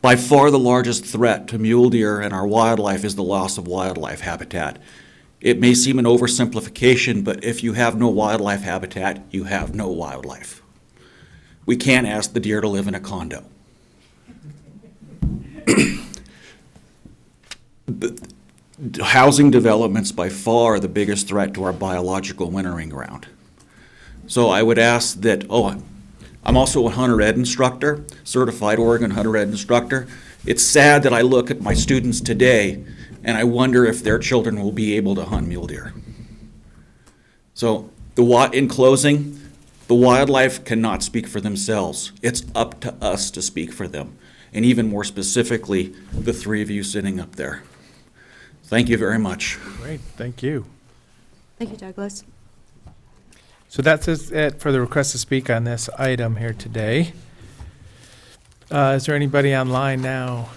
by far the largest threat to mule deer and our wildlife is the loss of wildlife habitat. It may seem an oversimplification, but if you have no wildlife habitat, you have no wildlife. We can't ask the deer to live in a condo. Housing development's by far the biggest threat to our biological wintering ground. So I would ask that, I'm also a hunter ed instructor, certified Oregon hunter ed instructor. It's sad that I look at my students today and I wonder if their children will be able to hunt mule deer. So in closing, the wildlife cannot speak for themselves. It's up to us to speak for them. And even more specifically, the three of you sitting up there. Thank you very much. Great, thank you. Thank you, Douglas. So that's it for the request to speak on this item here today. Is there anybody online now?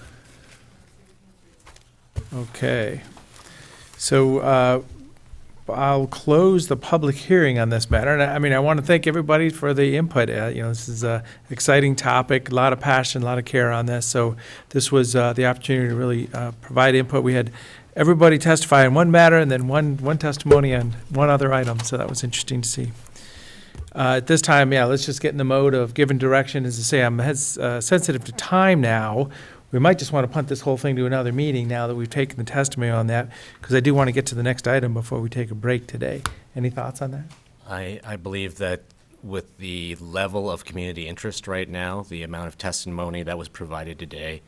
Okay. So I'll close the public hearing on this matter. And I want to thank everybody for the input. This is an exciting topic, a lot of passion, a lot of care on this. So this was the opportunity to really provide input. We had everybody testify on one matter and then one testimony on one other item. So that was interesting to see. At this time, let's just get in the mode of giving direction. As I say, I'm sensitive to time now. We might just want to punt this whole thing to another meeting now that we've taken the testimony on that, because I do want to get to the next item before we take a break today. Any thoughts on that? I believe that with the level of community interest right now, the amount of testimony that was provided today,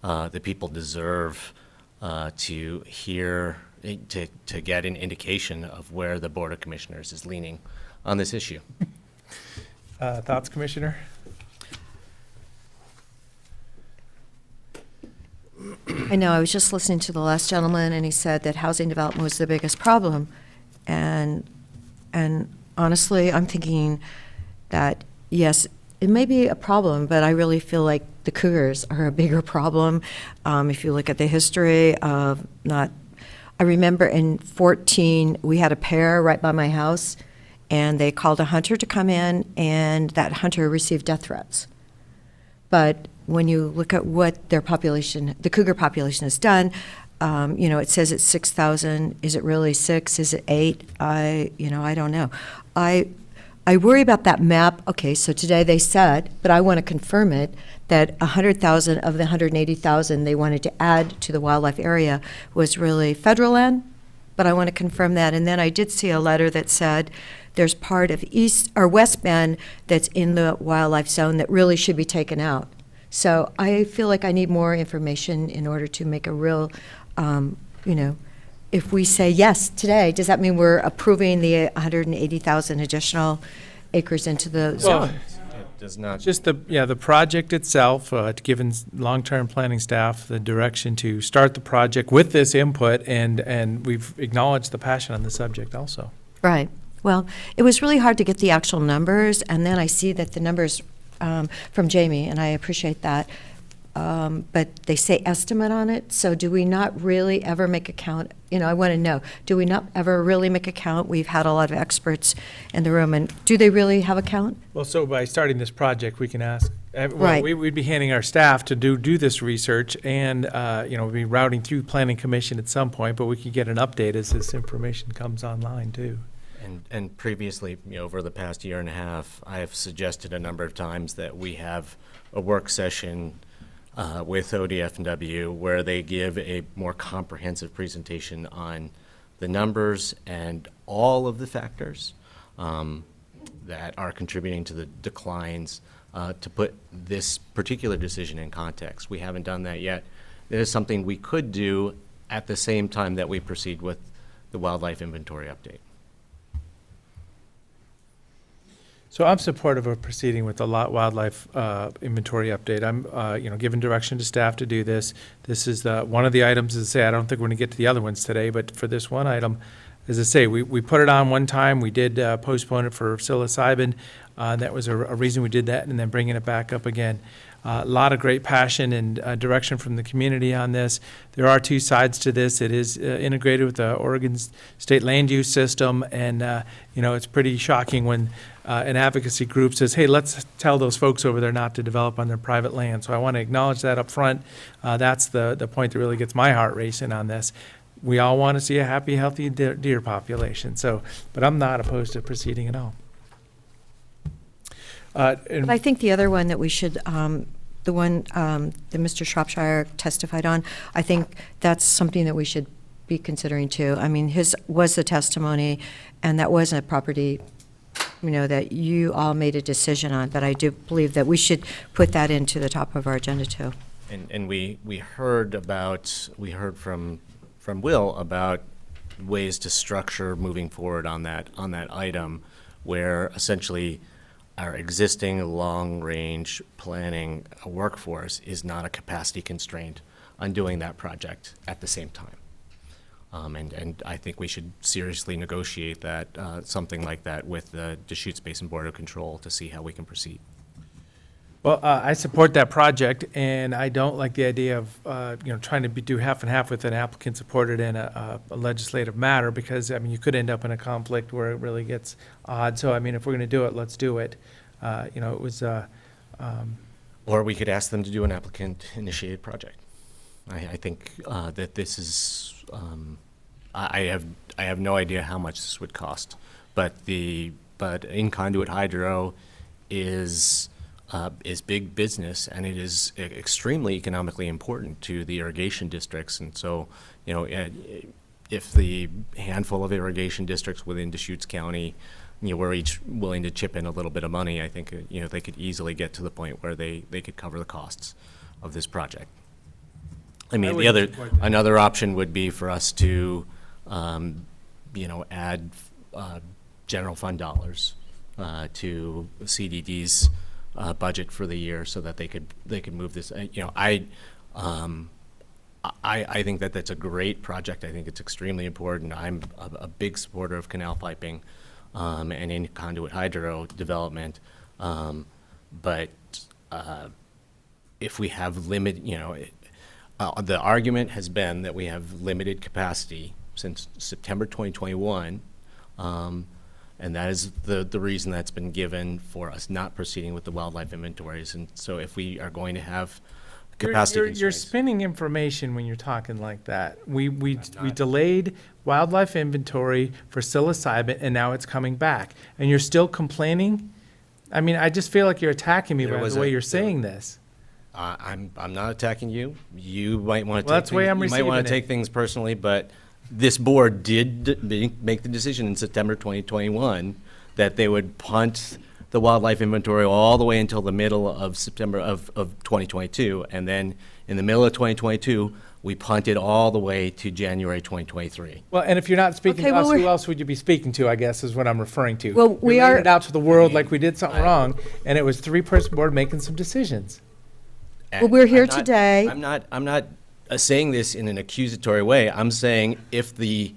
the people deserve to hear, to get an indication of where the Board of Commissioners is leaning on this issue. Thoughts, Commissioner? I know, I was just listening to the last gentleman, and he said that housing development was the biggest problem. And honestly, I'm thinking that, yes, it may be a problem, but I really feel like the cougars are a bigger problem. If you look at the history of I remember in 2014, we had a pair right by my house, and they called a hunter to come in, and that hunter received death threats. But when you look at what their population, the cougar population has done, it says it's 6,000. Is it really 6? Is it 8? I don't know. I worry about that map. Okay, so today they said, but I want to confirm it, that 100,000 of the 180,000 they wanted to add to the wildlife area was really federal land, but I want to confirm that. And then I did see a letter that said there's part of East or West Bend that's in the wildlife zone that really should be taken out. So I feel like I need more information in order to make a real, if we say yes today, does that mean we're approving the 180,000 additional acres into the zone? It does not. Just the project itself, given long-term planning staff the direction to start the project with this input, and we've acknowledged the passion on the subject also. Right. Well, it was really hard to get the actual numbers, and then I see that the numbers from Jamie, and I appreciate that, but they say estimate on it. So do we not really ever make a count? I want to know, do we not ever really make a count? We've had a lot of experts in the room, and do they really have a count? Well, so by starting this project, we can ask. Right. We'd be handing our staff to do this research, and we'd be routing through Planning Commission at some point, but we could get an update as this information comes online too. And previously, over the past year and a half, I have suggested a number of times that we have a work session with ODF&W where they give a more comprehensive presentation on the numbers and all of the factors that are contributing to the declines to put this particular decision in context. We haven't done that yet. It is something we could do at the same time that we proceed with the wildlife inventory update. So I'm supportive of proceeding with the wildlife inventory update. I'm, giving direction to staff to do this. This is one of the items, as I say, I don't think we're going to get to the other ones today, but for this one item, as I say, we put it on one time. We did postpone it for psilocybin. That was a reason we did that, and then bringing it back up again. A lot of great passion and direction from the community on this. There are two sides to this. It is integrated with the Oregon state land use system, and it's pretty shocking when an advocacy group says, hey, let's tell those folks over there not to develop on their private land. So I want to acknowledge that up front. That's the point that really gets my heart racing on this. We all want to see a happy, healthy deer population. But I'm not opposed to proceeding at all. But I think the other one that we should, the one that Mr. Shropshire testified on, I think that's something that we should be considering too. I mean, his was the testimony, and that wasn't a property, that you all made a decision on. But I do believe that we should put that into the top of our agenda too. And we heard from Will about ways to structure moving forward on that item, where essentially our existing long-range planning workforce is not a capacity constraint on doing that project at the same time. And I think we should seriously negotiate that, something like that with the Deschutes Basin Board of Control to see how we can proceed. Well, I support that project, and I don't like the idea of, trying to do half and half with an applicant supported in a legislative matter, because, you could end up in a conflict where it really gets odd. So, if we're going to do it, let's do it. It was... Or we could ask them to do an applicant-initiated project. I think that this is... I have no idea how much this would cost, but in conduit hydro is big business, and it is extremely economically important to the irrigation districts. And so, if the handful of irrigation districts within Deschutes County, we're each willing to chip in a little bit of money, I think, they could easily get to the point where they could cover the costs of this project. Another option would be for us to, add general fund dollars to CDD's budget for the year so that they could move this. I think that that's a great project. I think it's extremely important. I'm a big supporter of canal piping and in conduit hydro development. But if we have the argument has been that we have limited capacity since September 2021. And that is the reason that's been given for us not proceeding with the wildlife inventories. And so if we are going to have capacity constraints. You're spinning information when you're talking like that. We delayed wildlife inventory for psilocybin, and now it's coming back. And you're still complaining? I just feel like you're attacking me by the way you're saying this. I'm not attacking you. You might want Well, that's the way I'm receiving it. take things personally, but this board did make the decision in September 2021 that they would punt the wildlife inventory all the way until the middle of September of 2022. And then in the middle of 2022, we punted all the way to January 2023. Well, and if you're not speaking to us, who else would you be speaking to, I guess, is what I'm referring to. Well, we You're laying are- it out to the world like we did something wrong, and it was three-person board making some decisions. Well, we're here I'm not- today. I'm not saying this in an accusatory way. I'm saying if the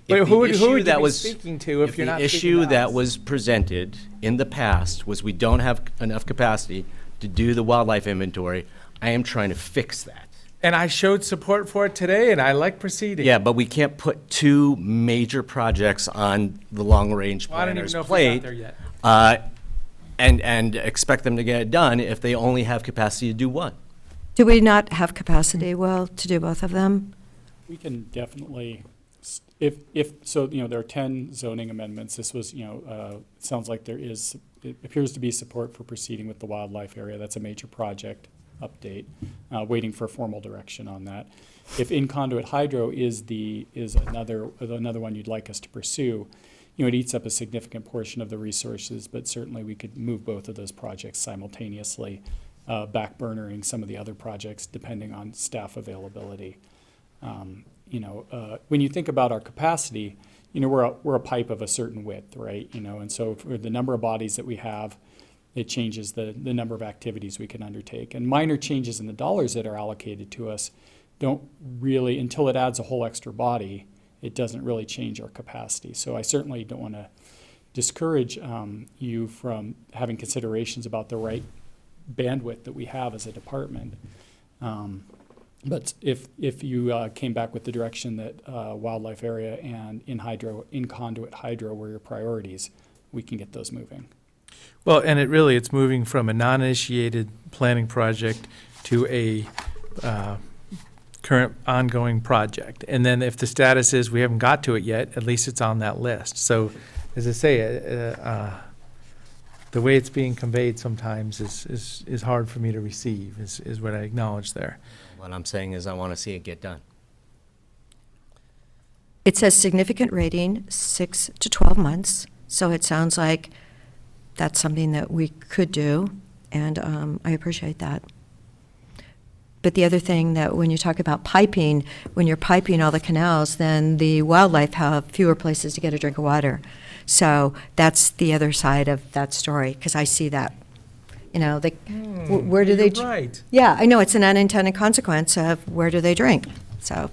who would issue you that be was speaking to if you're not the speaking issue to that us? was presented in the past was we don't have enough capacity to do the wildlife inventory, I am trying to fix that. And I showed support for it today, and I like proceeding. Yeah, but we can't put two major projects on the long-range Well, I don't even planner's know if we're plate out there yet. and expect them to get it done if they only have capacity to do one. Do we not have capacity, Will, to do both of them? We can definitely so, there are 10 zoning amendments. This was, sounds like it appears to be support for proceeding with the wildlife area. That's a major project update, waiting for formal direction on that. If in-conduit hydro is another one you'd like us to pursue, it eats up a significant portion of the resources, but certainly we could move both of those projects simultaneously, backburnering some of the other projects depending on staff availability. When you think about our capacity, we're a pipe of a certain width, right? And so for the number of bodies that we have, it changes the number of activities we can undertake. And minor changes in the dollars that are allocated to us don't really, until it adds a whole extra body, it doesn't really change our capacity. So I certainly don't want to discourage you from having considerations about the right bandwidth that we have as a department. But if you came back with the direction that wildlife area and in-conduit hydro were your priorities, we can get those moving. Well, and it's moving from a non-initiated planning project to a current ongoing project. And then if the status is we haven't got to it yet, at least it's on that list. So, as I say, the way it's being conveyed sometimes is hard for me to receive, is what I acknowledge there. What I'm saying is I want to see it get done. It says significant rating, 6 to 12 months. So it sounds like that's something that we could do, and I appreciate that. But the other thing that when you talk about piping, when you're piping all the canals, then the wildlife have fewer places to get a drink of water. So that's the other side of that story, because I see that. Where do they? Right. Yeah, I know it's an unintended consequence of where do they drink. So,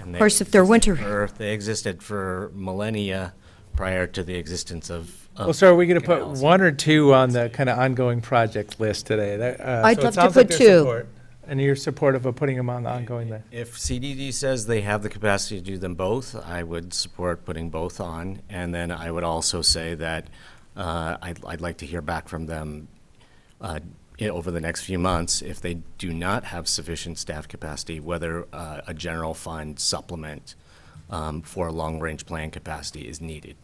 of course, if they're winter. They existed for millennia prior to the existence of. Well, so are we going to put one or two on the kind of ongoing project list today? I'd love to put two. And you're supportive of putting them on the ongoing list? If CDD says they have the capacity to do them both, I would support putting both on. And then I would also say that I'd like to hear back from them over the next few months if they do not have sufficient staff capacity, whether a general fund supplement for long-range plan capacity is needed.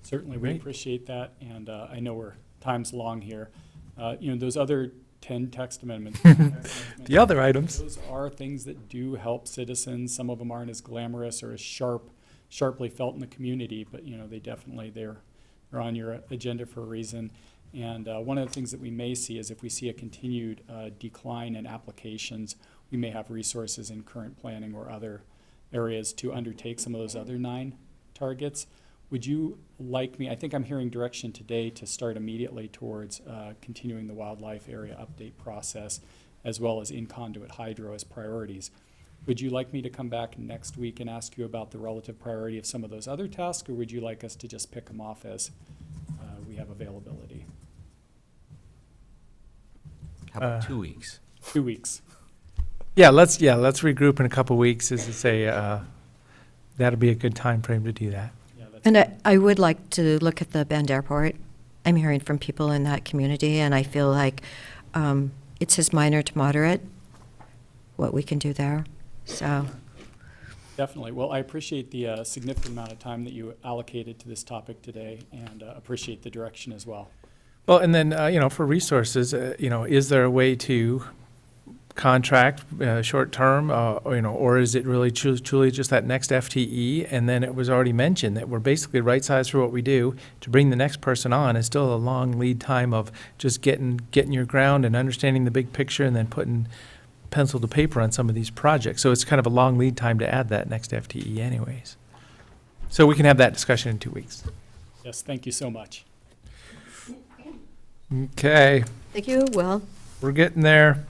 Certainly, we appreciate that, and I know time's long here. Those other 10 text amendments. The other items. Those are things that do help citizens. Some of them aren't as glamorous or as sharply felt in the community, but they're on your agenda for a reason. And one of the things that we may see is if we see a continued decline in applications, we may have resources in current planning or other areas to undertake some of those other 9 targets. Would you like me, I think I'm hearing direction today to start immediately towards continuing the wildlife area update process as well as in-conduit hydro as priorities. Would you like me to come back next week and ask you about the relative priority of some of those other tasks, or would you like us to just pick them off as we have availability? How about 2 weeks? 2 weeks. Yeah, let's regroup in a couple weeks. As I say, that'll be a good time frame to do that. And I would like to look at the Bend Airport. I'm hearing from people in that community, and I feel like it says minor to moderate, what we can do there. So. Definitely. Well, I appreciate the significant amount of time that you allocated to this topic today, and appreciate the direction as well. Well, and then, for resources, is there a way to contract short term, or is it really truly just that next FTE? And then it was already mentioned that we're basically right sized for what we do. To bring the next person on is still a long lead time of just getting your ground and understanding the big picture and then putting pencil to paper on some of these projects. So it's kind of a long lead time to add that next FTE anyways. So we can have that discussion in 2 weeks. Yes, thank you so much. Okay. Thank you. Well, we're getting there.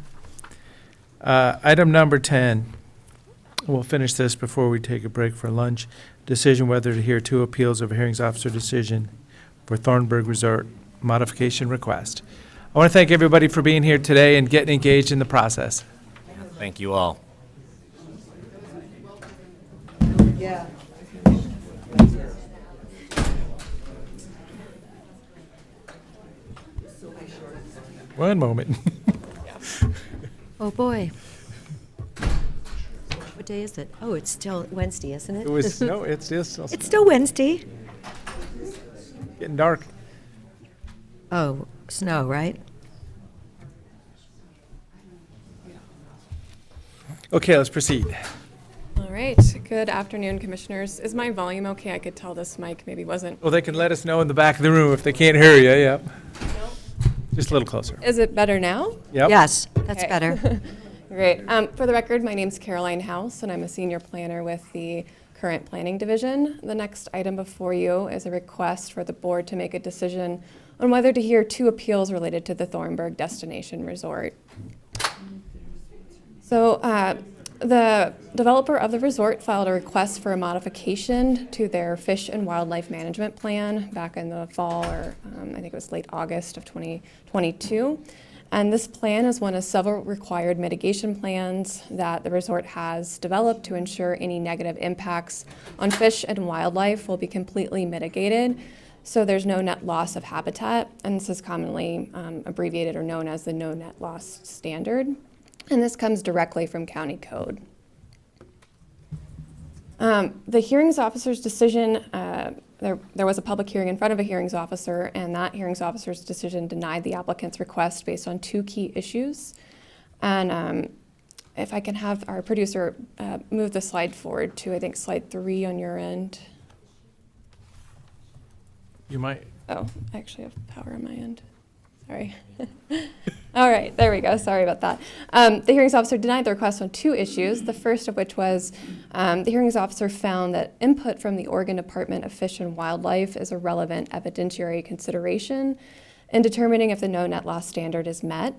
Item number 10. We'll finish this before we take a break for lunch. Decision whether to hear 2 appeals of a hearings officer decision for Thornburg Resort modification request. I want to thank everybody for being here today and getting engaged in the process. Thank you all. Yeah. One moment. Oh, boy. What day is it? Oh, it's still Wednesday, isn't it? It was, no, it's still. It's still Wednesday. Getting dark. Oh, snow, right? Okay, let's proceed. All right. Good afternoon, Commissioners. Is my volume okay? I could tell this mic maybe wasn't. Well, they can let us know in the back of the room if they can't hear you, yep. Just a little closer. Is it better now? Yep. Yes, that's Okay. better. Great. For the record, my name's Caroline House, and I'm a senior planner with the current planning division. The next item before you is a request for the board to make a decision on whether to hear 2 appeals related to the Thornburg Destination Resort. So the developer of the resort filed a request for a modification to their fish and wildlife management plan back in the fall, or I think it was late August of 2022. And this plan is one of several required mitigation plans that the resort has developed to ensure any negative impacts on fish and wildlife will be completely mitigated, so there's no net loss of habitat, and this is commonly abbreviated or known as the no net loss standard. And this comes directly from county code. The hearings officer's decision, there was a public hearing in front of a hearings officer, and that hearings officer's decision denied the applicant's request based on 2 key issues. And if I can have our producer move the slide forward to, I think, slide 3 on your end. You might. Oh, I actually have power on my end. Sorry. All right, there we go. Sorry about that. The hearings officer denied the request on 2 issues, the first of which was the hearings officer found that input from the Oregon Department of Fish and Wildlife is a relevant evidentiary consideration in determining if the no net loss standard is met.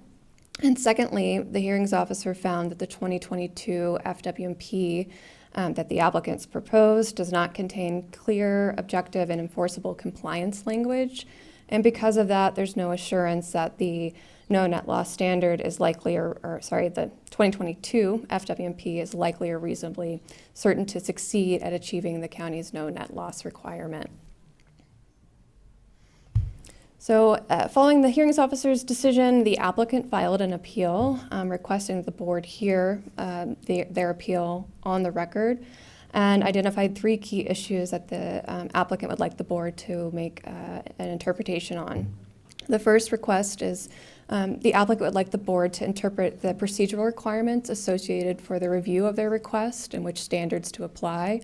And secondly, the hearings officer found that the 2022 FWMP that the applicants proposed does not contain clear, objective, and enforceable compliance language. And because of that, there's no assurance that the no net loss standard is likely, the 2022 FWMP is likely or reasonably certain to succeed at achieving the county's no net loss requirement. So following the hearings officer's decision, the applicant filed an appeal requesting that the board hear their appeal on the record, and identified 3 key issues that the applicant would like the board to make an interpretation on. The first request is the applicant would like the board to interpret the procedural requirements associated for the review of their request and which standards to apply.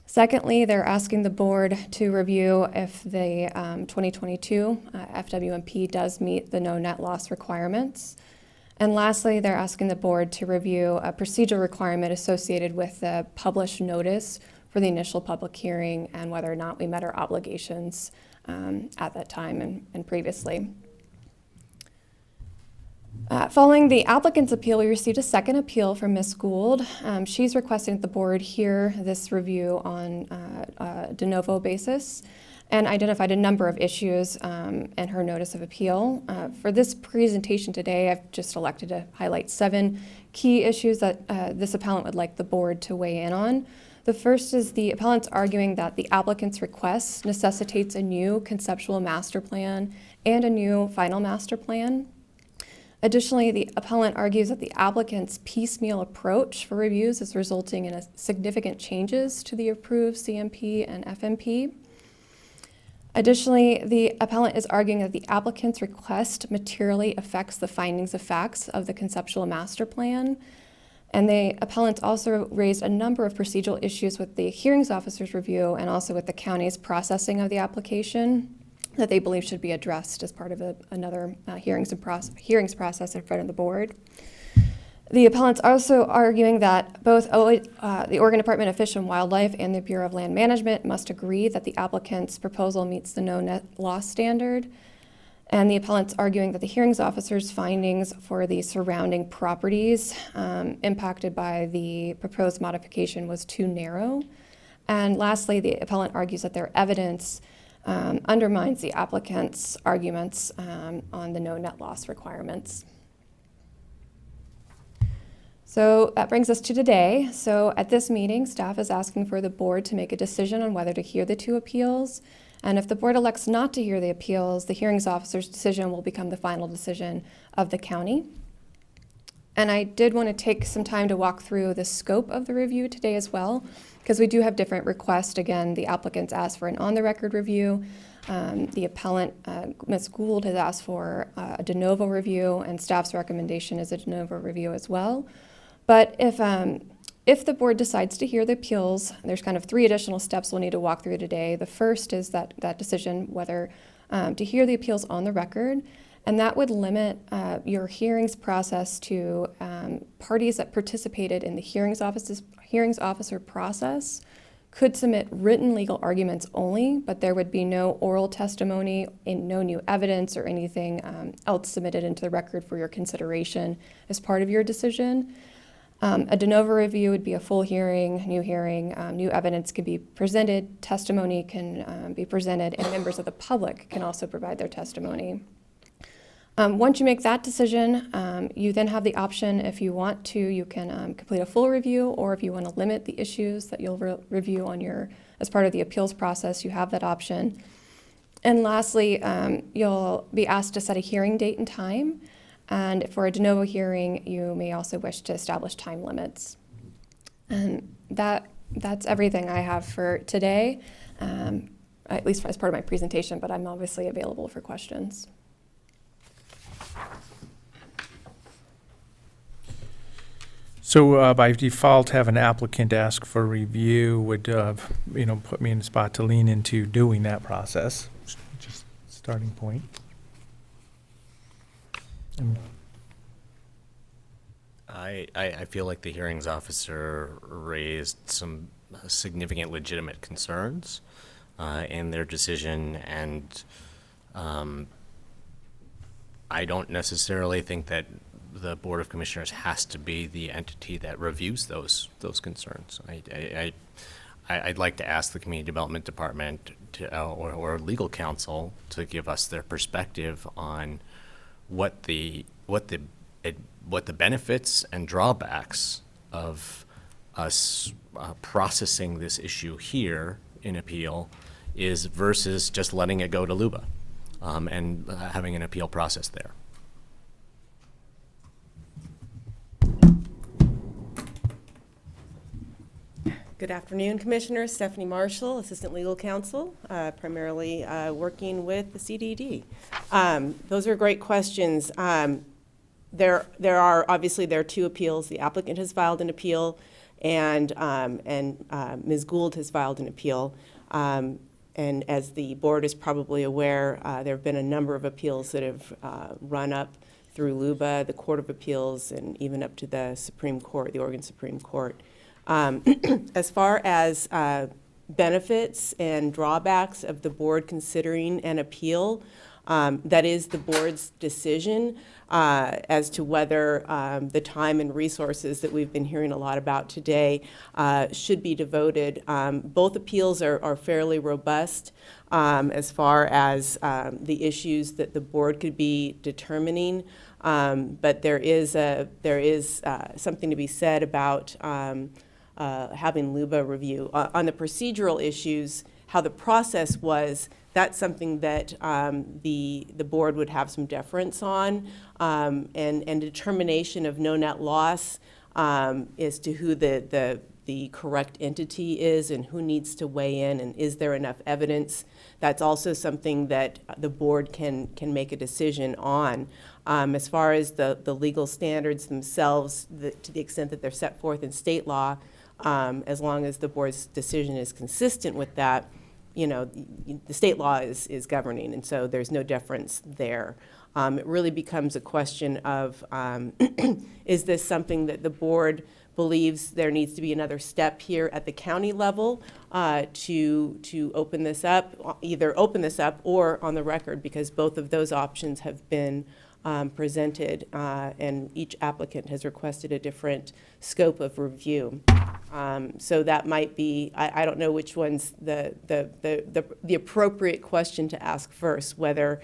Secondly, they're asking the board to review if the 2022 FWMP does meet the no net loss requirements. And lastly, they're asking the board to review a procedural requirement associated with the published notice for the initial public hearing and whether or not we met our obligations at that time and previously. Following the applicant's appeal, we received a second appeal from Ms. Gould. She's requesting that the board hear this review on a de novo basis and identified a number of issues in her notice of appeal. For this presentation today, I've just elected to highlight 7 key issues that this appellant would like the board to weigh in on. The first is the appellant's arguing that the applicant's request necessitates a new conceptual master plan and a new final master plan. Additionally, the appellant argues that the applicant's piecemeal approach for reviews is resulting in significant changes to the approved CMP and FMP. Additionally, the appellant is arguing that the applicant's request materially affects the findings of facts of the conceptual master plan. And the appellant also raised a number of procedural issues with the hearings officer's review and also with the county's processing of the application that they believe should be addressed as part of another hearings process in front of the board. The appellant's also arguing that both the Oregon Department of Fish and Wildlife and the Bureau of Land Management must agree that the applicant's proposal meets the no net loss standard. And the appellant's arguing that the hearings officer's findings for the surrounding properties impacted by the proposed modification was too narrow. And lastly, the appellant argues that their evidence undermines the applicant's arguments on the no net loss requirements. So that brings us to today. So at this meeting, staff is asking for the board to make a decision on whether to hear the 2 appeals. And if the board elects not to hear the appeals, the hearings officer's decision will become the final decision of the county. And I did want to take some time to walk through the scope of the review today as well, because we do have different requests. Again, the applicants asked for an on-the-record review. The appellant, Ms. Gould, has asked for a de novo review, and staff's recommendation is a de novo review as well. But if the board decides to hear the appeals, there's kind of 3 additional steps we'll need to walk through today. The first is that decision whether to hear the appeals on the record, and that would limit your hearings process to parties that participated in the hearings officer process could submit written legal arguments only, but there would be no oral testimony and no new evidence or anything else submitted into the record for your consideration as part of your decision. A de novo review would be a full hearing, new evidence can be presented, testimony can be presented, and members of the public can also provide their testimony. Once you make that decision, you then have the option, if you want to, you can complete a full review, or if you want to limit the issues that you'll review on as part of the appeals process, you have that option. And lastly, you'll be asked to set a hearing date and time. And for a de novo hearing, you may also wish to establish time limits. And that's everything I have for today, at least as part of my presentation, but I'm obviously available for questions. So by default, have an applicant ask for review would, put me in a spot to lean into doing that process, just starting point. I feel like the hearings officer raised some significant legitimate concerns in their decision, and I don't necessarily think that the Board of Commissioners has to be the entity that reviews those concerns. I'd like to ask the Community Development Department or legal counsel to give us their perspective on what the benefits and drawbacks of us processing this issue here in appeal is versus just letting it go to LUBA and having an appeal process there. Good afternoon, Commissioners. Stephanie Marshall, Assistant Legal Counsel, primarily working with the CDD. Those are great questions. There are 2 appeals. The applicant has filed an appeal, and Ms. Gould has filed an appeal. And as the board is probably aware, there have been a number of appeals that have run up through LUBA, the Court of Appeals, and even up to the Supreme Court, the Oregon Supreme Court. As far as benefits and drawbacks of the board considering an appeal, that is the board's decision as to whether the time and resources that we've been hearing a lot about today should be devoted. Both appeals are fairly robust as far as the issues that the board could be determining, but there is something to be said about having LUBA review. On the procedural issues, how the process was, that's something that the board would have some deference on, and determination of no net loss as to who the correct entity is and who needs to weigh in, and is there enough evidence. That's also something that the board can make a decision on. As far as the legal standards themselves, to the extent that they're set forth in state law, as long as the board's decision is consistent with that, the state law is governing, and so there's no deference there. It really becomes a question of, is this something that the board believes there needs to be another step here at the county level to open this up, either open this up or on the record, because both of those options have been presented, and each applicant has requested a different scope of review. So that might be, I don't know which one's the appropriate question to ask first, whether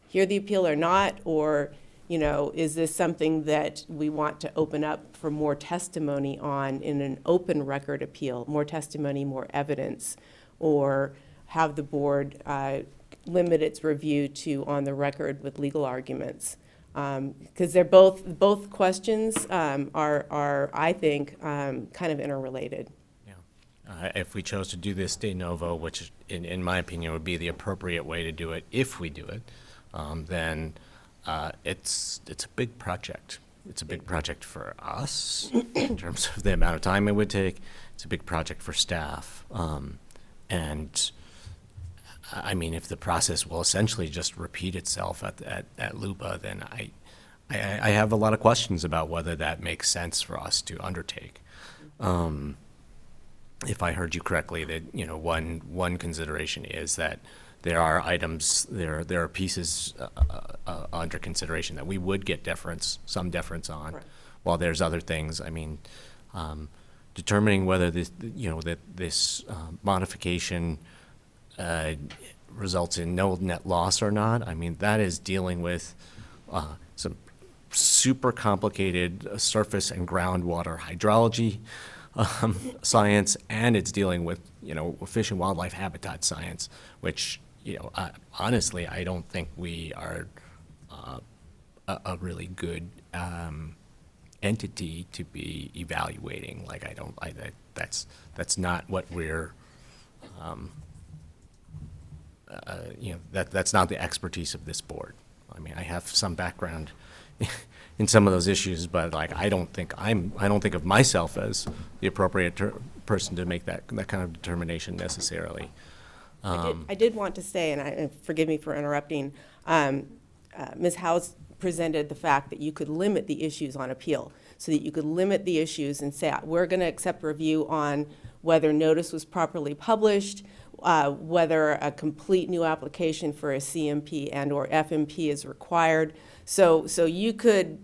hear the appeal or not, or is this something that we want to open up for more testimony on in an open record appeal, more testimony, more evidence, or have the board limit its review to on the record with legal arguments. Because they're both questions are, I think, kind of interrelated. If we chose to do this de novo, which in my opinion would be the appropriate way to do it if we do it, then it's a big project. It's a big project for us in terms of the amount of time it would take. It's a big project for staff. And I mean, if the process will essentially just repeat itself at LUPA, then I have a lot of questions about whether that makes sense for us to undertake. If I heard you correctly, that one consideration is that there are items, there are pieces under consideration that we would get some deference on, right, while there's other things. I mean, determining whether this modification results in no net loss or not. I mean, that is dealing with some super complicated surface and groundwater hydrology science, and it's dealing with fish and wildlife habitat science, which honestly I don't think we are a really good entity to be evaluating. Like that's not what we're that's not the expertise of this board. I mean, I have some background in some of those issues, but like I don't think of myself as the appropriate person to make that kind of determination necessarily. I did want to say, and forgive me for interrupting, Ms. House presented the fact that you could limit the issues on appeal, so that you could limit the issues and say, we're going to accept review on whether notice was properly published, whether a complete new application for a CMP and or FMP is required. So you could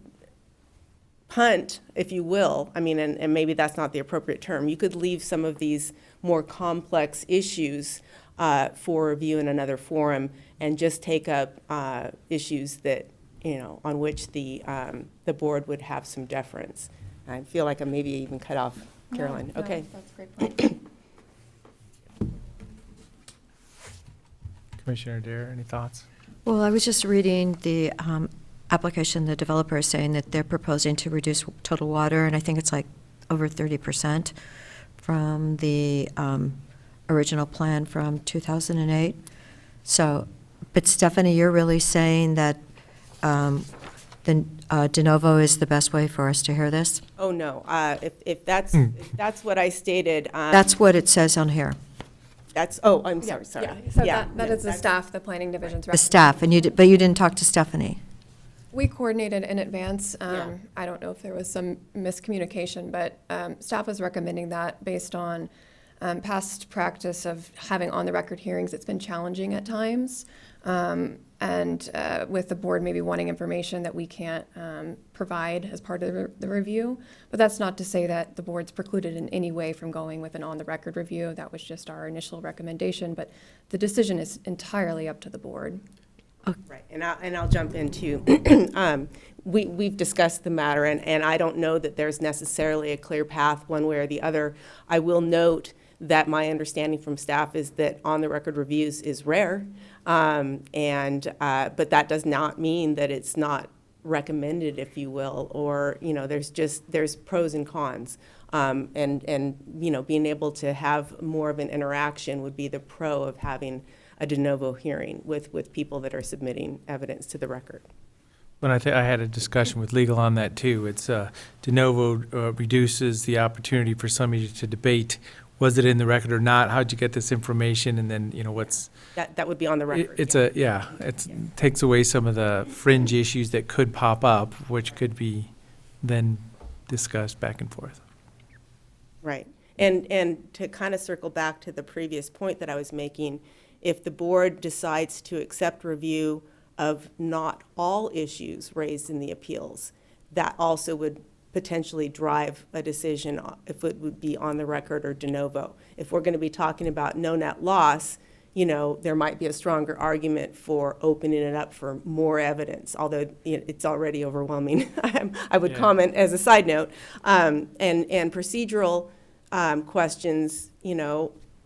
punt, if you will, I mean, and maybe that's not the appropriate term, you could leave some of these more complex issues for review in another forum and just take up issues that, on which the board would have some deference. I feel like I maybe even cut off Caroline. No, okay. that's a great point. Commissioner Adair, any thoughts? Well, I was just reading the application. The developer is saying that they're proposing to reduce total water, and I think it's like over 30% from the original plan from 2008. So, but Stephanie, you're really saying that the de novo is the best way for us to hear this? Oh, no. If that's what I stated. That's what it says on here. I'm sorry. Yeah, so Yeah, that is the staff, the planning division's The staff, and but you didn't talk to Stephanie. We coordinated in advance. I don't know if there was some miscommunication, but staff was recommending that based on past practice of having on-the-record hearings. It's been challenging at times, and with the board maybe wanting information that we can't provide as part of the review. But that's not to say that the board's precluded in any way from going with an on-the-record review. That was just our initial recommendation, but the decision is entirely up to the board. Right, and I'll jump into, we've discussed the matter, and I don't know that there's necessarily a clear path one way or the other. I will note that my understanding from staff is that on-the-record reviews is rare, but that does not mean that it's not recommended, if you will, or, there's pros and cons. And being able to have more of an interaction would be the pro of having a de novo hearing with people that are submitting evidence to the record. When I had a discussion with legal on that too. It's de novo reduces the opportunity for somebody to debate, was it in the record or not? How'd you get this information? And then, what's... That would be on the record. It takes away some of the fringe issues that could pop up, which could be then discussed back and forth. Right. And to kind of circle back to the previous point that I was making, if the board decides to accept review of not all issues raised in the appeals, that also would potentially drive a decision if it would be on the record or de novo. If we're going to be talking about no net loss, there might be a stronger argument for opening it up for more evidence, although it's already overwhelming. I would comment as a side note. And procedural questions,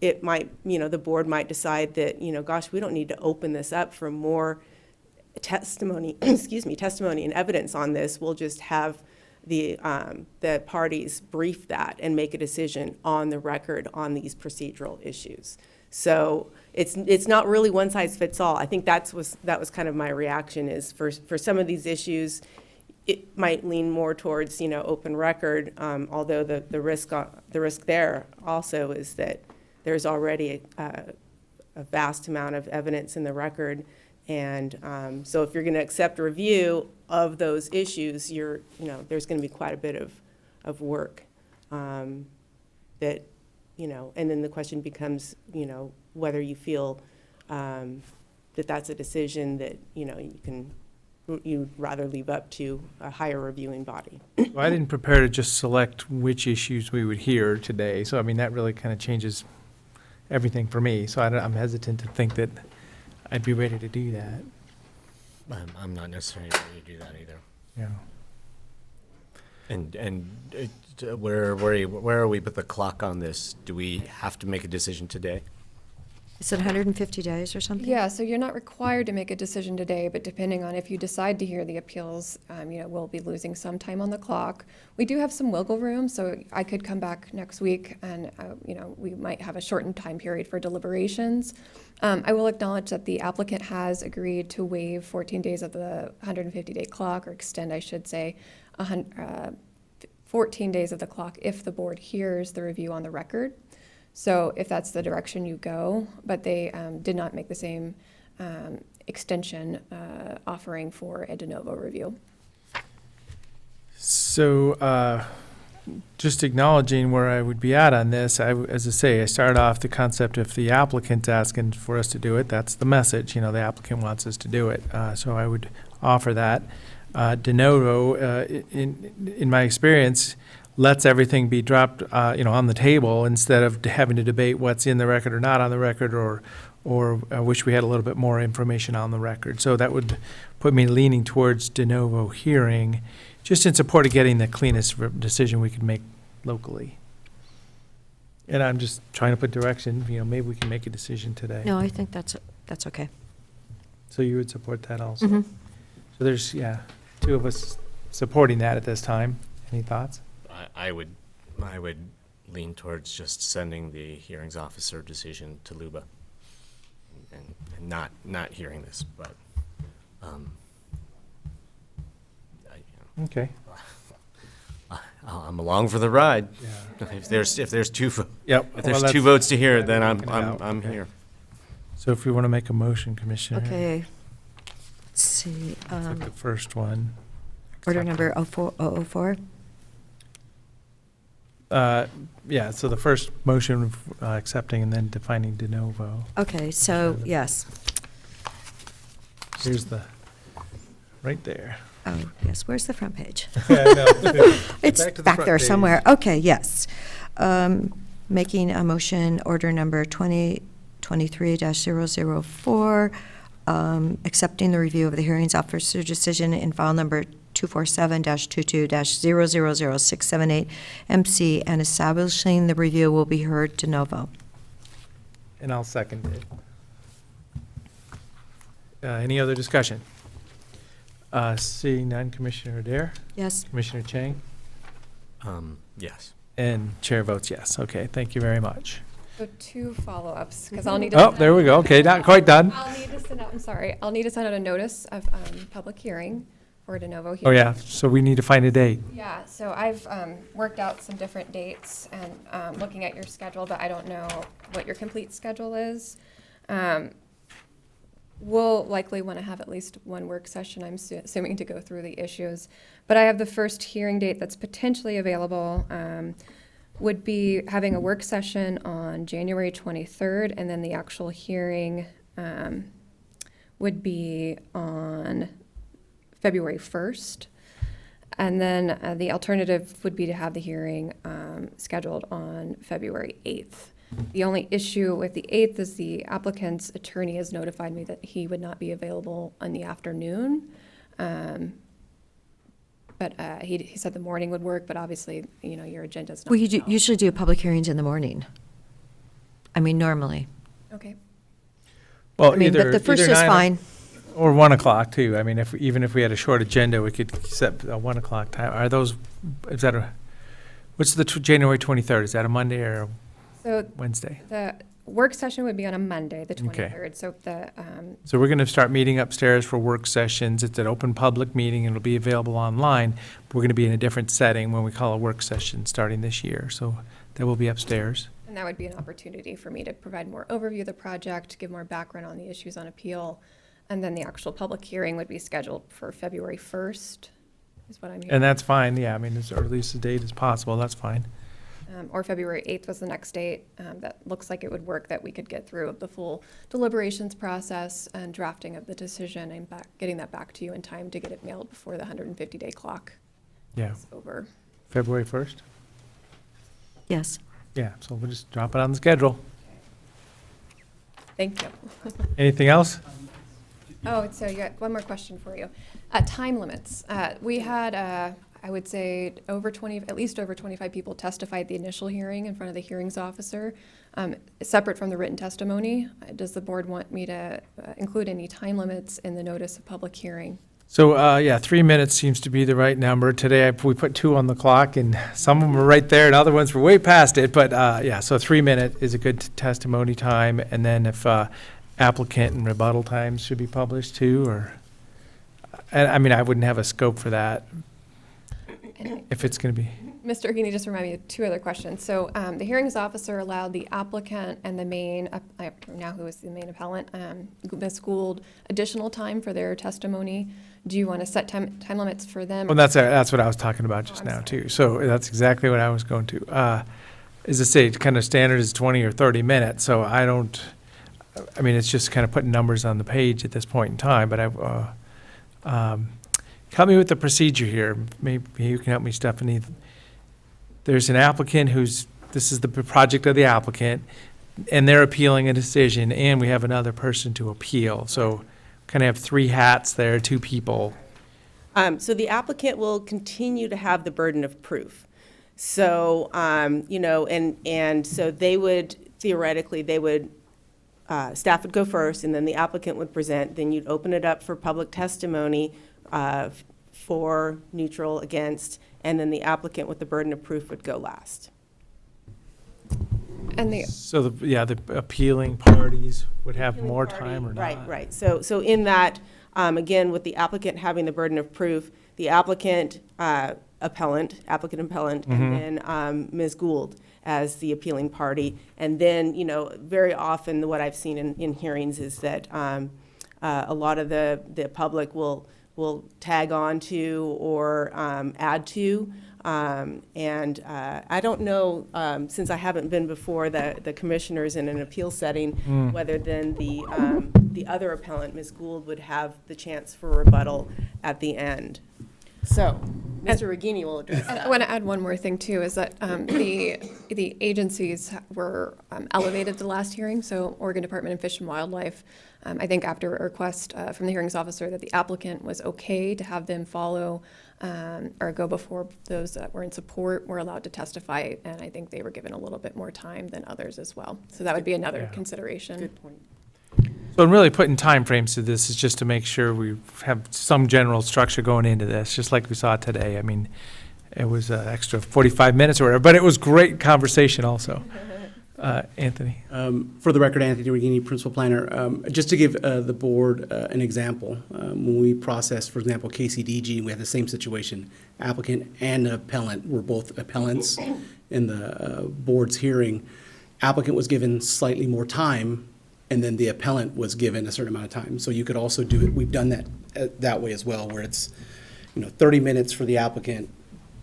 it might, the board might decide that, gosh, we don't need to open this up for more testimony, testimony and evidence on this. We'll just have the parties brief that and make a decision on the record on these procedural issues. So it's not really one size fits all. I think that was kind of my reaction, is for some of these issues, it might lean more towards, open record, although the risk there also is that there's already a vast amount of evidence in the record. And so if you're going to accept review of those issues, there's going to be quite a bit of work that, and then the question becomes, whether you feel that that's a decision that, you'd rather leave up to a higher reviewing body. Well, I didn't prepare to just select which issues we would hear today, so I mean, that really kind of changes everything for me. So I'm hesitant to think that I'd be ready to do that. I'm not necessarily ready to do that either. Yeah. And where are we with the clock on this? Do we have to make a decision today? Is it 150 days or something? Yeah, so you're not required to make a decision today, but depending on if you decide to hear the appeals, we'll be losing some time on the clock. We do have some wiggle room, so I could come back next week and, we might have a shortened time period for deliberations. I will acknowledge that the applicant has agreed to waive 14 days of the 150-day clock, or extend, I should say, 14 days of the clock if the board hears the review on the record. So if that's the direction you go, but they did not make the same extension offering for a de novo review. So just acknowledging where I would be at on this, as I say, I started off the concept if the applicant's asking for us to do it, that's the message, the applicant wants us to do it. So I would offer that. De novo, in my experience, lets everything be dropped, on the table instead of having to debate what's in the record or not on the record, or I wish we had a little bit more information on the record. So that would put me leaning towards de novo hearing, just in support of getting the cleanest decision we could make locally. And I'm just trying to put direction, maybe we can make a decision today. No, I think that's okay. So you would support that also? Mhm. So there's, two of us supporting that at this time. Any thoughts? I would lean towards just sending the hearings officer decision to Luba and not hearing this, but Okay. I'm along for the ride. Yeah. If there's two Yep. two votes to hear, then working it out. I'm Okay. here. So if we want to make a motion, Commissioner. Okay. Let's see. Let's look at the first one. Order number 004. So the first motion, accepting and then defining de novo. Okay, so, yes. Here's right there. Oh, yes, where's the front page? Yeah, I know. It's Back to the back front there page. somewhere. Okay, yes. Making a motion, order number 2023-004, accepting the review of the hearings officer decision in file number 247-22-000678 MC, and establishing the review will be heard de novo. And I'll second it. Any other discussion? Seeing none, Commissioner Adair? Yes. Commissioner Chang? Yes. And chair votes yes. Okay, thank you very much. So 2 follow-ups, because I'll need to. Oh, there we go. Okay, not quite done. I'll need to send out a notice of public hearing for de novo Oh, hearing. yeah, so we need to find a date. Yeah, so I've worked out some different dates and looking at your schedule, but I don't know what your complete schedule is. We'll likely want to have at least one work session, I'm assuming, to go through the issues. But I have the first hearing date that's potentially available, would be having a work session on January 23rd, and then the actual hearing would be on February 1st. And then the alternative would be to have the hearing scheduled on February 8th. The only issue with the 8th is the applicant's attorney has notified me that he would not be available in the afternoon. But he said the morning would work, but obviously, your agenda's not. We usually do public hearings in the morning. I mean, normally. Okay. Well, I mean, but the first is fine. Or 1 o'clock too. I mean, even if we had a short agenda, we could set a 1 o'clock time. Is that what's the January 23rd? Is that a Monday or a So Wednesday? the work session would be on a Monday, the Okay. 23rd. So the, So we're going to start meeting upstairs for work sessions. It's an open public meeting, and it'll be available online. We're going to be in a different setting when we call a work session starting this year. So that will be upstairs. and that would be an opportunity for me to provide more overview of the project, give more background on the issues on appeal, and then the actual public hearing would be scheduled for February 1st, is what I'm hearing. And that's fine, yeah, I mean, as early as the date as possible, that's fine. Or February 8th was the next date. That looks like it would work, that we could get through the full deliberations process and drafting of the decision and getting that back to you in time to get it mailed before the 150-day clock Yeah. is over. February 1st? Yes. Yeah, so we'll just drop it on the schedule. Thank you. Anything else? Oh, so you got one more question for you. Time limits. We had, I would say, at least over 25 people testified at the initial hearing in front of the hearings officer, separate from the written testimony. Does the board want me to include any time limits in the notice of public hearing? So, yeah, 3 minutes seems to be the right number. Today, we put 2 on the clock, and some of them were right there, and other ones were way past it. But, yeah, so 3 minute is a good testimony time. And then if applicant and rebuttal times should be published too, or, I mean, I wouldn't have a scope for that if it's going to be. Mr. Ergini just reminded me of 2 other questions. So the hearings officer allowed the applicant and the main, now who is the main appellant, Ms. Gould, additional time for their testimony. Do you want to set time limits for them? Well, that's what I was talking about just now too. So that's exactly what I was going to. As I say, kind of standard is 20 or 30 minutes. So I mean, it's just kind of putting numbers on the page at this point in time. But help me with the procedure here. Maybe you can help me, Stephanie. There's an applicant this is the project of the applicant, and they're appealing a decision, and we have another person to appeal. So kind of have 3 hats there, 2 people. So the applicant will continue to have the burden of proof. So, and so they would, theoretically, staff would go first, and then the applicant would present. Then you'd open it up for public testimony, for, neutral, against, and then the applicant with the burden of proof would go last. And So the appealing parties would have more time or not? Right. So in that, again, with the applicant having the burden of proof, the applicant, appellant, and then Ms. Gould as the appealing party. And then, very often what I've seen in hearings is that a lot of the public will tag on to or add to. And I don't know, since I haven't been before the commissioners in an appeal setting, whether then the other appellant, Ms. Gould, would have the chance for rebuttal at the end. So, Mr. Regini will address that. I want to add one more thing too, is that the agencies were elevated the last hearing. So Oregon Department of Fish and Wildlife, I think after a request from the hearings officer that the applicant was okay to have them follow or go before those that were in support were allowed to testify, and I think they were given a little bit more time than others as well. So that would be another consideration. Good point. So really putting timeframes to this is just to make sure we have some general structure going into this, just like we saw today. I mean, it was an extra 45 minutes or whatever, but it was great conversation also. Anthony. For the record, Anthony Regini, Principal Planner. Just to give the board an example, when we processed, for example, KCDG, we had the same situation. Applicant and appellant were both appellants in the board's hearing. Applicant was given slightly more time, and then the appellant was given a certain amount of time. So you could also do it, we've done that that way as well, where it's 30 minutes for the applicant,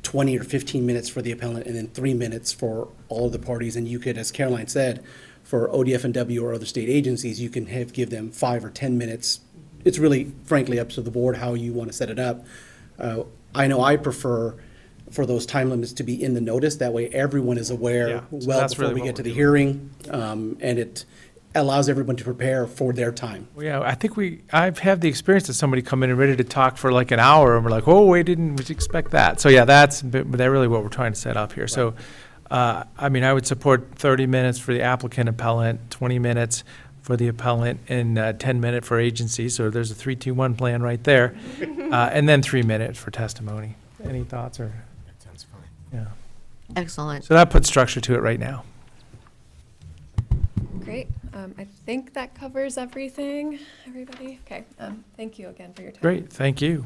20 or 15 minutes for the appellant, and then 3 minutes for all of the parties. And you could, as Caroline said, for ODF&W or other state agencies, you can give them 5 or 10 minutes. It's really, frankly, up to the board how you want to set it up. I know I prefer for those time limits to be in the notice. That way everyone is aware before we get to the hearing, and it allows everyone to prepare for their time. Well, yeah, I think I've had the experience of somebody come in and ready to talk for like an hour, and we're like, oh, we didn't expect that. So yeah, that's really what we're trying to set up here. Right. So, I mean, I would support 30 minutes for the applicant appellant, 20 minutes for the appellant and 10-minute for agency. So there's a 3-2-1 plan right there. And then 3 minutes for testimony. Any thoughts or? That sounds fine. Yeah. Excellent. So that puts structure to it right now. Great. I think that covers everything, everybody. Okay. Thank you again for your time. Great, thank you.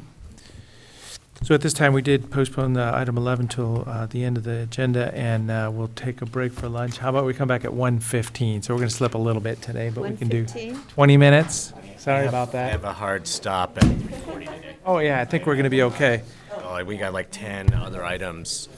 So at this time, we did postpone the item 11 till the end of the agenda, and we'll take a break for lunch. How about we come back at 1:15? So we're going to slip a little bit today, but we can do 20 minutes. Sorry about I that. have a hard stop at 3:40 today. Oh, yeah, I think we're going to be okay. Oh, we got like 10 other items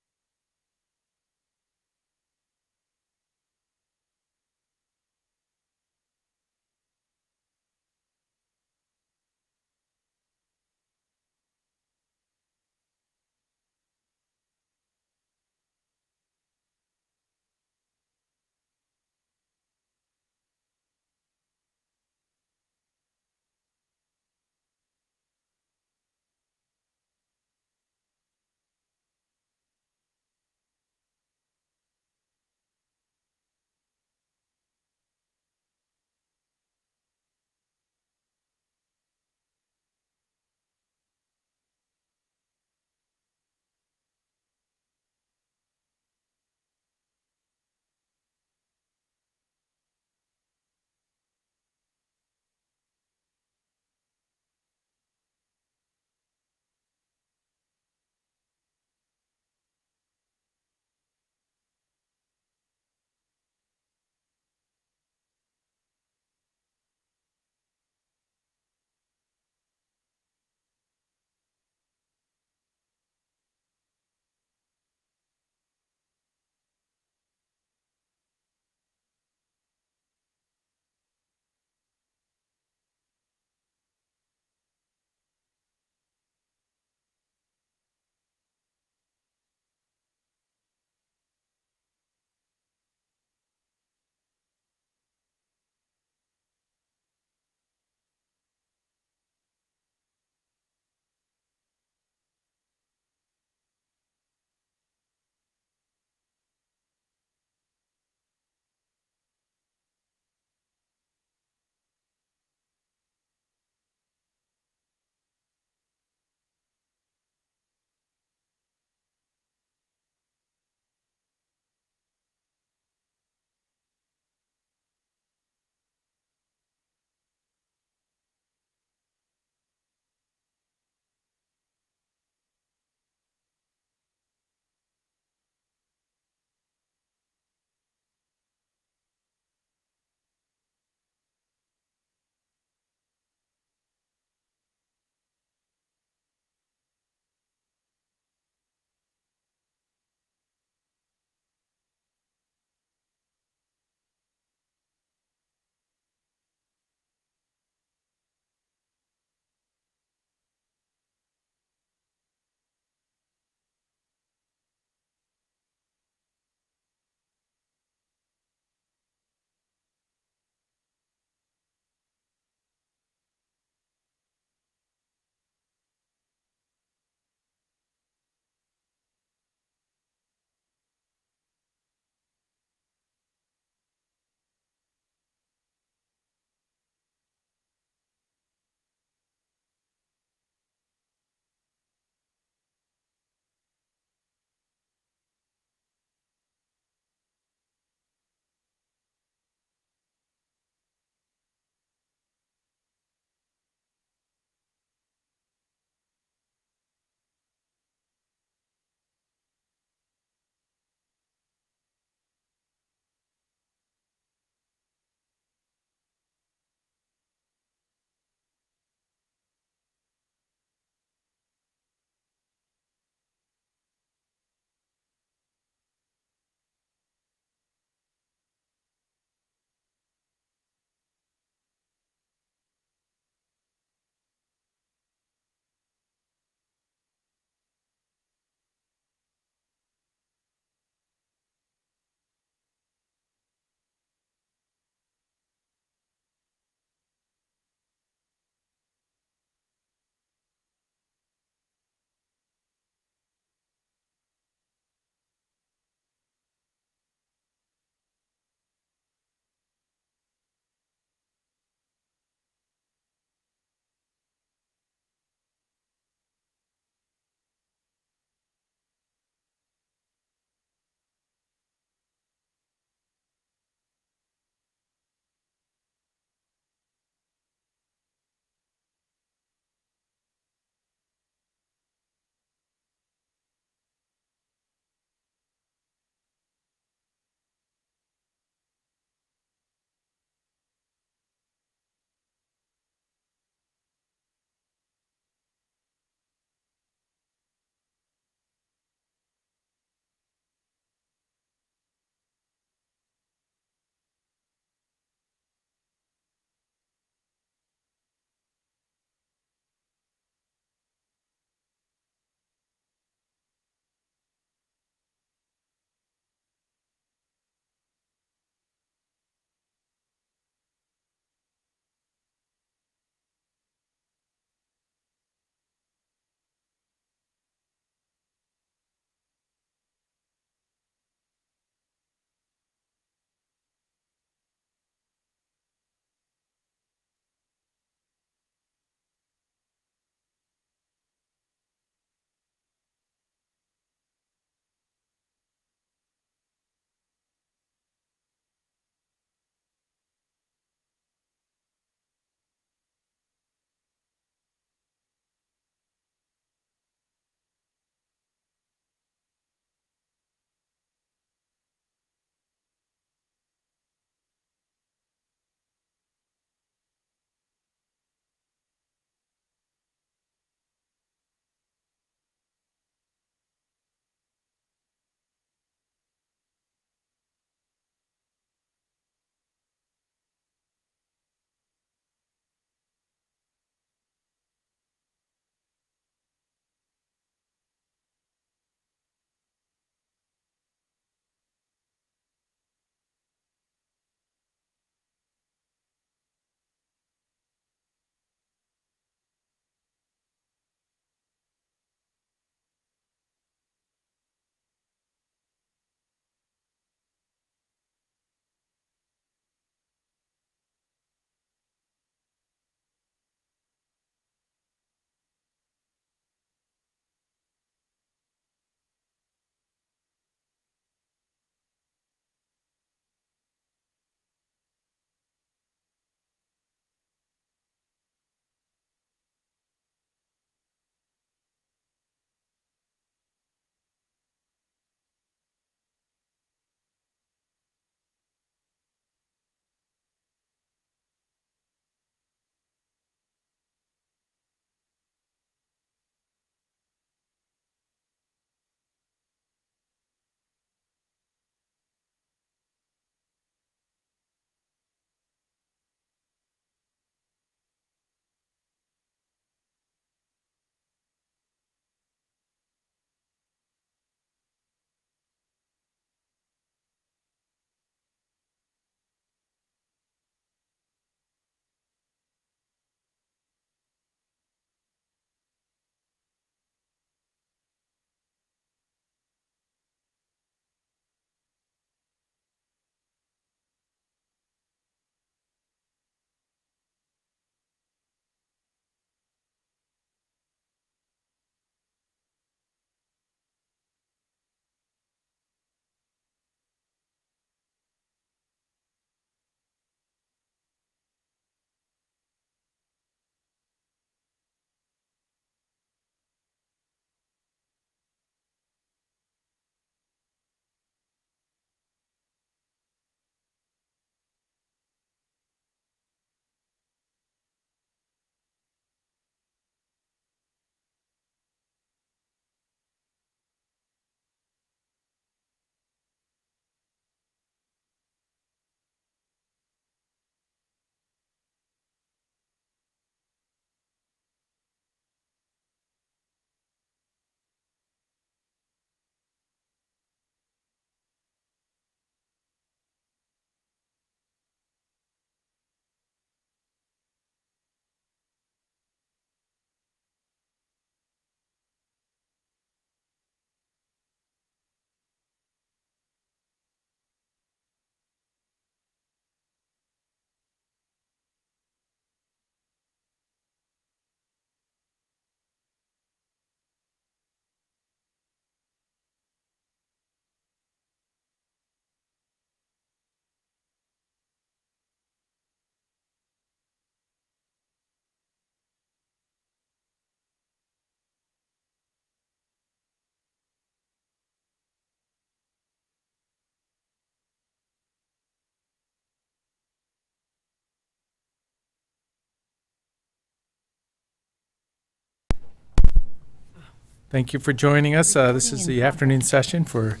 Thank you for joining us. This is the afternoon session for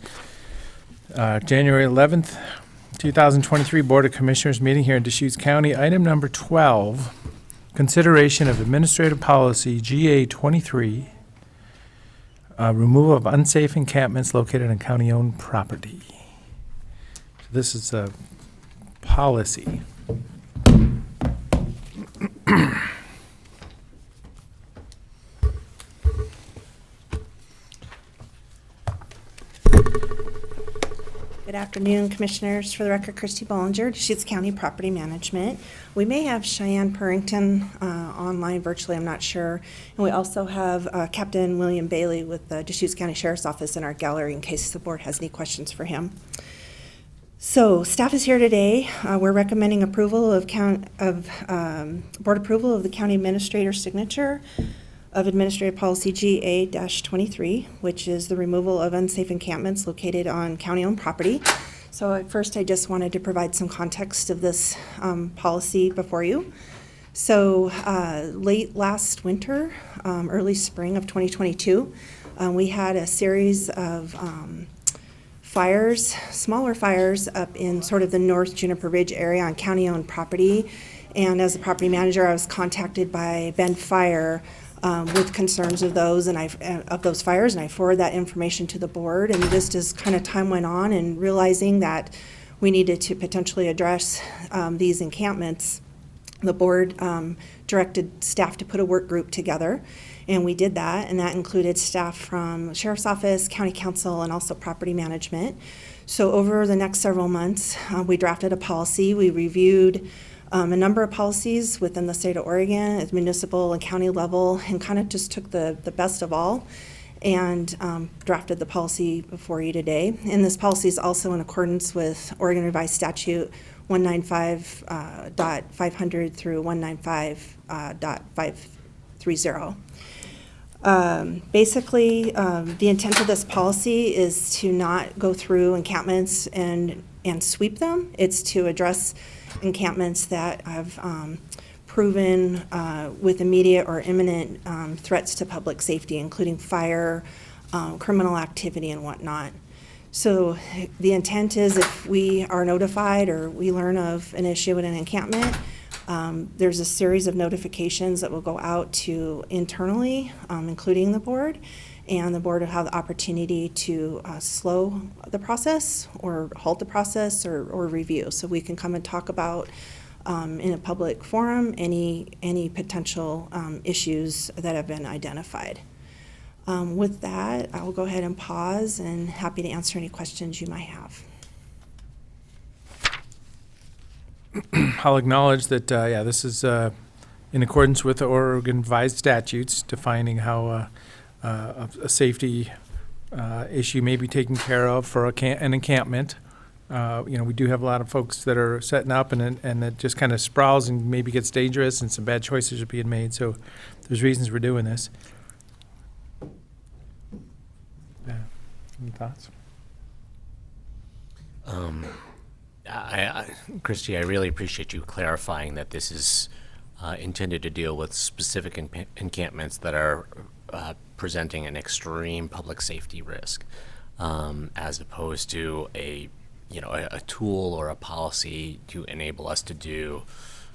January 11th, 2023 Board of Commissioners meeting here in Deschutes County. Item number 12, consideration of administrative policy GA23, removal of unsafe encampments located on county-owned property. So this is a policy. Good afternoon, Commissioners. For the record, Christy Bollinger, Deschutes County Property Management. We may have Cheyenne Purrington online virtually, I'm not sure. And we also have Captain William Bailey with the Deschutes County Sheriff's Office in our gallery in case the board has any questions for him. So staff is here today. We're recommending approval of board approval of the county administrator's signature of Administrative Policy GA-23, which is the removal of unsafe encampments located on county-owned property. So at first, I just wanted to provide some context of this policy before you. So late last winter, early spring of 2022, we had a series of fires, smaller fires up in sort of the North Juniper Ridge area on county-owned property. And as a property manager, I was contacted by Bend Fire with concerns of those fires, and I forwarded that information to the board. And just as kind of time went on and realizing that we needed to potentially address these encampments, the board directed staff to put a work group together, and we did that, and that included staff from Sheriff's Office, County Council, and also Property Management. So over the next several months, we drafted a policy. We reviewed a number of policies within the state of Oregon at municipal and county level, and kind of just took the best of all and drafted the policy before you today. And this policy is also in accordance with Oregon Revised Statute 195.500 through 195.530. Basically, the intent of this policy is to not go through encampments and sweep them. It's to address encampments that have proven with immediate or imminent threats to public safety, including fire, criminal activity, and whatnot. So the intent is if we are notified or we learn of an issue at an encampment, there's a series of notifications that will go out to internally, including the board, and the board will have the opportunity to slow the process or halt the process or review. So we can come and talk about in a public forum any potential issues that have been identified. With that, I will go ahead and pause and happy to answer any questions you might have. I'll acknowledge that, this is in accordance with the Oregon Revised Statutes defining how a safety issue may be taken care of for an encampment. We do have a lot of folks that are setting up and that just kind of sprawls and maybe gets dangerous, and some bad choices are being made. So there's reasons we're doing this. Any thoughts? Christy, I really appreciate you clarifying that this is intended to deal with specific encampments that are presenting an extreme public safety risk, as opposed to a tool or a policy to enable us to do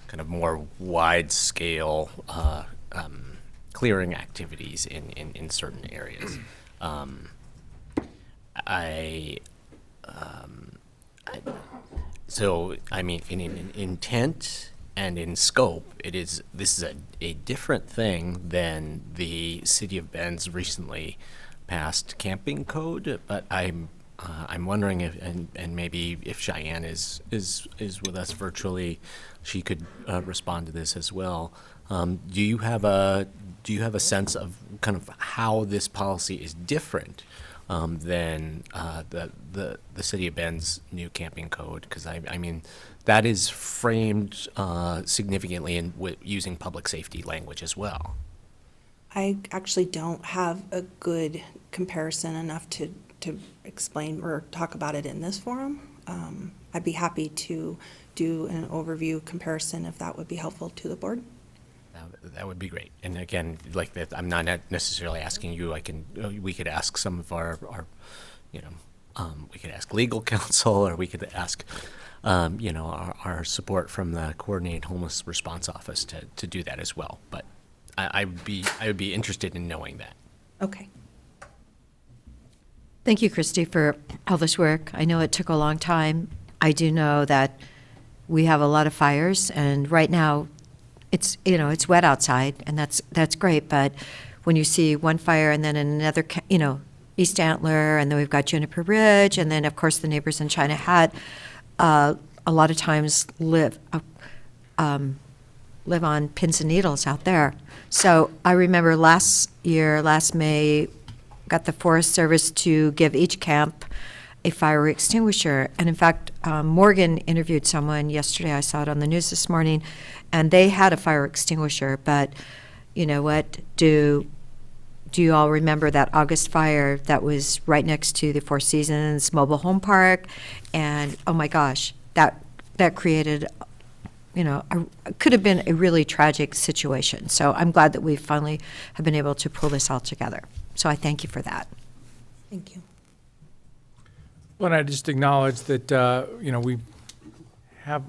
kind of more wide-scale clearing activities in certain areas. So I mean, in intent and in scope, this is a different thing than the City of Bend's recently passed camping code. But I'm wondering if, and maybe if Cheyenne is with us virtually, she could respond to this as well. Do you have a sense of kind of how this policy is different than the City of Bend's new camping code? Because I mean, that is framed significantly using public safety language as well. I actually don't have a good comparison enough to explain or talk about it in this forum. I'd be happy to do an overview comparison if that would be helpful to the board. That would be great. And again, like that, I'm not necessarily asking you. We could ask some of our we could ask legal counsel, or we could ask, our support from the Coordinated Homeless Response Office to do that as well. But I would be interested in knowing that. Okay. Thank you, Christy, for all this work. I know it took a long time. I do know that we have a lot of fires, and right now it's wet outside, and that's great. But when you see one fire and then another, East Antler, and then we've got Juniper Ridge, and then of course the neighbors in China Hat, a lot of times live on pins and needles out there. So I remember last May, got the Forest Service to give each camp a fire extinguisher. And in fact, Morgan interviewed someone yesterday, I saw it on the news this morning, and they had a fire extinguisher. But you know what, do you all remember that August fire that was right next to the Four Seasons Mobile Home Park? And oh my gosh, that created, could have been a really tragic situation. So I'm glad that we finally have been able to pull this all together. So I thank you for that. Thank you. Well, I just acknowledge that, we have,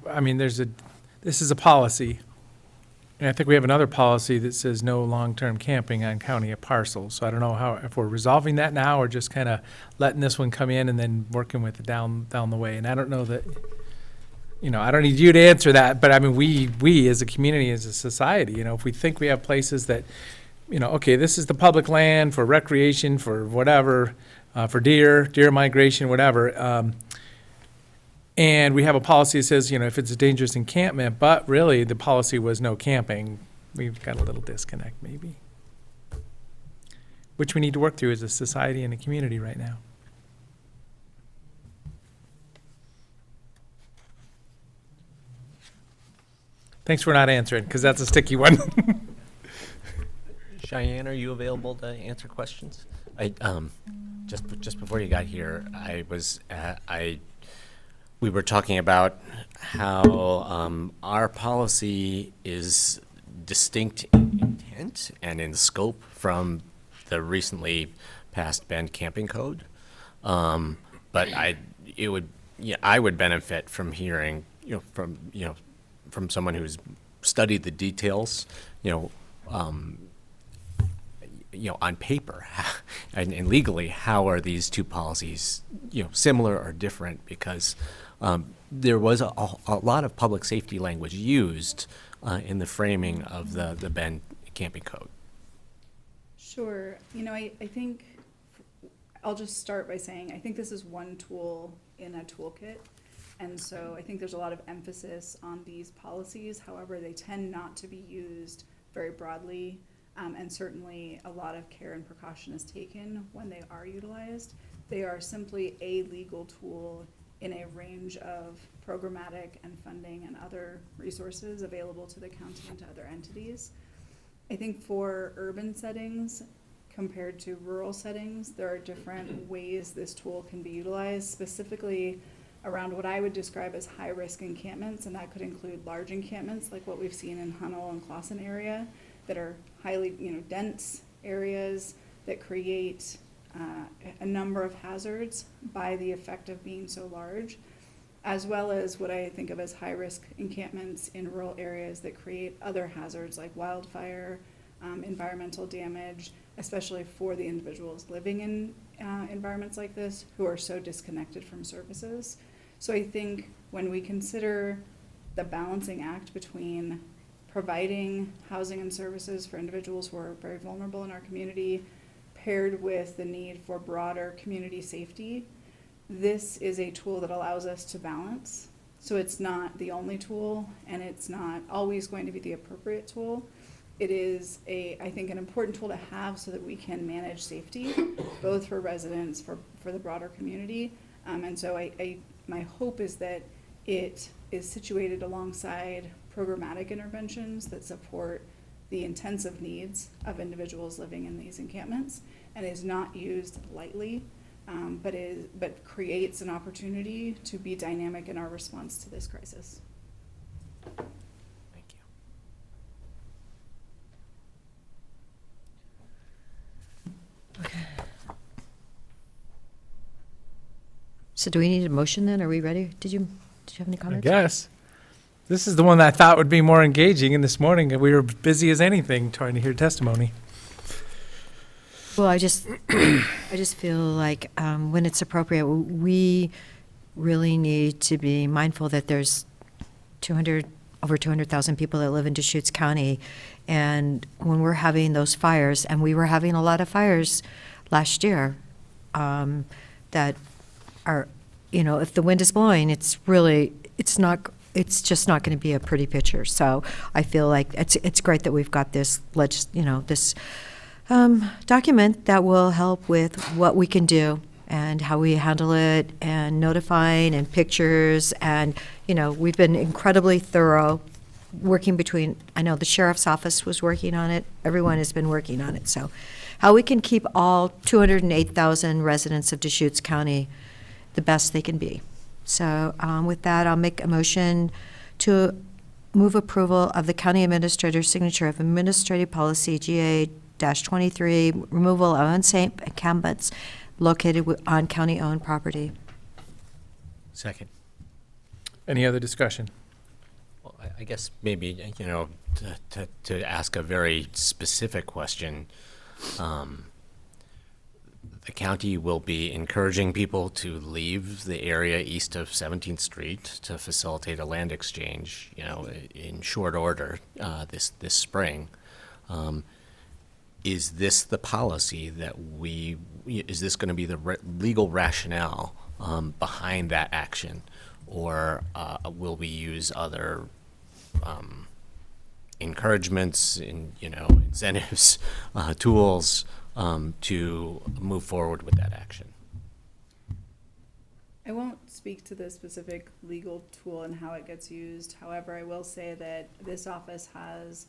this is a policy. And I think we have another policy that says no long-term camping on county parcels. So I don't know if we're resolving that now or just kind of letting this one come in and then working with it down the way. And I don't know that, I don't need you to answer that, but we as a community, as a society, if we think we have places that, okay, this is the public land for recreation, for whatever, for deer migration, whatever. And we have a policy that says, if it's a dangerous encampment, but really the policy was no camping. We've got a little disconnect maybe, which we need to work through as a society and a community right now. Thanks for not answering, because that's a sticky one. Cheyenne, are you available to answer questions? Just before you got here, we were talking about how our policy is distinct in intent and in scope from the recently passed Bend Camping Code. But I would benefit from hearing, from someone who's studied the details, on paper and legally, how are these two policies, similar or different? Because there was a lot of public safety language used in the framing of the Bend Camping Code. Sure. I think I'll just start by saying I think this is one tool in a toolkit. And so I think there's a lot of emphasis on these policies. However, they tend not to be used very broadly. And certainly a lot of care and precaution is taken when they are utilized. They are simply a legal tool in a range of programmatic and funding and other resources available to the county and to other entities. I think for urban settings compared to rural settings, there are different ways this tool can be utilized, specifically around what I would describe as high-risk encampments, and that could include large encampments like what we've seen in Hunnell and Clawson area that are highly, dense areas that create a number of hazards by the effect of being so large, as well as what I think of as high-risk encampments in rural areas that create other hazards like wildfire, environmental damage, especially for the individuals living in environments like this who are so disconnected from services. So I think when we consider the balancing act between providing housing and services for individuals who are very vulnerable in our community, paired with the need for broader community safety, this is a tool that allows us to balance. So it's not the only tool, and it's not always going to be the appropriate tool. It is, I think, an important tool to have so that we can manage safety, both for residents, for the broader community. And so my hope is that it is situated alongside programmatic interventions that support the intensive needs of individuals living in these encampments, and is not used lightly, but creates an opportunity to be dynamic in our response to this crisis. Thank you. So do we need a motion then? Are we ready? Did you have any I comments? guess. This is the one that I thought would be more engaging, and this morning we were busy as anything trying to hear testimony. Well, I just feel like when it's appropriate, we really need to be mindful that there's over 200,000 people that live in Deschutes County, and when we're having those fires, and we were having a lot of fires last year, that are, if the wind is blowing, it's just not going to be a pretty picture. So I feel like it's great that we've got this document that will help with what we can do and how we handle it, and notifying, and pictures, and we've been incredibly thorough working between. I know the sheriff's office was working on it. Everyone has been working on it. So how we can keep all 208,000 residents of Deschutes County the best they can be. So with that, I'll make a motion to move approval of the county administrator's signature of administrative policy GA-23, removal of unsafe encampments located on county-owned property. Second. Any other discussion? Well, I guess maybe, to ask a very specific question, the county will be encouraging people to leave the area east of 17th Street to facilitate a land exchange, in short order this spring. Is this the policy that is this going to be the legal rationale behind that action? Or will we use other encouragements, incentives, tools to move forward with that action? I won't speak to the specific legal tool and how it gets used. However, I will say that this office has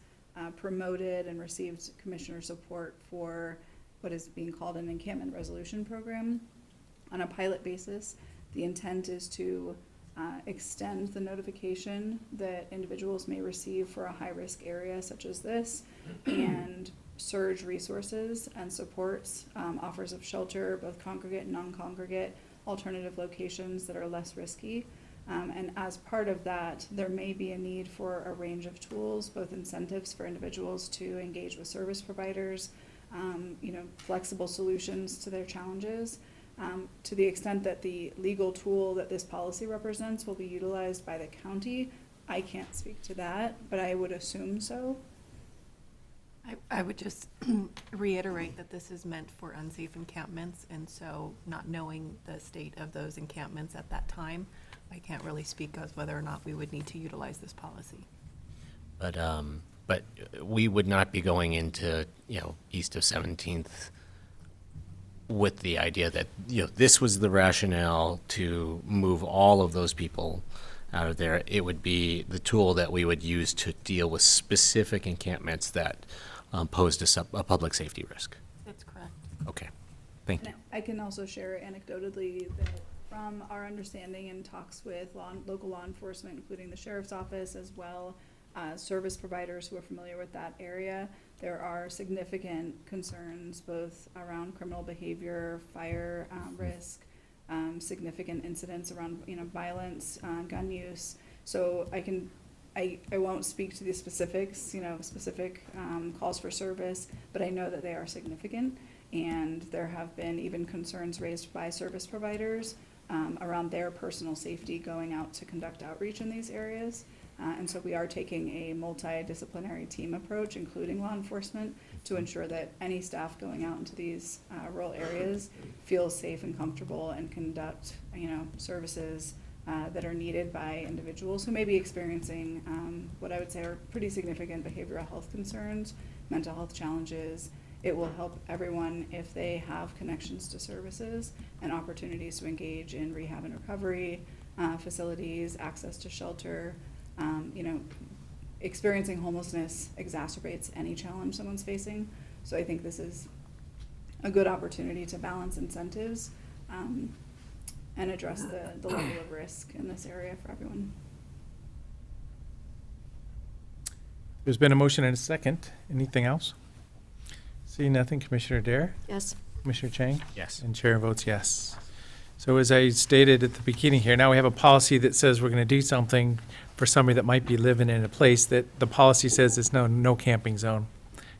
promoted and received commissioner support for what is being called an encampment resolution program on a pilot basis. The intent is to extend the notification that individuals may receive for a high-risk area such as this, and surge resources and supports, offers of shelter, both congregate and non-congregate, alternative locations that are less risky. And as part of that, there may be a need for a range of tools, both incentives for individuals to engage with service providers, flexible solutions to their challenges. To the extent that the legal tool that this policy represents will be utilized by the county, I can't speak to that, but I would assume so. I would just reiterate that this is meant for unsafe encampments, and so not knowing the state of those encampments at that time, I can't really speak of whether or not we would need to utilize this policy. But we would not be going into, east of 17th with the idea that, this was the rationale to move all of those people out of there. It would be the tool that we would use to deal with specific encampments that posed a public safety risk. That's correct. Okay, thank you. I can also share anecdotally that from our understanding and talks with local law enforcement, including the sheriff's office, as well service providers who are familiar with that area, there are significant concerns both around criminal behavior, fire risk, significant incidents around violence, gun use. So I won't speak to the specifics, specific calls for service, but I know that they are significant, and there have been even concerns raised by service providers around their personal safety going out to conduct outreach in these areas. And so we are taking a multidisciplinary team approach, including law enforcement, to ensure that any staff going out into these rural areas feel safe and comfortable and conduct, services that are needed by individuals who may be experiencing what I would say are pretty significant behavioral health concerns, mental health challenges. It will help everyone if they have connections to services and opportunities to engage in rehab and recovery facilities, access to shelter. Experiencing homelessness exacerbates any challenge someone's facing. So I think this is a good opportunity to balance incentives and address the level of risk in this area for everyone. There's been a motion and a second. Anything else? Seeing nothing, Commissioner Dare? Yes. Commissioner Chang? Yes. And Chair votes yes. So as I stated at the beginning here, now we have a policy that says we're going to do something for somebody that might be living in a place that the policy says it's no camping zone.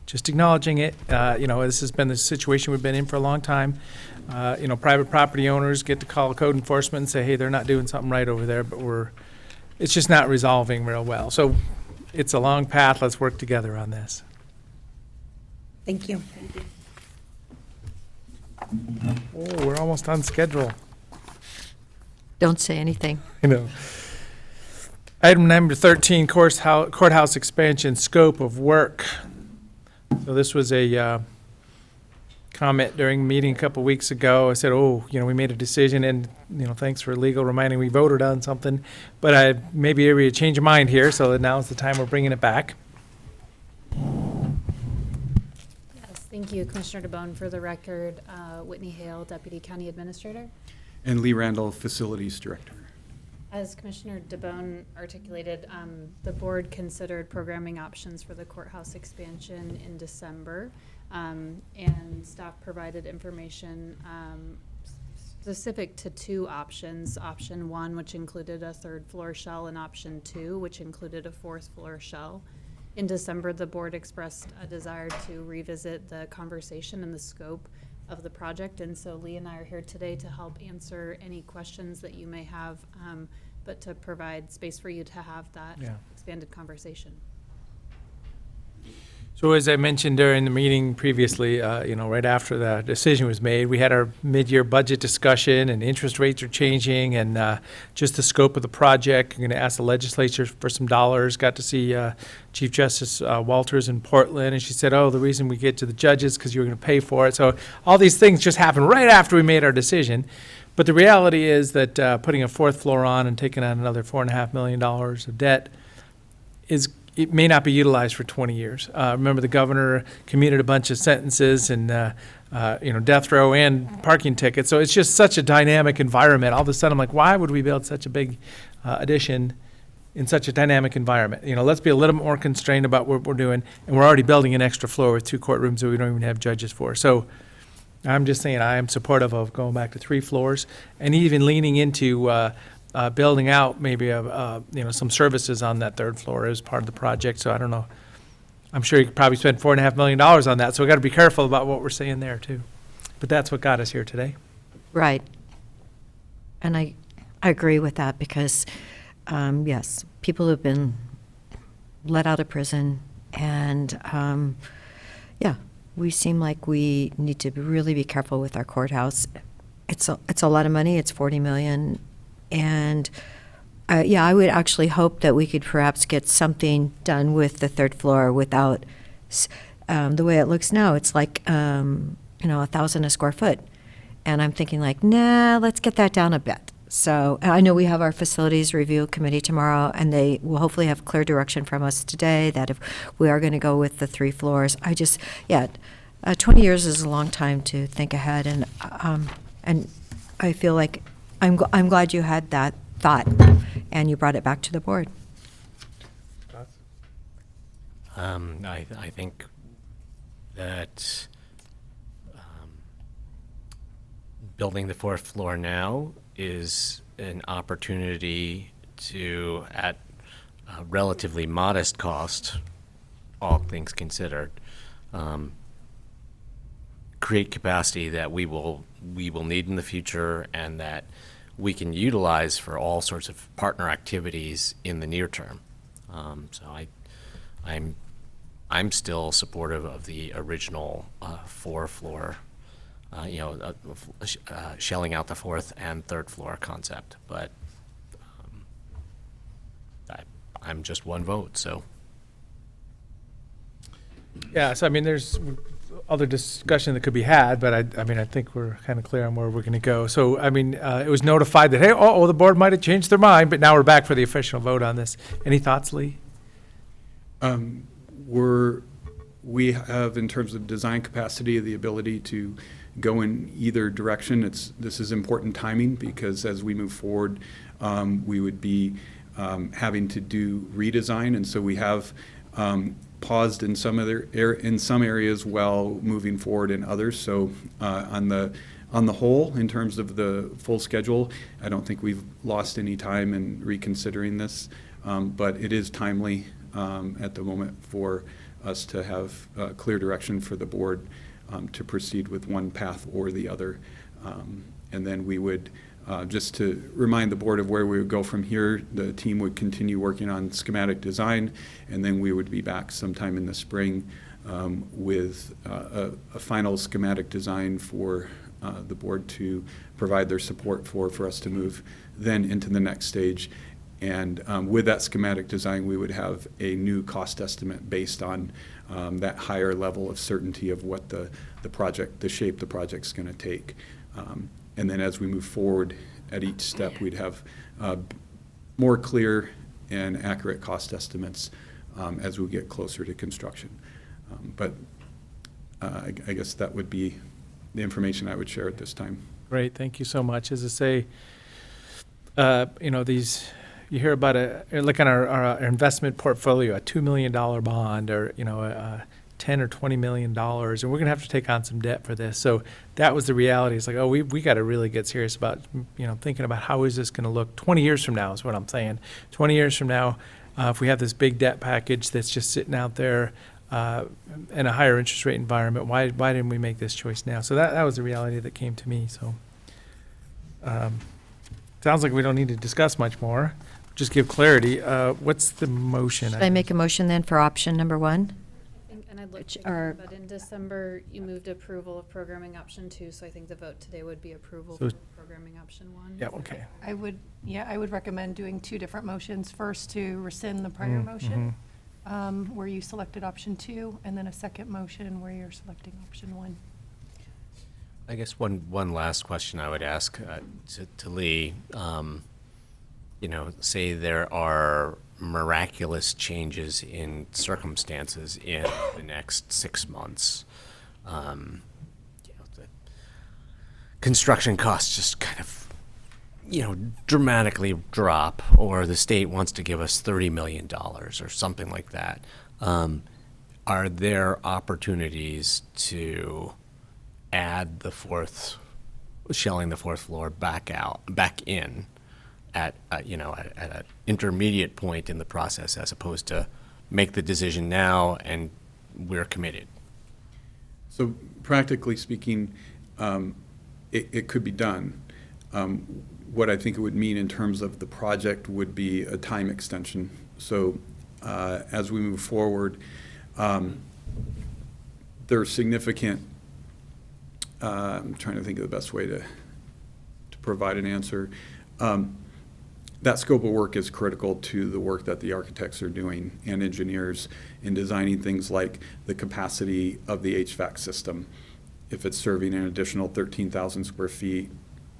Just acknowledging it, this has been the situation we've been in for a long time. Private property owners get to call code enforcement and say, hey, they're not doing something right over there, but it's just not resolving real well. So it's a long path. Let's work together on this. Thank you. Oh, we're almost on schedule. Don't say anything. I know. Item number 13, courthouse expansion, scope of work. So this was a comment during a meeting a couple weeks ago. I said, we made a decision, and, thanks for legal reminding we voted on something. But I maybe area change of mind here, so now's the time we're bringing it back. Yes, thank you, Commissioner DeBone. For the record, Whitney Hale, Deputy County Administrator. And Lee Randall, Facilities Director. As Commissioner DeBone articulated, the board considered programming options for the courthouse expansion in December, and staff provided information specific to two options. Option 1, which included a 3rd floor shell, and option 2, which included a 4th floor shell. In December, the board expressed a desire to revisit the conversation and the scope of the project, and so Lee and I are here today to help answer any questions that you may have, but to provide space for you to have that expanded conversation. So as I mentioned during the meeting previously, right after the decision was made, we had our mid-year budget discussion, and interest rates are changing, and just the scope of the project. I'm going to ask the legislature for some dollars. Got to see Chief Justice Walters in Portland, and she said, the reason we get to the judges because you're going to pay for it. So all these things just happened right after we made our decision. But the reality is that putting a 4th floor on and taking on another $4.5 million of debt it may not be utilized for 20 years. Remember, the governor commuted a bunch of sentences and, death row and parking tickets. So it's just such a dynamic environment. All of a sudden, I'm like, why would we build such a big addition in such a dynamic environment? Let's be a little bit more constrained about what we're doing. And we're already building an extra floor with 2 courtrooms that we don't even have judges for. So I'm just saying I am supportive of going back to 3 floors and even leaning into building out maybe some services on that 3rd floor as part of the project. So I don't know. I'm sure you could probably spend $4.5 million on that. So we got to be careful about what we're saying there too. But that's what got us here today. Right. And I agree with that because, yes, people have been let out of prison, and we seem like we need to really be careful with our courthouse. It's a lot of money. It's $40 million. And I would actually hope that we could perhaps get something done with the 3rd floor without the way it looks now. It's like, $1,000 a square foot. And I'm thinking let's get that down a bit. So I know we have our facilities review committee tomorrow, and they will hopefully have clear direction from us today that if we are going to go with the 3 floors, 20 years is a long time to think ahead. And I feel like I'm glad you had that thought and you brought it back to the board. I think that building the 4th floor now is an opportunity to, at a relatively modest cost, all things considered, create capacity that we will need in the future and that we can utilize for all sorts of partner activities in the near term. So I'm still supportive of the original 4-floor, shelling out the 4th and 3rd floor concept. But I'm just one vote, so. Yeah, so there's other discussion that could be had, but I think we're kind of clear on where we're going to go. So, it was notified that, hey, the board might have changed their mind, but now we're back for the official vote on this. Any thoughts, Lee? We have, in terms of design capacity, the ability to go in either direction. This is important timing because as we move forward, we would be having to do redesign, and so we have paused in some areas while moving forward in others. So on on the whole, in terms of the full schedule, I don't think we've lost any time in reconsidering this, but it is timely at the moment for us to have clear direction for the board to proceed with one path or the other. And then we would, just to remind the board of where we would go from here, the team would continue working on schematic design, and then we would be back sometime in the spring with a final schematic design for the board to provide their support for us to move then into the next stage. And with that schematic design, we would have a new cost estimate based on that higher level of certainty of what the shape the project's going to take. And then as we move forward at each step, we'd have more clear and accurate cost estimates as we get closer to construction. But I guess that would be the information I would share at this time. Great, thank you so much. As I say, you know, you hear about like on our investment portfolio, a $2 million bond, or, you know, $10 or $20 million, and we're going to have to take on some debt for this. So that was the reality. It's like, oh, we got to really get serious about, you know, thinking about how is this going to look 20 years from now is what I'm saying. 20 years from now, if we have this big debt package that's just sitting out there in a higher interest rate environment, why didn't we make this choice now? So that was the reality that came to me. So sounds like we don't need to discuss much more. Just give clarity. What's the motion? Should I make a motion then for option number 1? And I'd look again, but in December, you moved approval of programming option 2, so I think the vote today would be approval So- for programming option 1. Yeah, okay. I would recommend doing 2 different motions. First, to rescind the prior motion, where you selected option 2, and then a second motion where you're selecting option 1. I guess one last question I would ask to Lee. You know, say there are miraculous changes in circumstances in the next 6 months. You know, the construction costs just kind of, you know, dramatically drop, or the state wants to give us $30 million or something like that. Are there opportunities to add shelling the fourth floor back in at you know, at an intermediate point in the process, as opposed to make the decision now and we're committed? So practically speaking, it could be done. What I think it would mean in terms of the project would be a time extension. So as we move forward, there are significant, I'm trying to think of the best way to provide an answer. That scope of work is critical to the work that the architects are doing and engineers in designing things like the capacity of the HVAC system. If it's serving an additional 13,000 square feet,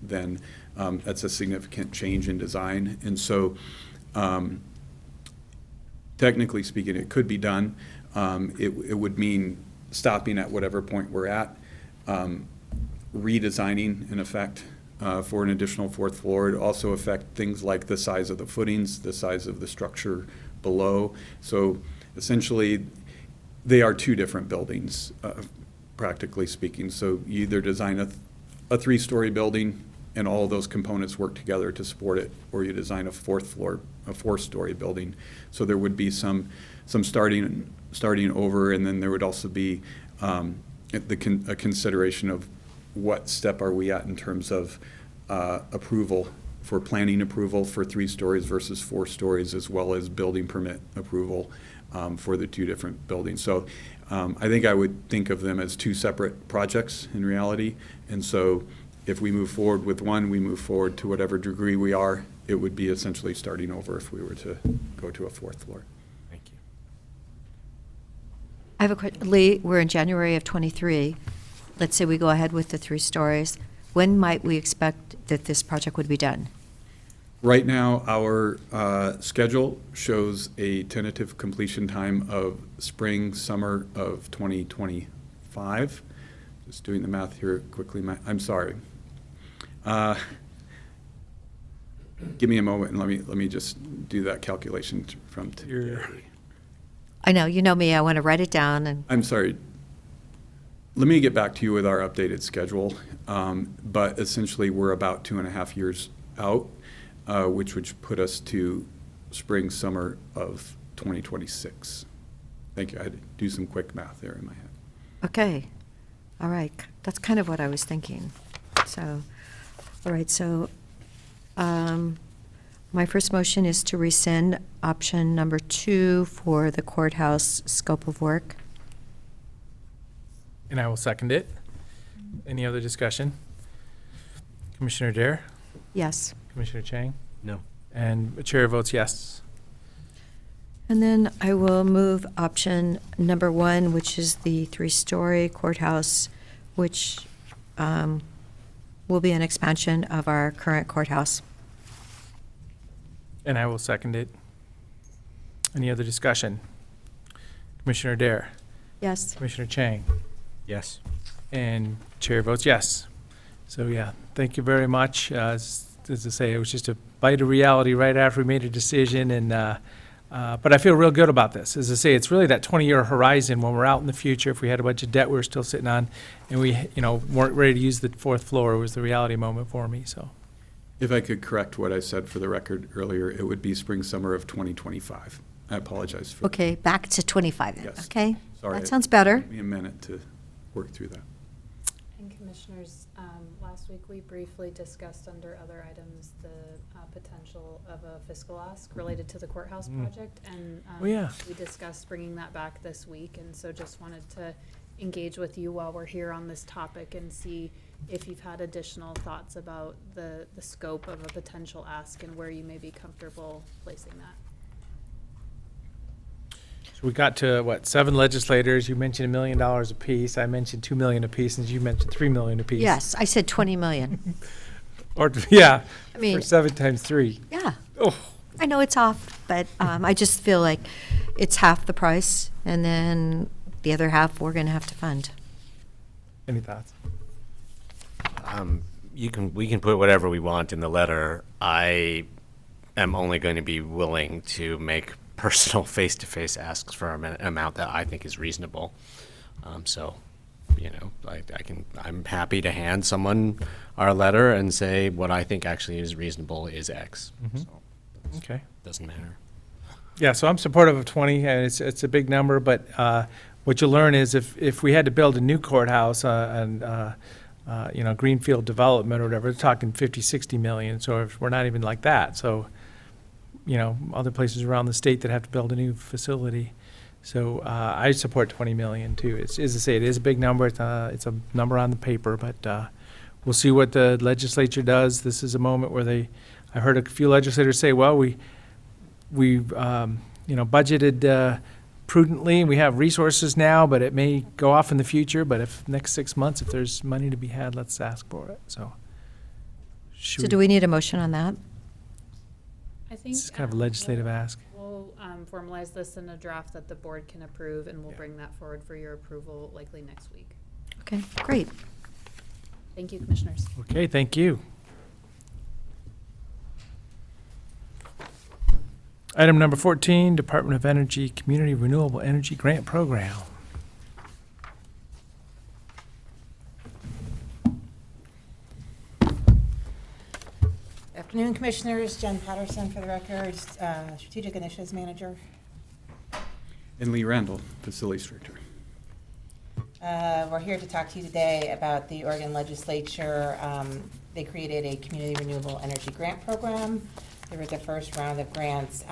then that's a significant change in design. And so technically speaking, it could be done. It would mean stopping at whatever point we're at, redesigning in effect for an additional fourth floor. It also affect things like the size of the footings, the size of the structure below. So essentially, they are 2 different buildings, practically speaking. So you either design a 3-story building and all of those components work together to support it, or you design a 4-story building. So there would be some starting over, and then there would also be a consideration of what step are we at in terms of approval for planning approval for 3 stories versus 4 stories, as well as building permit approval for the 2 different buildings. So I think I would think of them as 2 separate projects in reality. And so if we move forward with one, we move forward to whatever degree we are. It would be essentially starting over if we were to go to a 4th floor. Thank you. I have a question. Lee, we're in January of '23. Let's say we go ahead with the 3 stories. When might we expect that this project would be done? Right now, our schedule shows a tentative completion time of spring, summer of 2025. Just doing the math here quickly. I'm sorry. Give me a moment and let me just do that calculation from today. I know, you know me, I want to write it down and. I'm sorry. Let me get back to you with our updated schedule, but essentially we're about 2.5 years out, which would put us to spring, summer of 2026. Thank you. I had to do some quick math there in my head. Okay, all right, that's kind of what I was thinking. So, all right, so my first motion is to rescind option number 2 for the courthouse scope of work. And I will second it. Any other discussion? Commissioner Dare? Yes. Commissioner Chang? No. And the chair votes yes. And then I will move option number 1, which is the 3-story courthouse, which will be an expansion of our current courthouse. And I will second it. Any other discussion? Commissioner Dare? Yes. Commissioner Chang? Yes. And chair votes yes. So, yeah, thank you very much. As I say, it was just a bite of reality right after we made a decision, and but I feel real good about this. As I say, it's really that 20-year horizon when we're out in the future. If we had a bunch of debt we were still sitting on, and we, weren't ready to use the 4th floor, was the reality moment for me. So, If I could correct what I said for the record earlier, it would be spring, summer of 2025. I apologize for that. Okay, back to 25 then, Yes. okay? Sorry. That sounds better. Give me a minute to work through that. And Commissioners, last week we briefly discussed under other items the potential of a fiscal ask related to the courthouse project. And Oh, yeah. we discussed bringing that back this week. And so just wanted to engage with you while we're here on this topic and see if you've had additional thoughts about the scope of a potential ask and where you may be comfortable placing that. we got to, 7 legislators. You mentioned $1 million apiece. I mentioned $2 million apiece, and you mentioned $3 million apiece. Yes, I said 20 million. Or, yeah, I mean, for 7 times 3. Yeah. Oh. I know it's off, but I just feel like it's half the price, and then the other half we're going to have to fund. Any thoughts? We can put whatever we want in the letter. I am only going to be willing to make personal face-to-face asks for an amount that I think is reasonable. I'm happy to hand someone our letter and say what I think actually is reasonable is X. Mhm. So Okay. doesn't matter. Yeah, so I'm supportive of 20, and it's a big number, but what you'll learn is if we had to build a new courthouse greenfield development or whatever, we're talking 50, 60 million, so if we're not even like that. So, other places around the state that have to build a new facility. So I support 20 million too. As I say, it is a big number. It's a number on the paper, but we'll see what the legislature does. This is a moment where I heard a few legislators say, well, we budgeted prudently, and we have resources now, but it may go off in the future. But if next 6 months, if there's money to be had, let's ask for it. So Do we need a motion on that? I think This is kind of a legislative ask. We'll formalize this in a draft that the board can approve, and we'll bring that forward for your approval likely next week. Okay, great. Thank you, Commissioners. Okay, thank you. Item number 14, Department of Energy Community Renewable Energy Grant Program. Afternoon, Commissioners. Jen Patterson for the record, Strategic Initiatives Manager. And Lee Randall, Facilities Director. We're here to talk to you today about the Oregon Legislature. They created a Community Renewable Energy Grant Program. There was the first round of grants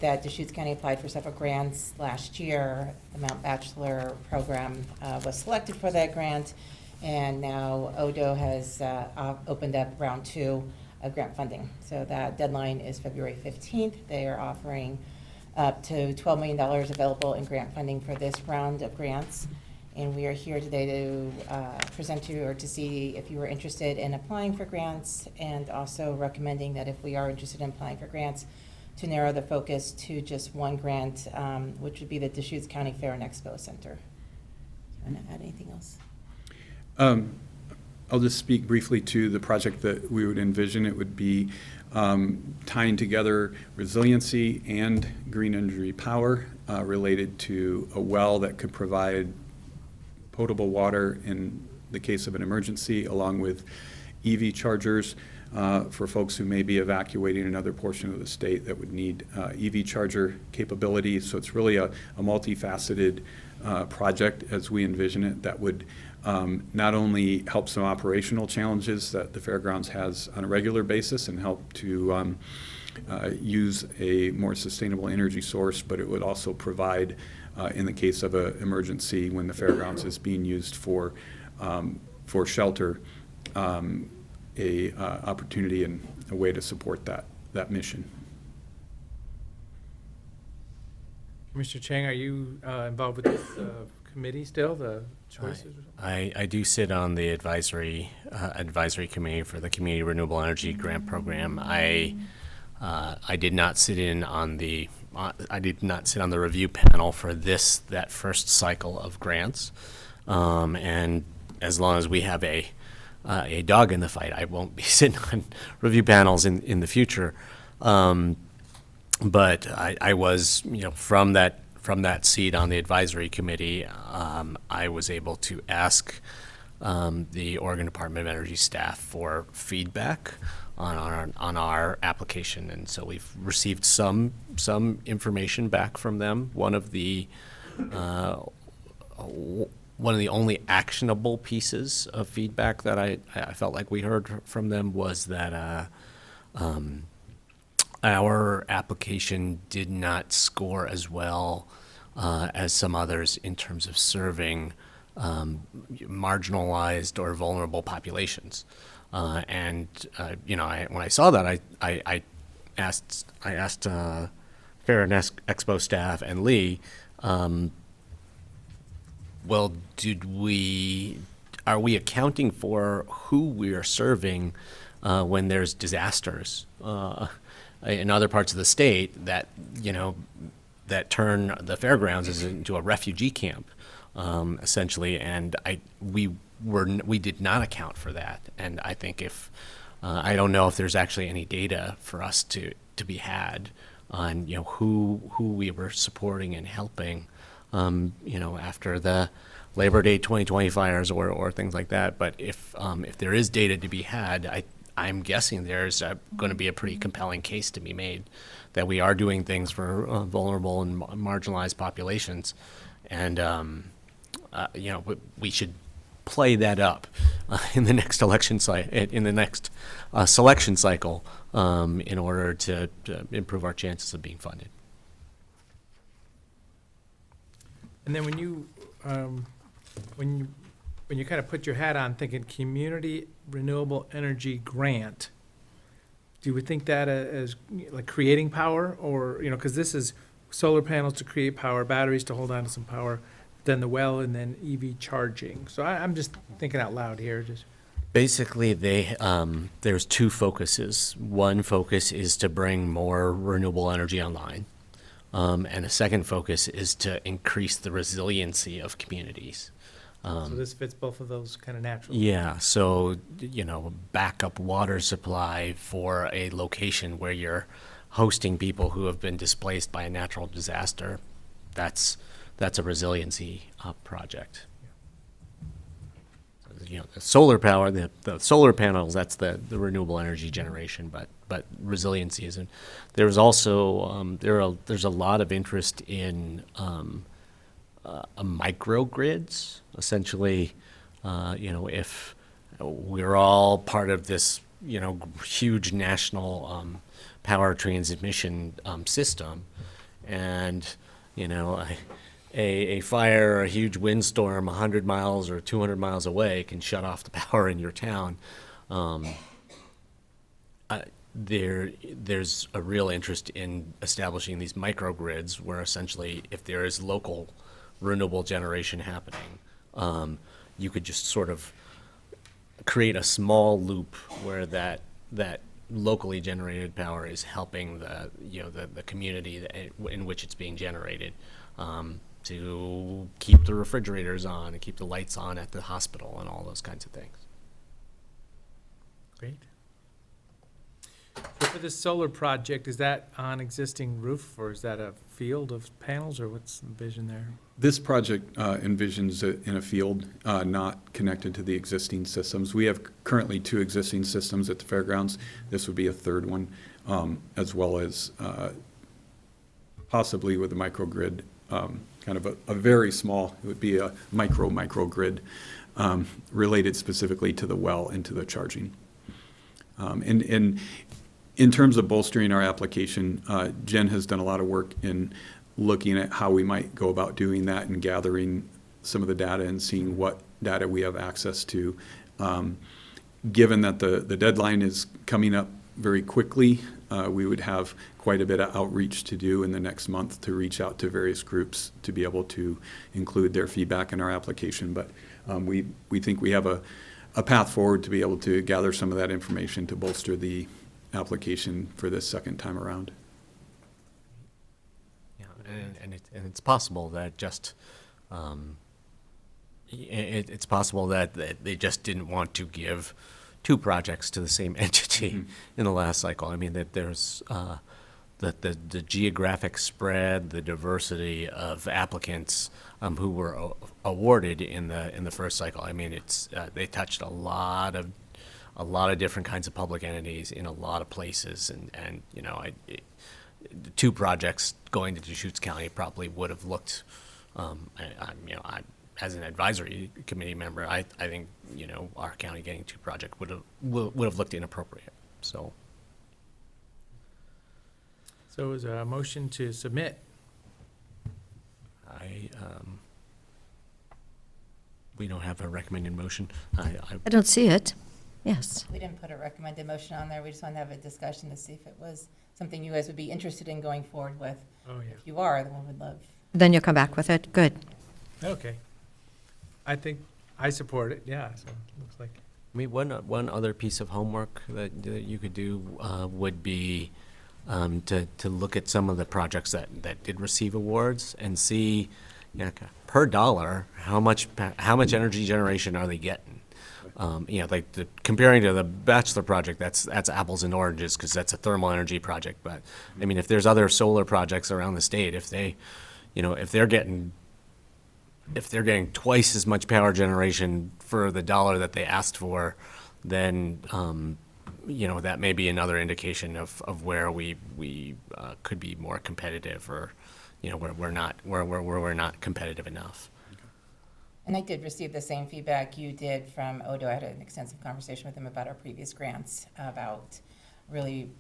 that Deschutes County applied for several grants last year. The Mount Bachelor program was selected for that grant, and now ODO has opened up round 2 of grant funding. So that deadline is February 15th. They are offering up to $12 million available in grant funding for this round of grants. And we are here today to present to you or to see if you are interested in applying for grants, and also recommending that if we are interested in applying for grants, to narrow the focus to just one grant, which would be the Deschutes County Fair and Expo Center. Do you want to add anything else? I'll just speak briefly to the project that we would envision. It would be tying together resiliency and green energy power related to a well that could provide potable water in the case of an emergency, along with EV chargers for folks who may be evacuating another portion of the state that would need EV charger capability. So it's really a multifaceted project as we envision it that would not only help some operational challenges that the fairgrounds has on a regular basis and help to use a more sustainable energy source, but it would also provide, in the case of an emergency when the fairgrounds is being used for shelter, a opportunity and a way to support that mission. Commissioner Chang, are you involved with this committee still, the choices? I do sit on the advisory committee for the Community Renewable Energy Grant Program. I did not sit on the review panel for that first cycle of grants, and as long as we have a dog in the fight, I won't be sitting on review panels in the future. But I was, from that seat on the advisory committee, I was able to ask the Oregon Department of Energy staff for feedback on our application, and so we've received some information back from them. One of the only actionable pieces of feedback that I felt like we heard from them was that our application did not score as well as some others in terms of serving marginalized or vulnerable populations. When I saw that, I asked Fair and Expo staff and Lee, well, are we accounting for who we are serving when there's disasters in other parts of the state that turn the fairgrounds into a refugee camp, essentially? And we did not account for that. And I think I don't know if there's actually any data for us to be had on who we were supporting and helping, after the Labor Day 2020 fires or things like that. But if there is data to be had, I'm guessing there's going to be a pretty compelling case to be made that we are doing things for vulnerable and marginalized populations, and we should play that up in the next selection cycle in order to improve our chances of being funded. And then when you kind of put your hat on thinking community renewable energy grant, do we think that as like creating power, or because this is solar panels to create power, batteries to hold on to some power, then the well, and then EV charging? So I'm just thinking out loud here. Just basically, there's two focuses. One focus is to bring more renewable energy online. And a second focus is to increase the resiliency of communities. So this fits both of those kind of naturally. Yeah, so, backup water supply for a location where you're hosting people who have been displaced by a natural disaster, that's a resiliency project. The solar power, the solar panels, that's the renewable energy generation, but resiliency isn't. There's also there's a lot of interest in microgrids. Essentially, if we're all part of this huge national power transmission system, and a fire or a huge windstorm 100 miles or 200 miles away can shut off the power in your town. There's a real interest in establishing these microgrids where essentially if there is local renewable generation happening, you could just sort of create a small loop where that locally generated power is helping the community in which it's being generated, to keep the refrigerators on and keep the lights on at the hospital and all those kinds of things. Great. So for this solar project, is that on existing roof, or is that a field of panels, or what's the vision there? This project envisions it in a field not connected to the existing systems. We have currently 2 existing systems at the fairgrounds. This would be a third one, as well as possibly with a microgrid, kind of a very small, it would be a microgrid related specifically to the well and to the charging. And in terms of bolstering our application, Jen has done a lot of work in looking at how we might go about doing that and gathering some of the data and seeing what data we have access to. Given that the deadline is coming up very quickly, we would have quite a bit of outreach to do in the next month to reach out to various groups to be able to include their feedback in our application. But we think we have a path forward to be able to gather some of that information to bolster the application for this second time around. Yeah, and it's possible that just it's possible that they just didn't want to give 2 projects to the same entity in the last cycle. I mean, that there's the geographic spread, the diversity of applicants who were awarded in the first cycle. I mean, it's they touched a lot of different kinds of public entities in a lot of places, and you know, the 2 projects going to Deschutes County probably would have looked, as an advisory committee member, I think, you know, our county getting 2 projects would have looked inappropriate. So is a motion to submit? We don't have a recommended motion. I don't see it. Yes. We didn't put a recommended motion on there. We just wanted to have a discussion to see if it was something you guys would be interested in going forward with. Oh, yeah. If you are, then we would love. Then you'll come back with it. Good. Okay. I think I support it, yeah, so it looks like. I mean, one other piece of homework that you could do would be to look at some of the projects that did receive awards and see, you know, per dollar how much energy generation are they getting. You know, like comparing to the Bachelor project, that's apples and oranges because that's a thermal energy project. But I mean, if there's other solar projects around the state, if they're getting twice as much power generation for the dollar that they asked for, then you know, that may be another indication of where we could be more competitive, or you know, where we're not competitive enough. And I did receive the same feedback you did from Odo. I had an extensive conversation with him about our previous grants, about really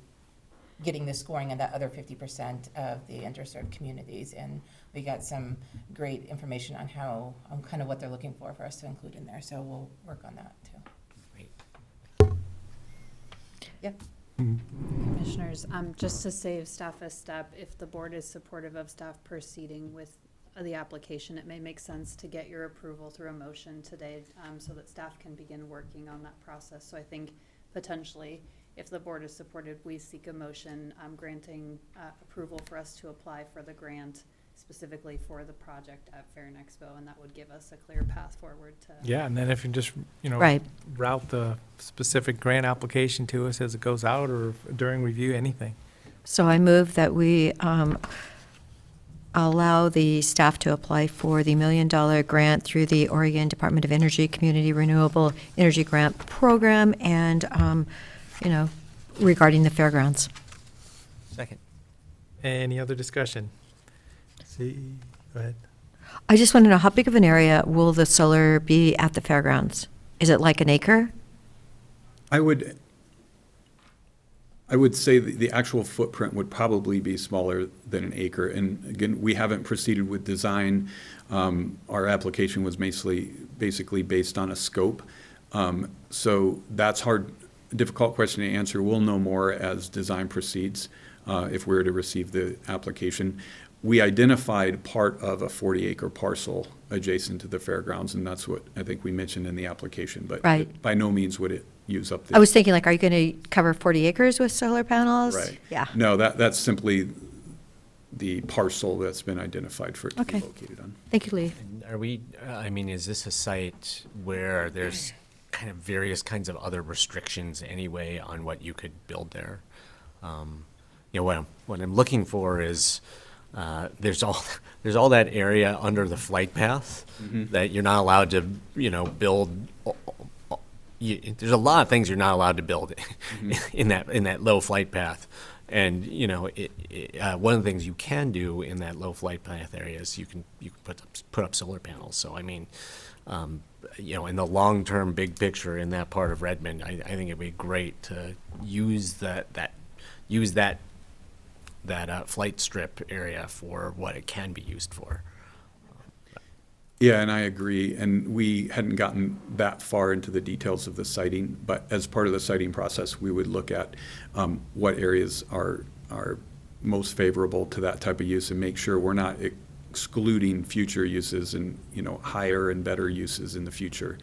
getting the scoring on that other 50% of the underserved communities. And we got some great information on how, on kind of what they're looking for us to include in there. So we'll work on that too. Great. Yep. Commissioners, just to save staff a step, if the board is supportive of staff proceeding with the application, it may make sense to get your approval through a motion today, so that staff can begin working on that process. So I think potentially, if the board is supportive, we seek a motion granting approval for us to apply for the grant specifically for the project at Fair and Expo, and that would give us a clear path forward to. Yeah, and then if you just, you know, Right. route the specific grant application to us as it goes out or during review, anything. So I move that we allow the staff to apply for the $1 million grant through the Oregon Department of Energy Community Renewable Energy Grant Program, and you know, regarding the fairgrounds. Second. Any other discussion? See, go ahead. I just want to know, how big of an area will the solar be at the fairgrounds? Is it like an acre? I would say the actual footprint would probably be smaller than an acre. And again, we haven't proceeded with design. Our application was basically based on a scope. So that's difficult question to answer. We'll know more as design proceeds if we were to receive the application. We identified part of a 40-acre parcel adjacent to the fairgrounds, and that's what I think we mentioned in the application. But Right. by no means would it use up the. I was thinking, like, are you going to cover 40 acres with solar panels? Right. Yeah. No, that's simply the parcel that's been identified for it to be Okay. located on. Thank you, Lee. And are we, I mean, is this a site where there's kind of various kinds of other restrictions anyway on what you could build there? What I'm looking for is there's all that area under the flight path that you're not allowed to build. There's a lot of things you're not allowed to build in that low flight path. And one of the things you can do in that low flight path area is you can put up solar panels. So I mean, in the long term, big picture in that part of Redmond, I think it'd be great to use that flight strip area for what it can be used for. Yeah, and I agree. And we hadn't gotten that far into the details of the siting, but as part of the siting process, we would look at what areas are most favorable to that type of use and make sure we're not excluding future uses and higher and better uses in the future,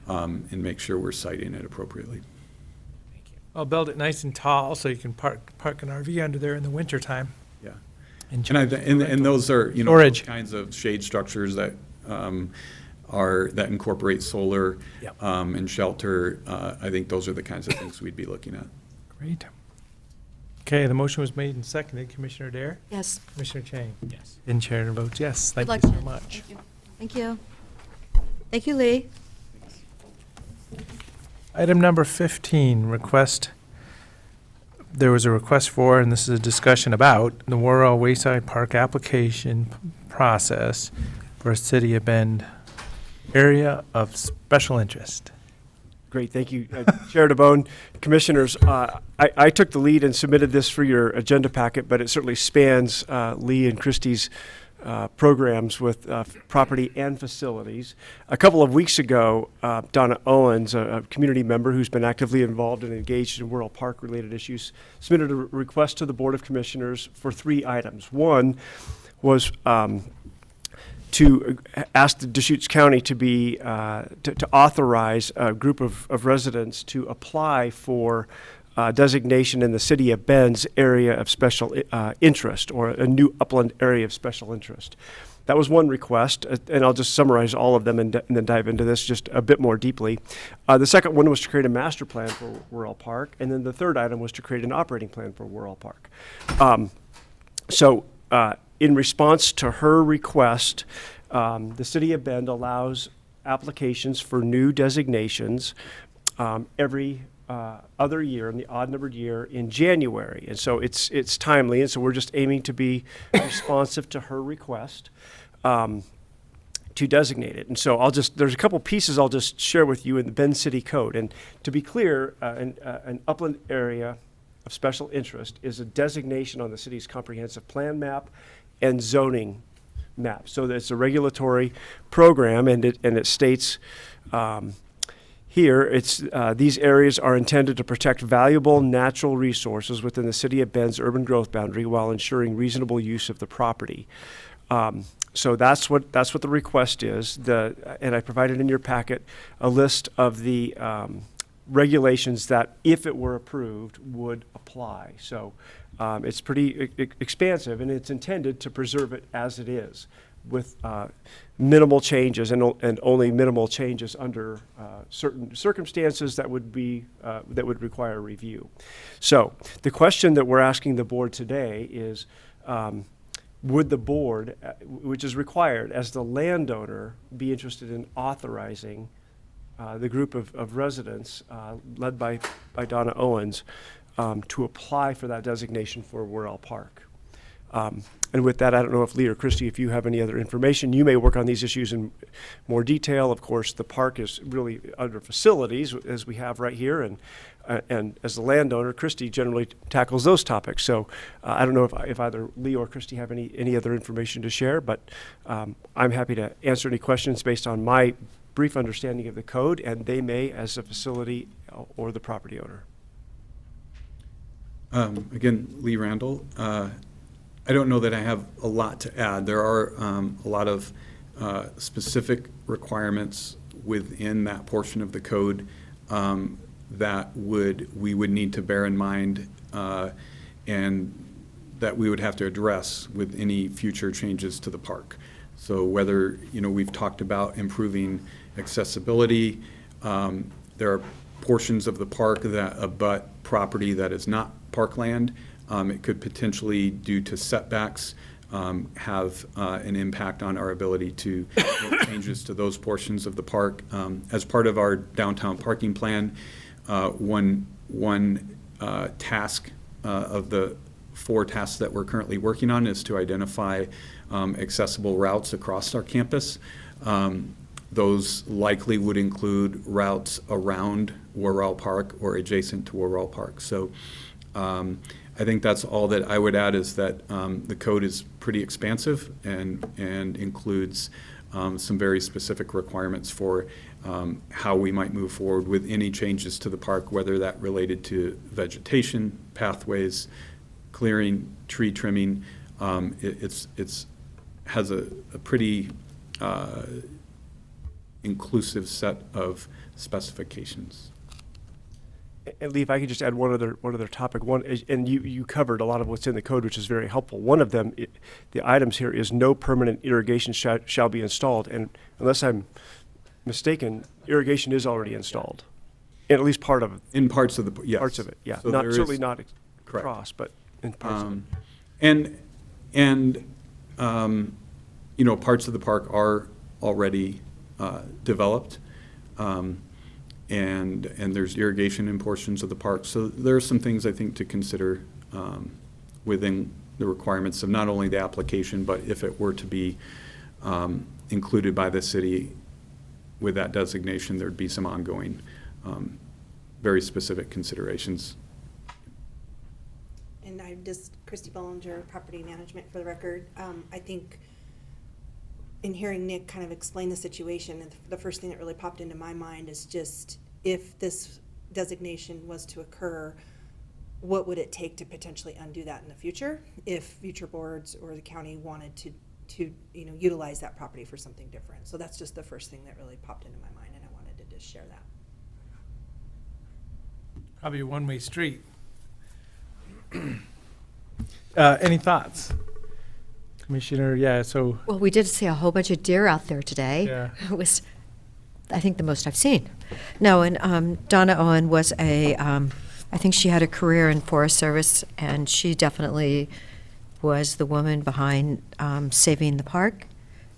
and make sure we're siting it appropriately. I'll build it nice and tall so you can park an RV under there in the wintertime. Yeah. And those are storage kinds of shade structures that that incorporate solar and shelter. I think those are the kinds of things we'd be looking at. Great. Okay, the motion was made and seconded. Commissioner Dare? Yes. Commissioner Chang? Yes. And Chair votes yes. Thank Good you luck, so Jen. much. Thank you. Thank you, Lee. Item number 15, there was a request for, and this is a discussion about, the Worrell Wayside Park application process for a City of Bend area of special interest. Great, thank you. Chair DeBone, Commissioners, I took the lead and submitted this for your agenda packet, but it certainly spans Lee and Christie's programs with property and facilities. A couple of weeks ago, Donna Owens, a community member who's been actively involved and engaged in Worrell Park related issues, submitted a request to the Board of Commissioners for 3 items. One was to ask the Deschutes County to be to authorize a group of residents to apply for designation in the City of Bend's area of special interest, or a new upland area of special interest. That was one request, and I'll just summarize all of them and then dive into this just a bit more deeply. The second one was to create a master plan for Worrell Park, and then the third item was to create an operating plan for Worrell Park. In response to her request, the City of Bend allows applications for new designations every other year, in the odd-numbered year, in January. And so it's timely, and so we're just aiming to be responsive to her request to designate it. And so there's a couple pieces I'll just share with you in the Bend City Code. And to be clear, an upland area of special interest is a designation on the city's comprehensive plan map and zoning map. So it's a regulatory program, and it states here, these areas are intended to protect valuable natural resources within the City of Bend's urban growth boundary while ensuring reasonable use of the property. So that's what the request is. And I provided in your packet a list of the regulations that, if it were approved, would apply. So it's pretty expansive, and it's intended to preserve it as it is, with minimal changes and only minimal changes under certain circumstances that would require review. So the question that we're asking the board today is, would the board, which is required as the landowner, be interested in authorizing the group of residents led by Donna Owens to apply for that designation for Worrell Park? And with that, I don't know if Lee or Christie, if you have any other information, you may work on these issues in more detail. Of course, the park is really under facilities, as we have right here, and as the landowner, Christie generally tackles those topics. So I don't know if either Lee or Christie have any other information to share, but I'm happy to answer any questions based on my brief understanding of the code, and they may as a facility or the property owner. Again, Lee Randall. I don't know that I have a lot to add. There are a lot of specific requirements within that portion of the code that we would need to bear in mind and that we would have to address with any future changes to the park. So whether, we've talked about improving accessibility, there are portions of the park that abut property that is not parkland. It could potentially, due to setbacks, have an impact on our ability to make changes to those portions of the park. As part of our downtown parking plan, one task of the 4 tasks that we're currently working on is to identify accessible routes across our campus. Those likely would include routes around Worrell Park or adjacent to Worrell Park. So I think that's all that I would add, is that the code is pretty expansive and includes some very specific requirements for how we might move forward with any changes to the park, whether that related to vegetation, pathways, clearing, tree trimming. It's has a pretty inclusive set of specifications. And Lee, if I could just add one other topic. One is, and you covered a lot of what's in the code, which is very helpful. One of them, the items here, is no permanent irrigation shall be installed. And unless I'm mistaken, irrigation is already installed, in at least part of it. In parts of the, yes. Parts of it, yeah. So Not there certainly is- not correct. across, but in parts of it. And you know, parts of the park are already developed, and there's irrigation in portions of the park. So there are some things I think to consider within the requirements of not only the application, but if it were to be included by the city with that designation, there'd be some ongoing, very specific considerations. And I'm just Christy Bollinger, Property Management, for the record. I think in hearing Nick kind of explain the situation, the first thing that really popped into my mind is just, if this designation was to occur, what would it take to potentially undo that in the future if future boards or the county wanted to utilize that property for something different? So that's just the first thing that really popped into my mind, and I wanted to just share that. Probably a one-way street. Any thoughts? Commissioner, yeah, so. Well, we did see a whole bunch of deer out there today. Yeah. It was, I think, the most I've seen. No, and Donna Owen was I think she had a career in Forest Service, and she definitely was the woman behind saving the park.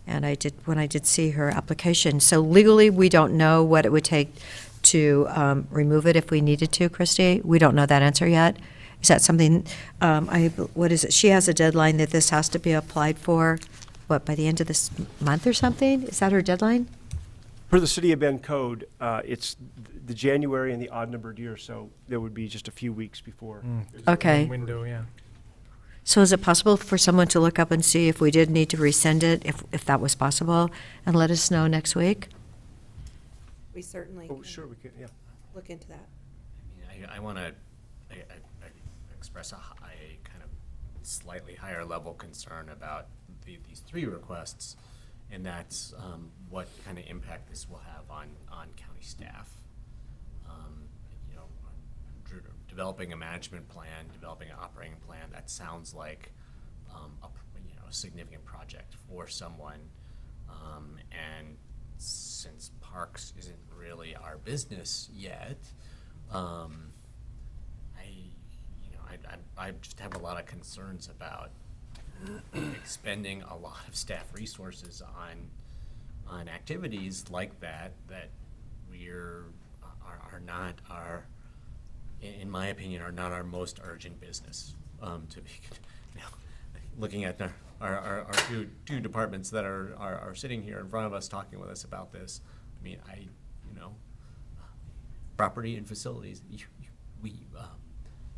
And when I did see her application. So legally, we don't know what it would take to remove it if we needed to, Christy. We don't know that answer yet. Is that something, what is it? She has a deadline that this has to be applied for, what, by the end of this month or something? Is that her deadline? For the City of Bend code, it's the January and the odd-numbered year, so there would be just a few weeks before. Okay. Window, yeah. So is it possible for someone to look up and see if we did need to rescind it, if that was possible, and let us know next week? We certainly Oh, can sure, we could, yeah. look into that. I want to express a kind of slightly higher level concern about these 3 requests, and that's what kind of impact this will have on county staff. You know, developing a management plan, developing an operating plan, that sounds like a significant project for someone, and since parks isn't really our business yet, I just have a lot of concerns about expending a lot of staff resources on activities like that are not our, in my opinion, are not our most urgent business. To be, looking at our two departments that are sitting here in front of us talking with us about this, I mean, property and facilities,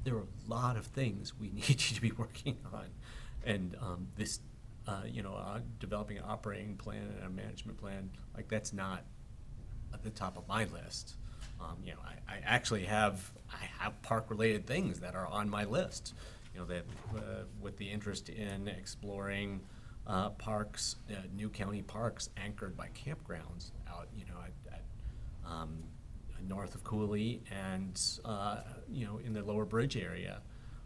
there are a lot of things we need you to be working on, and this, developing an operating plan and a management plan, like, that's not at the top of my list. I actually have park-related things that are on my list. That with the interest in exploring parks, new county parks anchored by campgrounds out, at north of Cooley and in the Lower Bridge area.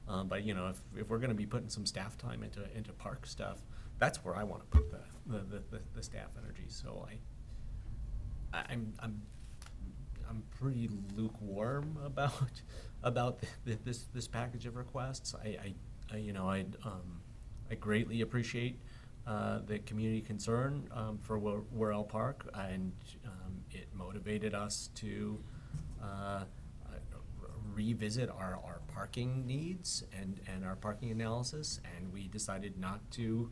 But if we're going to be putting some staff time into park stuff, that's where I want to put the staff energy. So I'm pretty lukewarm about this package of requests. I greatly appreciate the community concern for Worrell Park, and it motivated us to revisit our parking needs and our parking analysis, and we decided not to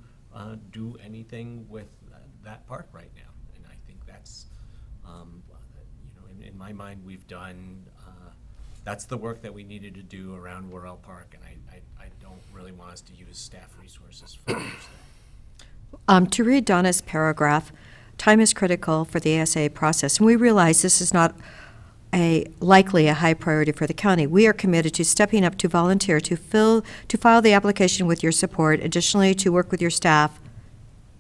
do anything with that park right now. And I think that's, in my mind, we've done, that's the work that we needed to do around Worrell Park, and I don't really want us to use staff resources for that. To read Donna's paragraph, time is critical for the ASA process, and we realize this is not likely a high priority for the county. We are committed to stepping up to volunteer to file the application with your support. Additionally, to work with your staff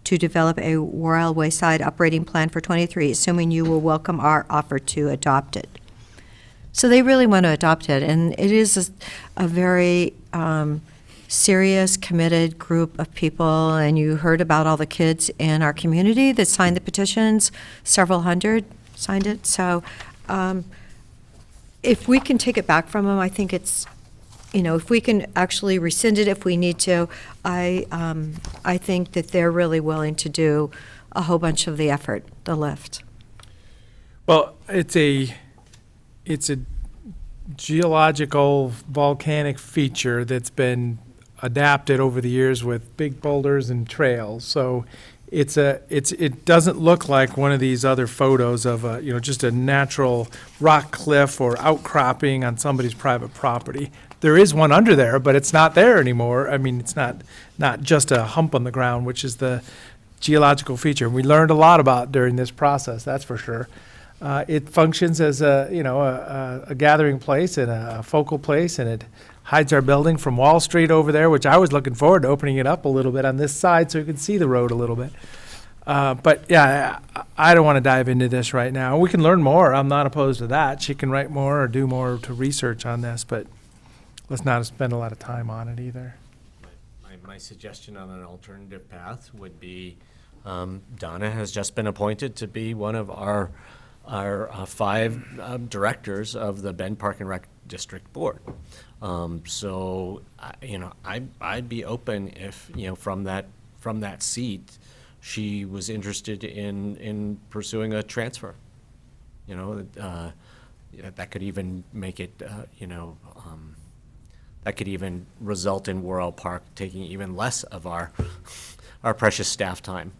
to develop a Worrell Wayside operating plan for 23, assuming you will welcome our offer to adopt it. So they really want to adopt it, and it is a very serious, committed group of people, and you heard about all the kids in our community that signed the petitions. Several hundred signed it. So if we can take it back from them, I think it's, if we can actually rescind it if we need to, I think that they're really willing to do a whole bunch of the effort, the lift. Well, it's a geological volcanic feature that's been adapted over the years with big boulders and trails. So it doesn't look like one of these other photos of just a natural rock cliff or outcropping on somebody's private property. There is one under there, but it's not there anymore. I mean, it's not just a hump on the ground, which is the geological feature. We learned a lot about during this process, that's for sure. It functions as a gathering place and a focal place, and it hides our building from Wall Street over there, which I was looking forward to opening it up a little bit on this side so you could see the road a little bit. But yeah, I don't want to dive into this right now. We can learn more. I'm not opposed to that. She can write more or do more to research on this, but let's not spend a lot of time on it either. My suggestion on an alternative path would be Donna has just been appointed to be one of our 5 directors of the Bend Park and Rec District Board. So I'd be open if from that seat she was interested in pursuing a transfer. That could even make it that could even result in Worrell Park taking even less of our precious staff time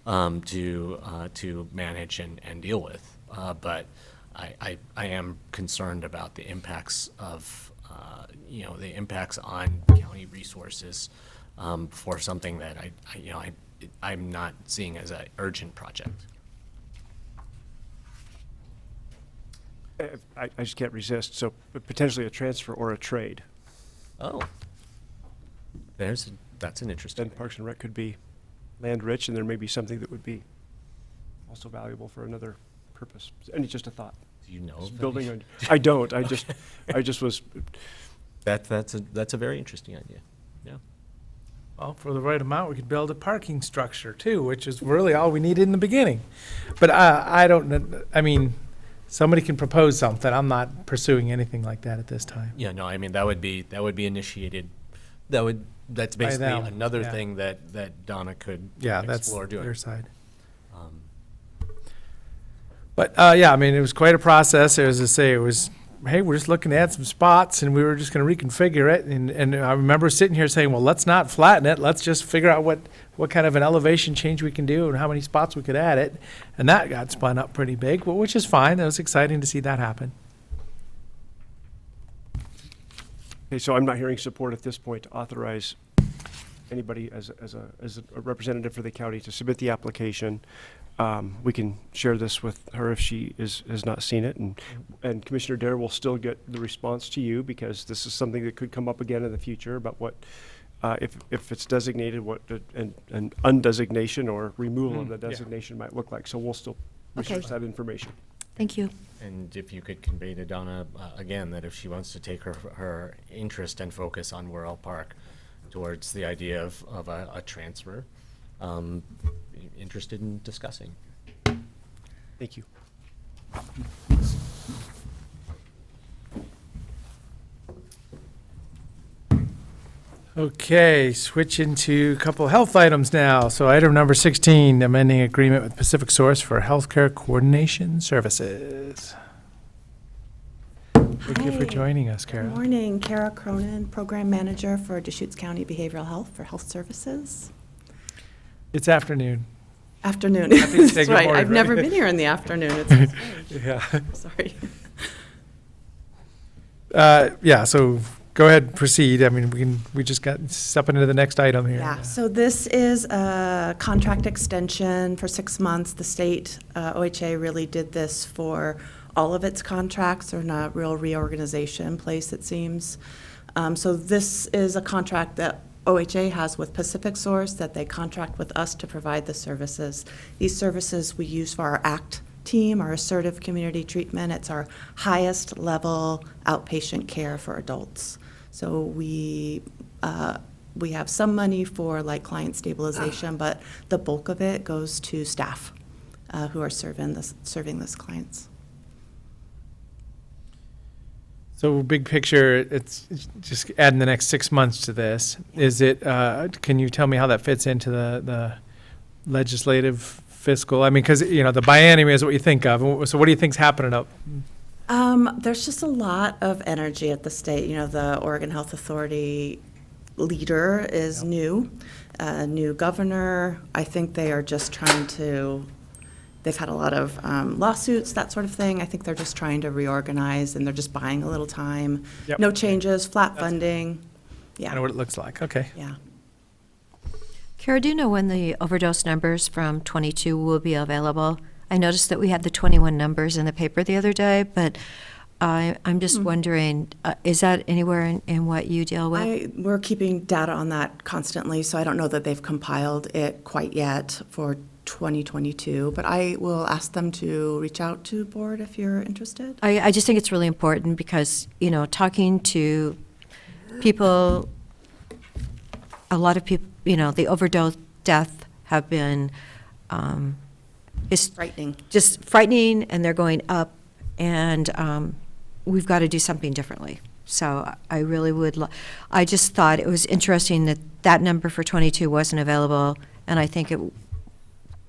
to manage and deal with. But I am concerned about the impacts of the impacts on county resources for something that I'm not seeing as an urgent project. I just can't resist. So potentially a transfer or a trade. Oh, that's an interesting. Then Parks and Rec could be land rich, and there may be something that would be also valuable for another purpose. And it's just a thought. Do you know? Just building on. I don't. I just was. That's a very interesting idea. Yeah. Well, for the right amount, we could build a parking structure too, which is really all we needed in the beginning. But I don't. I mean, somebody can propose something. I'm not pursuing anything like that at this time. Yeah. No. I mean, that would be initiated. That's basically another thing that Donna could explore doing. Their side. But I mean, it was quite a process. As I say, it was, hey, we're just looking to add some spots, and we were just going to reconfigure it. And I remember sitting here saying, well, let's not flatten it. Let's just figure out what kind of an elevation change we can do and how many spots we could add it. And that got spun up pretty big, which is fine. It was exciting to see that happen. Okay, so I'm not hearing support at this point to authorize anybody as a representative for the county to submit the application. We can share this with her if she has not seen it, and Commissioner Dare will still get the response to you, because this is something that could come up again in the future about what if it's designated, what an undesignation or removal of the designation might look like. So we'll still research that information. Thank you. And if you could convey to Donna again that if she wants to take her interest and focus on Worrell Park towards the idea of a transfer, interested in discussing. Thank you. Okay, switching to a couple health items now. So item number 16, amending agreement with Pacific Source for healthcare coordination services. Thank you for Hi. joining us, Kara. Good morning, Kara Cronin, Program Manager for Deschutes County Behavioral Health for Health Services. It's afternoon. Afternoon, I think it's that's good right. morning, I've never right? been here in the afternoon. It's so strange. Yeah. Sorry. Yeah, so go ahead, proceed. I mean, we just got stepping into the next item here. Yeah, so this is a contract extension for 6 months. The state, OHA really did this for all of its contracts. They're not a real reorganization in place, it seems. So this is a contract that OHA has with Pacific Source that they contract with us to provide the services. These services we use for our ACT team, our assertive community treatment. It's our highest level outpatient care for adults. So we have some money for like client stabilization, but the bulk of it goes to staff who are serving this clients. So big picture, it's just adding the next 6 months to this. Is it, can you tell me how that fits into the legislative fiscal? I mean, because, you know, the biennium is what you think of. So what do you think's happening up? There's just a lot of energy at the state. You know, the Oregon Health Authority leader is new governor. I think they are just trying to, they've had a lot of lawsuits, that sort of thing. I think they're just trying to reorganize, and they're just buying a little time. Yep. No changes, flat funding. Yeah. I know what it looks like. Okay. Yeah. Kara, do you know when the overdose numbers from 22 will be available? I noticed that we had the 21 numbers in the paper the other day, but I'm just wondering, is that anywhere in what you deal with? We're keeping data on that constantly, so I don't know that they've compiled it quite yet for 2022, but I will ask them to reach out to the board if you're interested. I just think it's really important because, you know, talking to people, a lot of people, you know, the overdose death have been frightening. Just frightening, and they're going up, and we've got to do something differently. So I really would, I just thought it was interesting that that number for 22 wasn't available, and I think it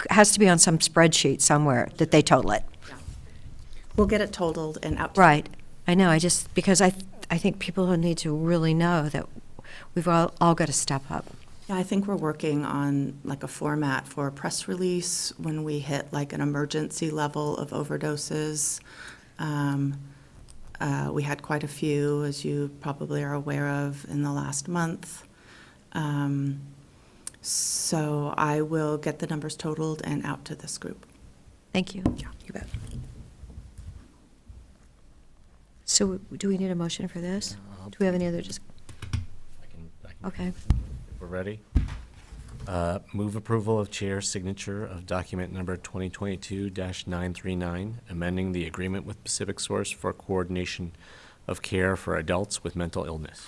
has to be on some spreadsheet somewhere that they total it. We'll get it totaled and out. Right. I know, because I think people need to really know that we've all got to step up. Yeah, I think we're working on like a format for a press release when we hit like an emergency level of overdoses. We had quite a few, as you probably are aware of, in the last month. So I will get the numbers totaled and out to this group. Thank you. Yeah, you bet. So do we need a motion for this? Do we have any other Okay. If we're ready. Move approval of chair's signature of document number 2022-939, amending the agreement with Pacific Source for coordination of care for adults with mental illness.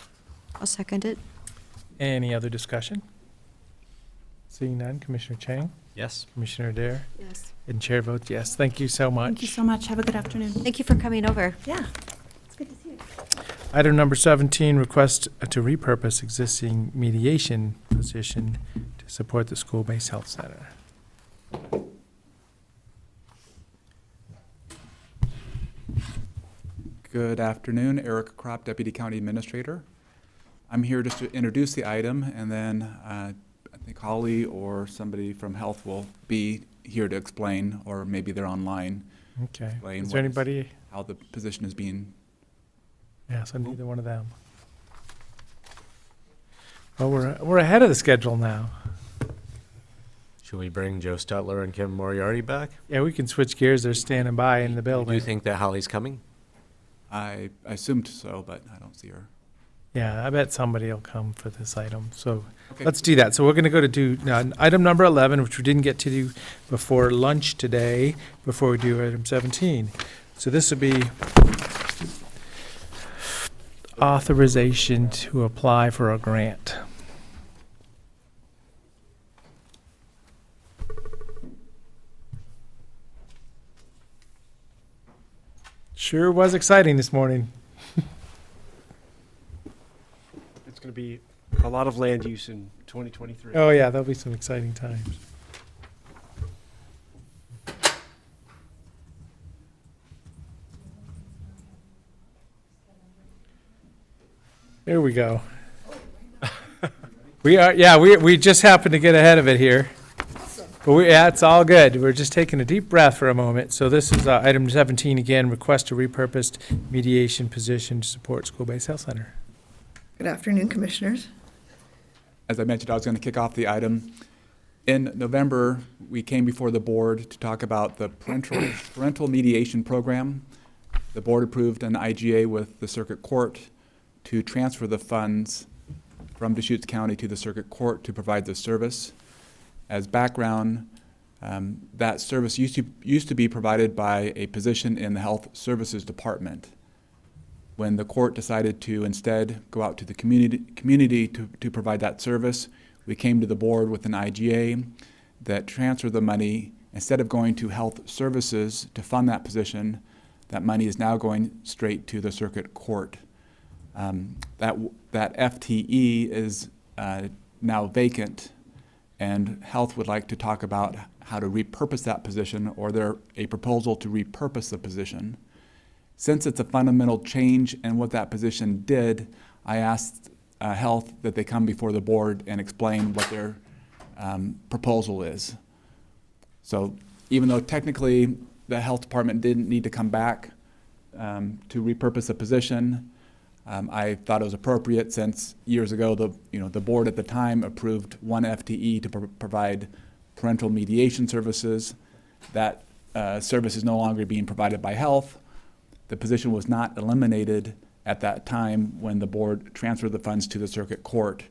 I'll second it. Any other discussion? Seeing none, Commissioner Chang? Yes. Commissioner Dare? Yes. And chair votes yes. Thank you so much. Thank you so much. Have a good afternoon. Thank you for coming over. Yeah, it's good to see you. Item number 17, request to repurpose existing mediation position to support the school-based health center. Good afternoon, Eric Kropp, Deputy County Administrator. I'm here just to introduce the item, and then I think Holly or somebody from Health will be here to explain, or maybe they're online. Okay. Explain Is there anybody? how the position is being. Yeah, so neither one of them. Well, we're ahead of the schedule now. Should we bring Joe Stutler and Kevin Moriarty back? Yeah, we can switch gears. They're standing by in the building. Do you think that Holly's coming? I assumed so, but I don't see her. Yeah, I bet somebody will come for this item. So Okay. let's do that. So we're going to go to do item number 11, which we didn't get to do before lunch today, before we do item 17. So this would be authorization to apply for a grant. Sure was exciting this morning. It's going to be A lot of land use in 2023. Oh, yeah, there'll be some exciting times. There we go. We just happened to get ahead of it here. But it's all good. We're just taking a deep breath for a moment. So this is item 17 again, request a repurposed mediation position to support school-based health center. Good afternoon, Commissioners. As I mentioned, I was going to kick off the item. In November, we came before the board to talk about the parental mediation program. The board approved an IGA with the circuit court to transfer the funds from Deschutes County to the circuit court to provide the service. As background, that service used to be provided by a position in the Health Services Department. When the court decided to instead go out to the community to provide that service, we came to the board with an IGA that transferred the money. Instead of going to Health Services to fund that position, that money is now going straight to the circuit court. That FTE is now vacant, and Health would like to talk about how to repurpose that position, or there a proposal to repurpose the position. Since it's a fundamental change in what that position did, I asked Health that they come before the board and explain what their proposal is. So even though technically the health department didn't need to come back to repurpose the position, I thought it was appropriate since years ago the board at the time approved one FTE to provide parental mediation services. That service is no longer being provided by Health. The position was not eliminated at that time when the board transferred the funds to the circuit court,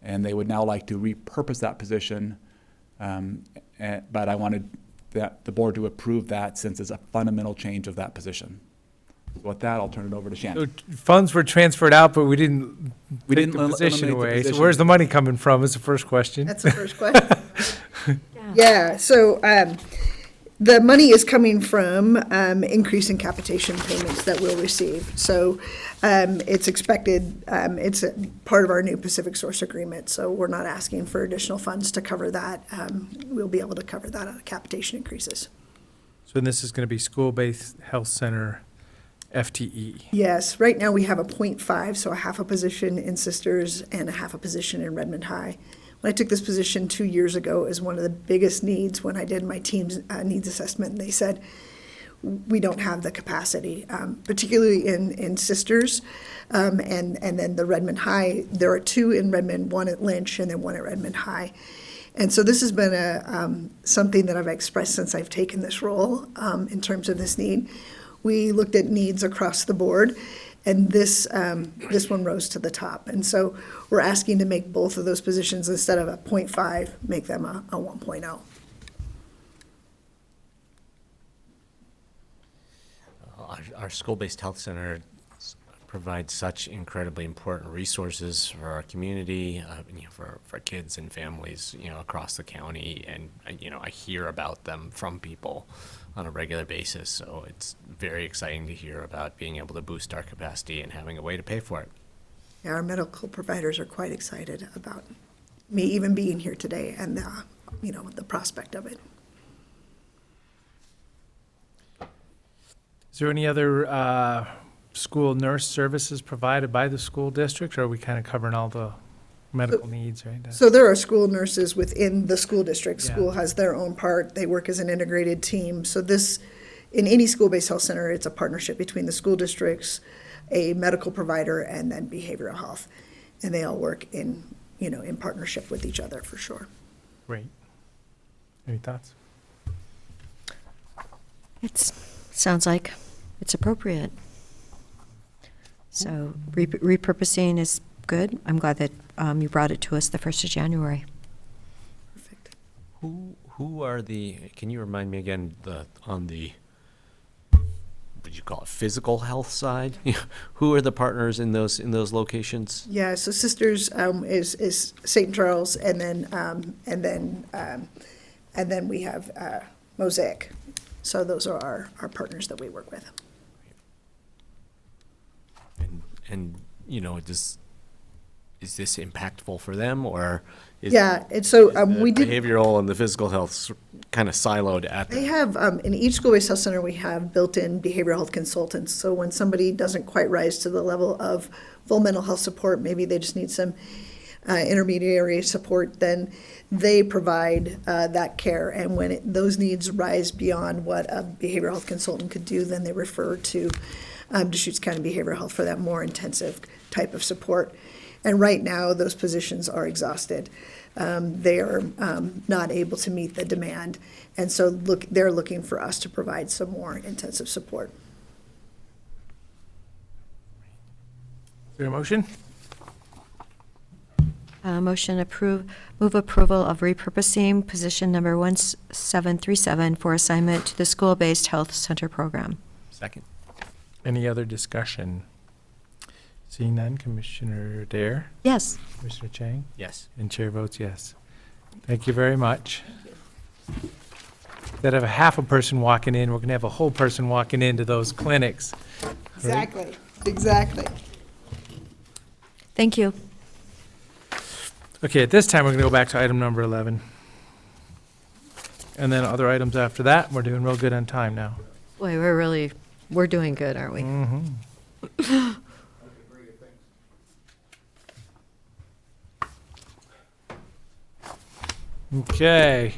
and they would now like to repurpose that position, but I wanted the board to approve that since it's a fundamental change of that position. So with that, I'll turn it over to Shannon. So funds were transferred out, but we didn't take the position eliminate the away. So position. where's the money coming from is the first question. That's the first question. Yeah, so the money is coming from increase in capitation payments that we'll receive. So it's expected, it's a part of our new Pacific Source agreement, so we're not asking for additional funds to cover that. We'll be able to cover that out of capitation increases. So this is going to be school-based health center FTE. Yes, right now we have a 0.5, so a half a position in Sisters and a half a position in Redmond High. When I took this position 2 years ago, as one of the biggest needs when I did my team's needs assessment, and they said, we don't have the capacity, particularly in Sisters, and then the Redmond High. There are two in Redmond, one at Lynch and then one at Redmond High. And so this has been something that I've expressed since I've taken this role in terms of this need. We looked at needs across the board, and this one rose to the top. And so we're asking to make both of those positions, instead of a 0.5, make them a 1.0. Our school-based health center provides such incredibly important resources for our community, for kids and families, across the county. And, I hear about them from people on a regular basis. So it's very exciting to hear about being able to boost our capacity and having a way to pay for it. Yeah, our medical providers are quite excited about me even being here today and the prospect of it. Is there any other school nurse services provided by the school district, or are we kind of covering all the medical needs right now? So there are school nurses within the school district. Yeah. School has their own part. They work as an integrated team. So this, in any school-based health center, it's a partnership between the school districts, a medical provider, and then behavioral health. And they all work in partnership with each other, for sure. Great. Any thoughts? It sounds like it's appropriate. So repurposing is good. I'm glad that you brought it to us the 1st of January. Perfect. Who are can you remind me again, on the, what you call it, physical health side? Who are the partners in those locations? Yeah, so Sisters is St. Charles, and then we have Mosaic. So those are our partners that we work with. And just is this impactful for them, or is Yeah, and so the we did. behavioral and the physical health kind of siloed at They the have, in each school-based health center, we have built-in behavioral health consultants. So when somebody doesn't quite rise to the level of full mental health support, maybe they just need some intermediary support, then they provide that care. And when those needs rise beyond what a behavioral health consultant could do, then they refer to Deschutes County Behavioral Health for that more intensive type of support. And right now, those positions are exhausted. They are not able to meet the demand. And so they're looking for us to provide some more intensive support. Is there a motion? Motion move approval of repurposing position number 1737 for assignment to the school-based health center program. second. Any other discussion? Seeing none, Commissioner Dare? Yes. Commissioner Chang? Yes. And chair votes yes. Thank you very much. Instead of a half a person walking in, we're going to have a whole person walking into those clinics. right? Exactly. Thank you. Okay, at this time, we're going to go back to item number 11. And then other items after that. We're doing real good on time now. Boy, we're doing good, aren't we? Mm-hmm. Okay.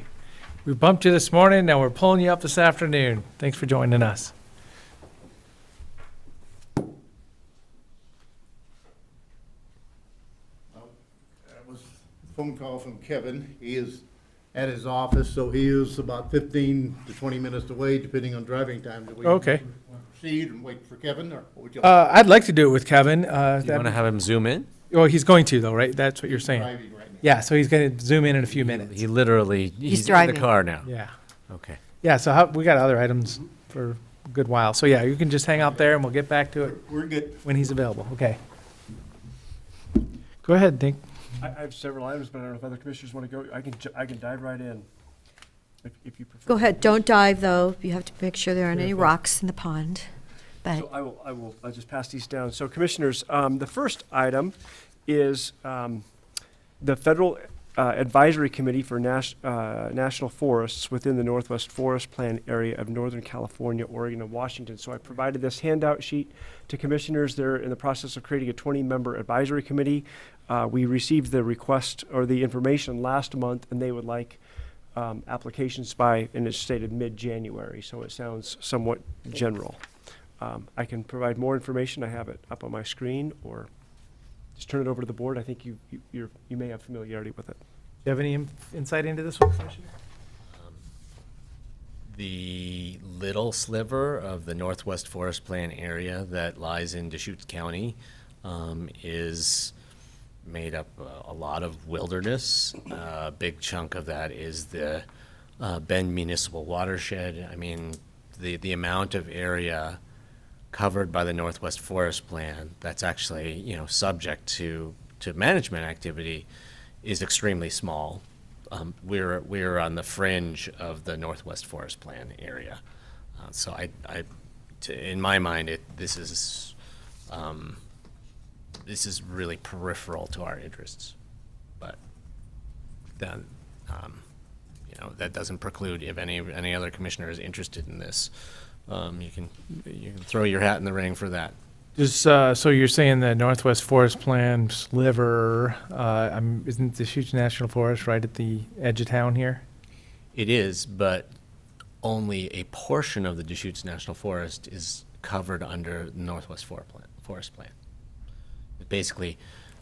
We bumped you this morning, now we're pulling you up this afternoon. Thanks for joining us. That was a phone call from Kevin. He is at his office, so he is about 15 to 20 minutes away, depending on driving time. Do we Okay. proceed and wait for Kevin, or what would you? I'd like to do it with Kevin. Do you want to have him zoom in? Oh, he's going to though, right? That's what you're saying? Driving right now. Yeah, so he's going to zoom in a few minutes. He literally, he's in driving. the car now. Yeah. Okay. Yeah, so we got other items for a good while. So yeah, you can just hang out there and we'll get back to it We're good. when he's available. Okay. Go ahead, Nick. I have several items, but I don't know if other commissioners want to go. I can dive right in, if you prefer. Go ahead. Don't dive, though. You have to make sure there aren't any rocks in the pond. But So I'll just pass these down. So commissioners, the first item is the Federal Advisory Committee for National Forests within the Northwest Forest Plan area of Northern California, Oregon, and Washington. So I provided this handout sheet to commissioners. They're in the process of creating a 20-member advisory committee. We received the request or the information last month, and they would like applications by, and it's stated mid-January, so it sounds somewhat general. I can provide more information. I have it up on my screen, or just turn it over to the board. I think you may have familiarity with it. Do you have any insight into this one, Commissioner? The little sliver of the Northwest Forest Plan area that lies in Deschutes County is made up a lot of wilderness. A big chunk of that is the Bend Municipal Watershed. I mean, the amount of area covered by the Northwest Forest Plan that's actually, subject to management activity is extremely small. We're on the fringe of the Northwest Forest Plan area. So in my mind, this is really peripheral to our interests. But then, that doesn't preclude if any other commissioner is interested in this. You can throw your hat in the ring for that. Just, so you're saying the Northwest Forest Plan sliver, isn't the Deschutes National Forest right at the edge of town here? It is, but only a portion of the Deschutes National Forest is covered under the Northwest Forest Plan. Basically,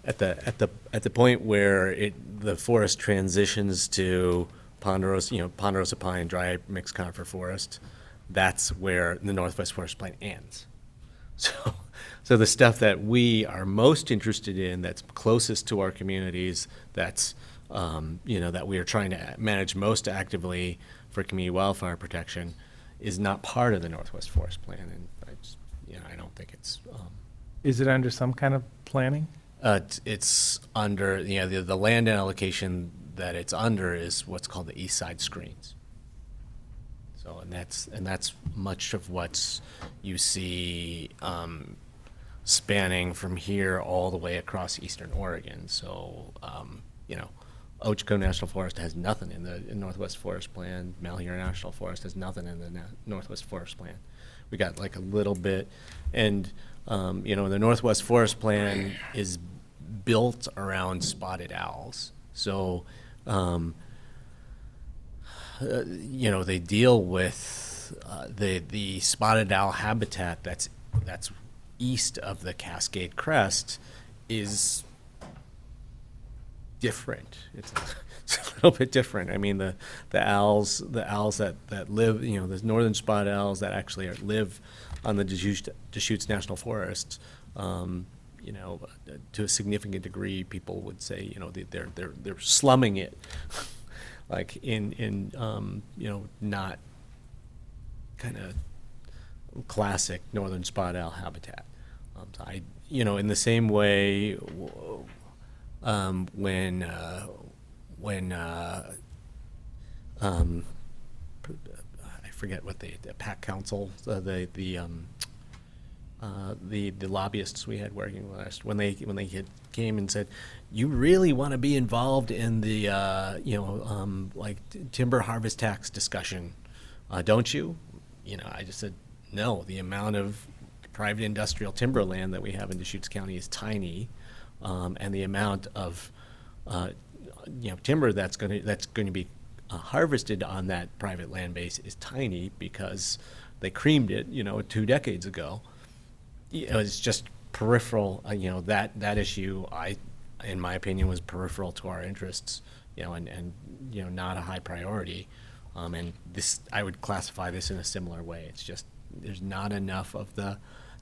at the point where the forest transitions to ponderosa pine, dry mixed conifer forest, that's where the Northwest Forest Plan ends. So the stuff that we are most interested in, that's closest to our communities, that's that we are trying to manage most actively for community wildfire protection, is not part of the Northwest Forest Plan, and I don't think it's. Is it under some kind of planning? It's under the land allocation that it's under is what's called the East Side Screens. So and that's much of what you see spanning from here all the way across eastern Oregon. So, Ochoco National Forest has nothing in the Northwest Forest Plan. Malheur National Forest has nothing in the Northwest Forest Plan. We got like a little bit, and the Northwest Forest Plan is built around spotted owls. So, they deal with the spotted owl habitat that's east of the Cascade Crest is different. It's a little bit different. I mean, the owls that live, the northern spotted owls that actually live on the Deschutes National Forest, to a significant degree, people would say, they're slumming it, like in not kind of classic northern spotted owl habitat. In the same way, when I forget what the PAC Council, the lobbyists we had working with us, when they came and said, you really want to be involved in the timber harvest tax discussion, don't you? I just said, no, the amount of private industrial timberland that we have in Deschutes County is tiny, and the amount of timber that's going to be harvested on that private land base is tiny because they creamed it 2 decades ago. It's just peripheral. That issue, in my opinion, was peripheral to our interests. And not a high priority. And this, I would classify this in a similar way. It's just there's not enough of the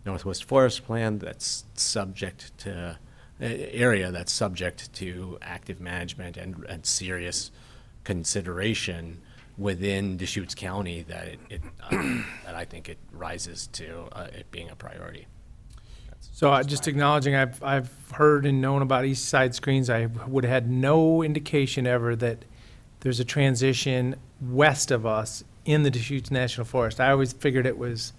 Northwest Forest Plan that's subject to area that's subject to active management and serious consideration within Deschutes County that that I think it rises to it being a priority. So just acknowledging, I've heard and known about East Side Screens. I would have had no indication ever that there's a transition west of us in the Deschutes National Forest. I always figured it was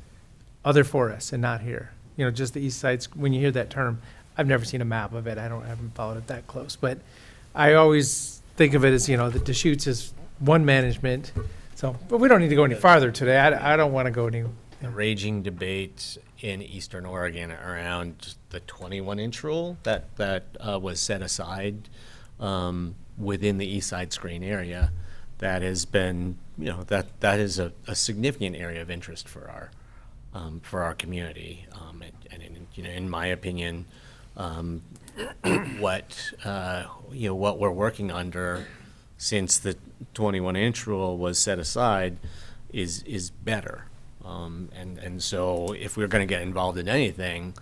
other forests and not here. Just the East Side. When you hear that term, I've never seen a map of it. I haven't followed it that close, but I always think of it as the Deschutes is one management. So, but we don't need to go any farther today. I don't want to go any. The raging debate in Eastern Oregon around the 21-inch rule that was set aside within the East Side Screen area, that has been that is a significant area of interest for our community, and in my opinion, what we're working under since the 21-inch rule was set aside is better. And so if we're going to get involved in anything,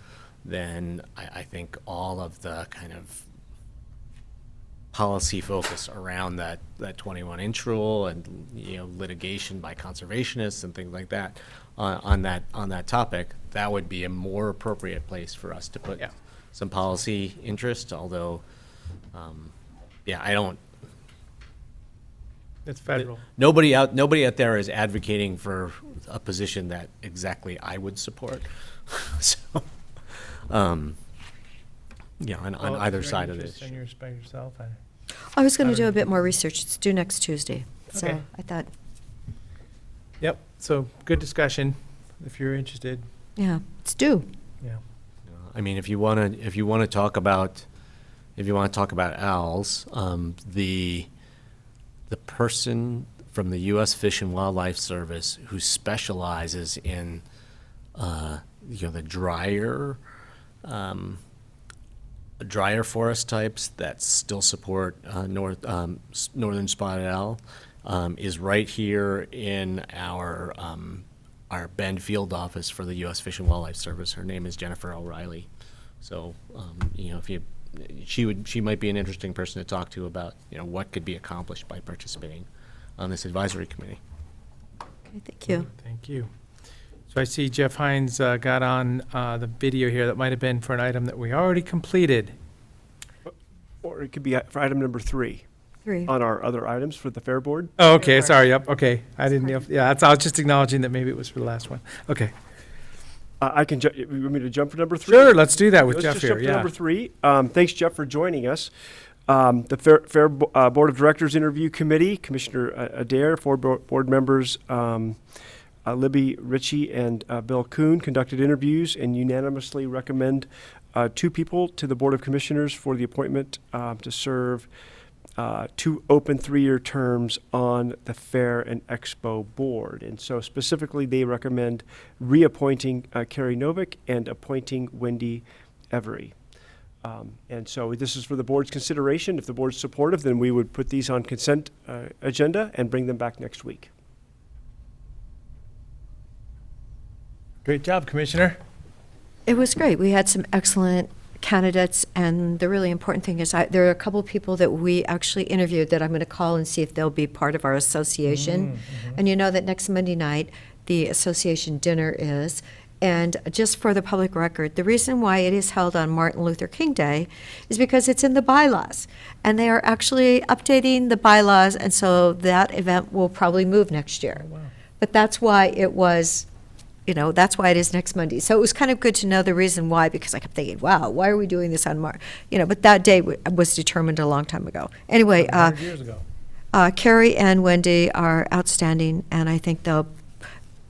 then I think all of the kind of policy focus around that 21-inch rule and litigation by conservationists and things like that on that topic, that would be a more appropriate place for us to put some policy interest. Although, I don't. It's federal. Nobody out there is advocating for a position that exactly I would support. So, on either side of this. You respect yourself. I was going to do a bit more research. It's due next Tuesday, so Okay. I thought. Yep. So good discussion, if you're interested. Yeah, it's due. Yeah. I mean, if you want to talk about owls, the person from the U.S. Fish and Wildlife Service who specializes in the drier forest types that still support northern spotted owl is right here in our Bend field office for the U.S. Fish and Wildlife Service. Her name is Jennifer O'Reilly. So she might be an interesting person to talk to about what could be accomplished by participating on this advisory committee. Okay, thank you. Thank you. So I see Jeff Hines got on the video here. That might have been for an item that we already completed. Or it could be for item number 3. 3. On our other items for the Fair Board. Oh, okay. Sorry. Yep. Okay. I didn't know. Yeah. I was just acknowledging that maybe it was for the last one. Okay. I can, you want me to jump for number 3? Sure, let's do that with Let's Jeff just here, jump to yeah. number 3. Thanks, Jeff, for joining us. The Fair Board of Directors Interview Committee, Commissioner Adair, 4 board members, Libby Ritchie and Bill Kuhn, conducted interviews and unanimously recommend 2 people to the Board of Commissioners for the appointment to serve 2 open 3-year terms on the Fair and Expo Board. And so specifically, they recommend reappointing Carrie Novick and appointing Wendy Every. And so this is for the board's consideration. If the board's supportive, then we would put these on consent agenda and bring them back next week. Great job, Commissioner. It was great. We had some excellent candidates, and the really important thing is there are a couple people that we actually interviewed that I'm going to call and see if they'll be part of our association. And you know that next Monday night, the association dinner is. And just for the public record, the reason why it is held on Martin Luther King Day is because it's in the bylaws. And they are actually updating the bylaws, and so that event will probably move next year. Oh, wow. But that's why it was, that's why it is next Monday. So it was kind of good to know the reason why, because I kept thinking, wow, why are we doing this on March? But that day was determined a long time ago. Anyway, 100 years ago. Carrie and Wendy are outstanding, and I think they'll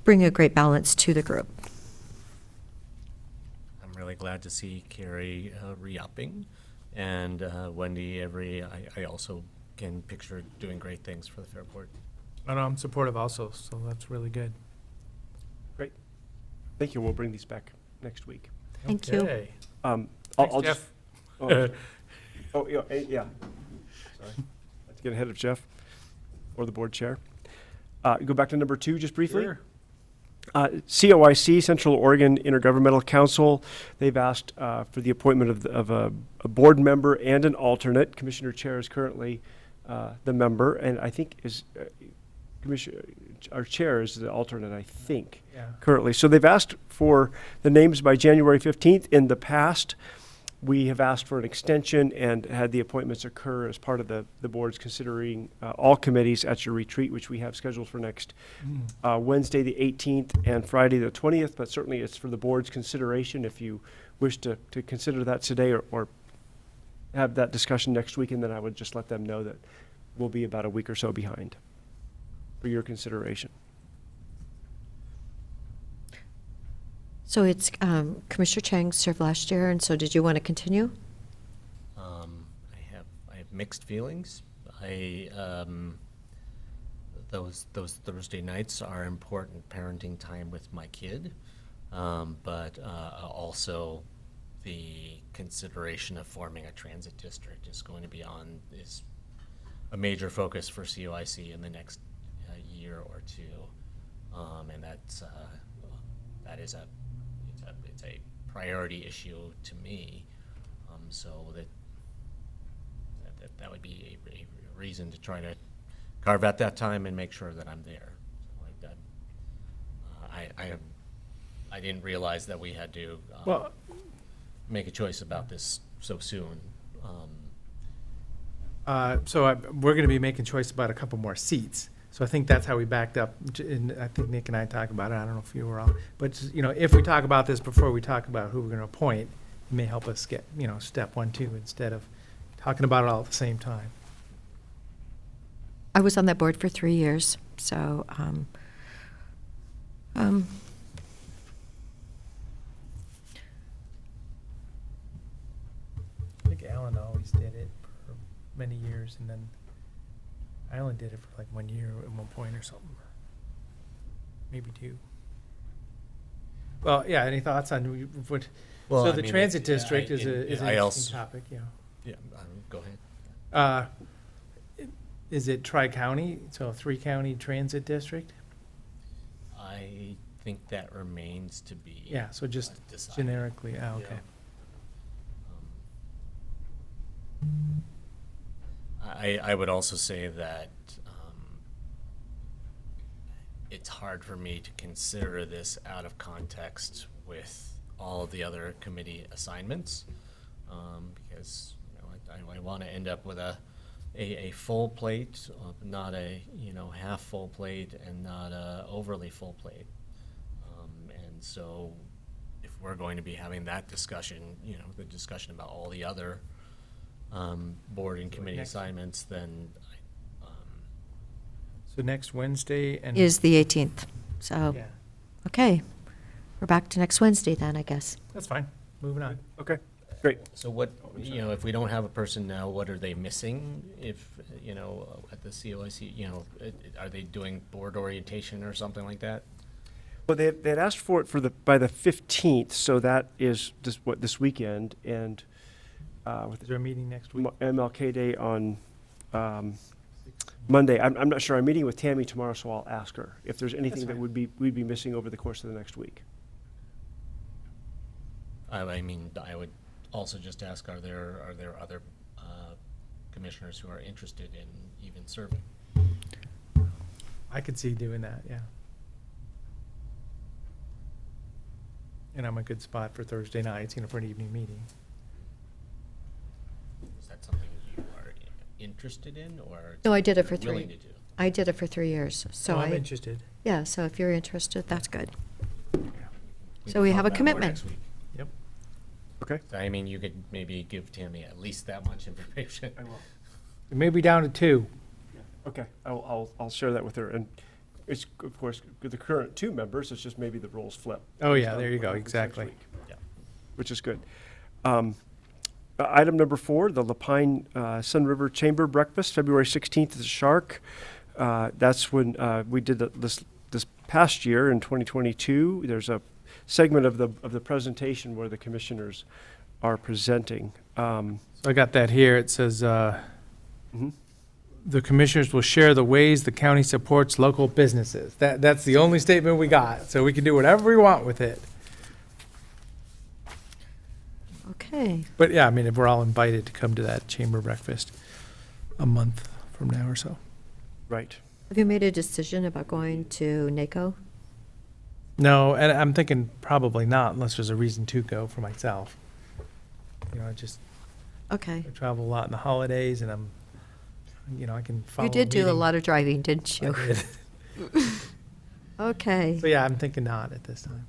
bring a great balance to the group. I'm really glad to see Carrie re-upping, and Wendy Every, I also can picture doing great things for the Fair Board. And I'm supportive also, so that's really good. Great. Thank you. We'll bring these back next week. Thank you. Okay. I'll Jeff. just. Yeah. Sorry. Let's get ahead of Jeff or the board chair. Go back to number 2 just briefly. Sure. COIC, Central Oregon Intergovernmental Council, they've asked for the appointment of a board member and an alternate. Commissioner Chair is currently the member, and I think our chair is the alternate, I think, currently. So they've asked for the names by January 15th. In the past, we have asked for an extension and had the appointments occur as part of the board's considering all committees at your retreat, which we have scheduled for next Wednesday the 18th and Friday the 20th. But certainly it's for the board's consideration if you wish to consider that today or have that discussion next week, and then I would just let them know that we'll be about a week or so behind for your consideration. So it's Commissioner Chang served last year, and so did you want to continue? I have mixed feelings. Those Thursday nights are important parenting time with my kid, but also the consideration of forming a transit district is going to be is a major focus for COIC in the next year or two, and it's a priority issue to me. So that would be a reason to try to carve out that time and make sure that I'm there. So like that, I didn't realize that we had to make a choice about this so soon. So we're going to be making choice about a couple more seats. So I think that's how we backed up. And I think Nick and I talked about it. I don't know if you were on. But, if we talk about this before we talk about who we're going to appoint, it may help us get, step 1, 2, instead of talking about it all at the same time. I was on that board for 3 years, so I think Alan always did it for many years, and then I only did it for like 1 year at one point or something. Maybe 2. Well, yeah, any thoughts on what? Well, so I the mean, transit district is an interesting also, topic, Yeah, go ahead. Is it tri-county, so a 3-county transit district? I think that remains to be Yeah, so just decided. generically, okay. I would also say that it's hard for me to consider this out of context with all of the other committee assignments, because I want to end up with a full plate, not a half full plate, and not a overly full plate, and so we're going to be having that discussion, the discussion about all the other board and committee assignments, then So next Wednesday and. Is the 18th. So, Yeah, okay. We're back to next Wednesday then, I guess. that's fine. Moving on. Okay, great. So what, if we don't have a person now, what are they missing? If, at the COIC, are they doing board orientation or something like that? Well, they'd asked for it by the 15th, so that is this weekend, and with Is there a meeting next week? MLK Day on Monday. I'm not sure. I'm meeting with Tammy tomorrow, so I'll ask her if there's anything that we'd be missing over the course of the next week. I mean, I would also just ask, are there other commissioners who are interested in even serving? I could see doing that, yeah. And I'm a good spot for Thursday nights, for an evening meeting. Is that something you are interested in, or No, I did it for willing 3. to do? I did it for 3 years, so I'm interested. Yeah, so if you're interested, that's good. We So can we talk have a about it more commitment. next week. Yep. Okay. So, I mean, you could maybe give Tammy at least that much information. I will. It may be down to 2. Okay, I'll share that with her, and it's, of course, with the current 2 members, it's just maybe the roles flip. Oh, yeah, based on there you what go, happens next exactly. week, Yeah. which is good. Item number 4, the Lapine Sun River Chamber Breakfast, February 16th at the Shark. That's when we did this past year in 2022. There's a segment of the presentation where the commissioners are presenting. So I got that here. It says, Mhm. the commissioners will share the ways the county supports local businesses. That's the only statement we got, so we can do whatever we want with it. Okay. But yeah, I mean, if we're all invited to come to that chamber breakfast a month from now or so. Right. Have you made a decision about going to NACO? No, and I'm thinking probably not unless there's a reason to go for myself. Okay. I travel a lot in the holidays and I can follow You did do a meeting. lot of driving, didn't you? I did. Okay. So yeah, I'm thinking not at this time.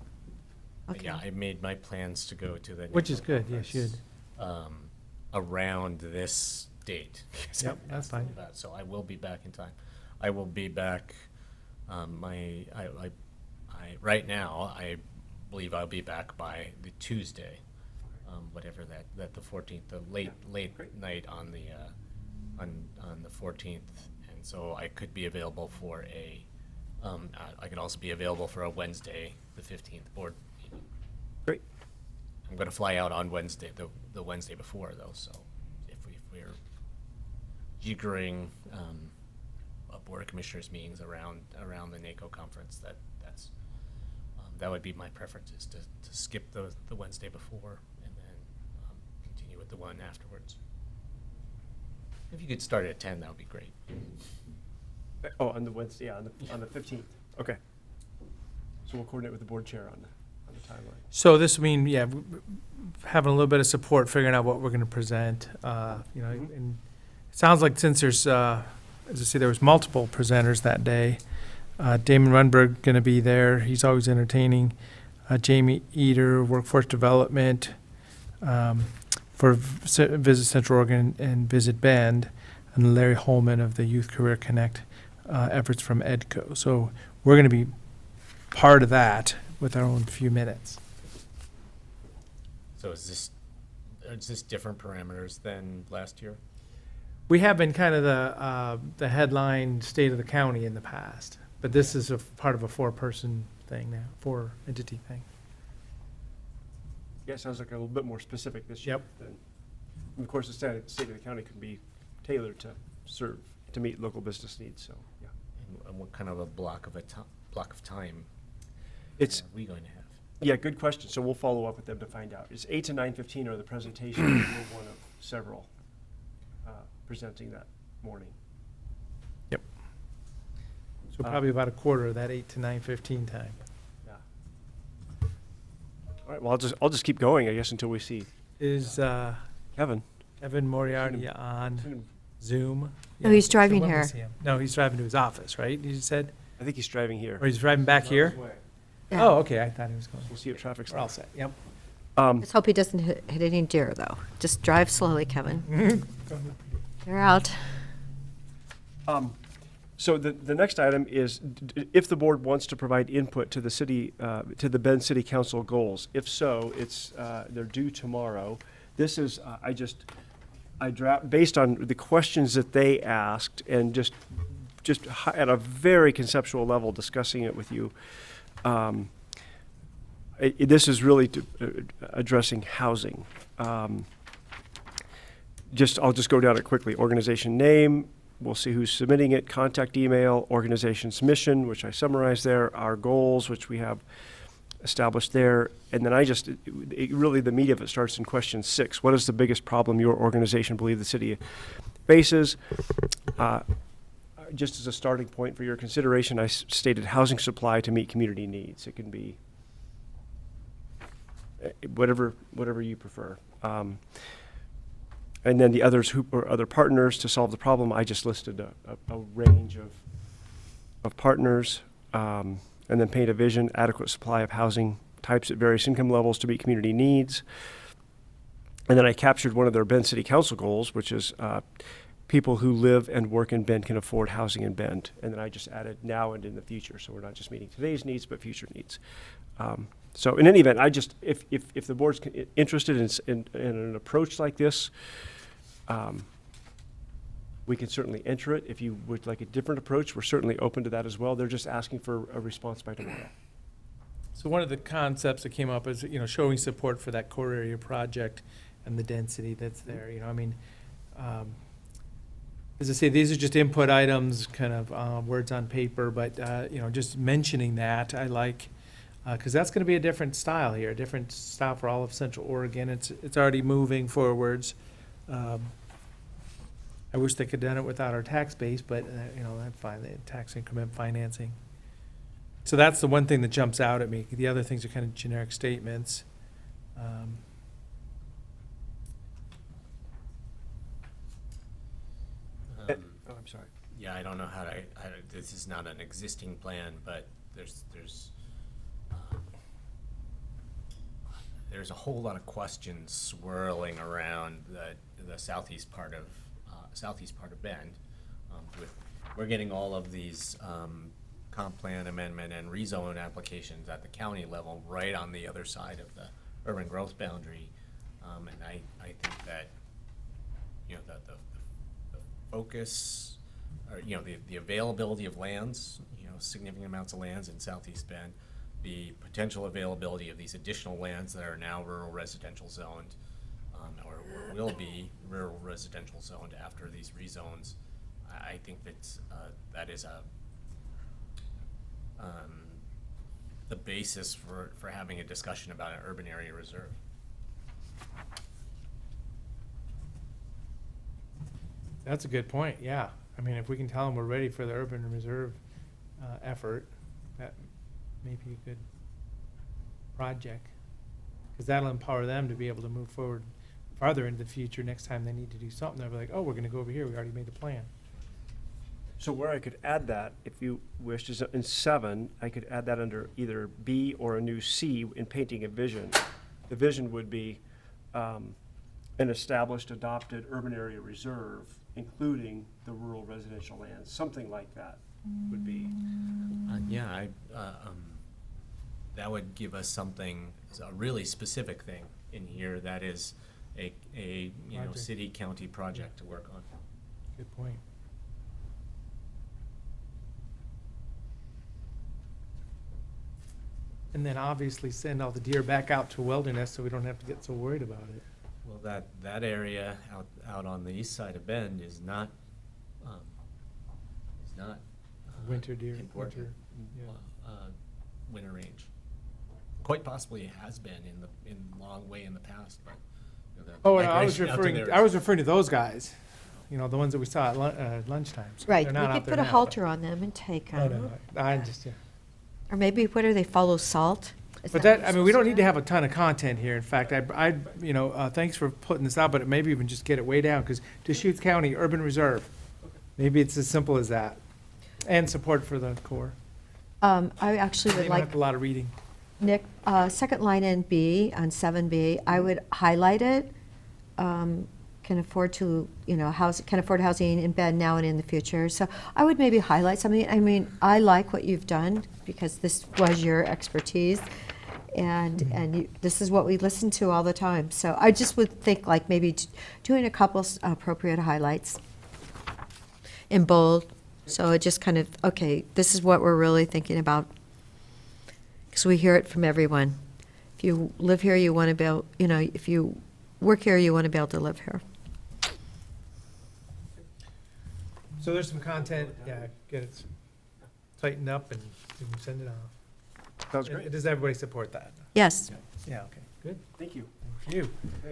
But Okay. yeah, I made my plans to go to the. Which is NACO good, you conference, should. Around this date. Yep, that's fine. So I will be back in time. I will be back, right now, I believe I'll be back by the Tuesday, whatever that the 14th, the late night on the 14th. And so I could be available for I could also be available for a Wednesday, the 15th board meeting. Great. I'm going to fly out on Wednesday, the Wednesday before, though, so if we're jiggering board of commissioners meetings around the NACO conference, that would be my preference, is to skip the Wednesday before and then continue with the one afterwards. If you could start at 10, that would be great. Oh, on the Wednesday, yeah, on the 15th. Okay. So we'll coordinate with the board chair on the timeline. So this, having a little bit of support, figuring out what we're going to present, and it sounds like since there's, as I see, there was multiple presenters that day. Damon Runberg going to be there. He's always entertaining. Jamie Eder, Workforce Development, for Visit Central Oregon and Visit Bend, and Larry Holman of the Youth Career Connect efforts from EDCO. So we're going to be part of that with our own few minutes. So is this different parameters than last year? We have been kind of the headline state of the county in the past, but this is a part of a 4-person thing now, 4-entity thing. Yeah, it sounds like a little bit more specific this year. Yep. And of course, the state of the county can be tailored to meet local business needs, so, yeah. And what kind of a block of time It's, are we going to have? yeah, good question. So we'll follow up with them to find out. It's 8 to 9:15 are the presentations. We're one of several presenting that morning. Yep. So probably about a quarter of that 8 to 9:15 time. Yeah. All right, well, I'll just keep going, I guess, until we see Is Kevin. Evan Moriarty on Zoom? No, he's so driving when we here. see him. No, he's driving to his office, right? You said? I think he's driving here. Or he's driving back On here? his way. Yeah. Oh, okay, I thought he was going. We'll see if traffic's. We're all set, yep. Let's hope he doesn't hit any deer, though. Just drive slowly, Kevin. You're out. So the next item is if the board wants to provide input to the city, to the Bend City Council goals. If so, they're due tomorrow. This is, I draft, based on the questions that they asked and just at a very conceptual level discussing it with you. This is really addressing housing. I'll just go down it quickly. Organization name, we'll see who's submitting it, contact email, organization's mission, which I summarized there, our goals, which we have established there, and then really the meat of it starts in question 6. What is the biggest problem your organization believes the city faces? Just as a starting point for your consideration, I stated housing supply to meet community needs. It can be whatever you prefer. And then the others who are other partners to solve the problem. I just listed a range of partners, and then paint a vision, adequate supply of housing types at various income levels to meet community needs. And then I captured one of their Bend City Council goals, which is people who live and work in Bend can afford housing in Bend. And then I just added now and in the future. So we're not just meeting today's needs, but future needs. So in any event, if the board's interested in an approach like this, we can certainly enter it. If you would like a different approach, we're certainly open to that as well. They're just asking for a response by tomorrow. So one of the concepts that came up is, showing support for that core area project and the density that's there, I mean, as I say, these are just input items, kind of words on paper, but, just mentioning that, I like, because that's going to be a different style here, a different style for all of Central Oregon. It's already moving forwards. I wish they could have done it without our tax base, but, that's fine, the tax increment financing. So that's the one thing that jumps out at me. The other things are kind of generic statements. I'm sorry. Yeah, I don't know how to, this is not an existing plan, but there's a whole lot of questions swirling around the southeast part of Bend. We're getting all of these comp plan amendment and rezone applications at the county level, right on the other side of the urban growth boundary, and I think that the focus, or the availability of lands, significant amounts of lands in southeast Bend, the potential availability of these additional lands that are now rural residential zoned, or will be rural residential zoned after these rezones. I think that is the basis for having a discussion about an urban area reserve. That's a good point, yeah. I mean, if we can tell them we're ready for the urban reserve effort, that may be a good project. Because that'll empower them to be able to move forward farther into the future. Next time they need to do something, they'll be like, oh, we're gonna go over here, we already made the plan. So where I could add that, if you wished, is in 7, I could add that under either B or a new C in painting a vision. The vision would be an established, adopted urban area reserve, including the rural residential lands, something like that would be. That would give us something, a really specific thing in here that is a city county project to work on. Good point. And then obviously send all the deer back out to wilderness so we don't have to get so worried about it. Well, that area out on the east side of Bend is not Winter deer, important, winter range. Quite possibly it has been in long way in the past, but. I was referring to those guys, the ones that we saw at lunchtime. So Right, they're we not out could there put a now, halter on them and take them. I just, yeah. Or maybe, what do they follow, salt? Is But that that, I mean, we don't need to have a ton of content here. In fact, thanks for putting this out, but maybe even just get it way down, because Deschutes County Urban Reserve, maybe it's as simple as that. And support for the core. I actually You would don't like, have a lot of reading. Nick, second line in B, on 7B, I would highlight it. Can afford to, can afford housing in Bend now and in the future. So I would maybe highlight something. I mean, I like what you've done because this was your expertise. And this is what we listen to all the time. So I just would think like maybe doing a couple appropriate highlights in bold. So it just kind of, okay, this is what we're really thinking about. Because we hear it from everyone. If you live here, you want to be able, if you work here, you want to be able to live here. So there's some content, get it tightened up and we can send it off. Sounds great. Does everybody support that? Yes. Yeah, okay, good. Thank you. Thank you.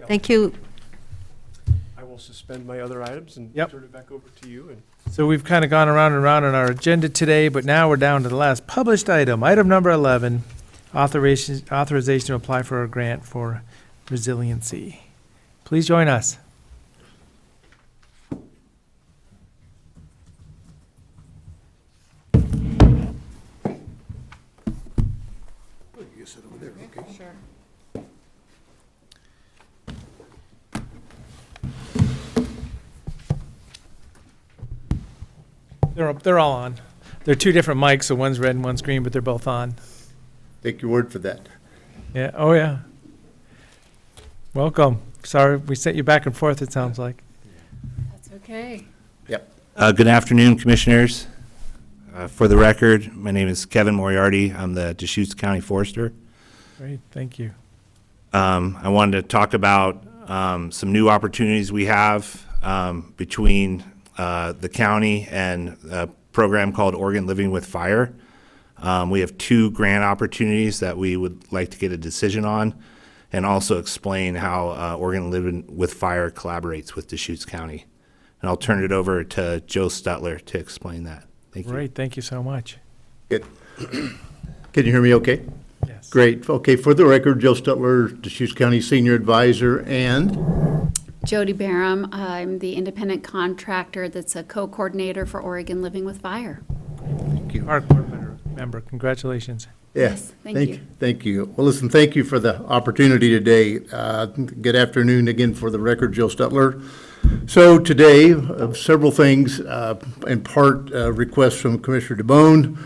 Thank you. I will suspend my other items and Yep. turn it back over to you. So we've kind of gone around and around on our agenda today, but now we're down to the last published item, item number 11, authorization to apply for a grant for resiliency. Please join us. You sit over there, okay? Sure. They're all on. They're two different mics, so one's red and one's green, but they're both on. Take your word for that. Yeah, oh yeah. Welcome. Sorry, we sent you back and forth, it sounds like. That's okay. Yep. Good afternoon, Commissioners. For the record, my name is Kevin Moriarty. I'm the Deschutes County Forester. Great, thank you. I wanted to talk about some new opportunities we have between the county and a program called Oregon Living with Fire. We have 2 grant opportunities that we would like to get a decision on, and also explain how Oregon Living with Fire collaborates with Deschutes County. And I'll turn it over to Joe Stutler to explain that. Thank you. Great, thank you so much. Good. Can you hear me okay? Yes. Great. Okay, for the record, Joe Stutler, Deschutes County Senior Advisor, and Jody Barham. I'm the independent contractor that's a co-coordinator for Oregon Living with Fire. thank you. Our board member, congratulations. Yes, thank you. Thank you. Well, listen, thank you for the opportunity today. Good afternoon again for the record, Joe Stutler. So today, several things, in part requests from Commissioner DeBone.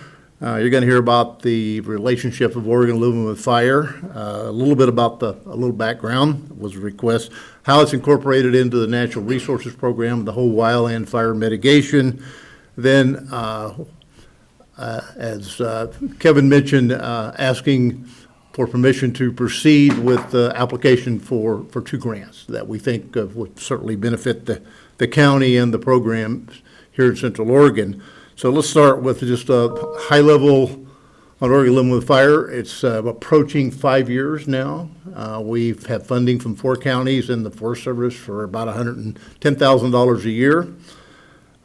You're going to hear about the relationship of Oregon Living with Fire, a little bit about a little background was a request, how it's incorporated into the Natural Resources Program, the whole wildland fire mitigation. Then, as Kevin mentioned, asking for permission to proceed with the application for 2 grants that we think would certainly benefit the county and the programs here in Central Oregon. So let's start with just a high level on Oregon Living with Fire. It's approaching 5 years now. We've had funding from 4 counties and the Forest Service for about $110,000 a year.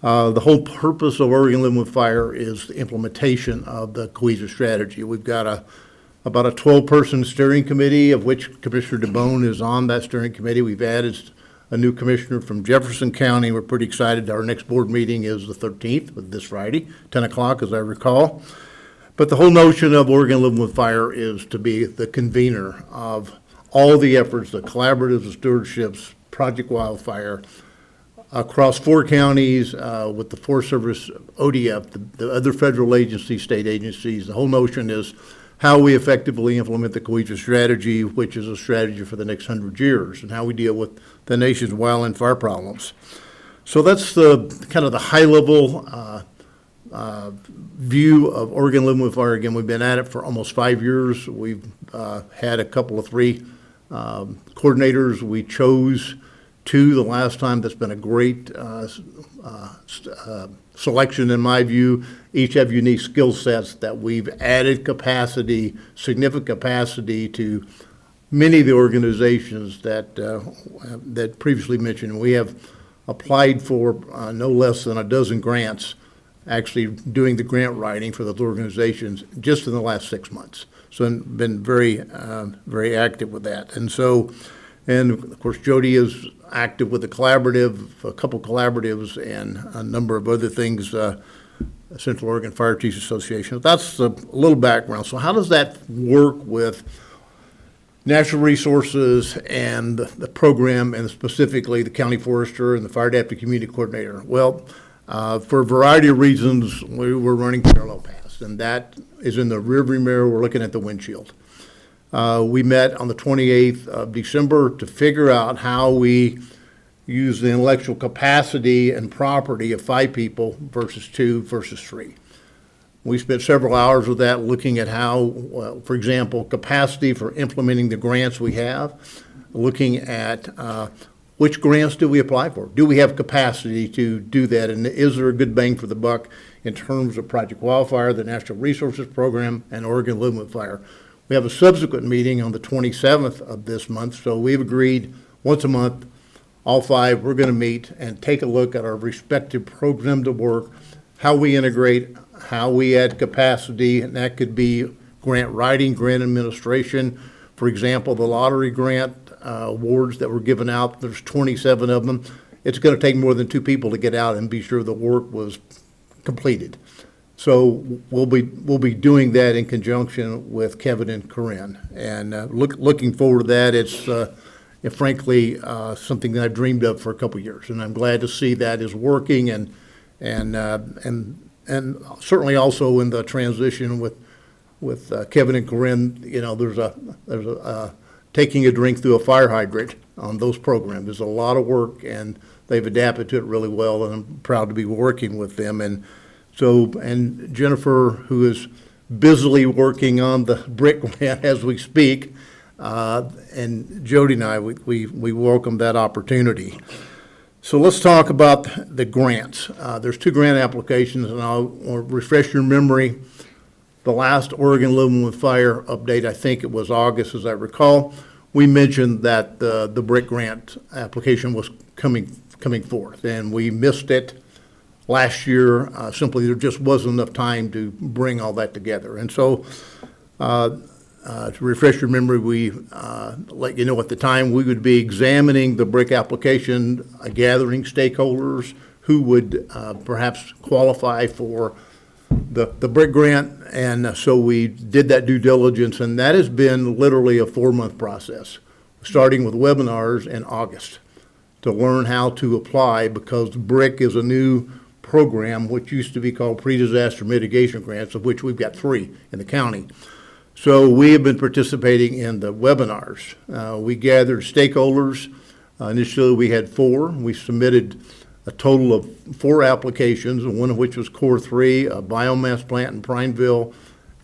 The whole purpose of Oregon Living with Fire is the implementation of the cohesive strategy. We've got about a 12-person steering committee, of which Commissioner DeBone is on that steering committee. We've added a new commissioner from Jefferson County. We're pretty excited. Our next board meeting is the 13th, this Friday, 10 o'clock, as I recall. But the whole notion of Oregon Living with Fire is to be the convener of all the efforts, the collaboratives, the stewardships, Project Wildfire, across 4 counties with the Forest Service, ODF, the other federal agencies, state agencies. The whole notion is how we effectively implement the cohesive strategy, which is a strategy for the next 100 years, and how we deal with the nation's wildland fire problems. So that's the kind of the high-level view of Oregon Living with Fire. Again, we've been at it for almost 5 years. We've had a couple of 3 coordinators. We chose 2 the last time. That's been a great selection in my view. Each have unique skill sets that we've added capacity, significant capacity to many of the organizations that previously mentioned. We have applied for no less than a dozen grants, actually doing the grant writing for those organizations just in the last 6 months. So I've been very, very active with that. And of course, Jody is active with a collaborative, a couple collaboratives, and a number of other things Central Oregon Fire Chiefs Association. That's a little background. So how does that work with natural resources and the program, and specifically the county forester and the fire adaptive community coordinator? Well, for a variety of reasons, we were running parallel paths, and that is in the rearview mirror. We're looking at the windshield. We met on the 28th of December to figure out how we use the intellectual capacity and property of 5 people versus 2 versus 3. We spent several hours with that, looking at how, for example, capacity for implementing the grants we have, looking at which grants do we apply for? Do we have capacity to do that? And is there a good bang for the buck in terms of Project Wildfire, the Natural Resources Program, and Oregon Living with Fire? We have a subsequent meeting on the 27th of this month, so we've agreed once a month, all 5, we're going to meet and take a look at our respective programs of work, how we integrate, how we add capacity, and that could be grant writing, grant administration. For example, the lottery grant awards that were given out, there's 27 of them. It's going to take more than 2 people to get out and be sure the work was completed. So we'll be doing that in conjunction with Kevin and Corinne, and looking forward to that. It's frankly something that I've dreamed of for a couple of years, and I'm glad to see that is working, and certainly also in the transition with Kevin and Corinne. You know, there's a taking a drink through a fire hydrant on those programs. There's a lot of work, and they've adapted to it really well, and I'm proud to be working with them. And Jennifer, who is busily working on the brick grant as we speak, and Jody and I, we welcome that opportunity. So let's talk about the grants. There's 2 grant applications, and I'll refresh your memory. The last Oregon Living with Fire update, I think it was August, as I recall, we mentioned that the brick grant application was coming forth, and we missed it last year. Simply, there just wasn't enough time to bring all that together. And so, to refresh your memory, we let you know at the time we would be examining the brick application, gathering stakeholders who would perhaps qualify for the brick grant. And so we did that due diligence, and that has been literally a 4-month process, starting with webinars in August to learn how to apply, because BRIC is a new program which used to be called Pre-Disaster Mitigation Grants, of which we've got 3 in the county. So we have been participating in the webinars. We gathered stakeholders. Initially, we had 4. We submitted a total of 4 applications, one of which was Core 3, a biomass plant in Prineville,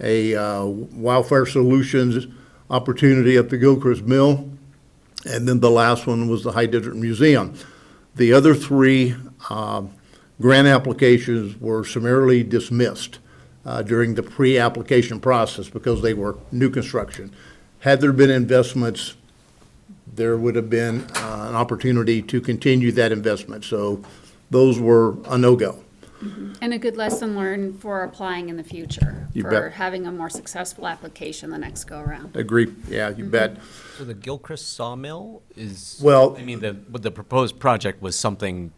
a wildfire solutions opportunity at the Gilchrist Mill, and then the last one was the High Desert Museum. The other 3 grant applications were summarily dismissed during the pre-application process because they were new construction. Had there been investments, there would have been an opportunity to continue that investment. So those were a no-go. And a good lesson learned for applying in the future, You for bet. having a more successful application the next go-around. Agree. Yeah, you bet. So the Gilchrist sawmill is, Well- I mean, the proposed project was something.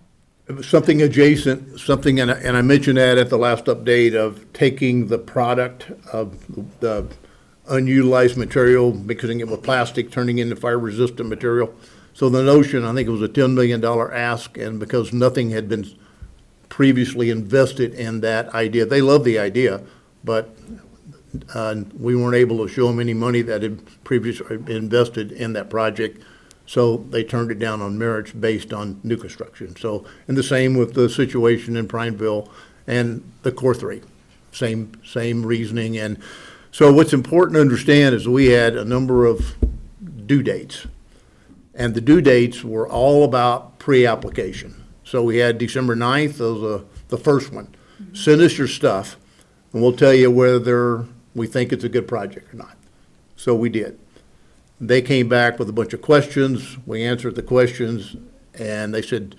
It was something adjacent, something, and I mentioned that at the last update, of taking the product of the unutilized material, mixing it with plastic, turning it into fire-resistant material. So the notion, I think it was a $10 million ask, and because nothing had been previously invested in that idea, they loved the idea, but we weren't able to show them any money that had previously been invested in that project. So they turned it down on merits based on new construction. So, and the same with the situation in Prineville and the Core 3, same reasoning. And so what's important to understand is we had a number of due dates, and the due dates were all about pre-application. So we had December 9th, that was the first one. Send us your stuff, and we'll tell you whether we think it's a good project or not. So we did. They came back with a bunch of questions. We answered the questions, and they said,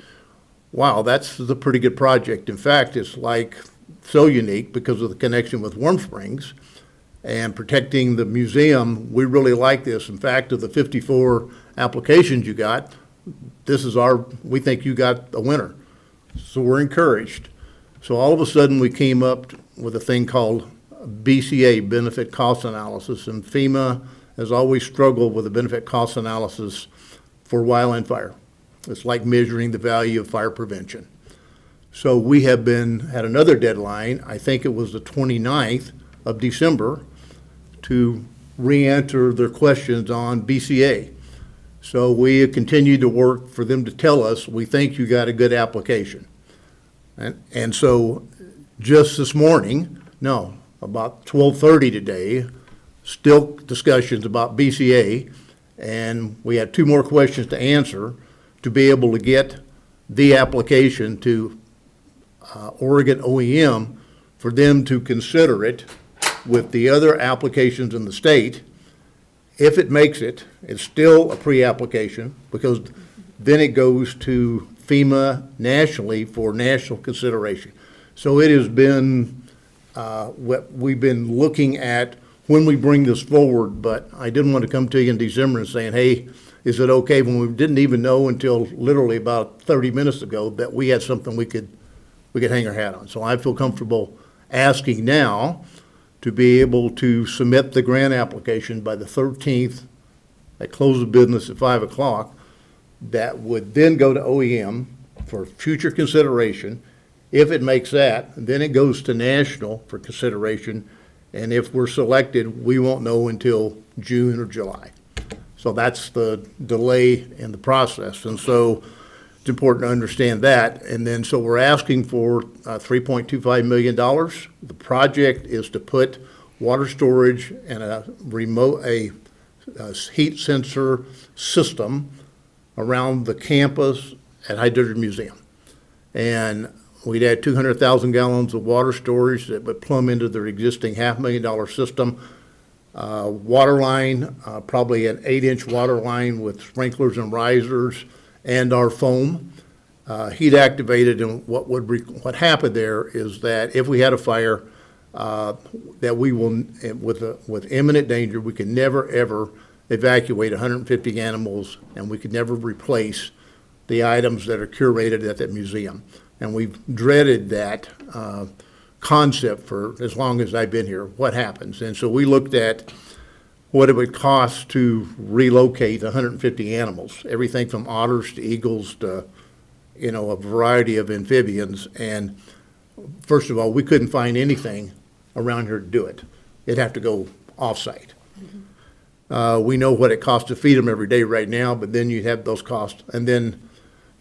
wow, that's a pretty good project. In fact, it's like so unique because of the connection with Warm Springs and protecting the museum. We really like this. In fact, of the 54 applications you got, we think you got a winner. So we're encouraged. So all of a sudden, we came up with a thing called BCA, Benefit Cost Analysis, and FEMA has always struggled with the benefit cost analysis for wildland fire. It's like measuring the value of fire prevention. So we have had another deadline, I think it was the 29th of December, to re-answer their questions on BCA. So we have continued to work for them to tell us, we think you got a good application. And so just this morning, no, about 12:30 today, still discussions about BCA, and we had 2 more questions to answer to be able to get the application to Oregon OEM for them to consider it with the other applications in the state. If it makes it, it's still a pre-application because then it goes to FEMA nationally for national consideration. So it has been what we've been looking at when we bring this forward, but I didn't want to come to you in December and saying, hey, is it okay, when we didn't even know until literally about 30 minutes ago that we had something we could hang our hat on. So I feel comfortable asking now to be able to submit the grant application by the 13th at close of business at 5 o'clock. That would then go to OEM for future consideration. If it makes that, then it goes to national for consideration. And if we're selected, we won't know until June or July. So that's the delay in the process. And so it's important to understand that. And then, so we're asking for $3.25 million. The project is to put water storage and a heat sensor system around the campus at Hydrogen Museum. And we'd add 200,000 gallons of water storage that would plumb into their existing $500,000 system. Water line, probably an 8-inch water line with sprinklers and risers and our foam. Heat activated, and what happened there is that if we had a fire, that we will, with imminent danger, we can never ever evacuate 150 animals, and we could never replace the items that are curated at that museum. And we've dreaded that concept for as long as I've been here. What happens? And so we looked at what it would cost to relocate 150 animals, everything from otters to eagles to, a variety of amphibians. And first of all, we couldn't find anything around here to do it. It'd have to go off-site. We know what it costs to feed them every day right now, but then you have those costs. And then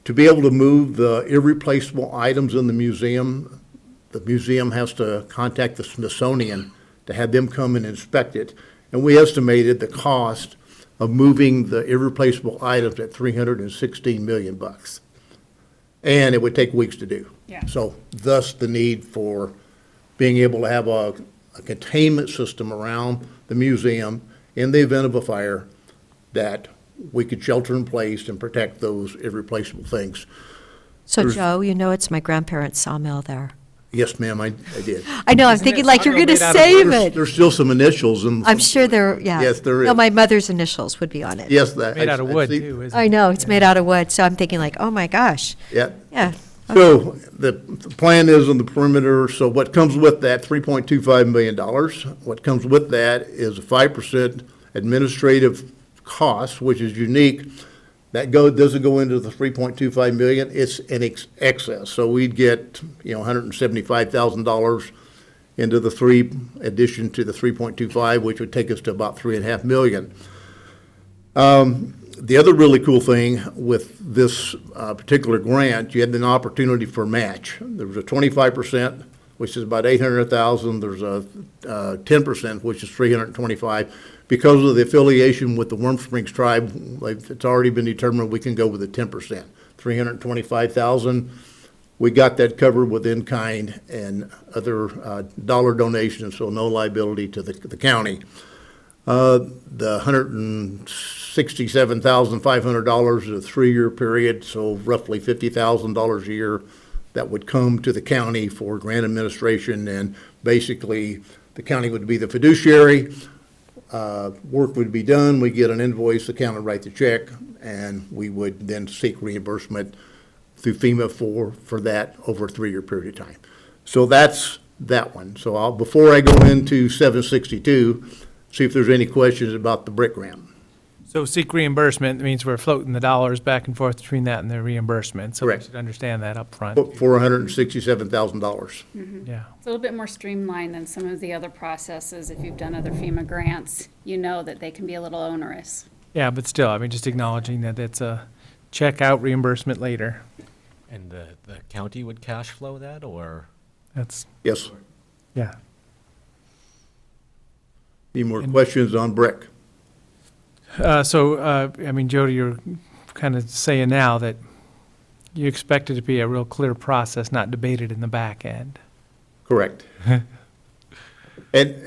to be able to move the irreplaceable items in the museum has to contact the Smithsonian to have them come and inspect it. And we estimated the cost of moving the irreplaceable items at $316 million. And it would take weeks to do. Yeah. So thus the need for being able to have a containment system around the museum in the event of a fire that we could shelter in place and protect those irreplaceable things. So There's- Joe, it's my grandparents' sawmill there. Yes, ma'am, I did. I know, I'm Isn't thinking it like you're sawmill going to made out of save wood? it. There's still some initials in. I'm sure yeah. Yes, there No, is. my mother's initials would be on it. Yes, that. Made out of I wood, see- too, isn't I it? know, it's made out of wood, so I'm thinking like, oh my gosh. Yeah. Yeah. So the plan is on the perimeter, so what comes with that, $3.25 million, what comes with that is a 5% administrative cost, which is unique. That doesn't go into the $3.25 million, it's in excess. So we'd get, $175,000 into the addition to the 3.25, which would take us to about $3.5 million. The other really cool thing with this particular grant, you had an opportunity for a match. There was a 25%, which is about $800,000. There's a 10%, which is $325,000. Because of the affiliation with the Warm Springs tribe, it's already been determined we can go with the 10%, $325,000. We got that covered with in-kind and other dollar donations, so no liability to the county. The $167,500 is a 3-year period, so roughly $50,000 a year that would come to the county for grant administration, and basically the county would be the fiduciary. Work would be done, we get an invoice, the county would write the check, and we would then seek reimbursement through FEMA for that over a 3-year period of time. So that's that one. So before I go into 762, see if there's any questions about the brick grant. So seek reimbursement means we're floating the dollars back and forth between that and the reimbursement. So we Correct. should understand that up front. For $167,000. Yeah. It's a little bit more streamlined than some of the other processes. If you've done other FEMA grants, you know that they can be a little onerous. Yeah, but still, I mean, just acknowledging that it's a check out reimbursement later. And the county would cash flow that, or? That's, Yes. yeah. Any more questions on brick? I mean, Jody, you're kind of saying now that you expect it to be a real clear process, not debated in the back end. Correct. And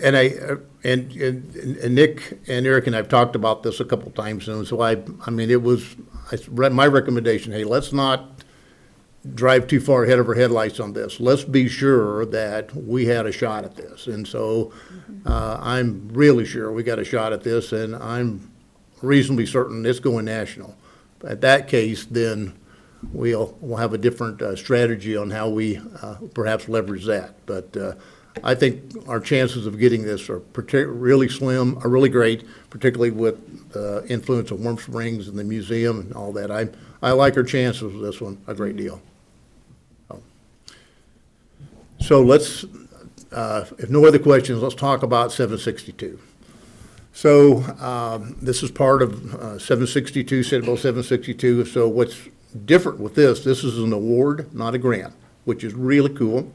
Nick and Eric and I've talked about this a couple times, and so I mean, it was my recommendation, hey, let's not drive too far ahead of our headlights on this. Let's be sure that we had a shot at this. And so I'm really sure we got a shot at this, and I'm reasonably certain it's going national. At that case, then we'll have a different strategy on how we perhaps leverage that. But I think our chances of getting this are really slim, are really great, particularly with the influence of Warm Springs and the museum and all that. I like our chances with this one a great deal. So let's, if no other questions, let's talk about 762. So this is part of 762, Senate Bill 762. So what's different with this is an award, not a grant, which is really cool.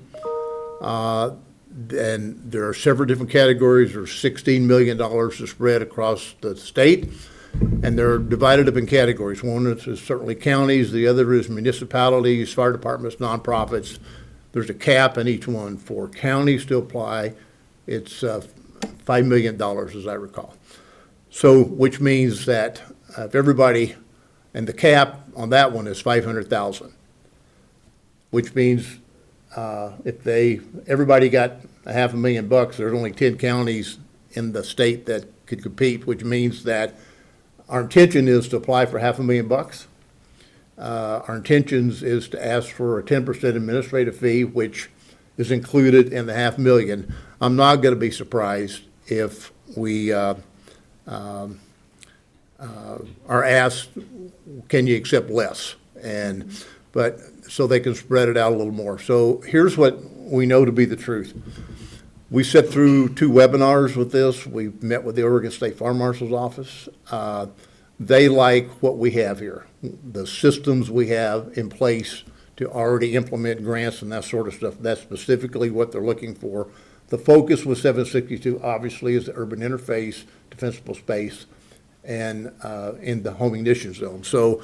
And there are several different categories. There's $16 million to spread across the state, and they're divided up in categories. One is certainly counties, the other is municipalities, fire departments, nonprofits. There's a cap in each one. For counties to apply, it's $5 million, as I recall. So, which means that if everybody, and the cap on that one is 500,000, which means if everybody got $500,000, there's only 10 counties in the state that could compete, which means that our intention is to apply for $500,000. Our intentions is to ask for a 10% administrative fee, which is included in the $500,000. I'm not going to be surprised if we are asked, can you accept less? But so they can spread it out a little more. So here's what we know to be the truth. We sat through 2 webinars with this. We met with the Oregon State Farm Marshal's office. They like what we have here, the systems we have in place to already implement grants and that sort of stuff. That's specifically what they're looking for. The focus with 762 obviously is the urban interface, defensible space, and in the home ignition zone. So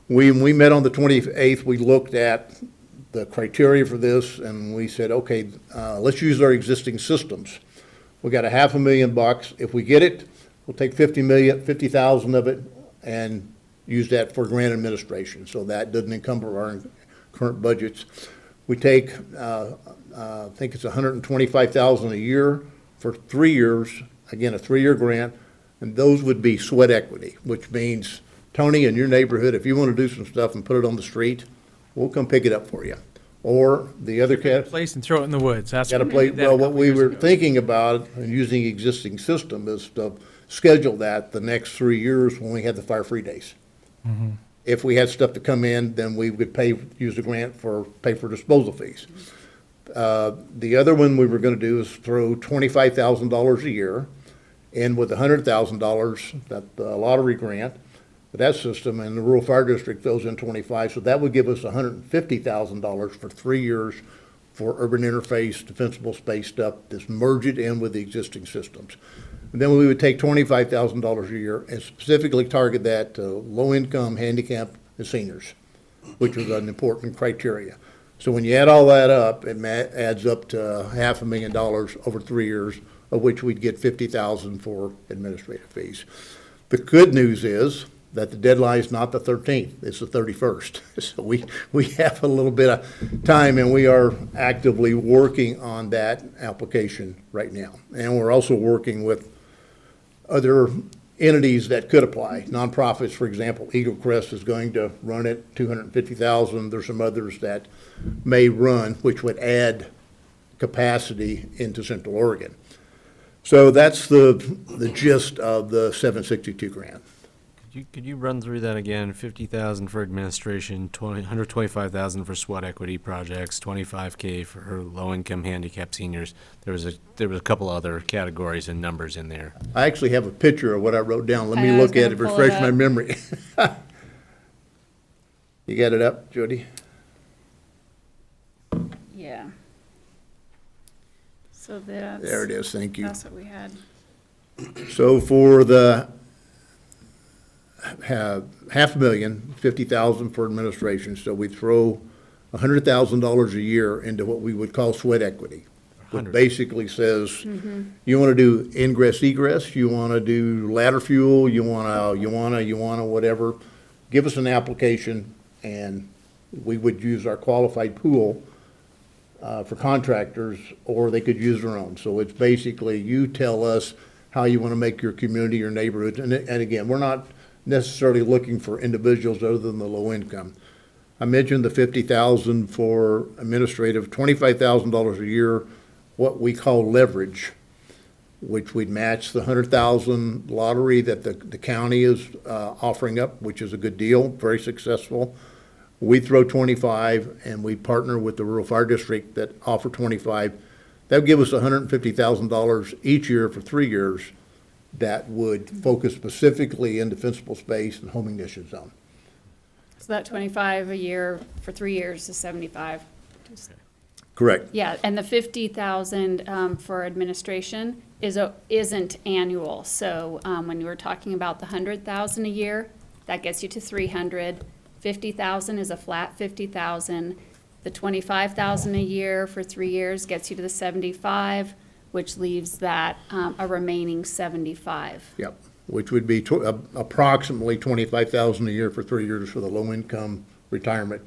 when we met on the 28th, we looked at the criteria for this, and we said, okay, let's use our existing systems. We got $500,000. If we get it, we'll take 50,000 of it and use that for grant administration. So that doesn't encumber our current budgets. We take, I think it's $125,000 a year for 3 years. Again, a 3-year grant, and those would be sweat equity, which means, Tony, in your neighborhood, if you want to do some stuff and put it on the street, we'll come pick it up for you. Or the other Place and throw it in the woods. That's got to play. Well, what we were thinking about and using existing system is to schedule that the next 3 years when we had the fire-free days. Mm-hmm. If we had stuff to come in, then we would use the grant pay for disposal fees. The other one we were going to do is throw $25,000 a year in with $100,000, that lottery grant, that system, and the rural fire district throws in 25, so that would give us $150,000 for 3 years for urban interface, defensible space stuff, that's merge it in with the existing systems. And then we would take $25,000 a year and specifically target that to low-income, handicapped, and seniors, which was an important criteria. So when you add all that up, it adds up to $500,000 over 3 years, of which we'd get $50,000 for administrative fees. The good news is that the deadline is not the 13th, it's the 31st. So we have a little bit of time, and we are actively working on that application right now. And we're also working with other entities that could apply. Nonprofits, for example, Eagle Crest is going to run it, $250,000. There's some others that may run, which would add capacity into Central Oregon. So that's the gist of the 762 grant. Could you run through that again? 50,000 for administration, 125,000 for sweat equity projects, 25K for low-income handicapped seniors. There was a couple other categories and numbers in there. I actually have a picture of what I wrote down. Let I me know, I was look at it, gonna pull refresh it my up. memory. You got it up, Jody? Yeah. So that's. There it is, thank you. That's what we had. So for the $500,000, 50,000 for administration, so we throw $100,000 a year into what we would call sweat equity, which 100. basically says, you want to do ingress egress, you want to do ladder fuel, you want to whatever, give us an application, and we would use our qualified pool for contractors, or they could use their own. So it's basically, you tell us how you want to make your community, your neighborhoods, and again, we're not necessarily looking for individuals other than the low income. I mentioned the 50,000 for administrative, $25,000 a year, what we call leverage, which we'd match the 100,000 lottery that the county is offering up, which is a good deal, very successful. We throw 25, and we partner with the rural fire district that offer 25. That would give us $150,000 each year for 3 years that would focus specifically in defensible space and home ignition zone. So that 25 a year for 3 years is 75. Correct. Yeah, and the 50,000 for administration isn't annual. So when you were talking about the 100,000 a year, that gets you to 300. 50,000 is a flat 50,000. The 25,000 a year for 3 years gets you to the 75, which leaves that a remaining 75. Yep, which would be approximately 25,000 a year for 3 years for the low-income retirement.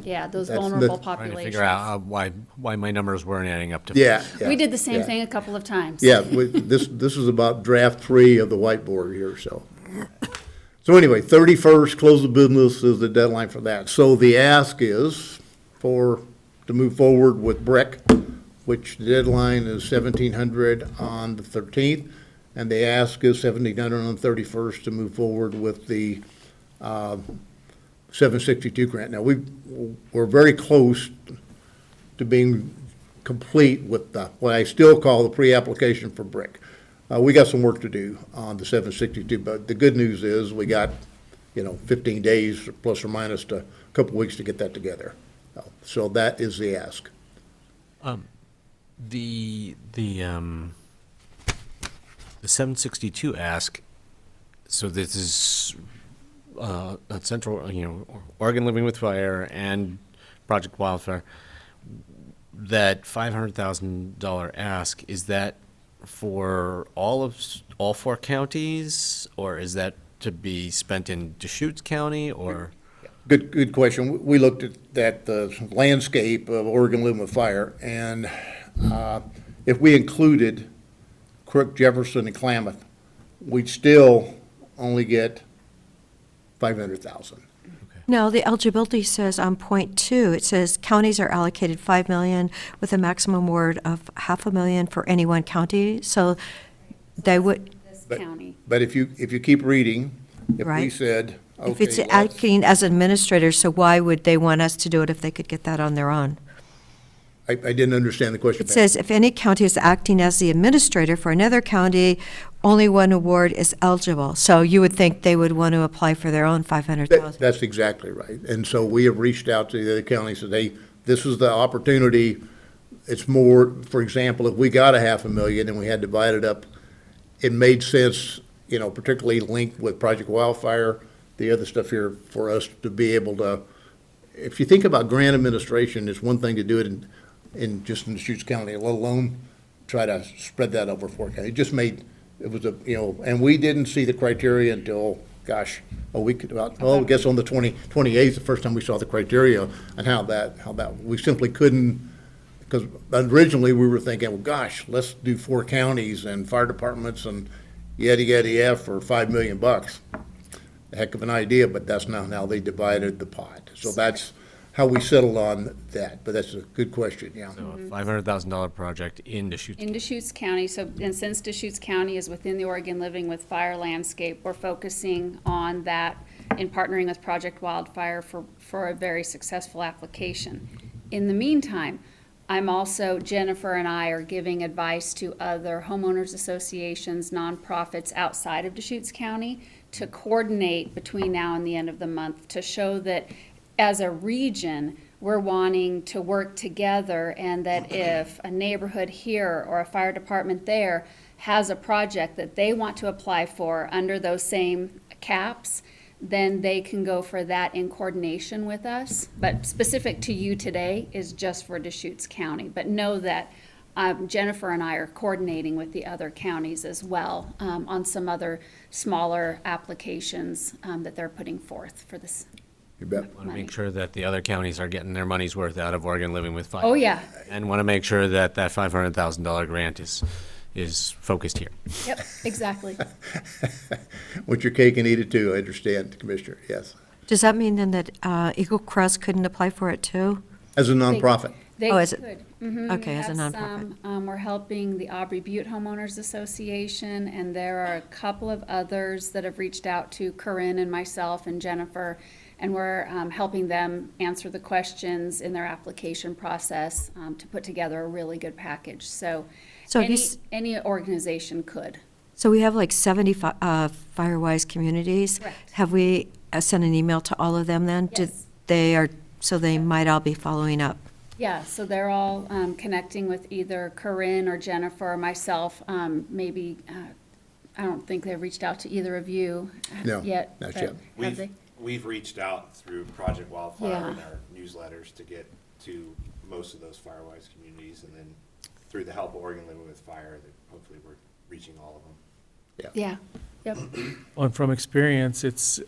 Yeah, those that's vulnerable Trying to populations. figure out why my numbers weren't adding up to. Yeah. We did the same yeah. thing a couple of times. Yeah, this is about draft 3 of the whiteboard here, so. So anyway, 31st, close of business is the deadline for that. So the ask is to move forward with BRIC, which the deadline is 1,700 on the 13th, and the ask is 1,700 on the 31st to move forward with the 762 grant. Now, we're very close to being complete with what I still call the pre-application for BRIC. We got some work to do on the 762, but the good news is we got, 15 days plus or minus to a couple weeks to get that together. So that is the ask. The 762 ask, so this is a central, Oregon Living with Fire and Project Wildfire. That $500,000 ask, is that for all 4 counties, or is that to be spent in Deschutes County, or? Good question. We looked at the landscape of Oregon Living with Fire, and if we included Crook, Jefferson, and Klamath, we'd still only get 500,000. No, the eligibility says on point 2, it says counties are allocated $5 million with a maximum award of $500,000 for any one county, so they would. This county. But if you keep reading, if we Right. said, okay. If it's let's- acting as administrator, so why would they want us to do it if they could get that on their own? I didn't understand the question. It says if any county is acting as the administrator for another county, only one award is eligible. So you would think they would want to apply for their own $500,000. That's exactly right. And so we have reached out to the other counties and said, hey, this is the opportunity. It's more, for example, if we got $500,000 and we had divided up, it made sense, particularly linked with Project Wildfire, the other stuff here, for us to be able to, if you think about grant administration, it's one thing to do it in Deschutes County, let alone try to spread that over 4 counties. It just made, it was and we didn't see the criteria until, gosh, a week, I guess on the 28th, the first time we saw the criteria and how that, we simply couldn't, because originally we were thinking, well, gosh, let's do 4 counties and fire departments and yada for $5 million. A heck of an idea, but that's not how they divided the pot. So that's how we settled on that, but that's a good question, yeah. So a $500,000 project in Deschutes. In Deschutes County, so, and since Deschutes County is within the Oregon Living with Fire landscape, we're focusing on that in partnering with Project Wildfire for a very successful application. In the meantime, Jennifer and I are giving advice to other homeowners associations, nonprofits outside of Deschutes County to coordinate between now and the end of the month to show that as a region, we're wanting to work together, and that if a neighborhood here or a fire department there has a project that they want to apply for under those same caps, then they can go for that in coordination with us. But specific to you today is just for Deschutes County. But know that Jennifer and I are coordinating with the other counties as well on some other smaller applications that they're putting forth for this. You bet. Want to make sure that the other counties are getting their money's worth out of Oregon Living with Fire. Oh, yeah. And want to make sure that that $500,000 grant is focused here. Yep, exactly. Want your cake and eat it too, I understand, Commissioner, yes. Does that mean then that Eagle Crest couldn't apply for it too? As a nonprofit? They Oh, is it? could. Mhm. Okay, We as a have nonprofit. some, we're helping the Aubrey Butte Homeowners Association, and there are a couple of others that have reached out to Corinne and myself and Jennifer, and we're helping them answer the questions in their application process to put together a really good package. So So have you s- any organization could. So we have like 70 Firewise communities. Correct. Have we sent an email to all of them then? Yes. So they might all be following up. Yeah, so they're all connecting with either Corinne or Jennifer or myself. Maybe, I don't think they've reached out to either of you No, yet. not but yet. have they? We've reached out through Project Wildfire Yeah. and our newsletters to get to most of those Firewise communities, and then through the help of Oregon Living with Fire, that hopefully we're reaching all of them. Yeah, yep. Well, and from experience, it's,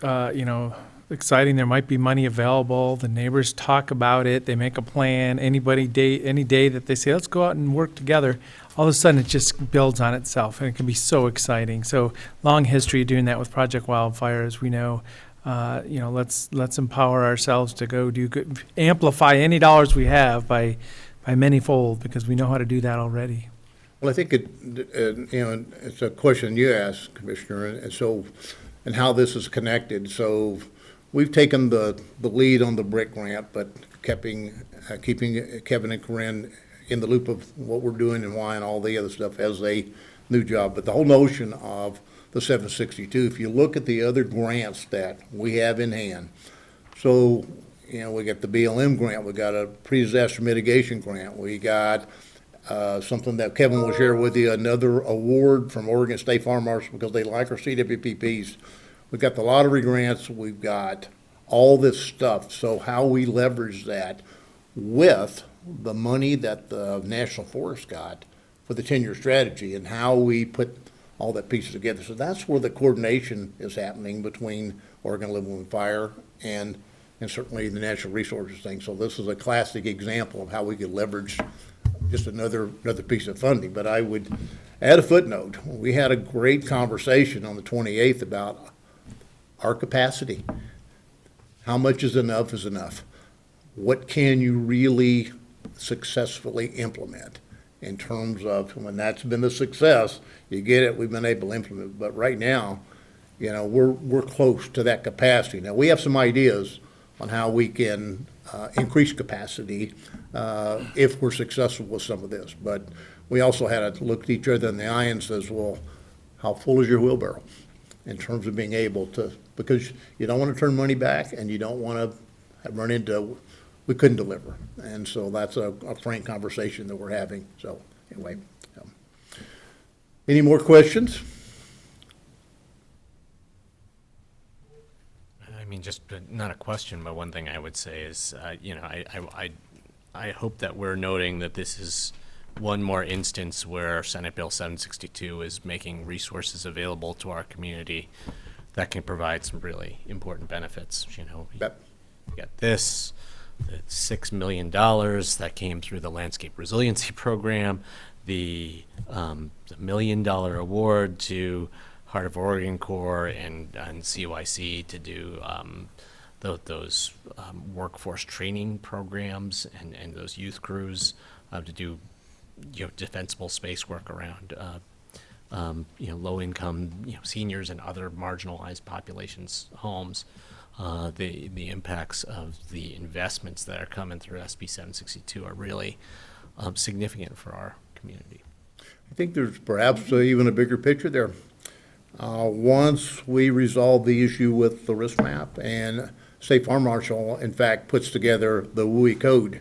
exciting. There might be money available. The neighbors talk about it. They make a plan. Any day that they say, let's go out and work together, all of a sudden it just builds on itself, and it can be so exciting. So long history of doing that with Project Wildfire, as we know. Let's empower ourselves to go do good, amplify any dollars we have by manyfold, because we know how to do that already. Well, I think it's a question you asked, Commissioner, and how this is connected. So we've taken the lead on the brick grant, but keeping Kevin and Corinne in the loop of what we're doing and why and all the other stuff as a new job. But the whole notion of the 762, if you look at the other grants that we have in hand, so, we got the BLM grant, we got a pre-disaster mitigation grant, we got something that Kevin will share with you, another award from Oregon State Fire Marshal because they like our CWPPs. We've got the lottery grants, we've got all this stuff. So how we leverage that with the money that the National Forest got for the 10-year strategy, and how we put all that pieces together. So that's where the coordination is happening between Oregon Living with Fire and certainly the natural resources thing. So this is a classic example of how we could leverage just another piece of funding. But I would add a footnote. We had a great conversation on the 28th about our capacity. How much is enough? What can you really successfully implement in terms of, when that's been the success, you get it, we've been able to implement. But right now, we're close to that capacity. Now, we have some ideas on how we can increase capacity if we're successful with some of this. But we also had to look at each other in the eye and says, well, how full is your wheelbarrow in terms of being able to, because you don't want to turn money back and you don't want to run into, we couldn't deliver. And so that's a frank conversation that we're having. So anyway, any more questions? I mean, just not a question, but one thing I would say is, I hope that we're noting that this is one more instance where Senate Bill 762 is making resources available to our community that can provide some really important benefits. We got this, the $6 million that came through the Landscape Resiliency Program, the $1 million award to Heart of Oregon Corps and CYC to do those workforce training programs and those youth crews to do, defensible space work around, low-income, seniors and other marginalized populations' homes. The impacts of the investments that are coming through SB 762 are really significant for our community. I think there's perhaps even a bigger picture there. Once we resolve the issue with the risk map, and State Farm Marshal, in fact, puts together the WUI code,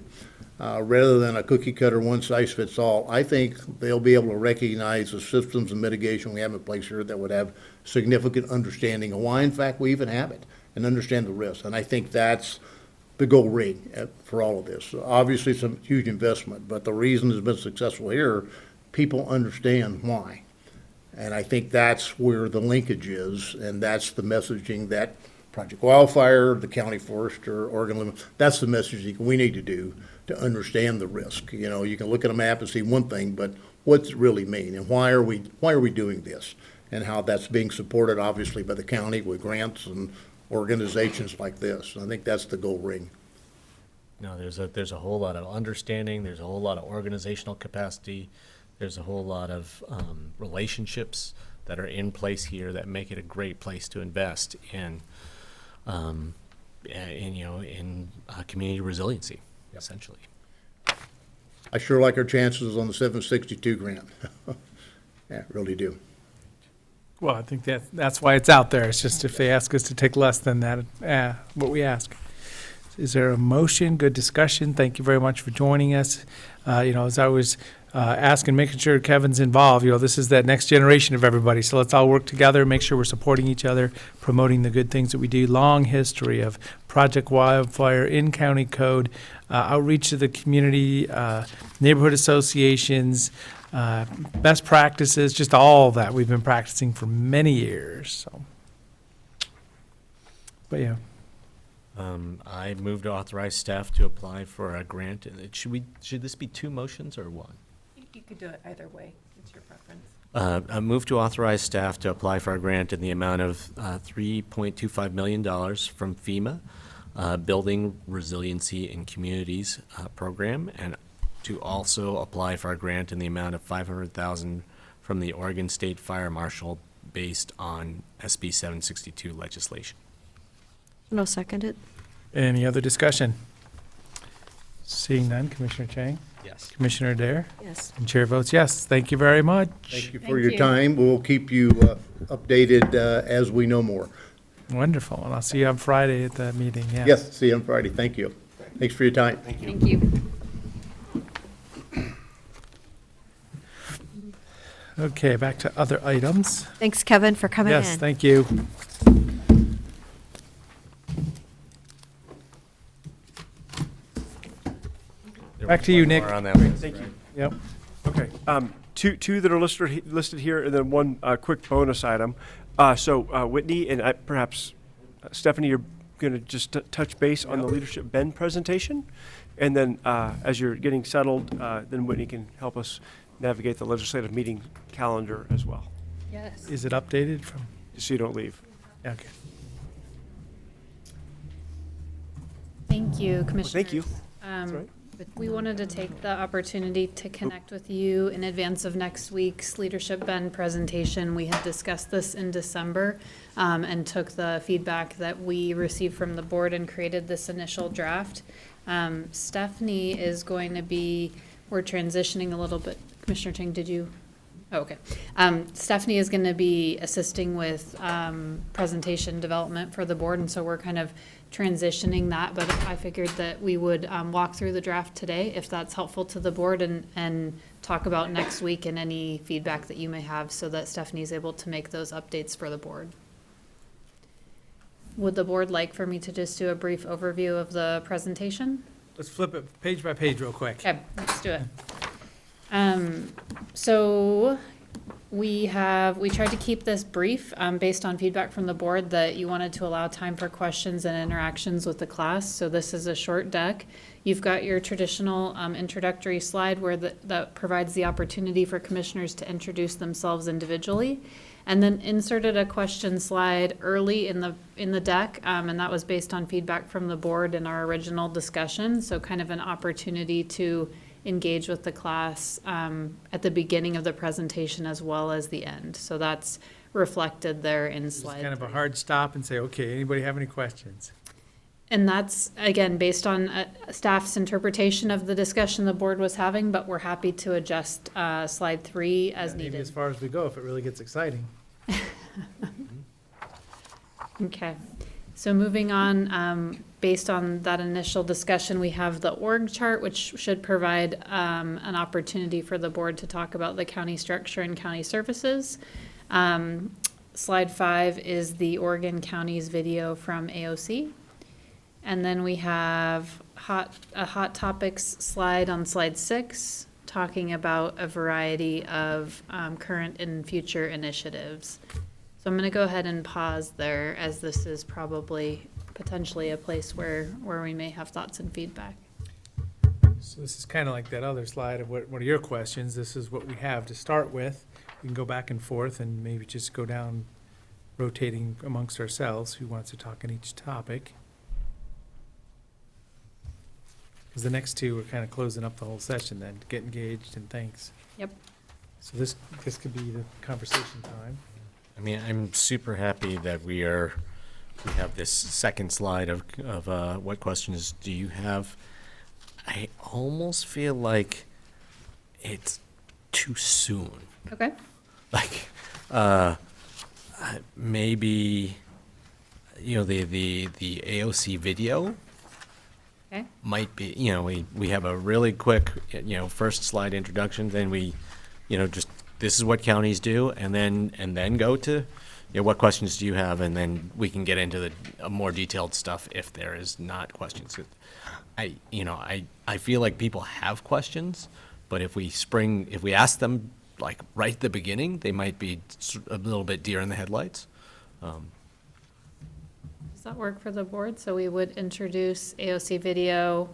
rather than a cookie cutter one-size-fits-all, I think they'll be able to recognize the systems and mitigation we have in place here that would have significant understanding of why, in fact, we even have it, and understand the risks. And I think that's the goal ring for all of this. Obviously, it's a huge investment, but the reason it's been successful here, people understand why. And I think that's where the linkage is, and that's the messaging that Project Wildfire, the County Forester, Oregon Living, that's the messaging we need to do to understand the risk. You can look at a map and see one thing, but what's it really mean, and why are we doing this, and how that's being supported, obviously, by the county with grants and organizations like this. I think that's the goal ring. No, there's a whole lot of understanding. There's a whole lot of organizational capacity. There's a whole lot of relationships that are in place here that make it a great place to invest in community resiliency, essentially. I sure like our chances on the 762 grant. Yeah, really do. Well, I think that's why it's out there. It's just if they ask us to take less than that, what we ask. Is there a motion? Good discussion. Thank you very much for joining us. As I was asking, making sure Kevin's involved, this is that next generation of everybody. So let's all work together, make sure we're supporting each other, promoting the good things that we do. Long history of Project Wildfire, in-county code, outreach to the community, neighborhood associations, best practices, just all that we've been practicing for many years. So, but yeah. I move to authorize staff to apply for a grant. Should this be two motions or one? You could do it either way. It's your preference. I move to authorize staff to apply for a grant in the amount of $3.25 million from FEMA, Building Resiliency in Communities program, and to also apply for a grant in the amount of $500,000 from the Oregon State Fire Marshal based on SB 762 legislation. No, second it. Any other discussion? Seeing none, Commissioner Chang? Yes. Commissioner Adair? Yes. And chair votes yes. Thank you very much. Thank you for your time. We'll keep you updated as we know more. Wonderful. And I'll see you on Friday at the meeting. Yeah. Yes, see you on Friday. Thank you. Thanks for your time. Thank you. Okay, back to other items. Thanks, Kevin, for coming in. Yes, thank you. Back to you, Nick. More on that list, Thank you. Yep. Okay, two that are listed here, and then one quick bonus item. So Whitney and perhaps Stephanie, you're going to just touch base on the Leadership Bend presentation, and then as you're getting settled, then Whitney can help us navigate the legislative meeting calendar as well. Yes. Is it updated from? Just so you don't leave. Okay. Thank you, Commissioner. Thank you. That's right. We wanted to take the opportunity to connect with you in advance of next week's Leadership Bend presentation. We had discussed this in December and took the feedback that we received from the board and created this initial draft. Stephanie is going to be, we're transitioning a little bit. Commissioner Chang, did you? Oh, okay. Stephanie is going to be assisting with presentation development for the board, and so we're kind of transitioning that, but I figured that we would walk through the draft today, if that's helpful to the board, and talk about next week and any feedback that you may have so that Stephanie's able to make those updates for the board. Would the board like for me to just do a brief overview of the presentation? Let's flip it page by page real quick. Okay, let's do it. So we tried to keep this brief, based on feedback from the board that you wanted to allow time for questions and interactions with the class. So this is a short deck. You've got your traditional introductory slide where that provides the opportunity for commissioners to introduce themselves individually. And then inserted a question slide early in the deck, and that was based on feedback from the board in our original discussion. So kind of an opportunity to engage with the class at the beginning of the presentation as well as the end. So that's reflected there in slide. It's kind of a hard stop and say, okay, anybody have any questions? And that's, again, based on staff's interpretation of the discussion the board was having, but we're happy to adjust slide 3 as Maybe needed. as far as we go, if it really gets exciting. Okay, so moving on, based on that initial discussion, we have the org chart, which should provide an opportunity for the board to talk about the county structure and county services. Slide 5 is the Oregon County's video from AOC. And then we have a hot topics slide on slide 6, talking about a variety of current and future initiatives. So I'm going to go ahead and pause there, as this is probably potentially a place where we may have thoughts and feedback. So this is kind of like that other slide of what are your questions. This is what we have to start with. We can go back and forth and maybe just go down rotating amongst ourselves who wants to talk on each topic. Because the next two are kind of closing up the whole session then. Get engaged and thanks. Yep. So this could be the conversation time. I mean, I'm super happy that we have this second slide of what questions do you have. I almost feel like it's too soon. Okay. Like, maybe, the AOC video. Okay. Might be, we have a really quick, first slide introduction, then we, just, this is what counties do, and then go to, what questions do you have, and then we can get into the more detailed stuff if there is not questions. I feel like people have questions, but if we ask them like right at the beginning, they might be a little bit deer in the headlights. Does that work for the board? So we would introduce AOC video,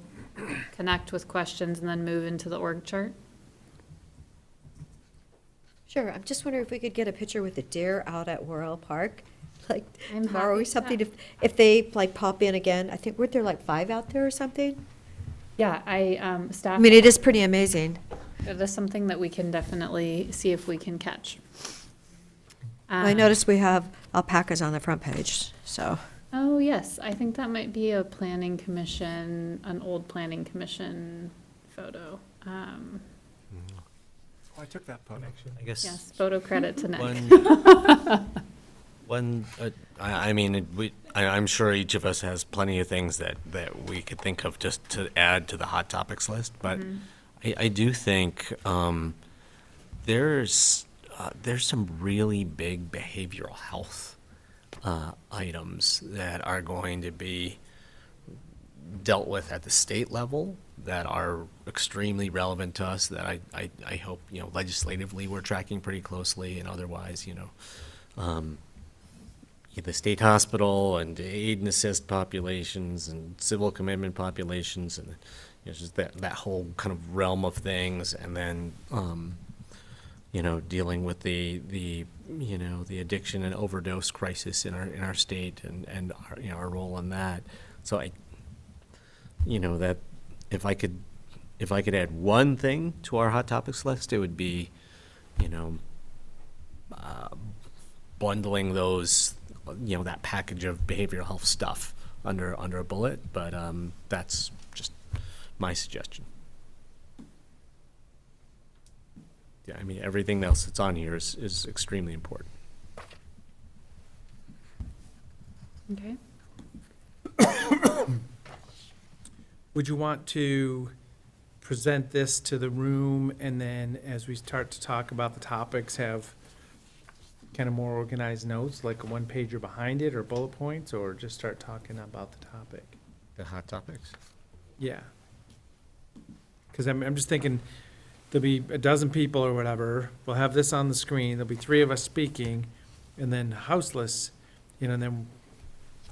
connect with questions, and then move into the org chart? Sure, I'm just wondering if we could get a picture with a deer out at Worrell Park, like I'm tomorrow happy or to. something, if they like pop in again. I think, weren't there like 5 out there or something? Yeah, staff. I mean, it is pretty amazing. It is something that we can definitely see if we can catch. I noticed we have alpacas on the front page, so. Oh, yes, I think that might be a planning commission, an old planning commission photo. I took that photo. I guess. Yes, photo credit to Nick. I'm sure each of us has plenty of things that we could think of just to add to the hot topics list, but I do think there's some really big behavioral health items that are going to be dealt with at the state level that are extremely relevant to us, that I hope, legislatively we're tracking pretty closely, and otherwise, the state hospital and aid and assist populations and civil commitment populations, and just that whole kind of realm of things, and then dealing with the addiction and overdose crisis in our state, and our role in that. So that if I could add one thing to our hot topics list, it would be bundling those, that package of behavioral health stuff under a bullet, but that's just my suggestion. Yeah, I mean, everything else that's on here is extremely important. Okay. Would you want to present this to the room, and then as we start to talk about the topics, have kind of more organized notes, like a one-pager behind it, or bullet points, or just start talking about the topic? The hot topics? Yeah. Because I'm just thinking, there'll be a dozen people or whatever, we'll have this on the screen, there'll be 3 of us speaking, and then houseless, and then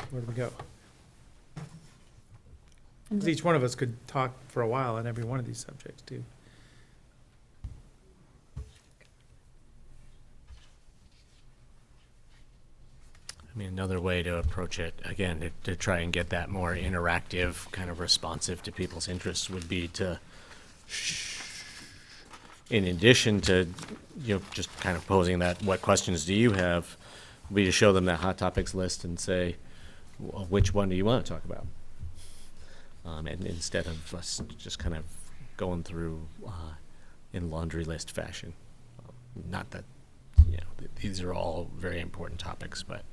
where do we go? 'Cause each one of us could talk for a while on every one of these subjects, too. I mean, another way to approach it, again, to try and get that more interactive, kind of responsive to people's interests would be to, in addition to, just kind of posing that, what questions do you have, would be to show them that hot topics list and say, well, which one do you want to talk about? And instead of us just kind of going through in laundry list fashion. Not that, these are all very important topics, but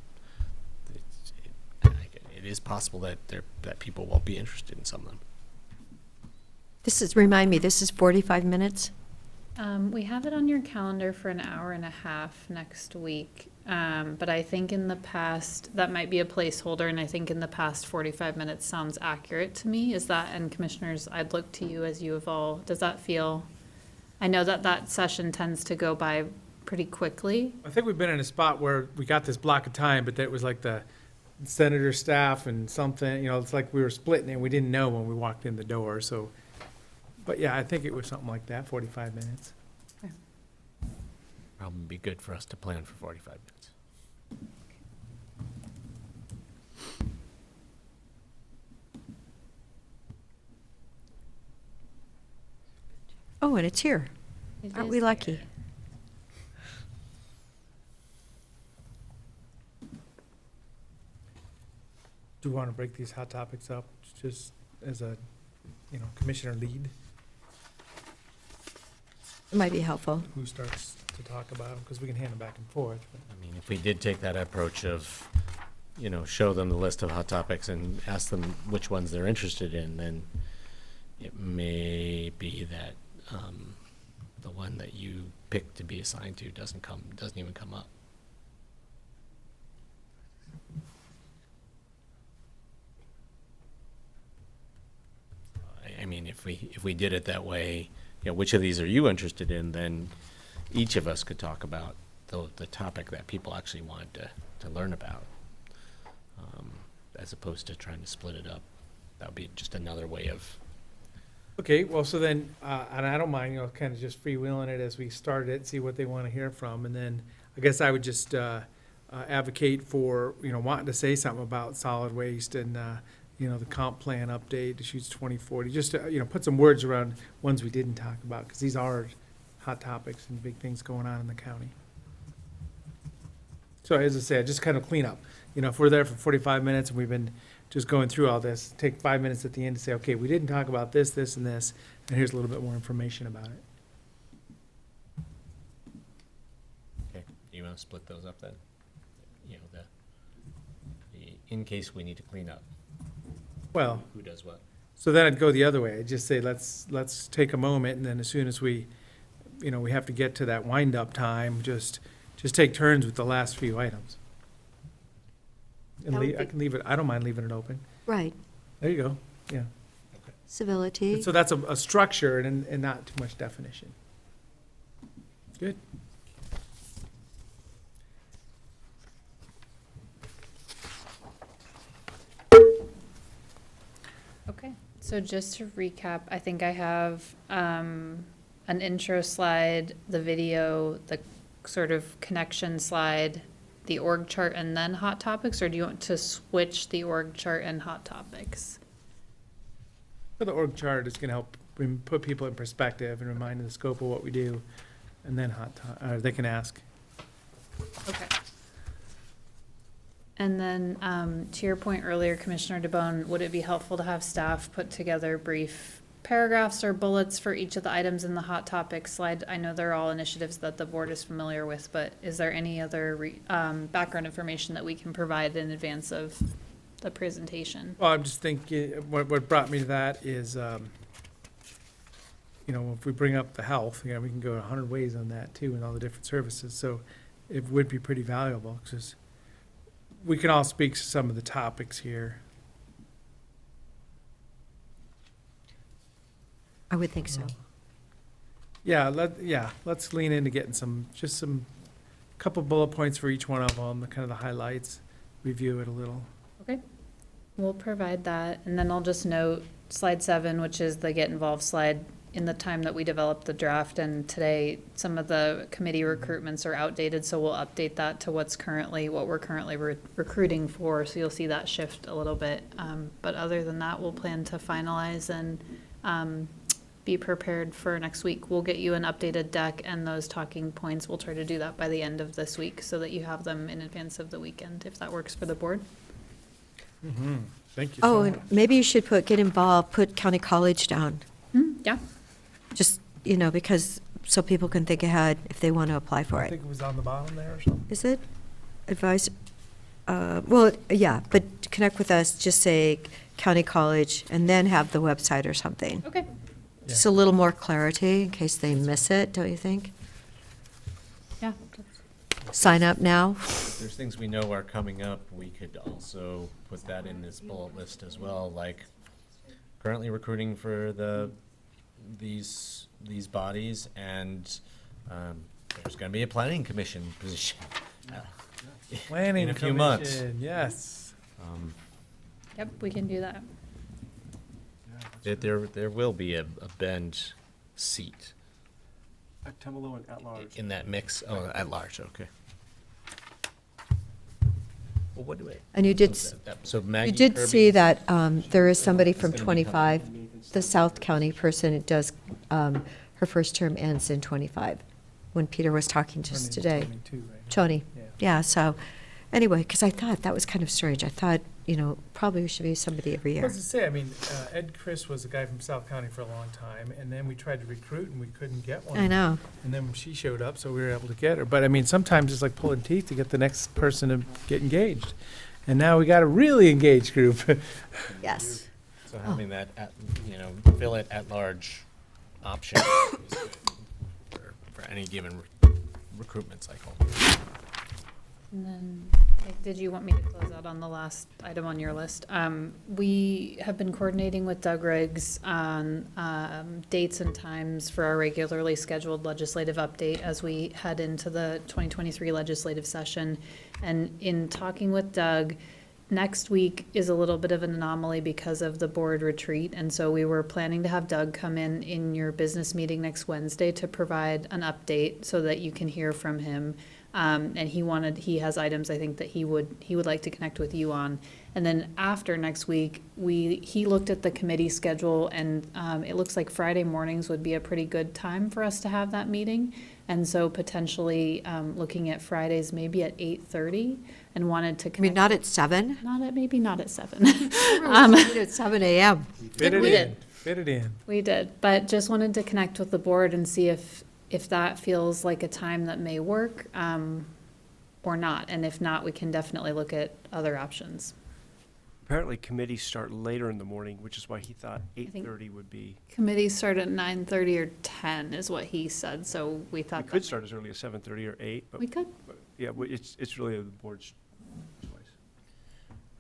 it is possible that that people won't be interested in some of them. Remind me, this is 45 minutes? We have it on your calendar for an hour and a half next week. But I think in the past, that might be a placeholder, and I think in the past 45 minutes sounds accurate to me. Is that, and commissioners, I'd look to you as you have all, does that feel, I know that session tends to go by pretty quickly. I think we've been in a spot where we got this block of time, but that was like the senator's staff and something, it's like we were splitting it, we didn't know when we walked in the door, so. But yeah, I think it was something like that, 45 minutes. Probably be good for us to plan for 45 minutes. Oh, and it's here. It Aren't is we lucky? here. Do you want to break these hot topics up just as a, commissioner lead? It might be helpful. Who starts to talk about them? Because we can hand them back and forth. But. I mean, if we did take that approach of, show them the list of hot topics and ask them which ones they're interested in, then it may be that the one that you picked to be assigned to doesn't even come up. I mean, if we did it that way, which of these are you interested in, then each of us could talk about the topic that people actually want to learn about, as opposed to trying to split it up. That would be just another way of. Okay, well, so then, and I don't mind, kind of just freewheeling it as we start it, see what they want to hear from, and then I guess I would just advocate for, wanting to say something about solid waste and, the comp plan update, Deschutes 2040, just to, put some words around ones we didn't talk about, because these are hot topics and big things going on in the county. So as I said, just kind of clean up. If we're there for 45 minutes and we've been just going through all this, take 5 minutes at the end to say, okay, we didn't talk about this, this, and this, and here's a little bit more information about it. Okay, do you want to split those up then? In case we need to clean up. Well, who does what? So then I'd go the other way. I'd just say, let's take a moment, and then as soon as we, we have to get to that wind-up time, just take turns with the last few items. And I can leave it, I don't mind leaving it open. Right. There you go, yeah. Civility. So that's a structure and not too much definition. Good. Okay, so just to recap, I think I have an intro slide, the video, the sort of connection slide, the org chart, and then hot topics, or do you want to switch the org chart and hot topics? So the org chart is going to help put people in perspective and remind them the scope of what we do, and then they can ask. Okay. And then, to your point earlier, Commissioner DeBonne, would it be helpful to have staff put together brief paragraphs or bullets for each of the items in the hot topics slide? I know they're all initiatives that the board is familiar with, but is there any other background information that we can provide in advance of the presentation? Well, I'm just thinking, what brought me to that is, if we bring up the health, we can go 100 ways on that too, and all the different services. So it would be pretty valuable, because we can all speak to some of the topics here. I would think so. let's lean into getting some couple bullet points for each one of them, the kind of the highlights, review it a little. Okay, we'll provide that, and then I'll just note slide 7, which is the get involved slide. In the time that we developed the draft, and today, some of the committee recruitments are outdated, so we'll update that to what we're currently recruiting for, so you'll see that shift a little bit. But other than that, we'll plan to finalize and be prepared for next week. We'll get you an updated deck and those talking points. We'll try to do that by the end of this week so that you have them in advance of the weekend, if that works for the board. Mm-hmm. Thank you Oh, so and much. maybe you should get involved, put county college down. Yeah. Just, because, so people can think ahead if they want to apply for I it. think it was on the bottom there or something. Is it? Advice, well, yeah, but connect with us, just say county college, and then have the website or something. Okay. Just a little more clarity in case they miss it, don't you think? Yeah. Sign up now. If there's things we know are coming up, we could also put that in this bullet list as well, like currently recruiting for these bodies, and there's going to be a planning commission position Planning in a few months. commission, yes. Yep, we can do that. There will be a Bend seat At Temelo and at large. in that mix. Oh, at large, okay. Well, what do I? And you did, So Maggie you did Kirby- see that there is somebody from It's gonna be 25, the South County person, it does, her first term ends in 25, when Peter was talking just today. 22, right? Tony, Yeah. yeah, so, anyway, because I thought that was kind of strange. I thought, probably should be somebody every I year. was to say, Ed Chris was a guy from South County for a long time, and then we tried to recruit and we couldn't get one. I know. And then she showed up, so we were able to get her. But sometimes it's like pulling teeth to get the next person to get engaged. And now we got a really engaged group. Yes. So having that, fill it at large option is good for any given recruitment cycle. And then, did you want me to close out on the last item on your list? We have been coordinating with Doug Riggs on dates and times for our regularly scheduled legislative update as we head into the 2023 legislative session. And in talking with Doug, next week is a little bit of an anomaly because of the board retreat. And so we were planning to have Doug come in your business meeting next Wednesday to provide an update so that you can hear from him. And he has items I think that he would like to connect with you on. And then after next week, he looked at the committee schedule, and it looks like Friday mornings would be a pretty good time for us to have that meeting. And so potentially looking at Fridays maybe at 8:30, and wanted to connect. not at 7? Maybe not at 7. At 7 a.m. Fit it We in, did. fit it in. We did, but just wanted to connect with the board and see if that feels like a time that may work, or not. And if not, we can definitely look at other options. Apparently committees start later in the morning, which is why he thought 8:30 would be. Committees start at 9:30 or 10 is what he said, so we We thought. could start as early as 7:30 or 8, but. We could. but, Yeah, it's really the board's choice.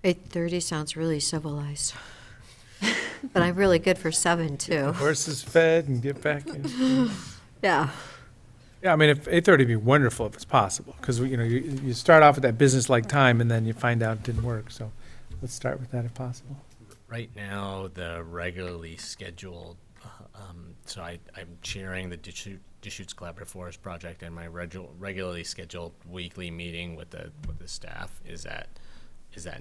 8:30 sounds really civilized. But I'm really good for 7, too. Horses fed and get back in. Yeah. Yeah, if 8:30 would be wonderful if it's possible, because, you start off at that business-like time and then you find out it didn't work, so let's start with that if possible. Right now, the regularly scheduled, so I'm chairing the Deschutes Collaborative Forest Project, and my regularly scheduled weekly meeting with the staff is at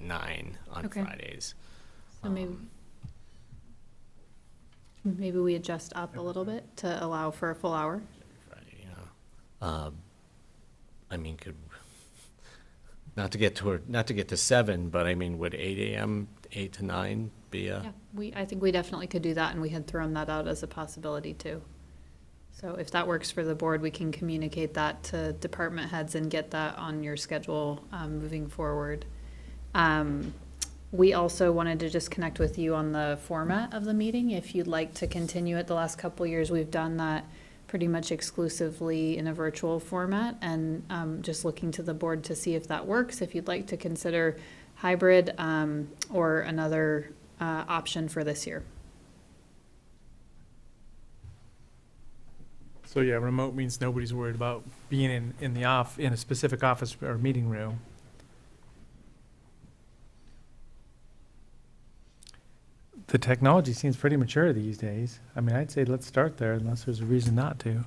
9 on Okay. Fridays. So maybe we adjust up a little bit to allow for a full hour. Friday, could not to get to 7, but would 8 a.m. 8 to 9 be a? Yeah, I think we definitely could do that, and we had thrown that out as a possibility too. So if that works for the board, we can communicate that to department heads and get that on your schedule moving forward. We also wanted to just connect with you on the format of the meeting. If you'd like to continue it, the last couple years, we've done that pretty much exclusively in a virtual format, and just looking to the board to see if that works, if you'd like to consider hybrid or another option for this year. So yeah, remote means nobody's worried about being in a specific office or meeting room. The technology seems pretty mature these days. I mean, I'd say let's start there unless there's a reason not to.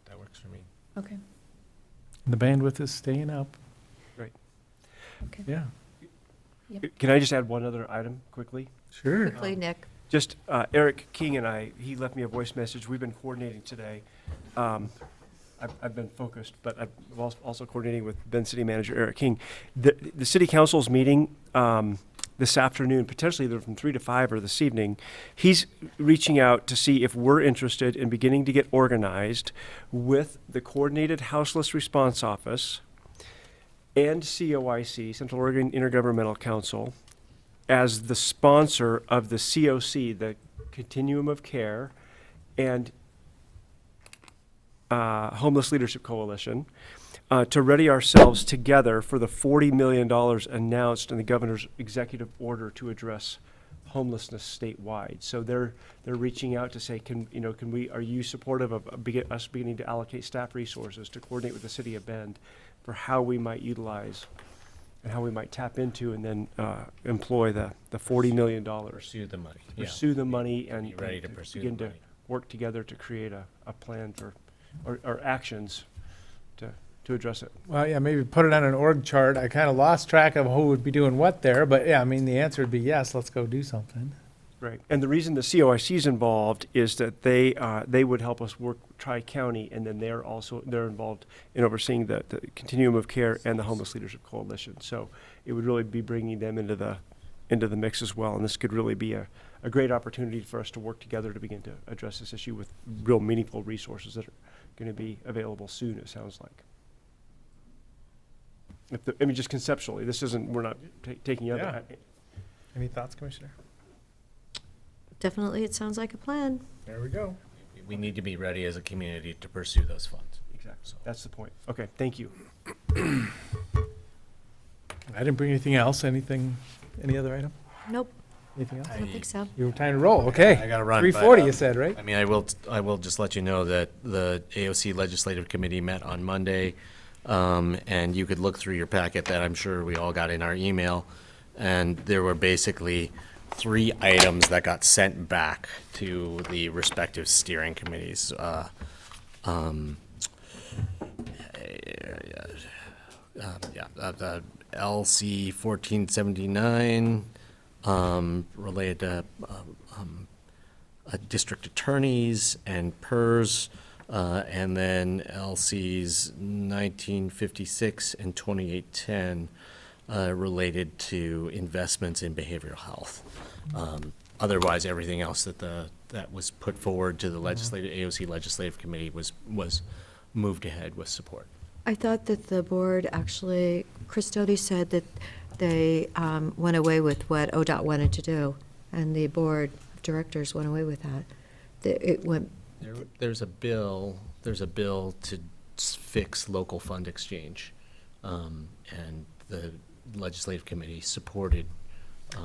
That works for me. Okay. The bandwidth is staying up. Great. Okay. Yeah. Can I just add one other item quickly? Sure. Quickly, Nick. Just Eric King and I, he left me a voice message. We've been coordinating today. I've been focused, but I'm also coordinating with Ben City Manager Eric King. The City Council's meeting this afternoon, potentially either from 3 to 5 or this evening. He's reaching out to see if we're interested in beginning to get organized with the Coordinated Houseless Response Office and COIC, Central Oregon Intergovernmental Council, as the sponsor of the COC, the Continuum of Care, and Homeless Leadership Coalition, to ready ourselves together for the $40 million announced in the governor's executive order to address homelessness statewide. So they're reaching out to say, are you supportive of us beginning to allocate staff resources to coordinate with the city of Bend for how we might utilize and how we might tap into and then employ the $40 million. Pursue the money. Pursue the money and Be ready to pursue begin the to money. work together to create a plan for, or actions to address it. Well, yeah, maybe put it on an org chart. I kind of lost track of who would be doing what there, but yeah, I mean, the answer would be yes, let's go do something. Right. And the reason the COIC is involved is that they would help us work Tri-County, and then they're involved in overseeing the Continuum of Care and the Homeless Leadership Coalition. So it would really be bringing them into the mix as well. And this could really be a great opportunity for us to work together to begin to address this issue with real meaningful resources that are going to be available soon, it sounds like. Just conceptually, we're not taking other. Yeah. Any thoughts, Commissioner? Definitely, it sounds like a plan. There we go. We need to be ready as a community to pursue those funds. Exactly. So that's the point. Okay, thank you. I didn't bring anything else. Any other item? Nope. Anything else? I don't think so. You were trying to roll. Okay. I got to run. 3:40, but, you said, right? I mean, I will just let you know that the AOC Legislative Committee met on Monday, and you could look through your packet that I'm sure we all got in our email, and there were basically 3 items that got sent back to the respective steering committees. The LC 1479 related to district attorneys and PERS, and then LCs 1956 and 2810 related to investments in behavioral health. Otherwise, everything else that was put forward to the AOC Legislative Committee was moved ahead with support. I thought that the board actually, Chris Doty said that they went away with what ODOT wanted to do, and the board of directors went away with that. It went. There's a bill to fix local fund exchange, and the legislative committee supported.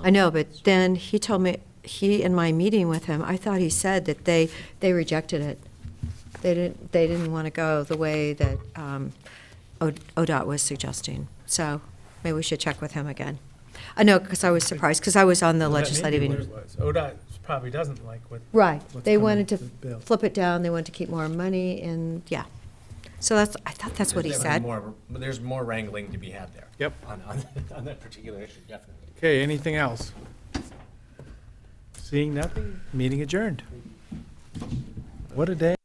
I know, but then he told me, in my meeting with him, I thought he said that they rejected it. They didn't want to go the way that ODOT was suggesting. So maybe we should check with him again. I know, because I was surprised, because I was on the legislative meeting. ODOT probably doesn't like what. Right. what's They coming wanted to the bill. flip it down. They wanted to keep more money, and yeah. So I thought that's what he said. There's more wrangling to be had there. Yep. On that particular issue, definitely. Okay, anything else? Seeing nothing, meeting adjourned. What a day.